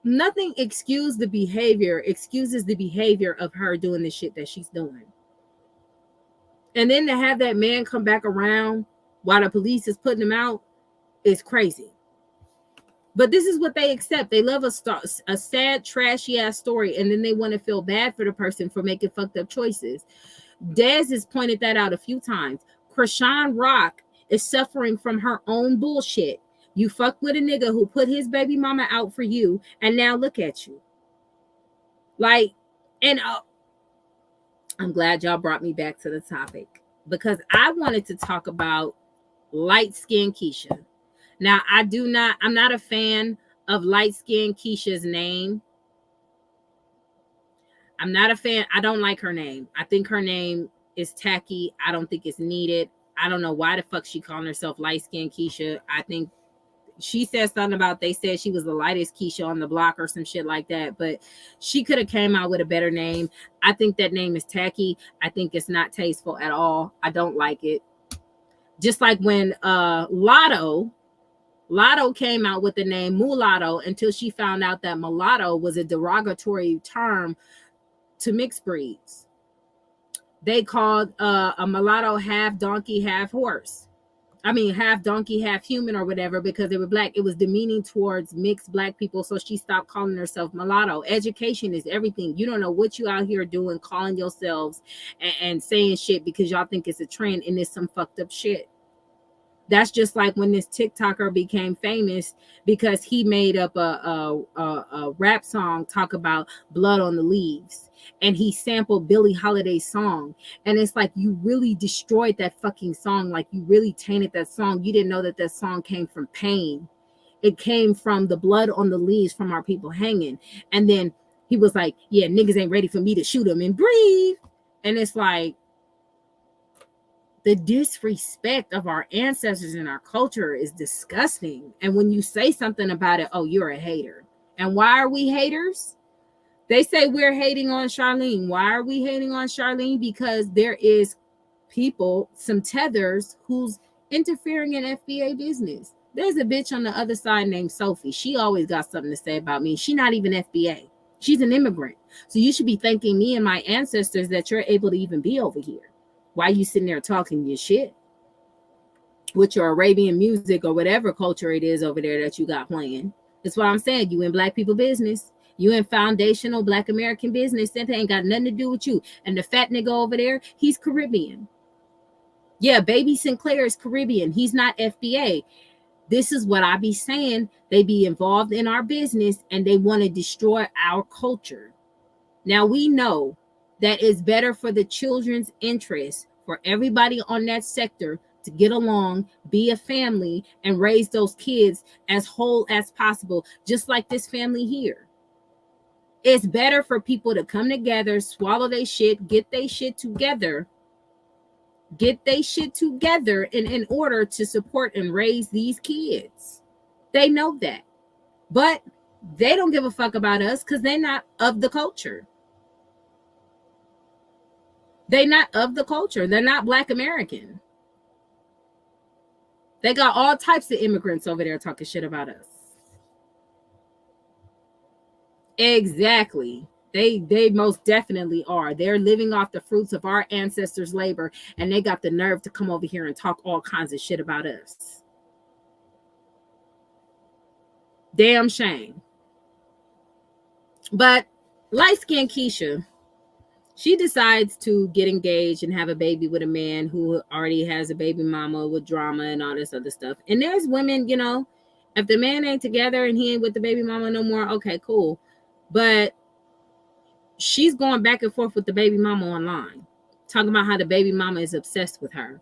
Nothing excuses the behavior of her doing the shit that she's doing. And then to have that man come back around while the police is putting him out is crazy. But this is what they accept. They love a sad, trashy ass story, and then they want to feel bad for the person for making fucked up choices. Dez has pointed that out a few times. Krishan Rock is suffering from her own bullshit. You fucked with a nigga who put his baby mama out for you, and now look at you. Like, and I'm glad y'all brought me back to the topic because I wanted to talk about light-skinned Keisha. Now, I'm not a fan of light-skinned Keisha's name. I'm not a fan. I don't like her name. I think her name is tacky. I don't think it's needed. I don't know why the fuck she calling herself light-skinned Keisha. I think she said something about they said she was the lightest Keisha on the block or some shit like that. But she could have came out with a better name. I think that name is tacky. I think it's not tasteful at all. I don't like it. Just like when Lotto came out with the name mulatto until she found out that mulatto was a derogatory term to mixed breeds. They called a mulatto half donkey, half horse. I mean, half donkey, half human or whatever, because they were black. It was demeaning towards mixed black people. So she stopped calling herself mulatto. Education is everything. You don't know what you out here doing, calling yourselves and saying shit because y'all think it's a trend and it's some fucked up shit. That's just like when this TikToker became famous because he made up a rap song talk about blood on the leaves. And he sampled Billie Holiday's song. And it's like you really destroyed that fucking song. Like you really tainted that song. You didn't know that that song came from pain. It came from the blood on the leaves from our people hanging. And then he was like, yeah, niggas ain't ready for me to shoot them and breathe. And it's like, the disrespect of our ancestors and our culture is disgusting. And when you say something about it, oh, you're a hater. And why are we haters? They say we're hating on Charlene. Why are we hating on Charlene? Because there is people, some tethers, who's interfering in FBA business. There's a bitch on the other side named Sophie. She always got something to say about me. She's not even FBA. She's an immigrant. So you should be thanking me and my ancestors that you're able to even be over here. Why you sitting there talking your shit with your Arabian music or whatever culture it is over there that you got playing? That's what I'm saying. You in black people business. You in foundational black American business. That ain't got nothing to do with you. And the fat nigga over there, he's Caribbean. Yeah, baby Sinclair is Caribbean. He's not FBA. This is what I be saying. They be involved in our business and they want to destroy our culture. Now we know that is better for the children's interest, for everybody on that sector to get along, be a family, and raise those kids as whole as possible, just like this family here. It's better for people to come together, swallow their shit, get their shit together in order to support and raise these kids. They know that. But they don't give a fuck about us because they're not of the culture. They're not of the culture. They're not Black American. They got all types of immigrants over there talking shit about us. Exactly. They most definitely are. They're living off the fruits of our ancestors' labor, and they got the nerve to come over here and talk all kinds of shit about us. Damn shame. But light-skinned Keisha, she decides to get engaged and have a baby with a man who already has a baby mama with drama and all this other stuff. And there's women, you know, if the man ain't together and he ain't with the baby mama no more, okay, cool. But she's going back and forth with the baby mama online, talking about how the baby mama is obsessed with her,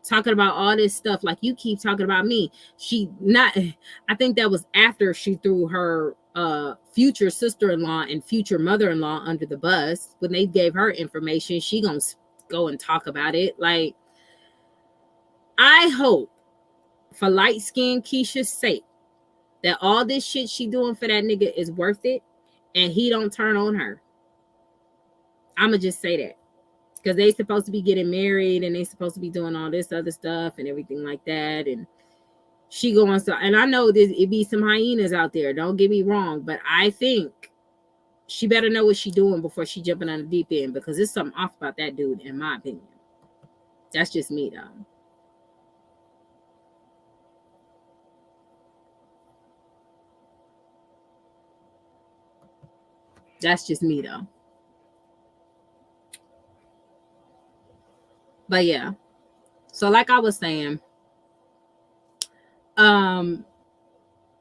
talking about all this stuff like you keep talking about me. I think that was after she threw her future sister-in-law and future mother-in-law under the bus. When they gave her information, she gonna go and talk about it. Like, I hope for light-skinned Keisha's sake that all this shit she doing for that nigga is worth it, and he don't turn on her. I'ma just say that, because they supposed to be getting married and they supposed to be doing all this other stuff and everything like that, and she going so. And I know it be some hyenas out there, don't get me wrong, but I think she better know what she doing before she jumping on the deep end, because there's something off about that dude, in my opinion. That's just me, though. That's just me, though. But yeah, so like I was saying,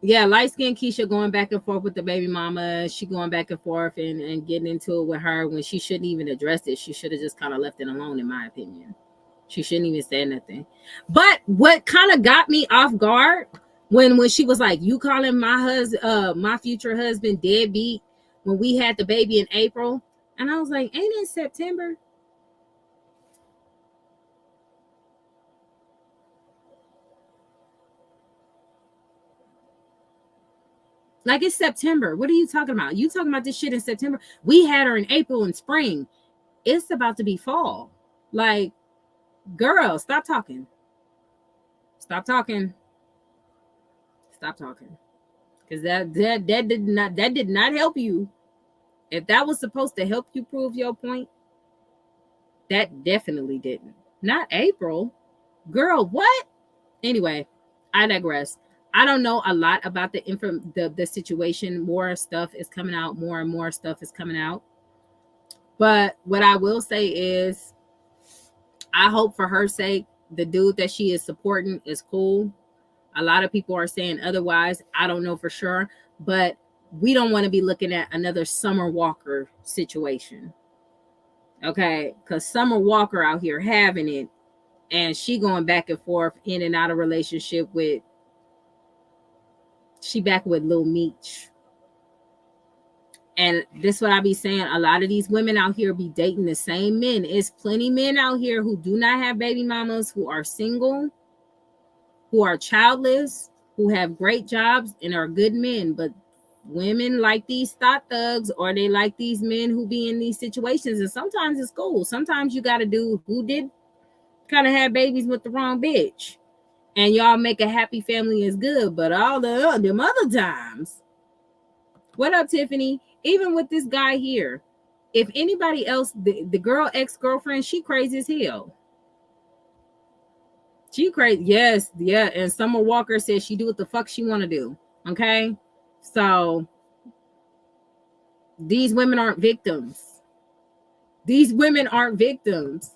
yeah, light-skinned Keisha going back and forth with the baby mama. She going back and forth and getting into it with her when she shouldn't even address it. She should have just kind of left it alone, in my opinion. She shouldn't even say nothing. But what kind of got me off guard when she was like, "You calling my future husband deadbeat," when we had the baby in April, and I was like, "Ain't it September?" Like, it's September. What are you talking about? You talking about this shit in September? We had her in April and spring. It's about to be fall. Like, girl, stop talking. Stop talking. Stop talking. Because that did not help you. If that was supposed to help you prove your point, that definitely didn't. Not April. Girl, what? Anyway, I digress. I don't know a lot about the situation. More stuff is coming out. More and more stuff is coming out. But what I will say is, I hope for her sake, the dude that she is supporting is cool. A lot of people are saying otherwise. I don't know for sure. But we don't want to be looking at another Summer Walker situation. Okay? Because Summer Walker out here having it, and she going back and forth in and out of relationship with, she back with Lil Meech. And this is what I be saying. A lot of these women out here be dating the same men. It's plenty men out here who do not have baby mamas, who are single, who are childless, who have great jobs and are good men. But women like these thought thugs, or they like these men who be in these situations. And sometimes it's cool. Sometimes you got a dude who did kind of have babies with the wrong bitch, and y'all make a happy family is good. But all the them other times, what up, Tiffany? Even with this guy here, if anybody else, the girl ex-girlfriend, she crazy as hell. She crazy. Yes, yeah. And Summer Walker says she do what the fuck she want to do. Okay, so these women aren't victims. These women aren't victims.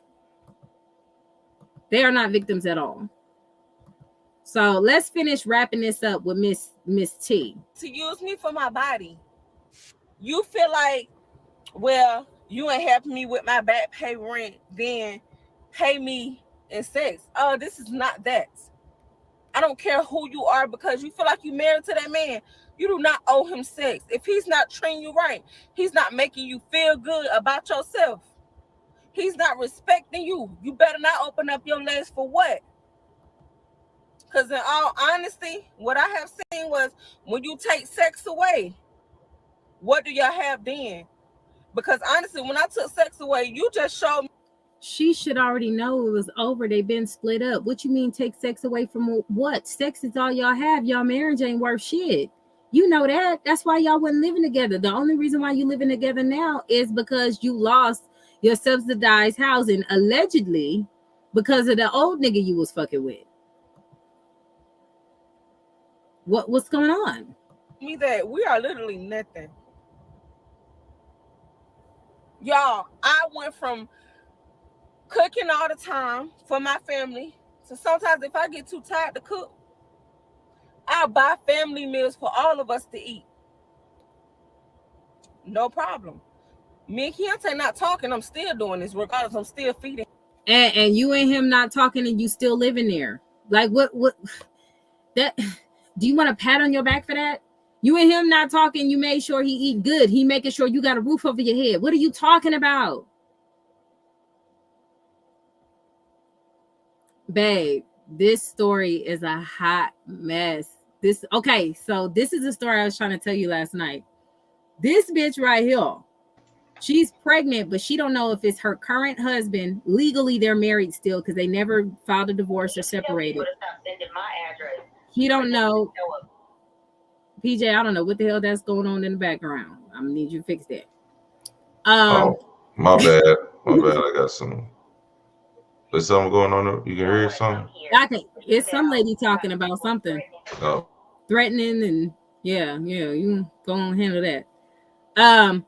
They are not victims at all. So let's finish wrapping this up with Miss T. To use me for my body. You feel like, well, you ain't helping me with my back pay rent, then pay me in sex. Oh, this is not that. I don't care who you are, because you feel like you married to that man. You do not owe him sex. If he's not treating you right, he's not making you feel good about yourself, he's not respecting you, you better not open up your legs for what? Because in all honesty, what I have seen was, when you take sex away, what do y'all have then? Because honestly, when I took sex away, you just showed me. She should already know it was over. They've been split up. What you mean take sex away from what? Sex is all y'all have. Y'all marriage ain't worth shit. You know that. That's why y'all wasn't living together. The only reason why you living together now is because you lost your subsidized housing, allegedly, because of the old nigga you was fucking with. What's going on? Me that we are literally nothing. Y'all, I went from cooking all the time for my family to sometimes if I get too tired to cook, I'll buy family meals for all of us to eat. No problem. Me and Keontae not talking, I'm still doing this regardless. I'm still feeding. And you and him not talking, and you still living there. Like, what that, do you want a pat on your back for that? You and him not talking. You made sure he eat good. He making sure you got a roof over your head. What are you talking about? Babe, this story is a hot mess. Okay, so this is the story I was trying to tell you last night. This bitch right here, she's pregnant, but she don't know if it's her current husband. Legally, they're married still because they never filed a divorce or separated. She don't know. PJ, I don't know what the hell that's going on in the background. I'm gonna need you to fix that. Oh, my bad. My bad. I got some. There's something going on. You can hear something. It's some lady talking about something. Oh. Threatening and yeah, you go on handle that.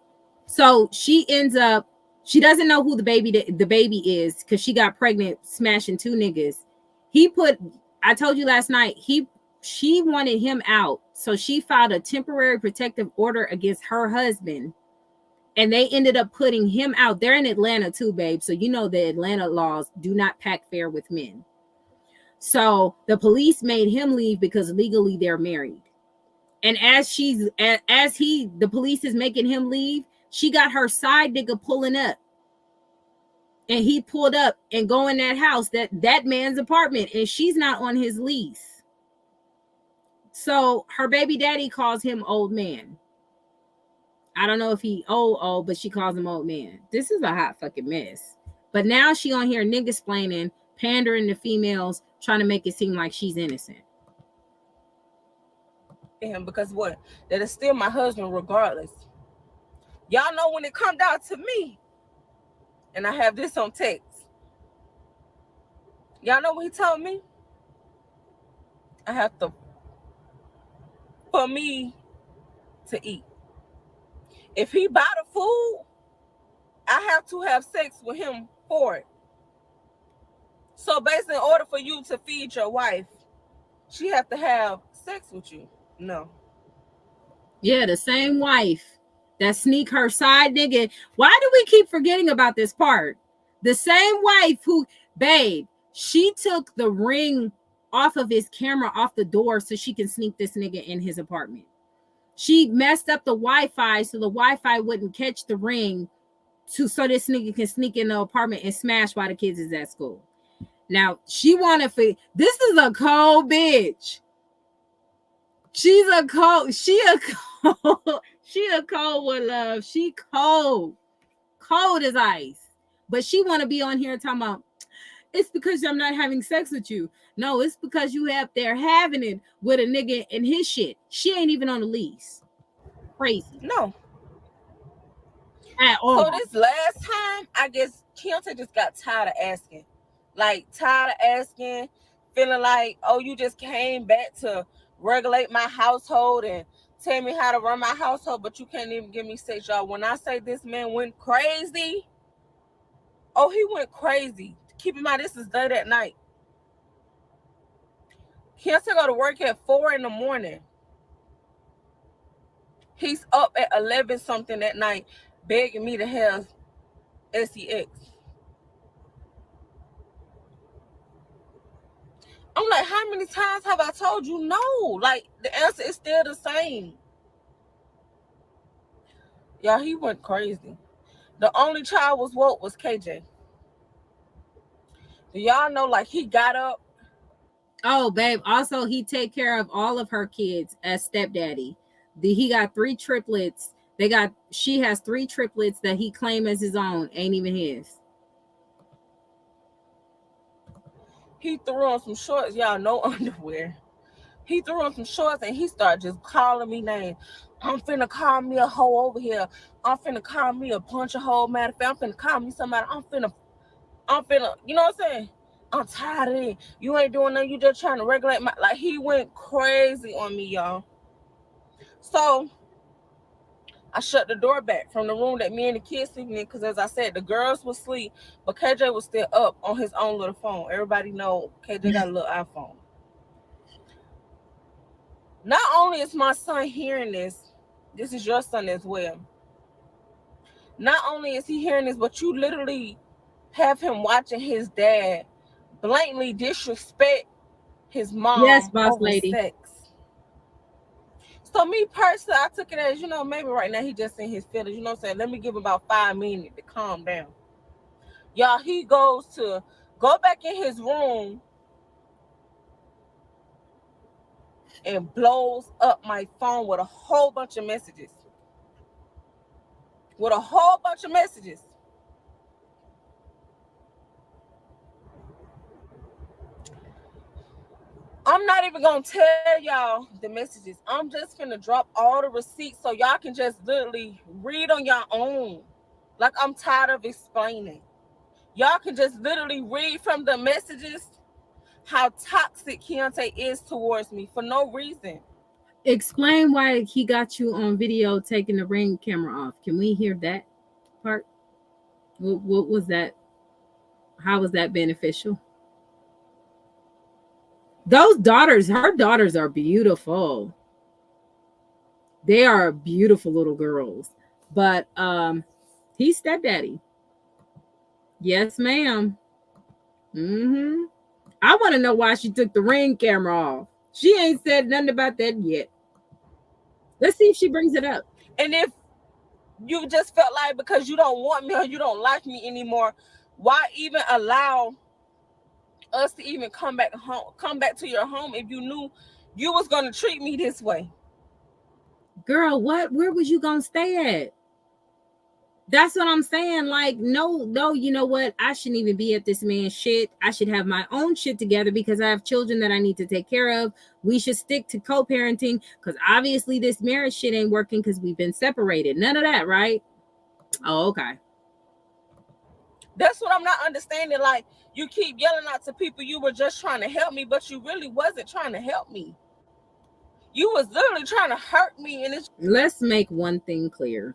So she ends up, she doesn't know who the baby is because she got pregnant smashing two niggas. I told you last night, she wanted him out, so she filed a temporary protective order against her husband, and they ended up putting him out. They're in Atlanta too, babe, so you know the Atlanta laws do not pack fair with men. So the police made him leave because legally they're married. And the police is making him leave, she got her side nigga pulling up. And he pulled up and go in that house, that man's apartment, and she's not on his lease. So her baby daddy calls him old man. I don't know if he old, but she calls him old man. This is a hot fucking mess. But now she on here nigga splaining, pandering to females, trying to make it seem like she's innocent. Him because what? That is still my husband regardless. Y'all know when it come down to me, and I have this on text. Y'all know what he told me? I have to, for me to eat. If he buy the food, I have to have sex with him for it. So basically, in order for you to feed your wife, she have to have sex with you. No. Yeah, the same wife that sneak her side nigga. Why do we keep forgetting about this part? The same wife who, babe, she took the ring off of his camera off the door so she can sneak this nigga in his apartment. She messed up the Wi-Fi so the Wi-Fi wouldn't catch the ring so this nigga can sneak in the apartment and smash while the kids is at school. Now, she wanted for this is a cold bitch. She a cold with love. She cold as ice. But she want to be on here talking about it's because I'm not having sex with you. No, it's because you up there having it with a nigga and his shit. She ain't even on the lease. Crazy. No. At all. So this last time, I guess Keontae just got tired of asking. Like, tired of asking, feeling like, oh, you just came back to regulate my household and tell me how to run my household, but you can't even give me sex, y'all. When I say this man went crazy, oh, he went crazy. Keep in mind, this is late at night. Keontae go to work at 4 a.m. He's up at 11 something at night, begging me to have sex. I'm like, how many times have I told you no? Like, the answer is still the same. Y'all, he went crazy. The only child was woke was KJ. Do y'all know, like, he got up? Oh, babe. Also, he take care of all of her kids as stepdaddy. He got 3 triplets. She has 3 triplets that he claim as his own. Ain't even his. He threw on some shorts, y'all, no underwear. He threw on some shorts and he started just calling me names. I'm finna call me a hoe over here. I'm finna call me a punch a hoe. Matter of fact, I'm finna call me somebody. I'm finna, you know what I'm saying? I'm tired of it. You ain't doing nothing. You just trying to regulate my, like, he went crazy on me, y'all. So I shut the door back from the room that me and the kids sleeping in because, as I said, the girls was asleep, but KJ was still up on his own little phone. Everybody know KJ got a little iPhone. Not only is my son hearing this is your son as well. Not only is he hearing this, but you literally have him watching his dad blatantly disrespect his mom yes, boss over lady. sex. So me personally, I took it as, maybe right now he just in his feelings, what I'm saying? Let me give him about 5 minutes to calm down. Y'all, he goes to go back in his room and blows up my phone with a whole bunch of messages. I'm not even gonna tell y'all the messages. I'm just gonna drop all the receipts so y'all can just literally read on your own. Like, I'm tired of explaining. Y'all can just literally read from the messages how toxic Keontae is towards me for no reason. Explain why he got you on video taking the ring camera off. Can we hear that part? What was that? How was that beneficial? Those daughters, her daughters are beautiful. They are beautiful little girls. But he's stepdaddy. Yes, ma'am. Mm-hmm. I want to know why she took the ring camera off. She ain't said nothing about that yet. Let's see if she brings it up. And if you just felt like because you don't want me or you don't like me anymore, why even allow us to even come back to your home if you knew you was going to treat me this way? Girl, where was you going to stay at? That's what I'm saying. Like, no, you know what? I shouldn't even be at this man's shit. I should have my own shit together because I have children that I need to take care of. We should stick to co-parenting because obviously this marriage shit ain't working because we've been separated. None of that, right? Oh, okay. That's what I'm not understanding. Like, you keep yelling out to people you were just trying to help me, but you really wasn't trying to help me. You was literally trying to hurt me. And let's make one thing clear.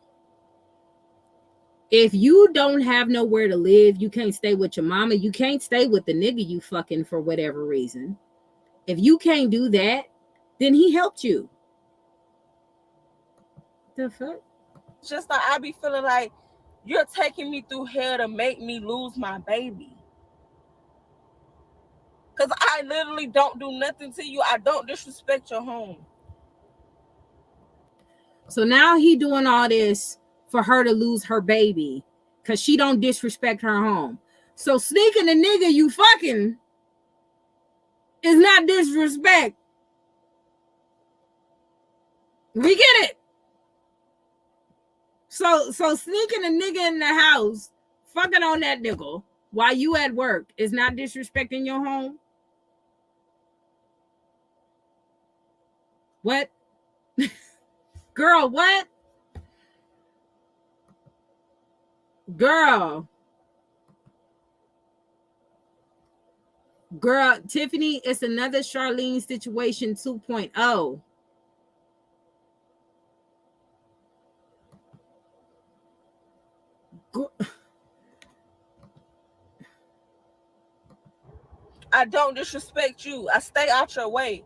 If you don't have nowhere to live, you can't stay with your mama. You can't stay with the nigga you fucking for whatever reason. If you can't do that, then he helped you. The fuck? Just like I be feeling like you're taking me through hell to make me lose my baby. Because I literally don't do nothing to you. I don't disrespect your home. So now he doing all this for her to lose her baby because she don't disrespect her home. So sneaking the nigga you fucking is not disrespect. We get it. So sneaking a nigga in the house, fucking on that nigga while you at work is not disrespecting your home. What? Girl, what? Girl, Tiffany, it's another Charlene situation 2.0. I don't disrespect you. I stay out your way.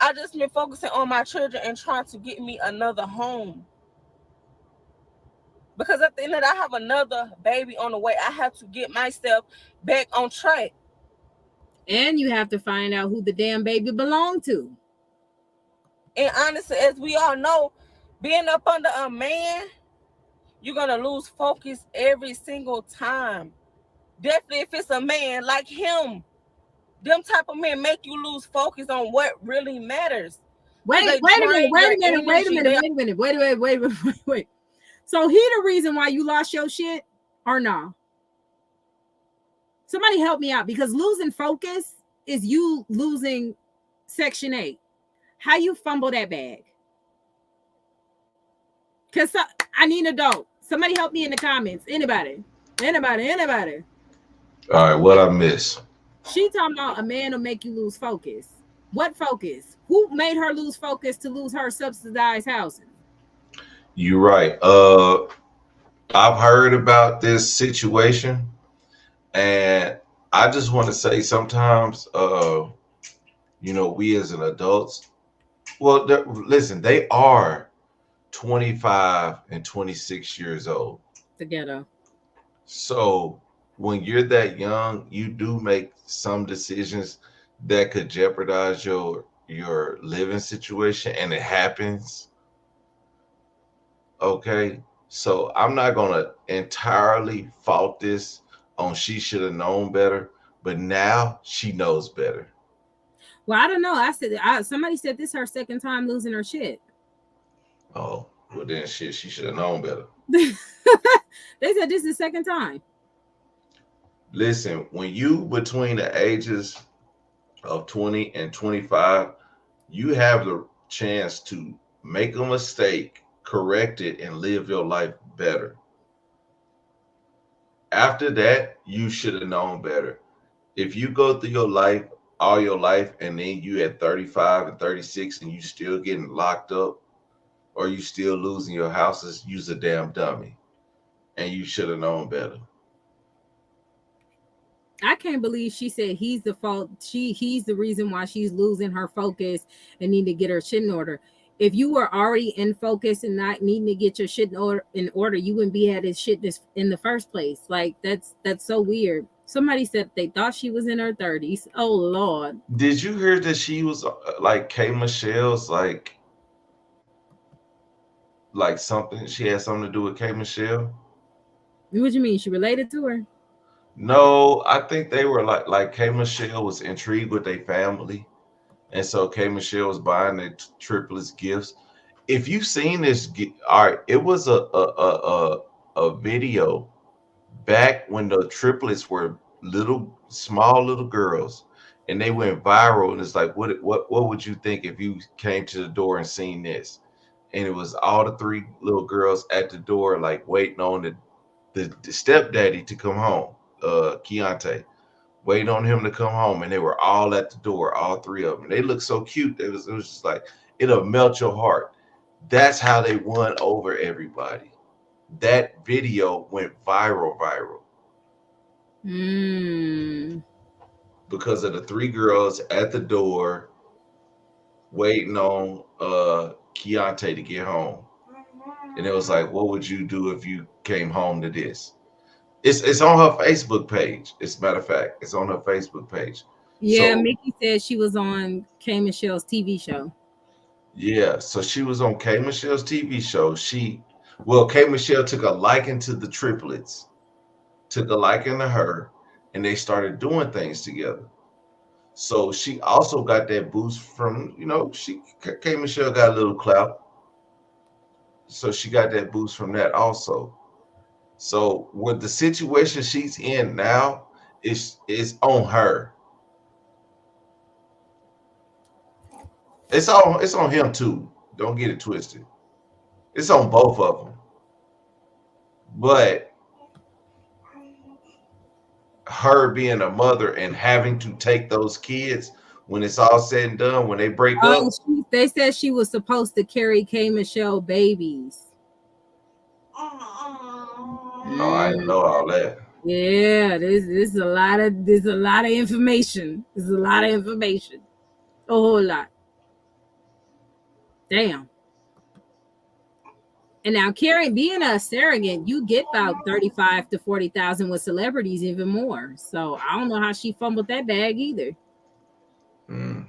I just been focusing on my children and trying to get me another home. Because at the end of that, I have another baby on the way. I have to get myself back on track. And you have to find out who the damn baby belonged to. And honestly, as we all know, being up under a man, you're going to lose focus every single time. Definitely if it's a man like him. Them type of men make you lose focus on what really matters. Wait a minute. So he the reason why you lost your shit or no? Somebody help me out because losing focus is you losing Section 8. How you fumble that bag? Because I need an adult. Somebody help me in the comments. Anybody. All right, what I miss? She talking about a man will make you lose focus. What focus? Who made her lose focus to lose her subsidized housing? You're right. I've heard about this situation, and I just want to say sometimes, we as an adults, well, listen, they are 25 and 26 years old. Together. So when you're that young, you do make some decisions that could jeopardize your your living situation and it happens, okay? So I'm not gonna entirely fault this on she should have known better, but now she knows better. Well, I don't know. Somebody said this her second time losing her shit. Oh, well then shit, she should have known better. They said this is the second time. Listen, when you between the ages of 20 and 25, you have the chance to make a mistake, correct it, and live your life better. After that, you should have known better. If you go through your life, all your life, and then you at 35 and 36 and you still getting locked up or you still losing your houses, you's a damn dummy. And you should have known better. I can't believe she said he's the fault. He's the reason why she's losing her focus and need to get her shit in order. If you were already in focus and not needing to get your shit in order, you wouldn't be at this shit in the first place. Like that's so weird. Somebody said they thought she was in her 30s. Oh Lord. Did you hear that she was like K Michelle's like something? She had something to do with K Michelle? What you mean? She related to her? No, I think they were like K Michelle was intrigued with their family, and so K Michelle was buying the triplets gifts. If you've seen this, all right, it was a video back when the triplets were small little girls, and they went viral. And it's like, what would you think if you came to the door and seen this? And it was all the three little girls at the door, like waiting on the stepdaddy to come home, Keontae, waiting on him to come home, and they were all at the door, all three of them. They looked so cute. It was just like it'll melt your heart. That's how they won over everybody. That video went viral. Because of the three girls at the door waiting on Keontae to get home. And it was like, what would you do if you came home to this? It's on her Facebook page. As a matter of fact, it's on her Facebook page. Yeah, so, Mickey said she was on K Michelle's TV show. Yeah, so she was on K Michelle's TV show. K Michelle took a liking to the triplets, took a liking to her, and they started doing things together. So she also got that boost from, K Michelle got a little clout. So she got that boost from that also. So with the situation she's in now, is on her. It's on him too. Don't get it twisted. It's on both of them. But her being a mother and having to take those kids when it's all said and done, when they break up. They said she was supposed to carry K Michelle babies. Oh, I didn't know all that. Yeah, there's a lot of information. There's a lot of information. A whole lot. Damn. And now being a surrogate, you get about 35 to 40,000 with celebrities, even more. So I don't know how she fumbled that bag either. And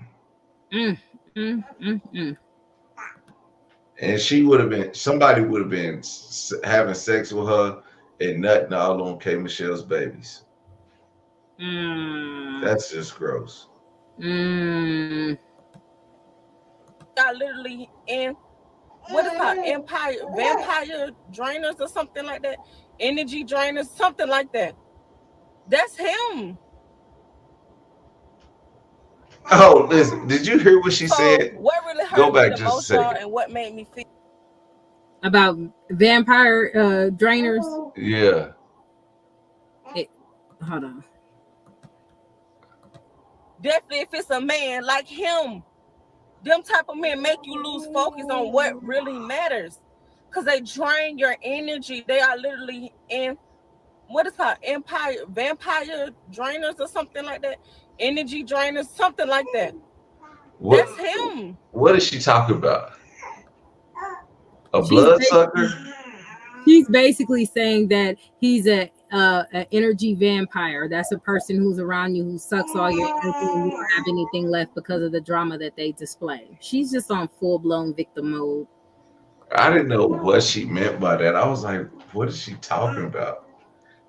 somebody would have been having sex with her and nutting all on K Michelle's babies. That's just gross. Got literally in what is called vampire drainers or something like that, energy drainers, something like that. That's him. Oh, listen, did you hear what she said? What really hurt Go back me the just a most, second. and what made me feel about vampire drainers? Yeah. Hold on. Definitely, if it's a man like him, them type of men make you lose focus on what really matters, because they drain your energy. They are literally in what is called vampire drainers or something like that, energy drainers, something like that. That's him. What is she talking about? A bloodsucker? She's basically saying that he's a an energy vampire. That's a person who's around you who sucks all your energy and you don't have anything left because of the drama that they display. She's just on full blown victim mode. I didn't know what she meant by that. I was like, what is she talking about?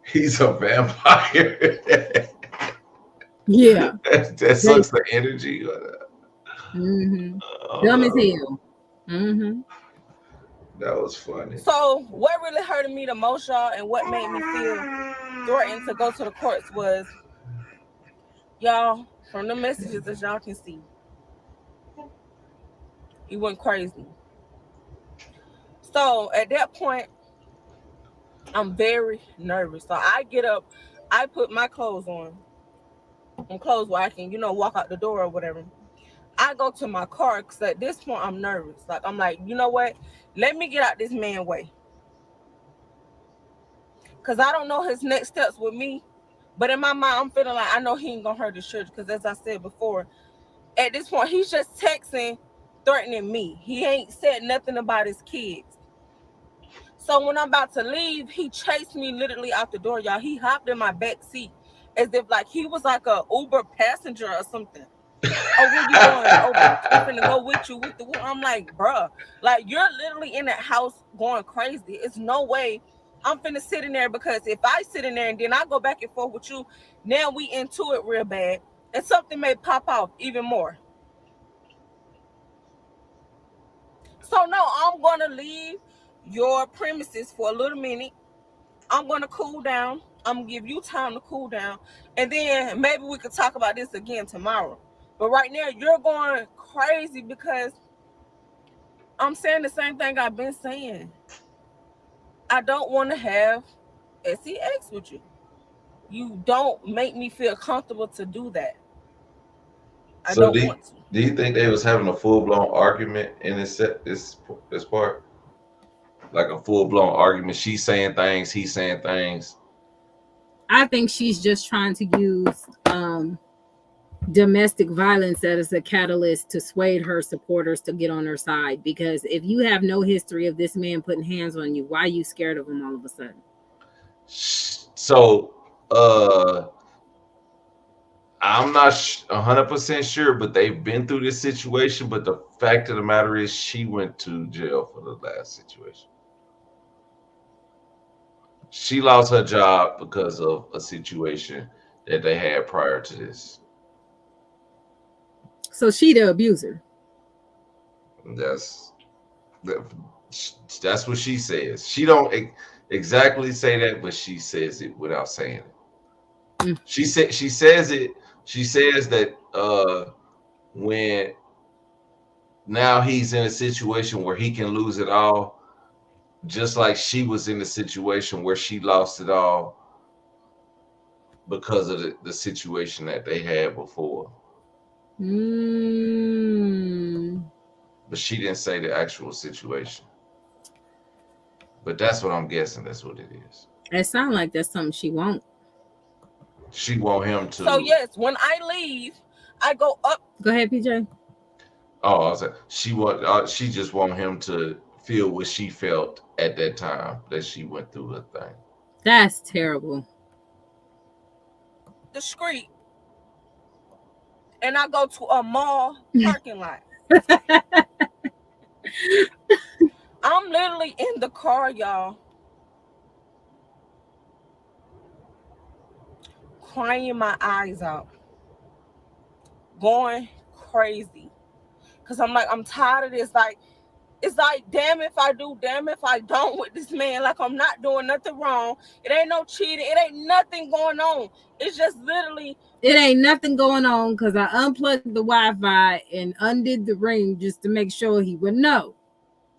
He's a vampire. Yeah. That sucks the energy. Mm-hmm. Dumb as hell. Mm-hmm. That was funny. So what really hurted me the most, y'all, and what made me feel threatened to go to the courts was, y'all, from the messages that y'all can see, he went crazy. So at that point, I'm very nervous. So I get up, I put my clothes on, and clothes where I can, walk out the door or whatever. I go to my car because at this point I'm nervous. Like, I'm like, you know what? Let me get out this man's way. Because I don't know his next steps with me. But in my mind, I'm feeling like I know he ain't going to hurt the church. Because as I said before, at this point, he's just texting, threatening me. He ain't said nothing about his kids. So when I'm about to leave, he chased me literally out the door, y'all. He hopped in my back seat as if like he was like a Uber passenger or something. Oh, where you going? Oh, bitch, I'm finna go with you. I'm like, bruh, like you're literally in that house going crazy. It's no way I'm finna sit in there, because if I sit in there and then I go back and forth with you, now we into it real bad, and something may pop off even more. So no, I'm gonna leave your premises for a little minute. I'm gonna cool down. I'm gonna give you time to cool down, and then maybe we could talk about this again tomorrow. But right now, you're going crazy because I'm saying the same thing I've been saying. I don't want to have sex with you. You don't make me feel comfortable to do that. I So don't want to. do you think they was having a full blown argument in this part? Like a full blown argument. She's saying things, he's saying things. I think she's just trying to use domestic violence as a catalyst to sway her supporters to get on her side. Because if you have no history of this man putting hands on you, why are you scared of him all of a sudden? So I'm not 100% sure, but they've been through this situation. But the fact of the matter is, she went to jail for the last situation. She lost her job because of a situation that they had prior to this. So she the abuser. That's what she says. She don't exactly say that, but she says it without saying it. She says it. She says that when now he's in a situation where he can lose it all, just like she was in a situation where she lost it all because of the situation that they had before. But she didn't say the actual situation. But that's what I'm guessing. That's what it is. It sounds like that's something she won't. She want him to. So yes, when I leave, I go up. Go ahead, PJ. Oh, I was like, she just want him to feel what she felt at that time that she went through her thing. That's terrible. The street, and I go to a mall parking lot. I'm literally in the car, y'all, crying my eyes out, going crazy, because I'm like, I'm tired of this. Like, it's like, damn if I do, damn if I don't with this man. Like, I'm not doing nothing wrong. It ain't no cheating. It ain't nothing going on. It's just literally. It ain't nothing going on because I unplugged the Wi-Fi and undid the ring just to make sure he would know.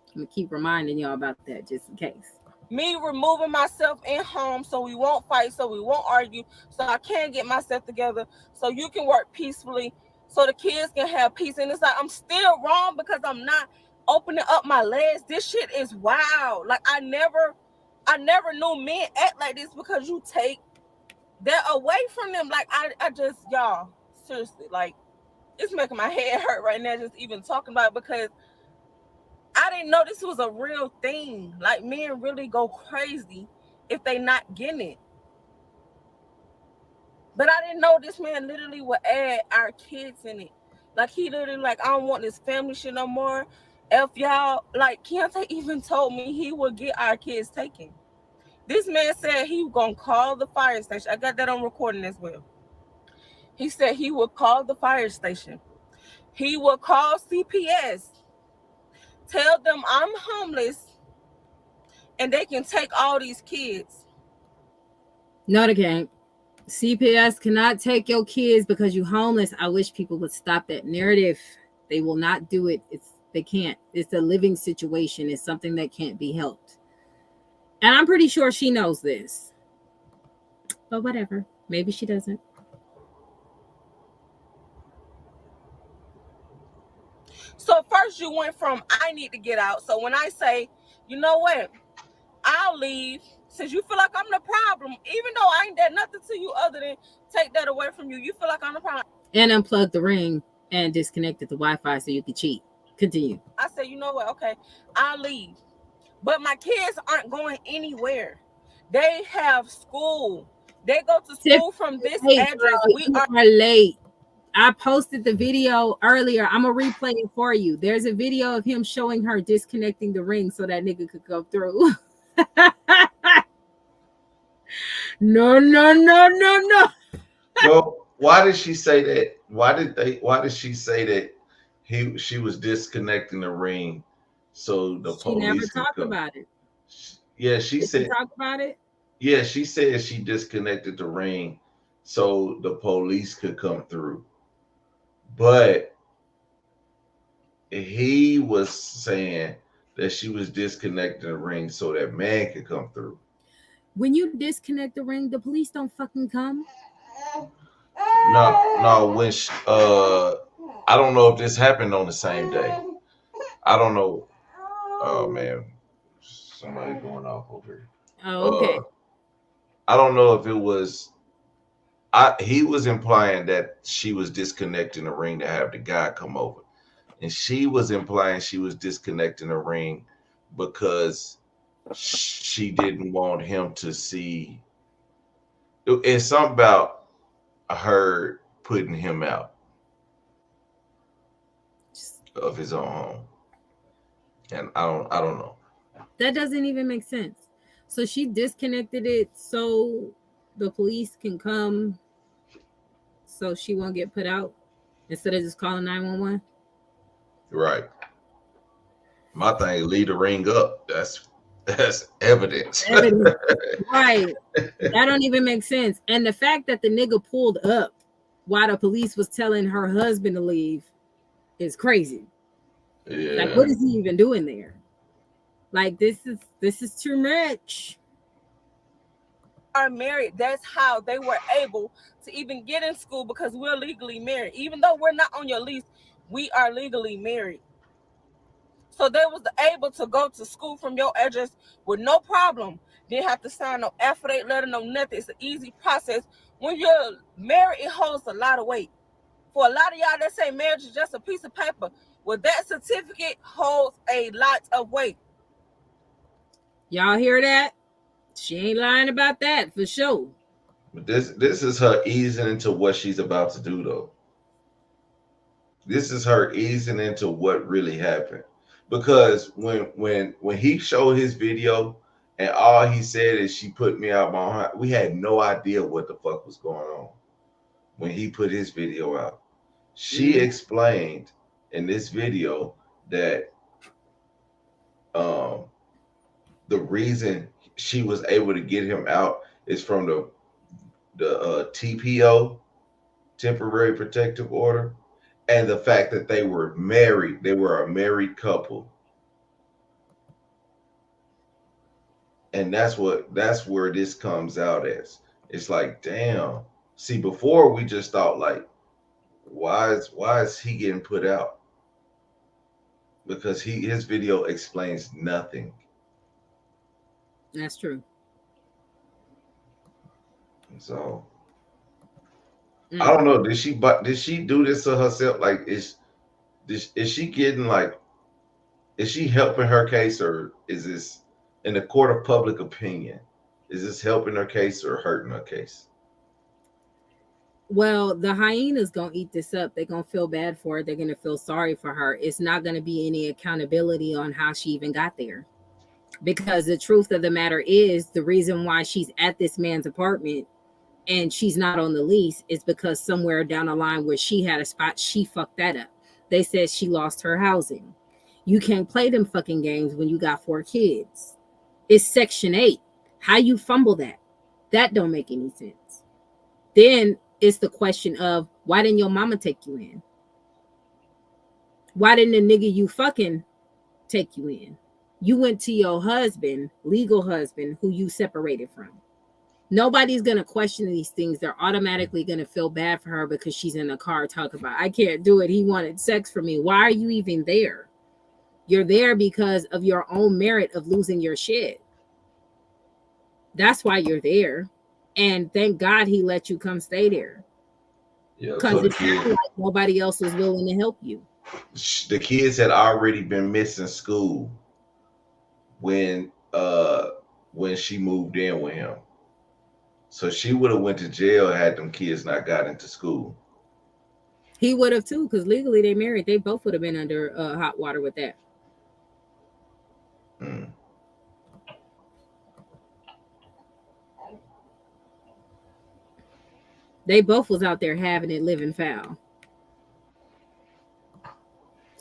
I'm going to keep reminding y'all about that just in case. Me removing myself in home so we won't fight, so we won't argue, so I can get myself together, so you can work peacefully, so the kids can have peace. And it's like, I'm still wrong because I'm not opening up my legs. This shit is wild. Like, I never knew men act like this, because you take that away from them. Like, I just, y'all, seriously, like, it's making my head hurt right now just even talking about it, because I didn't know this was a real thing. Like, men really go crazy if they not getting it. But I didn't know this man literally would add our kids in it. Like he literally like, I don't want this family shit no more. If y'all like Keontae even told me he would get our kids taken. This man said he was gonna call the fire station. I got that on recording as well. He said he would call the fire station. He would call CPS, tell them I'm homeless, and they can take all these kids. No, they can't. CPS cannot take your kids because you homeless. I wish people would stop that narrative. They will not do it. They can't. It's a living situation. It's something that can't be helped. And I'm pretty sure she knows this. But whatever. Maybe she doesn't. So first you went from I need to get out. So when I say, you know what, I'll leave, since you feel like I'm the problem, even though I ain't done nothing to you other than take that away from you, you feel like I'm the problem. And unplugged the ring and disconnected the Wi-Fi so you could cheat. Continue. I said, you know what, okay, I'll leave. But my kids aren't going anywhere. They have school. They go to school from this address. Girl, you are late. I posted the video earlier. I'm gonna replay it for you. There's a video of him showing her disconnecting the ring so that nigga could go through. No. Well, why did she say that? Why did she say that she was disconnecting the ring so the She police never could talked come? about it. Yeah, she Did said. she talk about it? Yeah, she said she disconnected the ring so the police could come through. But he was saying that she was disconnecting the ring so that man could come through. When you disconnect the ring, the police don't fucking come. No, when I don't know if this happened on the same day. I don't know. Oh man, somebody going off over here. Oh, okay. I don't know if it was. He was implying that she was disconnecting the ring to have the guy come over, and she was implying she was disconnecting the ring because she didn't want him to see. It's something about her putting him out of his own home, and I don't know. That doesn't even make sense. So she disconnected it so the police can come, so she won't get put out instead of just calling 911. Right. My thing, leave the ring up. That's evidence. Right. That don't even make sense. And the fact that the nigga pulled up while the police was telling her husband to leave is crazy. Yeah. Like, what is he even doing there? Like, this is too much. Are married. That's how they were able to even get in school, because we're legally married. Even though we're not on your lease, we are legally married. So they was able to go to school from your address with no problem. Didn't have to sign no affidavit letter, no nothing. It's an easy process. When you're married, it holds a lot of weight. For a lot of y'all that say marriage is just a piece of paper, well, that certificate holds a lot of weight. Y'all hear that? She ain't lying about that for sure. But this is her easing into what she's about to do, though. This is her easing into what really happened. Because when he showed his video and all he said is she put me out my heart, we had no idea what the fuck was going on when he put his video out. She explained in this video that the reason she was able to get him out is from the TPO, temporary protective order, and the fact that they were married. They were a married couple. And that's where this comes out as. It's like, damn. See, before we just thought like, why is he getting put out? Because his video explains nothing. That's true. So I don't know. Did she do this to herself? Like, is she getting like, is she helping her case, or is this in the court of public opinion? Is this helping her case or hurting her case? Well, the hyenas gonna eat this up. They're gonna feel bad for it. They're gonna feel sorry for her. It's not gonna be any accountability on how she even got there. Because the truth of the matter is, the reason why she's at this man's apartment and she's not on the lease is because somewhere down the line where she had a spot, she fucked that up. They said she lost her housing. You can't play them fucking games when you got 4 kids. It's Section 8. How you fumble that? That don't make any sense. Then it's the question of, why didn't your mama take you in? Why didn't the nigga you fucking take you in? You went to your husband, legal husband, who you separated from. Nobody's going to question these things. They're automatically going to feel bad for her because she's in the car talking about, I can't do it. He wanted sex from me. Why are you even there? You're there because of your own merit of losing your shit. That's why you're there. And thank God he let you come stay there. Yeah, Because so the it sounded kid, like nobody else was willing to help you. the kids had already been missing school when she moved in with him. So she would have went to jail had them kids not got into school. He would have too, because legally they married. They both would have been under hot water with that. Mm. They both was out there having it, living foul.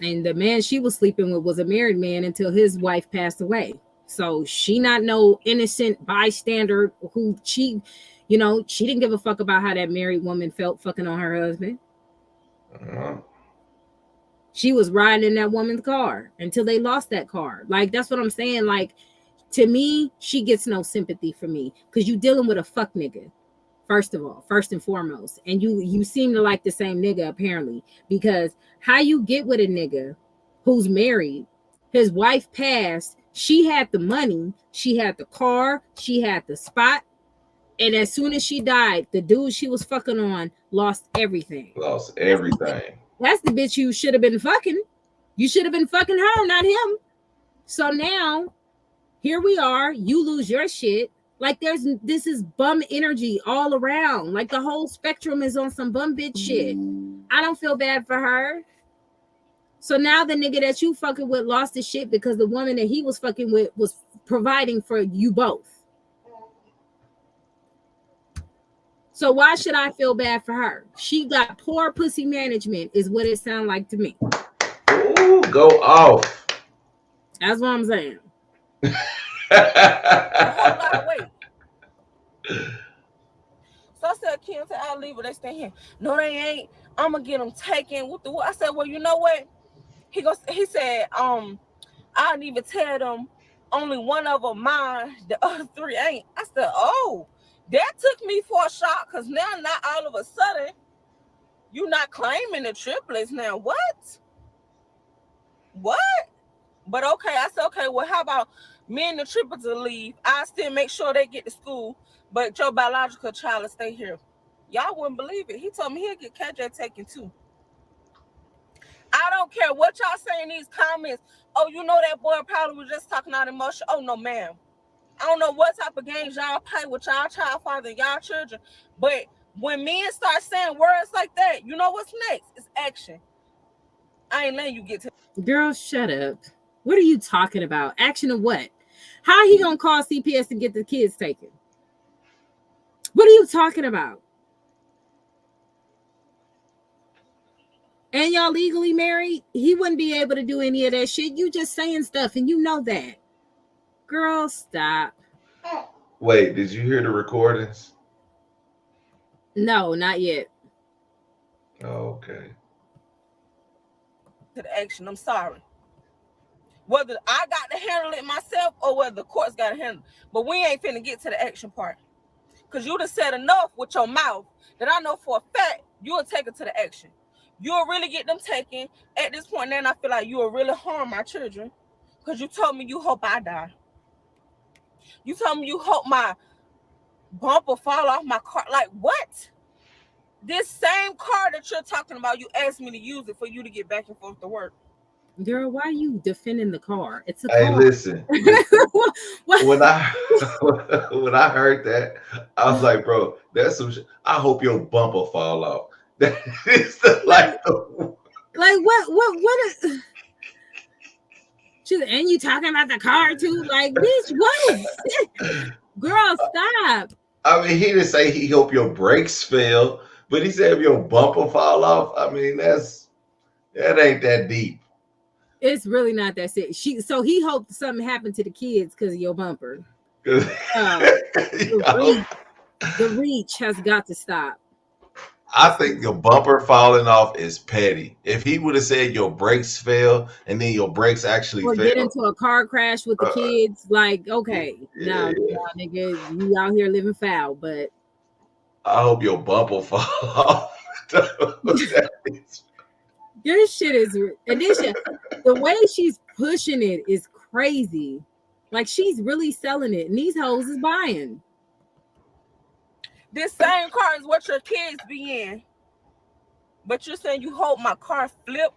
And the man she was sleeping with was a married man until his wife passed away. So she not no innocent bystander who she didn't give a fuck about how that married woman felt fucking on her husband. She was riding in that woman's car until they lost that car. Like, that's what I'm saying. Like, to me, she gets no sympathy for me because you dealing with a fuck nigga. First of all, first and foremost. And you seem to like the same nigga, apparently. Because how you get with a nigga who's married, his wife passed, she had the money, she had the car, she had the spot. And as soon as she died, the dude she was fucking on lost everything. Lost everything. That's the bitch you should have been fucking. You should have been fucking her, not him. So now, here we are. You lose your shit. Like, this is bum energy all around. Like, the whole spectrum is on some bum bitch shit. I don't feel bad for her. So now the nigga that you fucking with lost his shit because the woman that he was fucking with was providing for you both. So why should I feel bad for her? She got poor pussy management is what it sounds like to me. Ooh, go off. That's what I'm saying. Hold on, wait. So I said, Kim, I'll leave, but they stay here. No, they ain't. I'm gonna get them taken. What the what? I said, well, you know what? He said, I didn't even tell them only one of them mine, the other 3 ain't. I said, oh, that took me for a shock, because now not all of a sudden you not claiming the triplets now. What? But okay, I said, okay, well, how about me and the triplets will leave? I still make sure they get to school, but your biological child will stay here. Y'all wouldn't believe it. He told me he'll get KJ taken too. I don't care what y'all say in these comments. Oh, you know that boy probably was just talking out emotion. Oh, no, ma'am. I don't know what type of games y'all play with y'all child father and y'all children, but when men start saying words like that, you know what's next? It's action. I ain't letting you get to. Girl, shut up. What are you talking about? Action of what? How he gonna call CPS to get the kids taken? What are you talking about? And y'all legally married? He wouldn't be able to do any of that shit. You just saying stuff and you know that. Girl, stop. Wait, did you hear the recordings? No, not yet. Oh, okay. To the action. I'm sorry. Whether I got to handle it myself or whether the courts got to handle it. But we ain't finna get to the action part. Because you done said enough with your mouth that I know for a fact you'll take it to the action. You'll really get them taken. At this point, then I feel like you will really harm my children. Because you told me you hope I die. You told me you hope my bumper fall off my car. Like, what? This same car that you're talking about, you asked me to use it for you to get back and forth to work. Girl, why are you defending the car? It's a Hey, car. listen. What? When I when I heard that, I was like, bro, that's some shit. I hope your bumper fall off. That is the, Like, like what is and you talking about the car too? Like, bitch, what is this? Girl, stop. I mean, he didn't say he hope your brakes fail, but he said if your bumper fall off. I mean, that ain't that deep. It's really not that serious. So he hoped something happened to the kids because of your bumper. 'Cause- The reach has got to stop. I think your bumper falling off is petty. If he would have said your brakes fail and then your brakes actually Or fail, get into a car crash with the kids, like, okay, yeah. no, nigga, you out here living foul, but I hope your bumper fall off. this shit is, and this shit, the way she's pushing it is crazy. Like, she's really selling it, and these hoes is buying. This same car is what your kids be in. But you're saying you hope my car flip?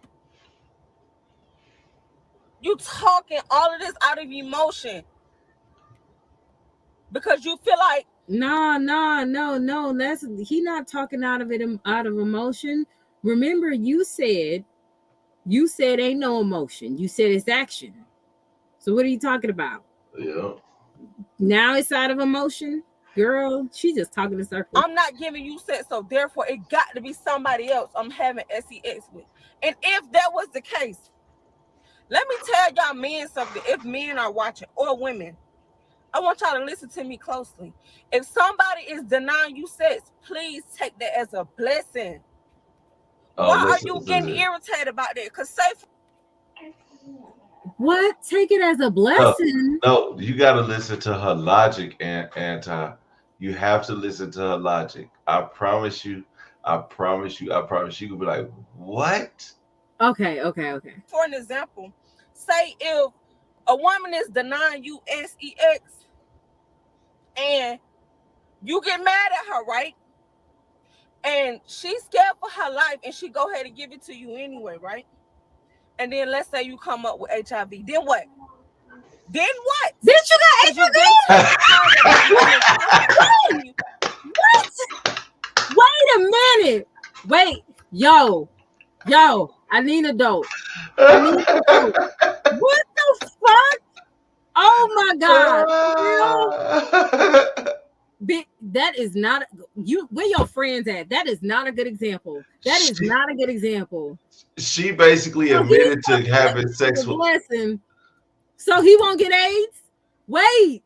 You talking all of this out of emotion. Because you feel like No. That's he not talking out of emotion. Remember, you said ain't no emotion. You said it's action. So what are you talking about? Yeah. Now it's out of emotion? Girl, she just talking in circles. I'm not giving you sex, so therefore it got to be somebody else I'm having sex with. And if that was the case, let me tell y'all men something. If men are watching, or women, I want y'all to listen to me closely. If somebody is denying you sex, please take that as a blessing. Why are you getting irritated about that? Because say what? Take it as a blessing? No, you got to listen to her logic, and you have to listen to her logic. I promise you. You can be like, what? Okay. For an example, say if a woman is denying you sex and you get mad at her, right? And she's scared for her life and she go ahead and give it to you anyway, right? And then let's say you come up with HIV. Then what? Then what? Bitch, you got HIV? What? Wait a minute. Wait. Yo, I need a dope. What the fuck? Oh my God. That is not you. Where your friends at? That is not a good example. She basically admitted to having sex with. Blessing. So he won't get AIDS? Wait.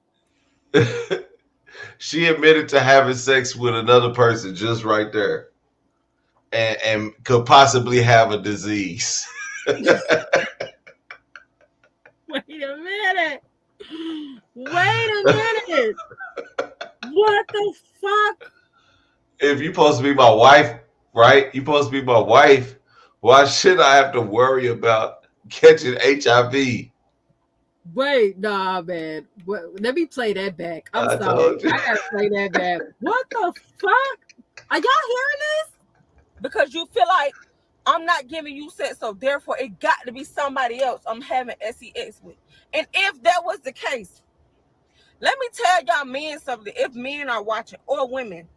She admitted to having sex with another person just right there, and could possibly have a disease. Wait a minute. What the fuck? If you're supposed to be my wife, right? You're supposed to be my wife. Why should I have to worry about catching HIV? Wait, nah, man. Let me play that back. I'm sorry. Told you. I gotta play that back. What the fuck? Are y'all hearing this? Because you feel like I'm not giving you sex, so therefore it got to be somebody else I'm having sex with. And if that was the case, let me tell y'all men something. If men are watching, or women,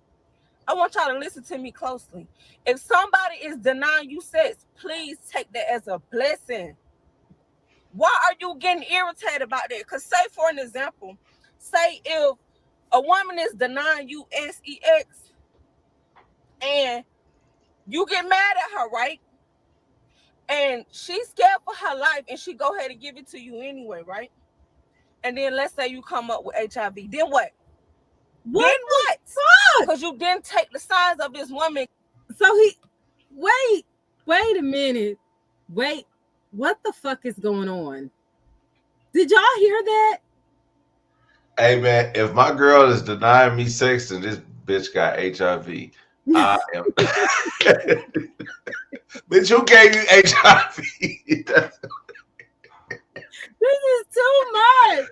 I want y'all to listen to me closely. If somebody is denying you sex, please take that as a blessing. Why are you getting irritated about that? Because say, for an example, say if a woman is denying you sex and you get mad at her, right? And she's scared for her life and she go ahead and give it to you anyway, right? And then let's say you come up with HIV. Then what? Then what? Because you didn't take the signs of this woman. So wait a minute. Wait, what the fuck is going on? Did y'all hear that? Hey man, if my girl is denying me sex and this bitch got HIV, I am. Bitch, who gave you HIV? This is too much.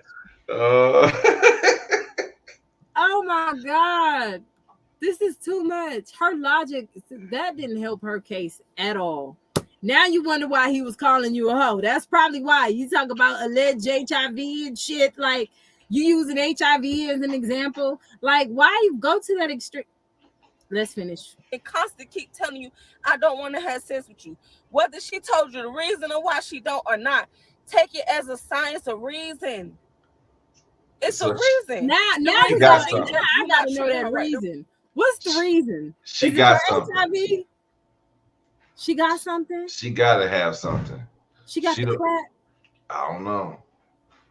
Oh my God. This is too much. Her logic, that didn't help her case at all. Now you wonder why he was calling you a hoe. That's probably why. You talk about alleged HIV and shit. Like, you using HIV as an example. Like, why you go to that extreme? Let's finish. And constantly keep telling you, I don't want to have sex with you. Whether she told you the reason or why she don't or not, take it as a science of reason. It's So a reason. Now She you got gotta, something. I gotta know that reason. What's the reason? She Is it got for something. HIV? She got something. She gotta have something. She got the don't- clap. I don't know.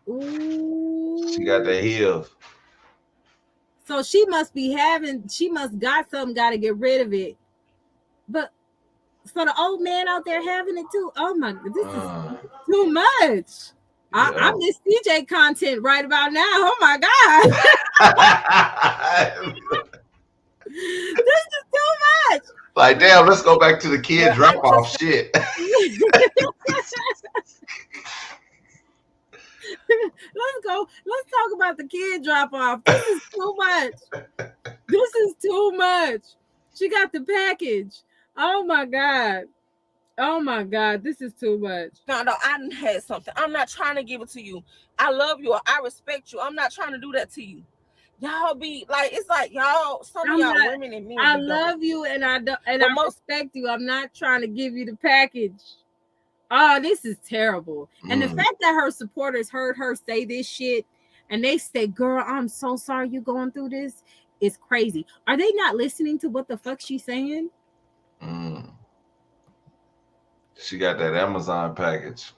Ooh. She got the heels. So she must got something, gotta get rid of it. But so the old man out there having it too. Oh my, this is too much. I miss DJ content right about now. Oh my God. This is too much. Like, damn, let's go back to the kid drop off shit. Let's talk about the kid drop off. This is too much. This is too much. She got the package. Oh my God. Oh my God, this is too much. No, I done had something. I'm not trying to give it to you. I love you. I respect you. I'm not trying to do that to you. Y'all be like, it's like y'all, some of y'all women and men. I love you and I respect you. I'm not trying to give you the package. Oh, this is terrible. And the fact that her supporters heard her say this shit and they say, girl, I'm so sorry you going through this, is crazy. Are they not listening to what the fuck she's saying? She got that Amazon package.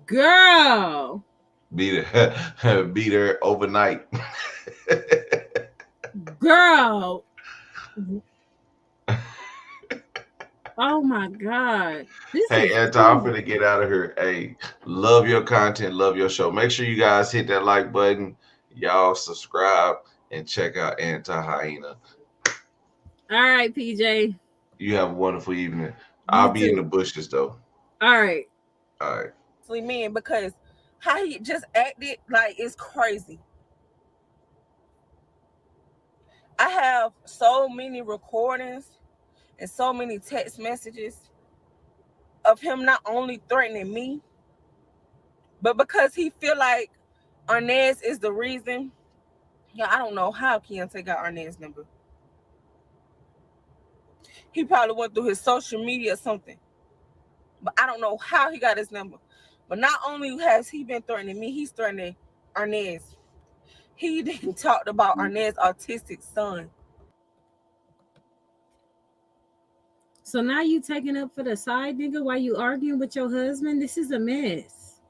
Girl. Beat her overnight. Girl. Oh my God. Hey, Anton, I'm finna get out of here. Hey, love your content, love your show. Make sure you guys hit that like button. Y'all subscribe and check out Anti-Hyena. All right, PJ. You have a wonderful evening. I'll be in the bushes though. All right. All right. Men, because how he just acted, like, it's crazy. I have so many recordings and so many text messages of him not only threatening me, but because he feel like Arnez is the reason. Yeah, I don't know how Keontae got Arnez's number. He probably went through his social media or something. But I don't know how he got his number. But not only has he been threatening me, he's threatening Arnez. He didn't talk about Arnez's autistic son. So now you taking up for the side nigga while you arguing with your husband? This is a mess.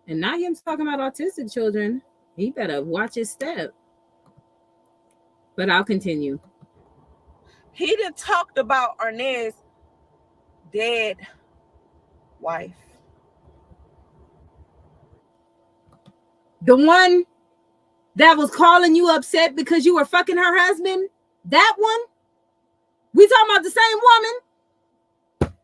And now him talking about autistic children. He better watch his step. But I'll continue. He didn't talk about Arnez's dead wife. The one that was calling you upset because you were fucking her husband? That one? We talking about the same woman?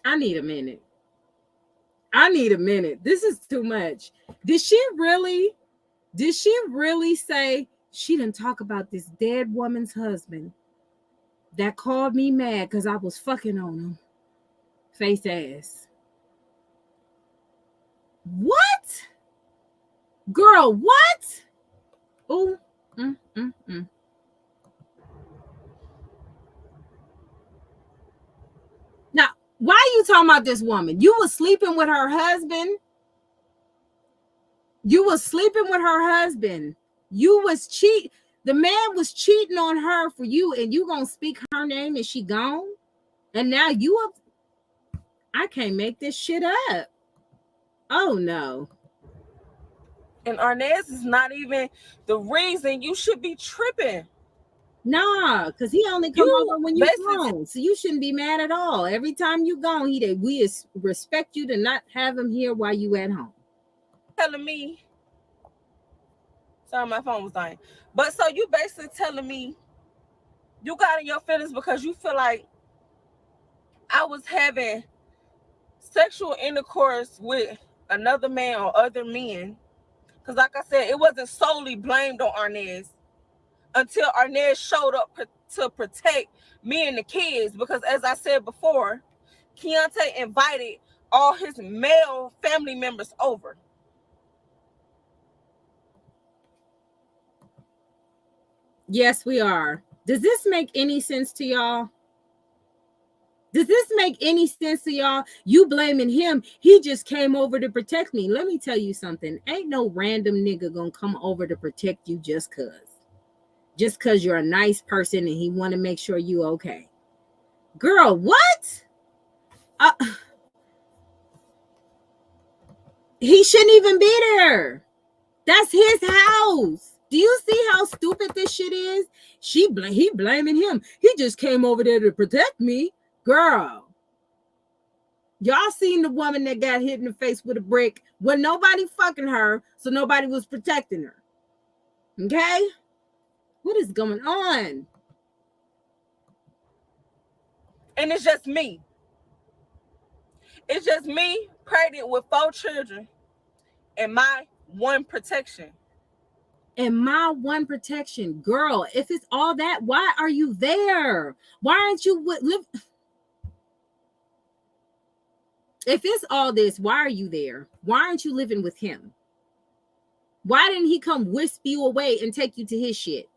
I need a minute. This is too much. Did she really say she didn't talk about this dead woman's husband that called me mad because I was fucking on him? Face ass. What? Girl, what? Oh. Now, why are you talking about this woman? You was sleeping with her husband. You was cheat. The man was cheating on her for you, and you gonna speak her name and she gone? And now you up. I can't make this shit up. Oh no. And Arnez is not even the reason you should be tripping. Nah, because he only come over when you gone. So you shouldn't be mad at all. Every time you gone, we respect you to not have him here while you at home. Telling me, sorry, my phone was dying. But so you basically telling me you got in your feelings because you feel like I was having sexual intercourse with another man or other men. Because like I said, it wasn't solely blamed on Arnez. until Arnett showed up to protect me and the kids. Because as I said before, Keontae invited all his male family members over. Yes, we are. Does this make any sense to y'all? Does this make any sense to y'all? You blaming him. He just came over to protect me. Let me tell you something. Ain't no random nigga gonna come over to protect you just cause. Just cause you're a nice person and he want to make sure you okay. Girl, what? He shouldn't even be there. That's his house. Do you see how stupid this shit is? He blaming him. He just came over there to protect me. Girl. Y'all seen the woman that got hit in the face with a brick when nobody fucking her, so nobody was protecting her. Okay? What is going on? And it's just me. It's just me pregnant with 4 children and my one protection. And my one protection. Girl, if it's all that, why are you there? Why aren't you live? If it's all this, why are you there? Why aren't you living with him? Why didn't he come wisp you away and take you to his shit?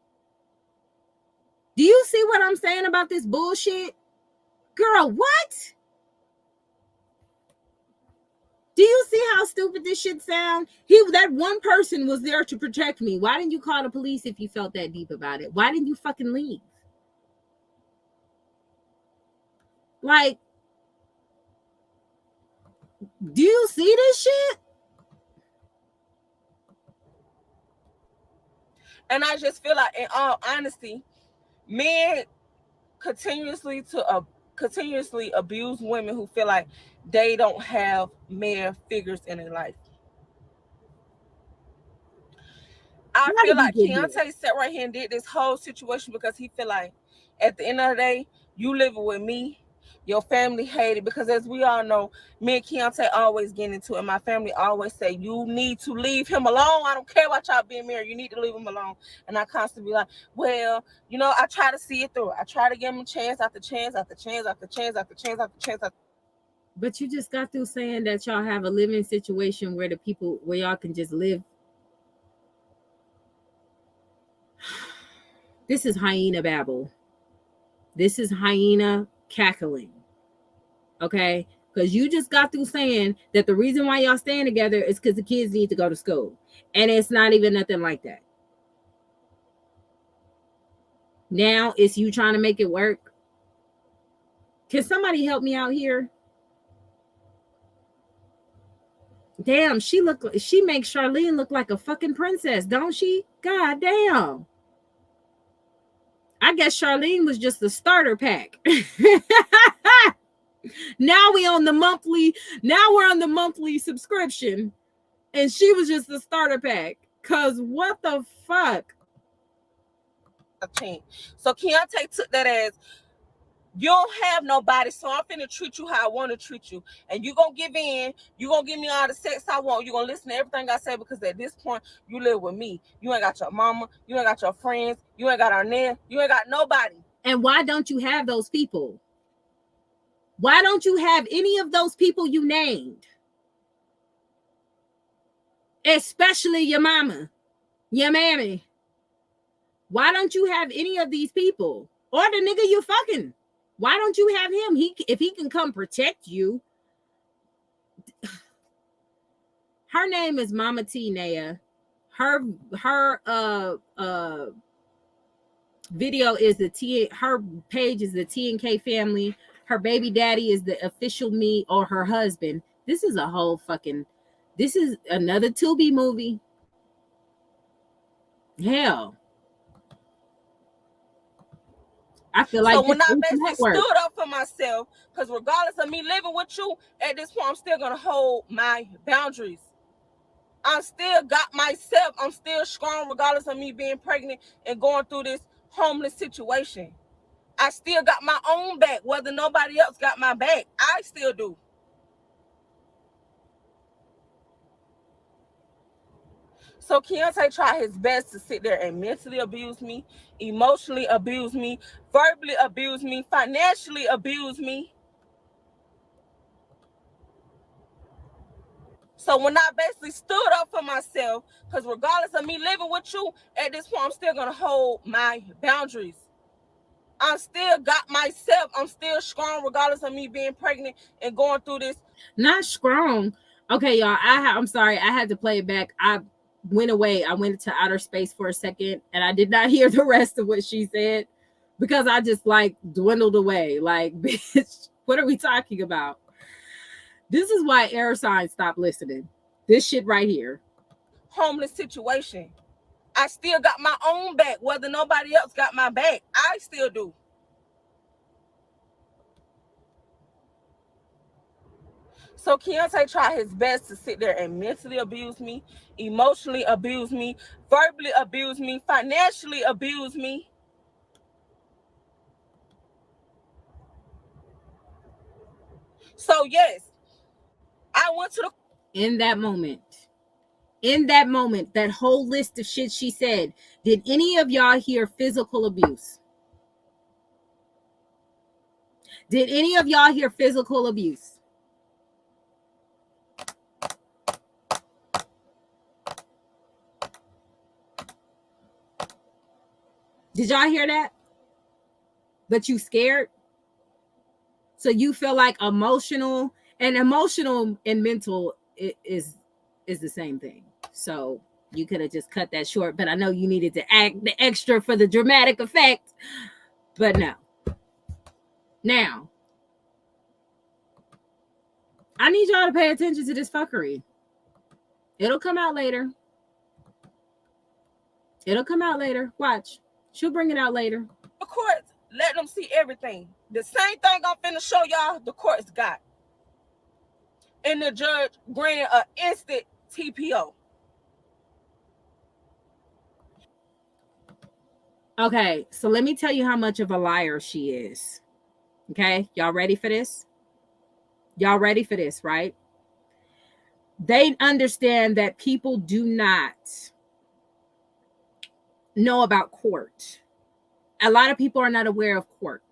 Do you see what I'm saying about this bullshit? Girl, what? Do you see how stupid this shit sound? That one person was there to protect me. Why didn't you call the police if you felt that deep about it? Why didn't you fucking leave? Like, do you see this shit? And I just feel like, in all honesty, men continuously abuse women who feel like they don't have male figures in their life. I feel like Keontae sat right here and did this whole situation because he feel like at the end of the day, you living with me, your family hate it. Because as we all know, me and Keontae always get into it. My family always say, you need to leave him alone. I don't care about y'all being married. You need to leave him alone. And I constantly be like, well, you know, I try to see it through. I try to give him chance after chance after chance after chance after chance after chance. But you just got through saying that y'all have a living situation where y'all can just live. This is hyena babble. This is hyena cackling. Okay? Because you just got through saying that the reason why y'all staying together is because the kids need to go to school. And it's not even nothing like that. Now it's you trying to make it work. Can somebody help me out here? Damn, she makes Charlene look like a fucking princess, don't she? God damn. I guess Charlene was just the starter pack. Now we're on the monthly subscription. And she was just the starter pack. Cause what the fuck? So Keontae took that as, you don't have nobody, so I'm finna treat you how I want to treat you. And you gonna give in. You gonna give me all the sex I want. You gonna listen to everything I say, because at this point, you live with me. You ain't got your mama. You ain't got your friends. You ain't got our nan. You ain't got nobody. And why don't you have those people? Why don't you have any of those people you named? Especially your mama, your mammy. Why don't you have any of these people? Or the nigga you fucking? Why don't you have him? If he can come protect you. Her name is Mama T, Naya. Her video is her page is the TNK Family. Her baby daddy is the official me, or her husband. This is another Tubi movie. Hell. I feel like so when I basically stood up for myself, because regardless of me living with you, at this point, I'm still gonna hold my boundaries. I still got myself. I'm still strong, regardless of me being pregnant and going through this homeless situation. I still got my own back, whether nobody else got my back. I still do. So So Keontae tried his best to sit there and mentally abuse me, emotionally abuse me, verbally abuse me, financially abuse me. So when I basically stood up for myself, because regardless of me living with you, at this point, I'm still going to hold my boundaries. I still got myself. I'm still strong, regardless of me being pregnant and going through this. Not strong. Okay, y'all. I'm sorry. I had to play it back. I went away. I went into outer space for a second, and I did not hear the rest of what she said because I just like dwindled away. Like, bitch, what are we talking about? This is why air signs stop listening. This shit right here. Homeless situation. I still got my own back, whether nobody else got my back. I still do. So Keontae tried his best to sit there and mentally abuse me, emotionally abuse me, verbally abuse me, financially abuse me. So yes, I went to the in that moment, that whole list of shit she said, did any of y'all hear physical abuse? Did any of y'all hear physical abuse? Did y'all hear that? But you scared? So you feel like emotional and mental is the same thing. So you could have just cut that short, but I know you needed to act the extra for the dramatic effect. But no. Now, I need y'all to pay attention to this fuckery. It'll come out later. It'll come out later. Watch. She'll bring it out later. The courts, let them see everything. The same thing I'm finna show y'all, the courts got. And the judge granted an instant TPO. Okay, so let me tell you how much of a liar she is. Okay, y'all ready for this? Y'all ready for this, right? They understand that people do not know about court. A lot of people are not aware of court.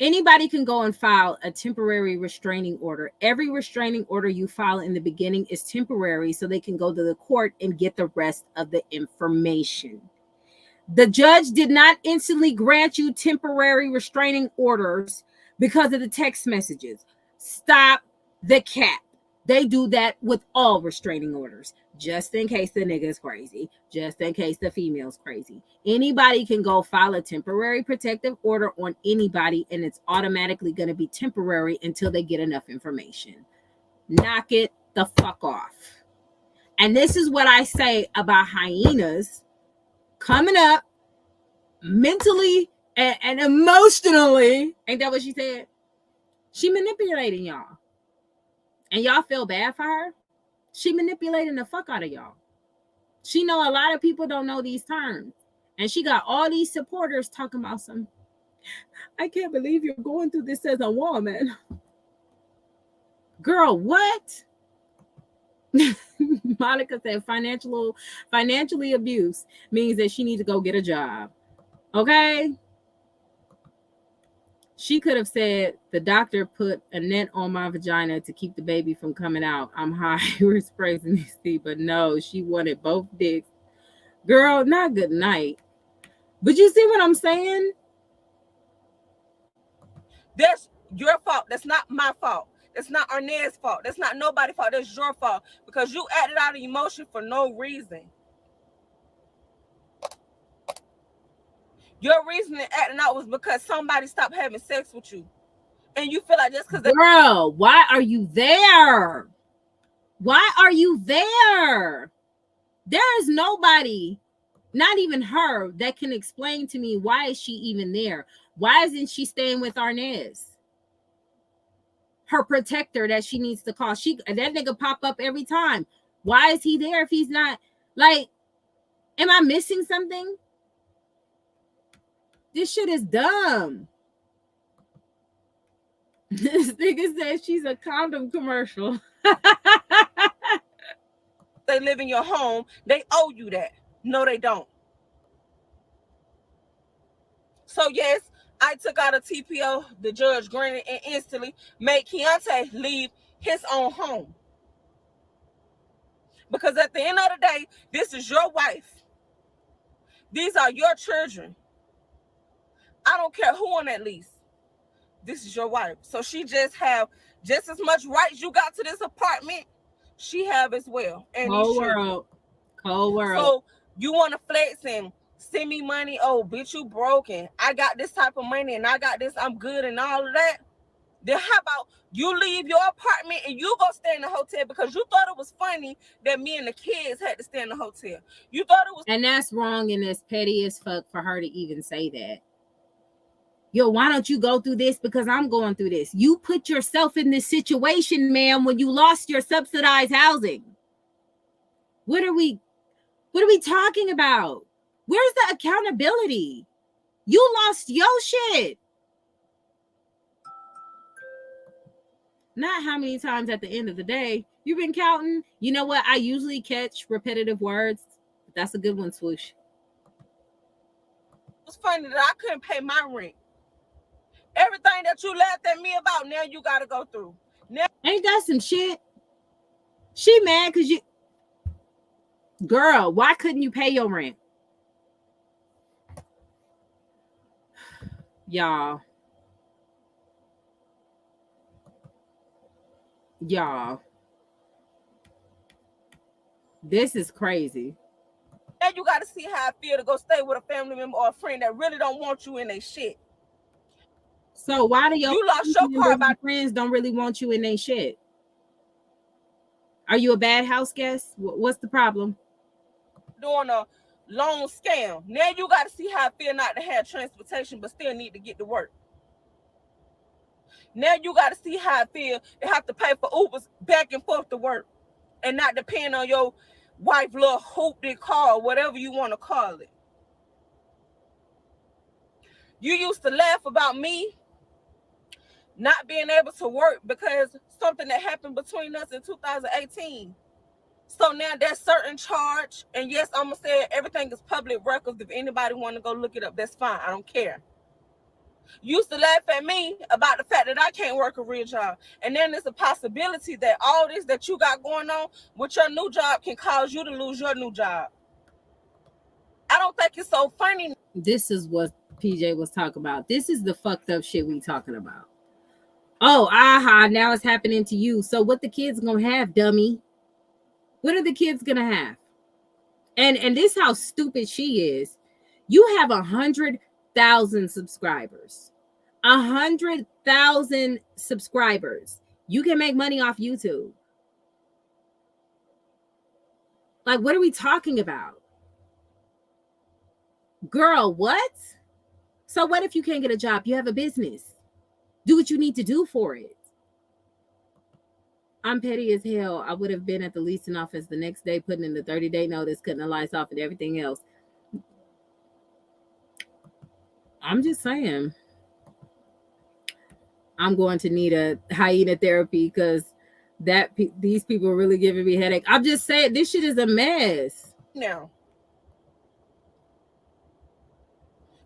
Anybody can go and file a temporary restraining order. Every restraining order you file in the beginning is temporary, so they can go to the court and get the rest of the information. The judge did not instantly grant you temporary restraining orders because of the text messages. Stop the cap. They do that with all restraining orders, just in case the nigga is crazy, just in case the female's crazy. Anybody can go file a temporary protective order on anybody, and it's automatically going to be temporary until they get enough information. Knock it the fuck off. And this is what I say about hyenas coming up mentally and emotionally. Ain't that what she said? She manipulating y'all. And y'all feel bad for her? She manipulating the fuck out of y'all. She know a lot of people don't know these terms. And she got all these supporters talking about some, I can't believe you're going through this as a woman. Girl, what? Monica said financially abuse means that she needs to go get a job. Okay? She could have said, the doctor put a net on my vagina to keep the baby from coming out. I'm high. We're praising these teeth. But no, she wanted both dicks. Girl, not good night. But you see what I'm saying? That's your fault. That's not my fault. That's not Arnea's fault. That's not nobody's fault. That's your fault. Because you acted out of emotion for no reason. Your reason in acting out was because somebody stopped having sex with you. And you feel like just because Girl, why are you there? Why are you there? There is nobody, not even her, that can explain to me why is she even there. Why isn't she staying with Arnez? Her protector that she needs to call. That nigga pop up every time. Why is he there if he's not? Like, am I missing something? This shit is dumb. This nigga says she's a condom commercial. they live in your home, they owe you that. No, they don't. So yes, I took out a TPO, the judge granted, and instantly made Keontae leave his own home. Because at the end of the day, this is your wife. These are your children. I don't care who on that lease. This is your wife. So she just have just as much rights you got to this apartment, she have as well. And Cold world. Cold world. So you want to flex and send me money? Oh, bitch, you broken. I got this type of money and I got this. I'm good and all of that. Then how about you leave your apartment and you go stay in the hotel because you thought it was funny that me and the kids had to stay in the hotel. You thought it was, and that's wrong and that's petty as fuck for her to even say that. Yo, why don't you go through this? Because I'm going through this. You put yourself in this situation, ma'am, when you lost your subsidized housing. What are we talking about? Where's the accountability? You lost your shit. Not how many times at the end of the day you've been counting. You know what? I usually catch repetitive words. But that's a good one, Swoosh. It was funny that I couldn't pay my rent. Everything that you laughed at me about, now you got to go through. Now, ain't that some shit? She mad because you... Girl, why couldn't you pay your rent? Y'all. This is crazy. Now you got to see how I feel to go stay with a family member or a friend that really don't want you in their shit. So why do you lost your car by friends don't really want you in their shit? Are you a bad house guest? What's the problem? Doing a loan scam. Now you got to see how I feel not to have transportation but still need to get to work. Now you got to see how I feel to have to pay for Ubers back and forth to work and not depend on your wife little hoopty car, whatever you want to call it. You used to laugh about me not being able to work because something that happened between us in 2018. So now there's certain charge, and yes, I'm gonna say everything is public records. If anybody want to go look it up, that's fine. I don't care. You used to laugh at me about the fact that I can't work a real job, and then there's a possibility that all this that you got going on with your new job can cause you to lose your new job. I don't think it's so funny. This is what PJ was talking about. This is the fucked up shit we talking about. Oh, aha, now it's happening to you. So what the kids gonna have, dummy? What are the kids gonna have? And this how stupid she is. You have 100,000 subscribers. 100,000 subscribers. You can make money off YouTube. Like, what are we talking about? Girl, what? So what if you can't get a job? You have a business. Do what you need to do for it. I'm petty as hell. I would have been at the leasing office the next day, putting in the 30-day notice, cutting the lights off and everything else. I'm just saying. I'm going to need a hyena therapy because these people are really giving me a headache. I'm just saying, this shit is a mess. Now.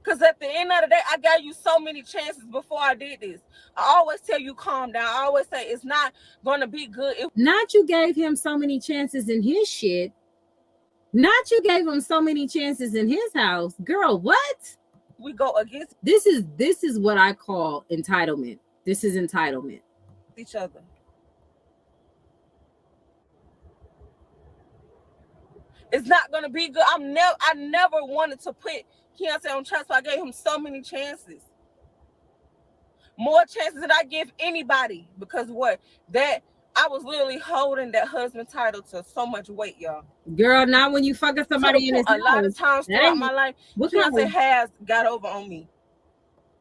Because at the end of the day, I gave you so many chances before I did this. I always tell you, calm down. I always say it's not going to be good. Not you gave him so many chances in his shit. Not you gave him so many chances in his house. Girl, what? We go against. This is what I call entitlement. This is entitlement. Each other. It's not going to be good. I never wanted to put Keontae on trial, so I gave him so many chances. More chances than I give anybody. Because what? That I was literally holding that husband title to so much weight, y'all. Girl, not when you fucking somebody in his house. A lot of times throughout my life, Keontae has got over on me.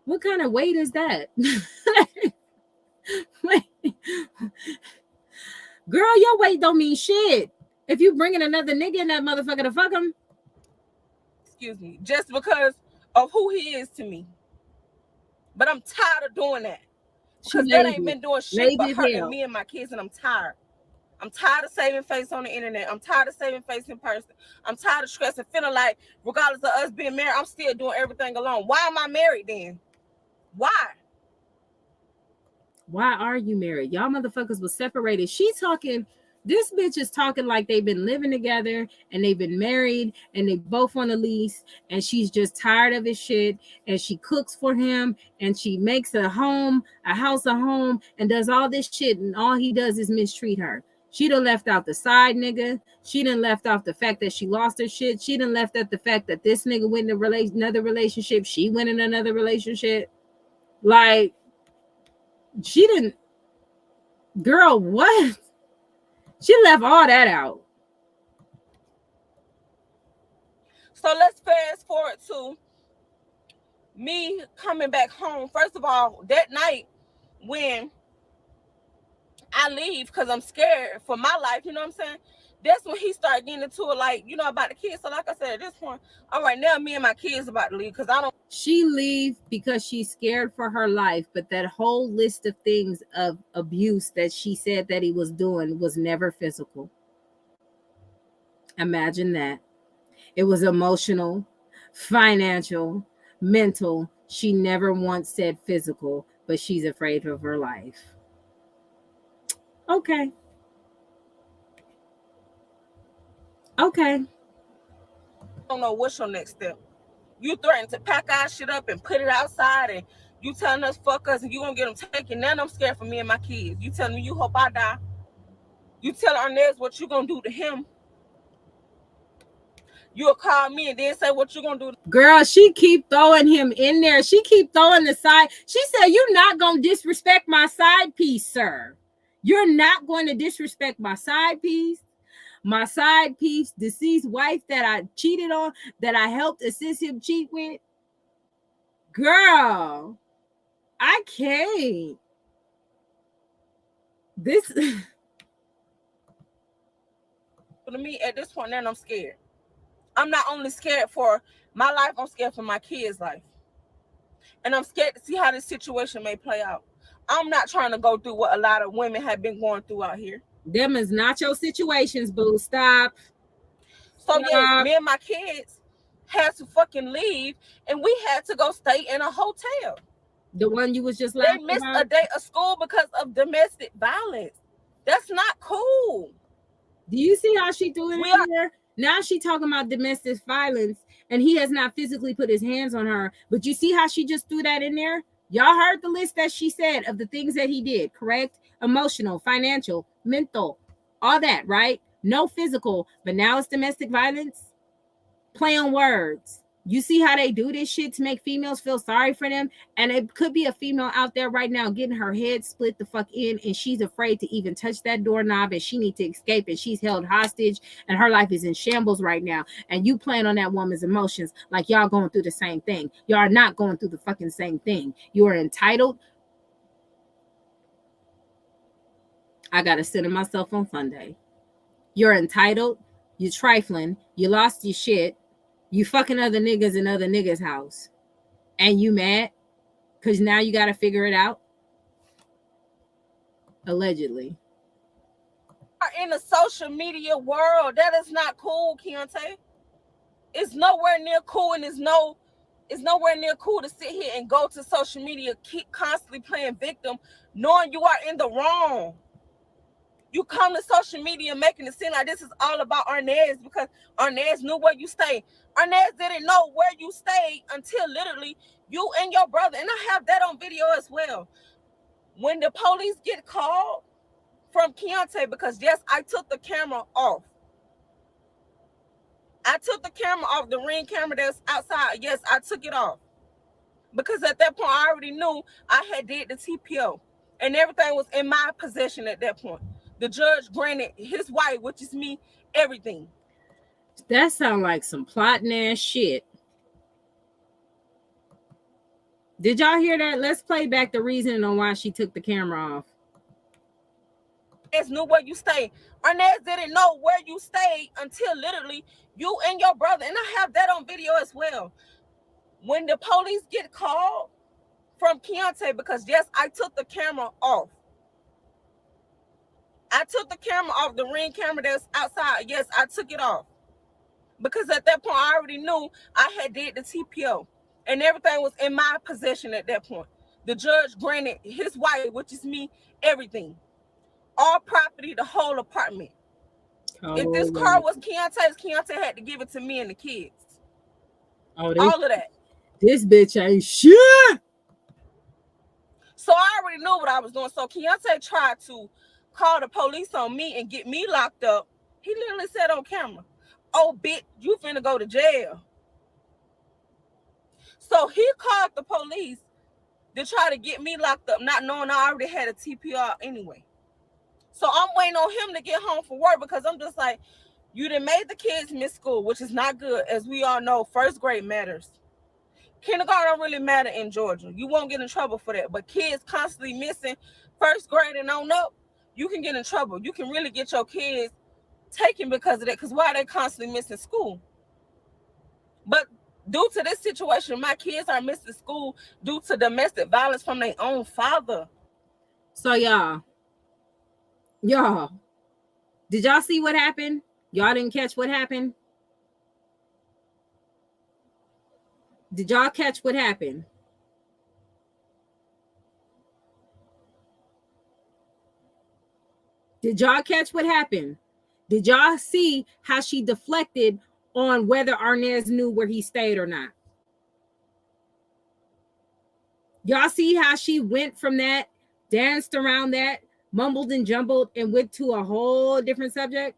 What kind of weight is that? Girl, your weight don't mean shit. If you bringing another nigga in that motherfucker to fuck him. Excuse me. Just because of who he is to me. But I'm tired of doing that. Because that ain't been doing shit but hurting me and my kids, and I'm tired. I'm tired of saving face on the internet. I'm tired of saving face in person. I'm tired of stressing, feeling like regardless of us being married, I'm still doing everything alone. Why am I married then? Why? Why are you married? Y'all motherfuckers was separated. She's talking, this bitch is talking like they've been living together and they've been married and they both on a lease and she's just tired of his shit and she cooks for him and she makes a house a home and does all this shit and all he does is mistreat her. She done left out the side nigga. She done left off the fact that she lost her shit. She done left out the fact that this nigga went in another relationship. She went in another relationship. Like, she didn't, girl, what? She left all that out. So let's fast forward to me coming back home. First of all, that night when I leave because I'm scared for my life, you know what I'm saying? That's when he started getting into it, like, you know, about the kids. So like I said, at this point, all right, now me and my kids about to leave because I don't. She leave because she's scared for her life, but that whole list of things of abuse that she said that he was doing was never physical. Imagine that. It was emotional, financial, mental. She never once said physical, but she's afraid of her life. Okay. Okay. Don't know what's your next step. You threatened to pack our shit up and put it outside, and you telling us fuck us, and you gonna get them taken. Now I'm scared for me and my kids. You telling me you hope I die. You tell Arnez what you gonna do to him. You'll call me and then say what you gonna do. Girl, she keep throwing him in there. She keep throwing the side. She said, you're not gonna disrespect my side piece, sir. You're not going to disrespect my side piece. My side piece, deceased wife that I cheated on, that I helped assist him cheat with. Girl, I can't. This To me, at this point now, I'm scared. I'm not only scared for my life, I'm scared for my kids' life. And I'm scared to see how this situation may play out. I'm not trying to go through what a lot of women have been going through out here. Them is not your situations, boo. Stop. So yes, me and my kids had to fucking leave, and we had to go stay in a hotel. The one you was just They laughing missed about? a day of school because of domestic violence. That's not cool. Do you see how she doing it here? Now she talking about domestic violence, and he has not physically put his hands on her. But you see how she just threw that in there? Y'all heard the list that she said of the things that he did, correct? Emotional, financial, mental, all that, right? No physical, but now it's domestic violence. Play on words. You see how they do this shit to make females feel sorry for them? And it could be a female out there right now getting her head split the fuck in, and she's afraid to even touch that doorknob, and she needs to escape, and she's held hostage, and her life is in shambles right now. And you playing on that woman's emotions like y'all going through the same thing. Y'all are not going through the fucking same thing. You are entitled. I gotta sit in myself on Sunday. You're entitled. You're trifling. You lost your shit. You fucking other niggas in other niggas' house. And you mad? Because now you got to figure it out? Allegedly. In the social media world, that is not cool, Keontae. It's nowhere near cool, and it's nowhere near cool to sit here and go to social media, keep constantly playing victim, knowing you are in the wrong. You come to social media making it seem like this is all about Arnez because Arnez knew where you stayed. Arnez didn't know where you stayed until literally you and your brother, and I have that on video as well. When the police get called from Keontae, because yes, I took the camera off. I took the camera off, the Ring camera that's outside. Yes, I took it off. Because at that point, I already knew I had did the TPO. And everything was in my possession at that point. The judge granted his wife, which is me, everything. That sounds like some plotting ass shit. Did y'all hear that? Let's play back the reasoning on why she took the camera off. Arnez knew where you stayed. Arnez didn't know where you stayed until literally you and your brother, and I have that on video as well. When the police get called from Keontae, because yes, I took the camera off. I took the camera off, the Ring camera that's outside. Yes, I took it off. Because at that point, I already knew I had did the TPO. And everything was in my possession at that point. The judge granted his wife, which is me, everything. All property, the whole apartment. If this car was Keontae's, Keontae had to give it to me and the kids. All of that. This bitch ain't shit. So I already knew what I was doing. So Keontae tried to call the police on me and get me locked up. He literally said on camera, "Oh, bitch, you finna go to jail." So he called the police to try to get me locked up, not knowing I already had a TPR anyway. So I'm waiting on him to get home from work because I'm just like, you done made the kids miss school, which is not good. As we all know, first grade matters. Kindergarten don't really matter in Georgia. You won't get in trouble for that. But kids constantly missing first grade and on up, you can get in trouble. You can really get your kids taken because of that. Because why are they constantly missing school? But due to this situation, my kids are missing school due to domestic violence from their own father. So y'all, did y'all see what happened? Y'all didn't catch what happened? Did y'all catch what happened? Did y'all catch what happened? Did y'all see how she deflected on whether Arnez knew where he stayed or not? Y'all see how she went from that, danced around that, mumbled and jumbled, and went to a whole different subject?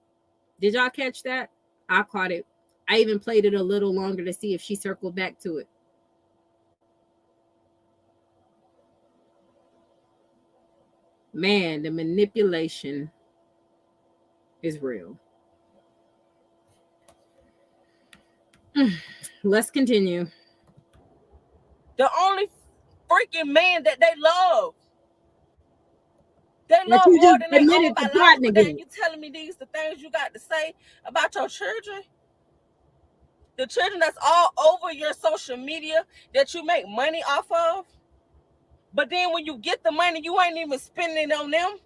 Did y'all catch that? I caught it. I even played it a little longer to see if she circled back to it. Man, the manipulation is real. Let's continue. The only freaking man that they love. They love you more just than they admitted own to biological plotting dad. again. You telling me these the things you got to say about your children? The children that's all over your social media that you make money off of. But then when you get the money, you ain't even spending it on them.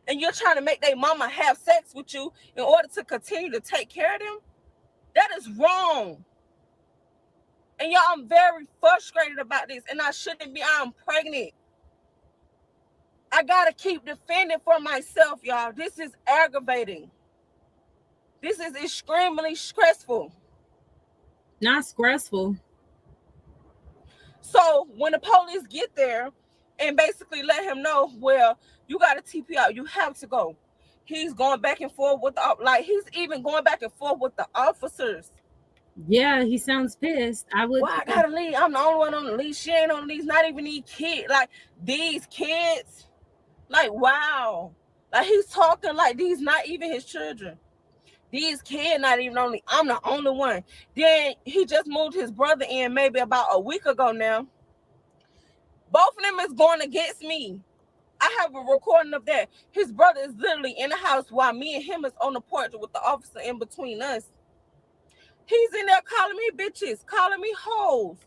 And you're trying to make their mama have sex with you in order to continue to take care of them. That is wrong. And y'all, I'm very frustrated about this. And I shouldn't be. I'm pregnant. I gotta keep defending for myself, y'all. This is aggravating. This is extremely stressful. Not stressful. So when the police get there and basically let him know, well, you got a TP out, you have to go. He's going back and forth with he's even going back and forth with the officers. Yeah, he sounds pissed. I would. Well, I gotta leave. I'm the only one on the leash. She ain't on the leash. Not even these kids. Like these kids. Like wow. Like he's talking like these not even his children. These kids not even only. I'm the only one. Then he just moved his brother in maybe about a week ago now. Both of them is going against me. I have a recording of that. His brother is literally in the house while me and him is on the porch with the officer in between us. He's in there calling me bitches, calling me hoes,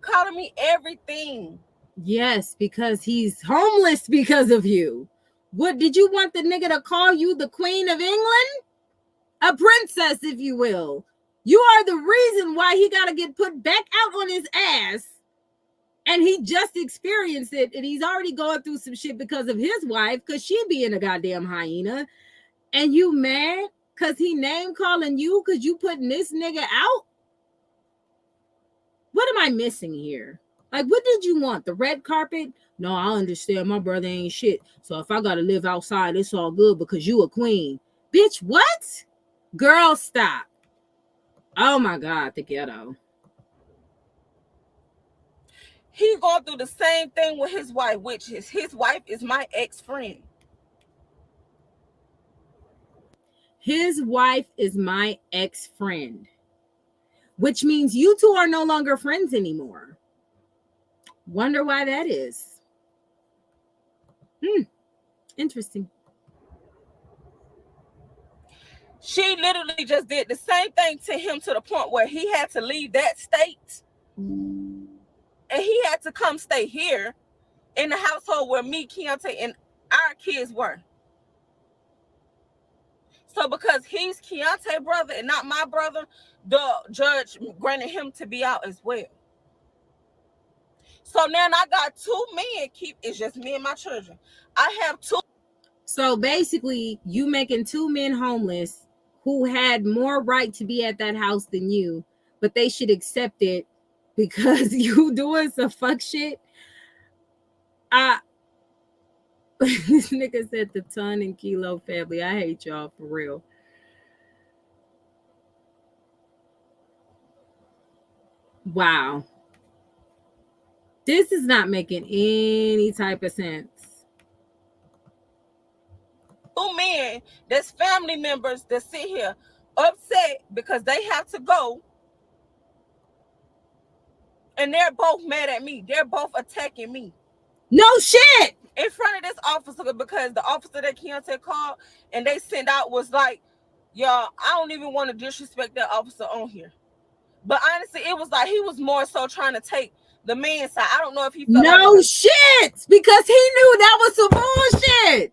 calling me everything. Yes, because he's homeless because of you. What did you want the nigga to call you, the Queen of England? A princess, if you will. You are the reason why he got to get put back out on his ass. And he just experienced it. And he's already going through some shit because of his wife, because she being a goddamn hyena. And you mad because he name calling you because you putting this nigga out? What am I missing here? Like, what did you want? The red carpet? No, I understand. My brother ain't shit. So if I got to live outside, it's all good because you a queen. Bitch, what? Girl, stop. Oh, my God, the ghetto. He's going through the same thing with his wife, which is his wife is my ex-friend. His wife is my ex-friend, which means you two are no longer friends anymore. Wonder why that is. Interesting. She literally just did the same thing to him to the point where he had to leave that state. And he had to come stay here in the household where me, Keontae, and our kids were. So because he's Keontae's brother and not my brother, the judge granted him to be out as well. So now I got 2 men. It's just me and my children. I have 2. So basically, you making 2 men homeless who had more right to be at that house than you, but they should accept it because you doing some fuck shit. This nigga said the Ton and Kilo family. I hate y'all for real. Wow. This is not making any type of sense. 2 men that's family members that sit here upset because they have to go, and they're both mad at me. They're both attacking me. No shit! In front of this officer, because the officer that Keontae called and they sent out was like, y'all, I don't even want to disrespect that officer on here. But honestly, it was like he was more so trying to take the man's side. I don't know if he felt no like shit, because he knew that was some bullshit.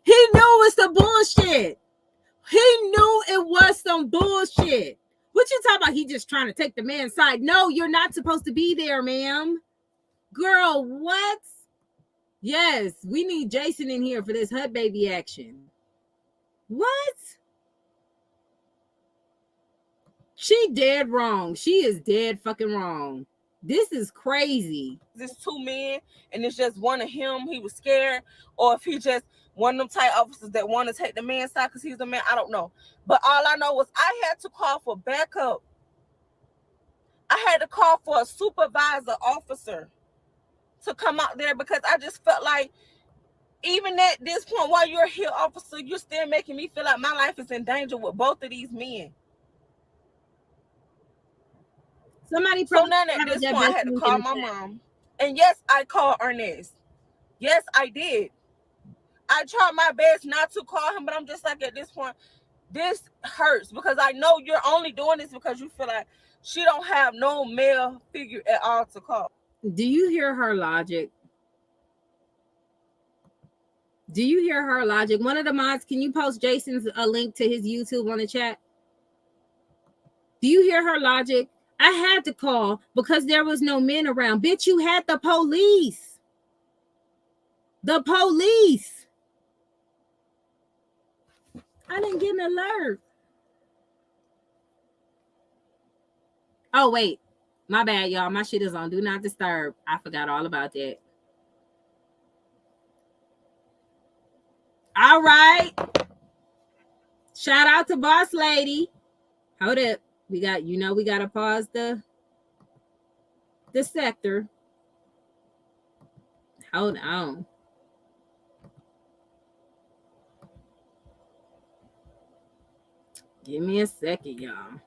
He knew it was some bullshit. He knew it was some bullshit. What you talking about? He just trying to take the man's side. No, you're not supposed to be there, ma'am. Girl, what? Yes, we need Jason in here for this HUD baby action. What? She dead wrong. She is dead fucking wrong. This is crazy. There's 2 men and it's just one of him. He was scared, or if he just one of them type officers that want to take the man's side because he's a man. I don't know. But all I know was I had to call for backup. I had to call for a supervisor officer to come out there because I just felt like even at this point, while you're here, officer, you're still making me feel like my life is in danger with both of these men. Somebody so now at this point, I had to call my mom. And yes, I called Ernest. Yes, I did. I tried my best not to call him, but I'm just like, at this point, this hurts because I know you're only doing this because you feel like she don't have no male figure at all to call. Do you hear her logic? Do you hear her logic? One of the mods, can you post Jason's a link to his YouTube on the chat? Do you hear her logic? I had to call because there was no men around. Bitch, you had the police. The police. I didn't get an alert. Oh, wait. My bad, y'all. My shit is on Do Not Disturb. I forgot all about that. All right. Shout out to Boss Lady. Hold up. We got to pause the sector. Hold on. Give me a second, y'all.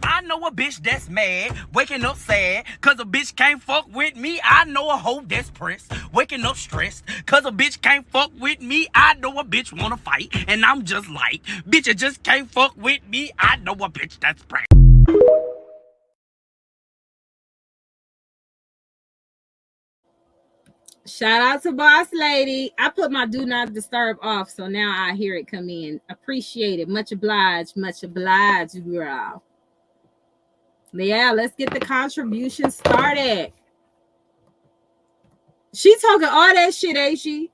I know a bitch that's mad, waking up sad, cause a bitch can't fuck with me. I know a hoe that's pressed, waking up stressed, cause a bitch can't fuck with me. I know a bitch wanna fight, and I'm just like, bitch, you just can't fuck with me. I know a bitch that's pressed. Shout out to Boss Lady. I put my Do Not Disturb off, so now I hear it come in. Appreciate it. Much obliged, girl. Yeah, let's get the contribution started. She talking all that shit, ain't she?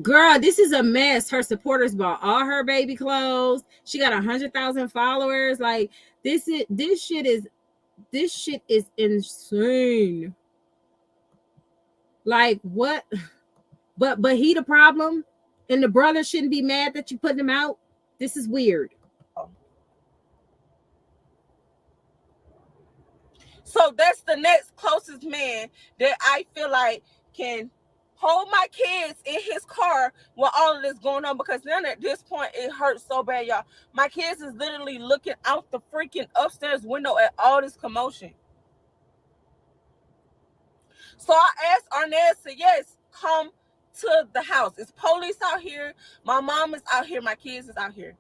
Girl, this is a mess. Her supporters bought all her baby clothes. She got 100,000 followers. Like this shit is insane. Like what? But he the problem, and the brother shouldn't be mad that you put him out. This is weird. So that's the next closest man that I feel like can hold my kids in his car while all of this going on, because then at this point it hurts so bad, y'all. My kids is literally looking out the freaking upstairs window at all this commotion. So I asked Arnett to yes, come to the house. It's police out here. My mom is out here. My kids is out here.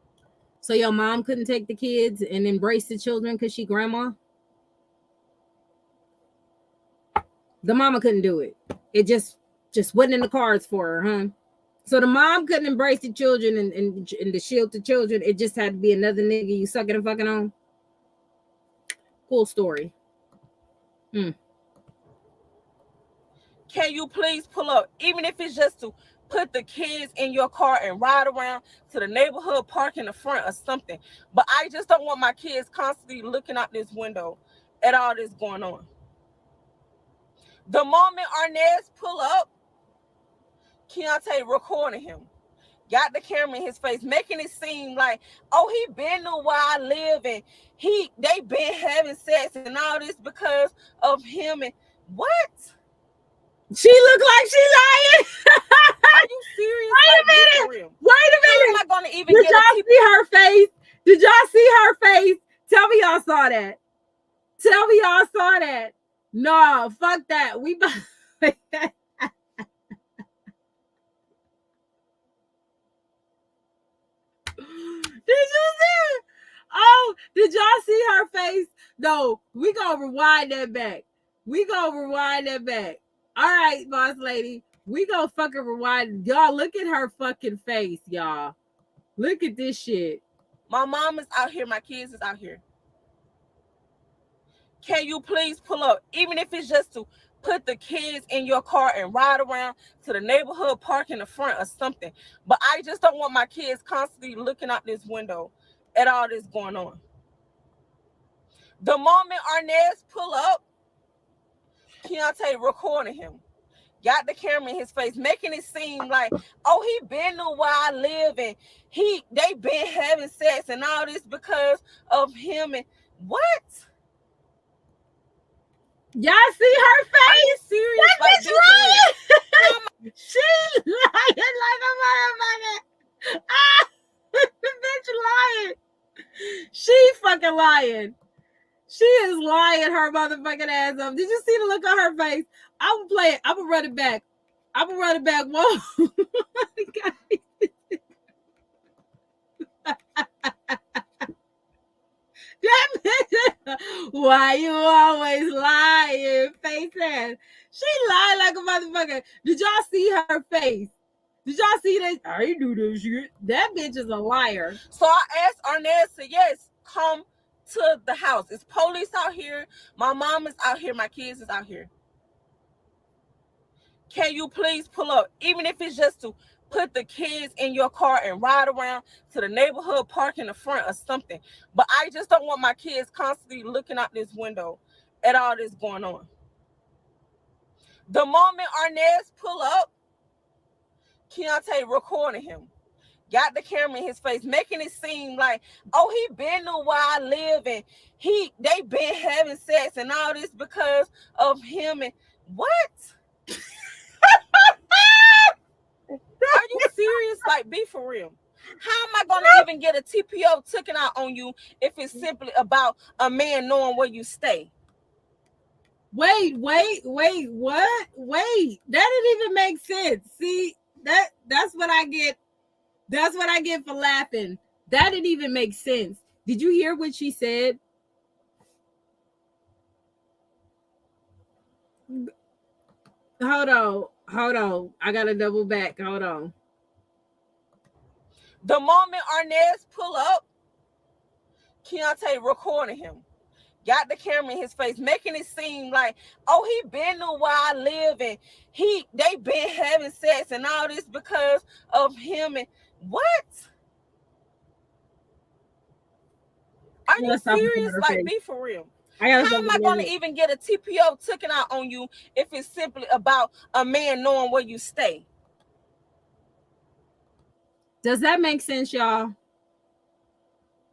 So your mom couldn't take the kids and embrace the children because she grandma? The mama couldn't do it. It just wasn't in the cards for her, huh? So the mom couldn't embrace the children and the shield the children. It just had to be another nigga you sucking and fucking on. Cool story. Can you please pull up, even if it's just to put the kids in your car and ride around to the neighborhood park in the front or something? But I just don't want my kids constantly looking out this window at all this going on. The moment Arnez pull up, Keontae recording him. Got the camera in his face, making it seem like, oh, he been to where I live and they been having sex and all this because of him. And what? She look like she lying. Are you serious? Wait a minute. Wait a minute. How am I gonna even Did y'all see her face? Did y'all see her face? Tell me y'all saw that. Tell me y'all saw that. No, fuck that. We Did you see? Oh, did y'all see her face? No, we gonna rewind that back. All right, boss lady. We gonna fucking rewind. Y'all, look at her fucking face, y'all. Look at this shit. My mom is out here. My kids is out here. Can you please pull up, even if it's just to put the kids in your car and ride around to the neighborhood park in the front or something? But I just don't want my kids constantly looking out this window at all this going on. The moment Arnez pull up, Keontae recording him. Got the camera in his face, making it seem like, oh, he been to where I live and they been having sex and all this because of him. And what? Y'all see her face? Are you serious? That bitch lying. She lying like a motherfucker. Bitch lying. She fucking lying. She is lying her motherfucking ass up. Did you see the look on her face? I will play it. I will run it back. Whoa. Why you always lying, face ass? She lied like a motherfucker. Did y'all see her face? Did y'all see that? I ain't do this shit. That bitch is a liar. So I asked Arnez to come to the house. It's police out here. My mom is out here. My kids is out here. Can you please pull up, even if it's just to put the kids in your car and ride around to the neighborhood park in the front or something? But I just don't want my kids constantly looking out this window at all this going on. The moment Arnez pull up, Keontae recording him. Got the camera in his face, making it seem like, oh, he been to where I live and they been having sex and all this because of him. And what? Are you serious? Like, be for real. How am I gonna even get a TPO taken out on you if it's simply about a man knowing where you stay? Wait, what? Wait, that didn't even make sense. See, that's what I get. That's what I get for laughing. That didn't even make sense. Did you hear what she said? Hold on. I gotta double back. Hold on. The moment Arnez pull up, Keontae recording him. Got the camera in his face, making it seem like, oh, he been to where I live and they been having sex and all this because of him. And what? Are you serious? Like, be for real. How am I going to even get a TPO taken out on you if it's simply about a man knowing where you stay? Does that make sense, y'all?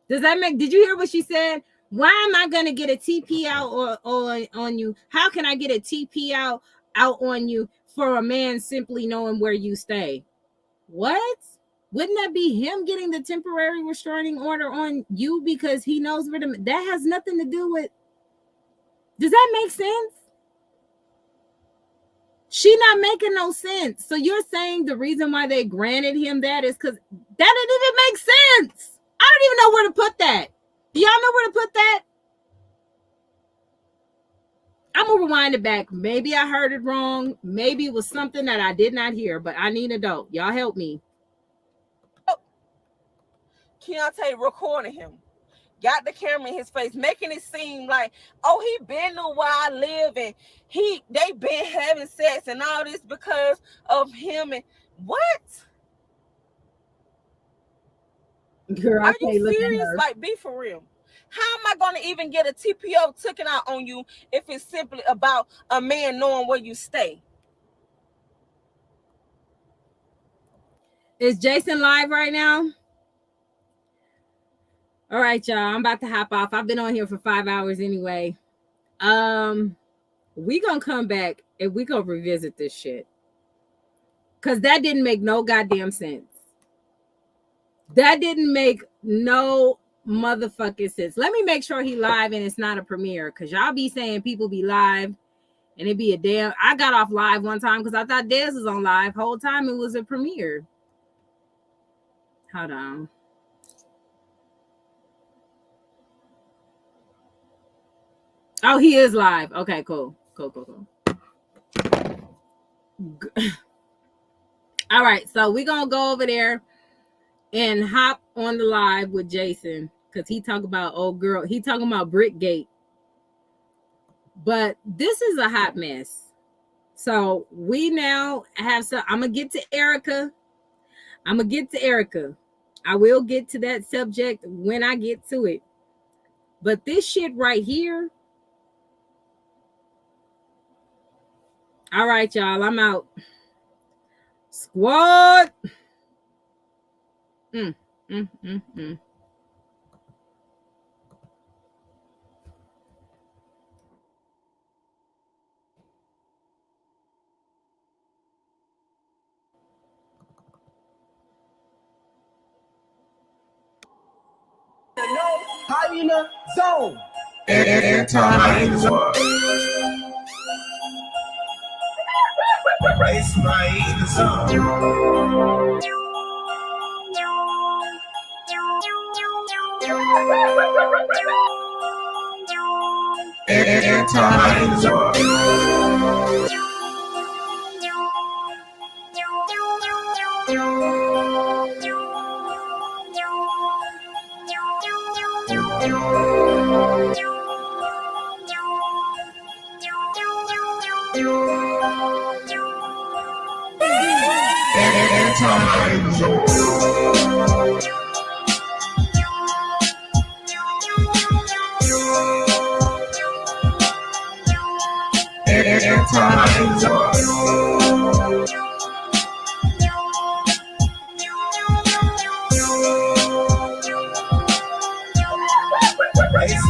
Did you hear what she said? Why am I going to get a TP out or on you? How can I get a TP out on you for a man simply knowing where you stay? What? Wouldn't that be him getting the temporary restraining order on you because he knows where that has nothing to do with? Does that make sense? She not making no sense. So you're saying the reason why they granted him that is because that didn't even make sense. I don't even know where to put that. Do y'all know where to put that? I'm gonna rewind it back. Maybe I heard it wrong. Maybe it was something that I did not hear, but I need a dope. Y'all help me. Keontae recording him. Got the camera in his face, making it seem like, oh, he been to where I live and they been having sex and all this because of him. And what? Girl, Are you serious? Like, be for real. How am I going to even get a TPO taken out on you if it's simply about a man knowing where you stay? Is Jason live right now? All right, y'all. I'm about to hop off. I've been on here for 5 hours anyway. We gonna come back and we gonna revisit this shit. Cause that didn't make no goddamn sense. That didn't make no motherfucking sense. Let me make sure he live and it's not a premiere. Cause y'all be saying people be live and it be a damn. I got off live one time because I thought Dez was on live. Whole time it was a premiere. Hold on. Oh, he is live. Okay, cool. Cool. All right, so we're gonna go over there and hop on the live with Jason because he talking about old girl. He talking about Brickgate. But this is a hot mess. So we now have some. I'm gonna get to Erica. I will get to that subject when I get to it. But this shit right here. All right, y'all. I'm out. Squad. Every time is what? It's my zone. Every time is what? It's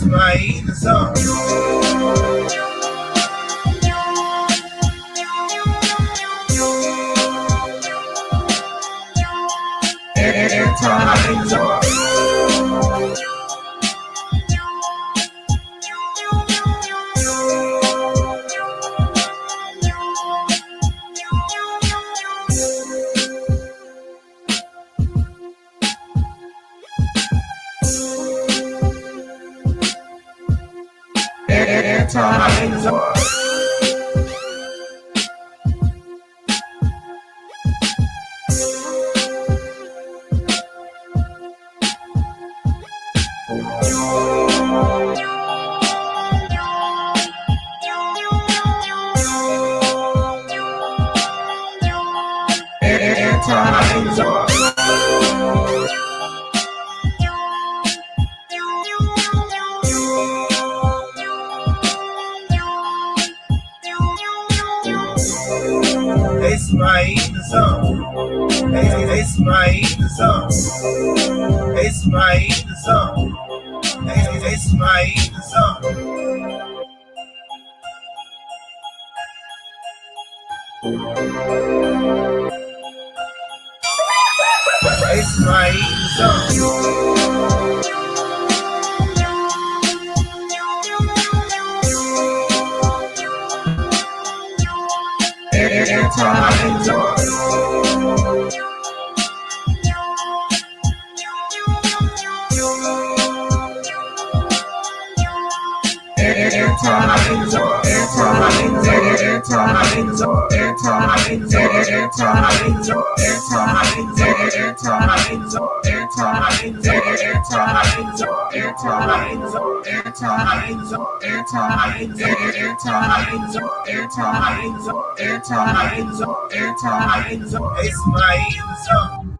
my zone. Every time is what? anti-Azor. Anti-Azor. Ismail Azam. Ismail Azam. Ismail Azam. Ismail Azam. Ismail anti-Azor. Anti-Azor. Anti-Azor. Ismail Azam.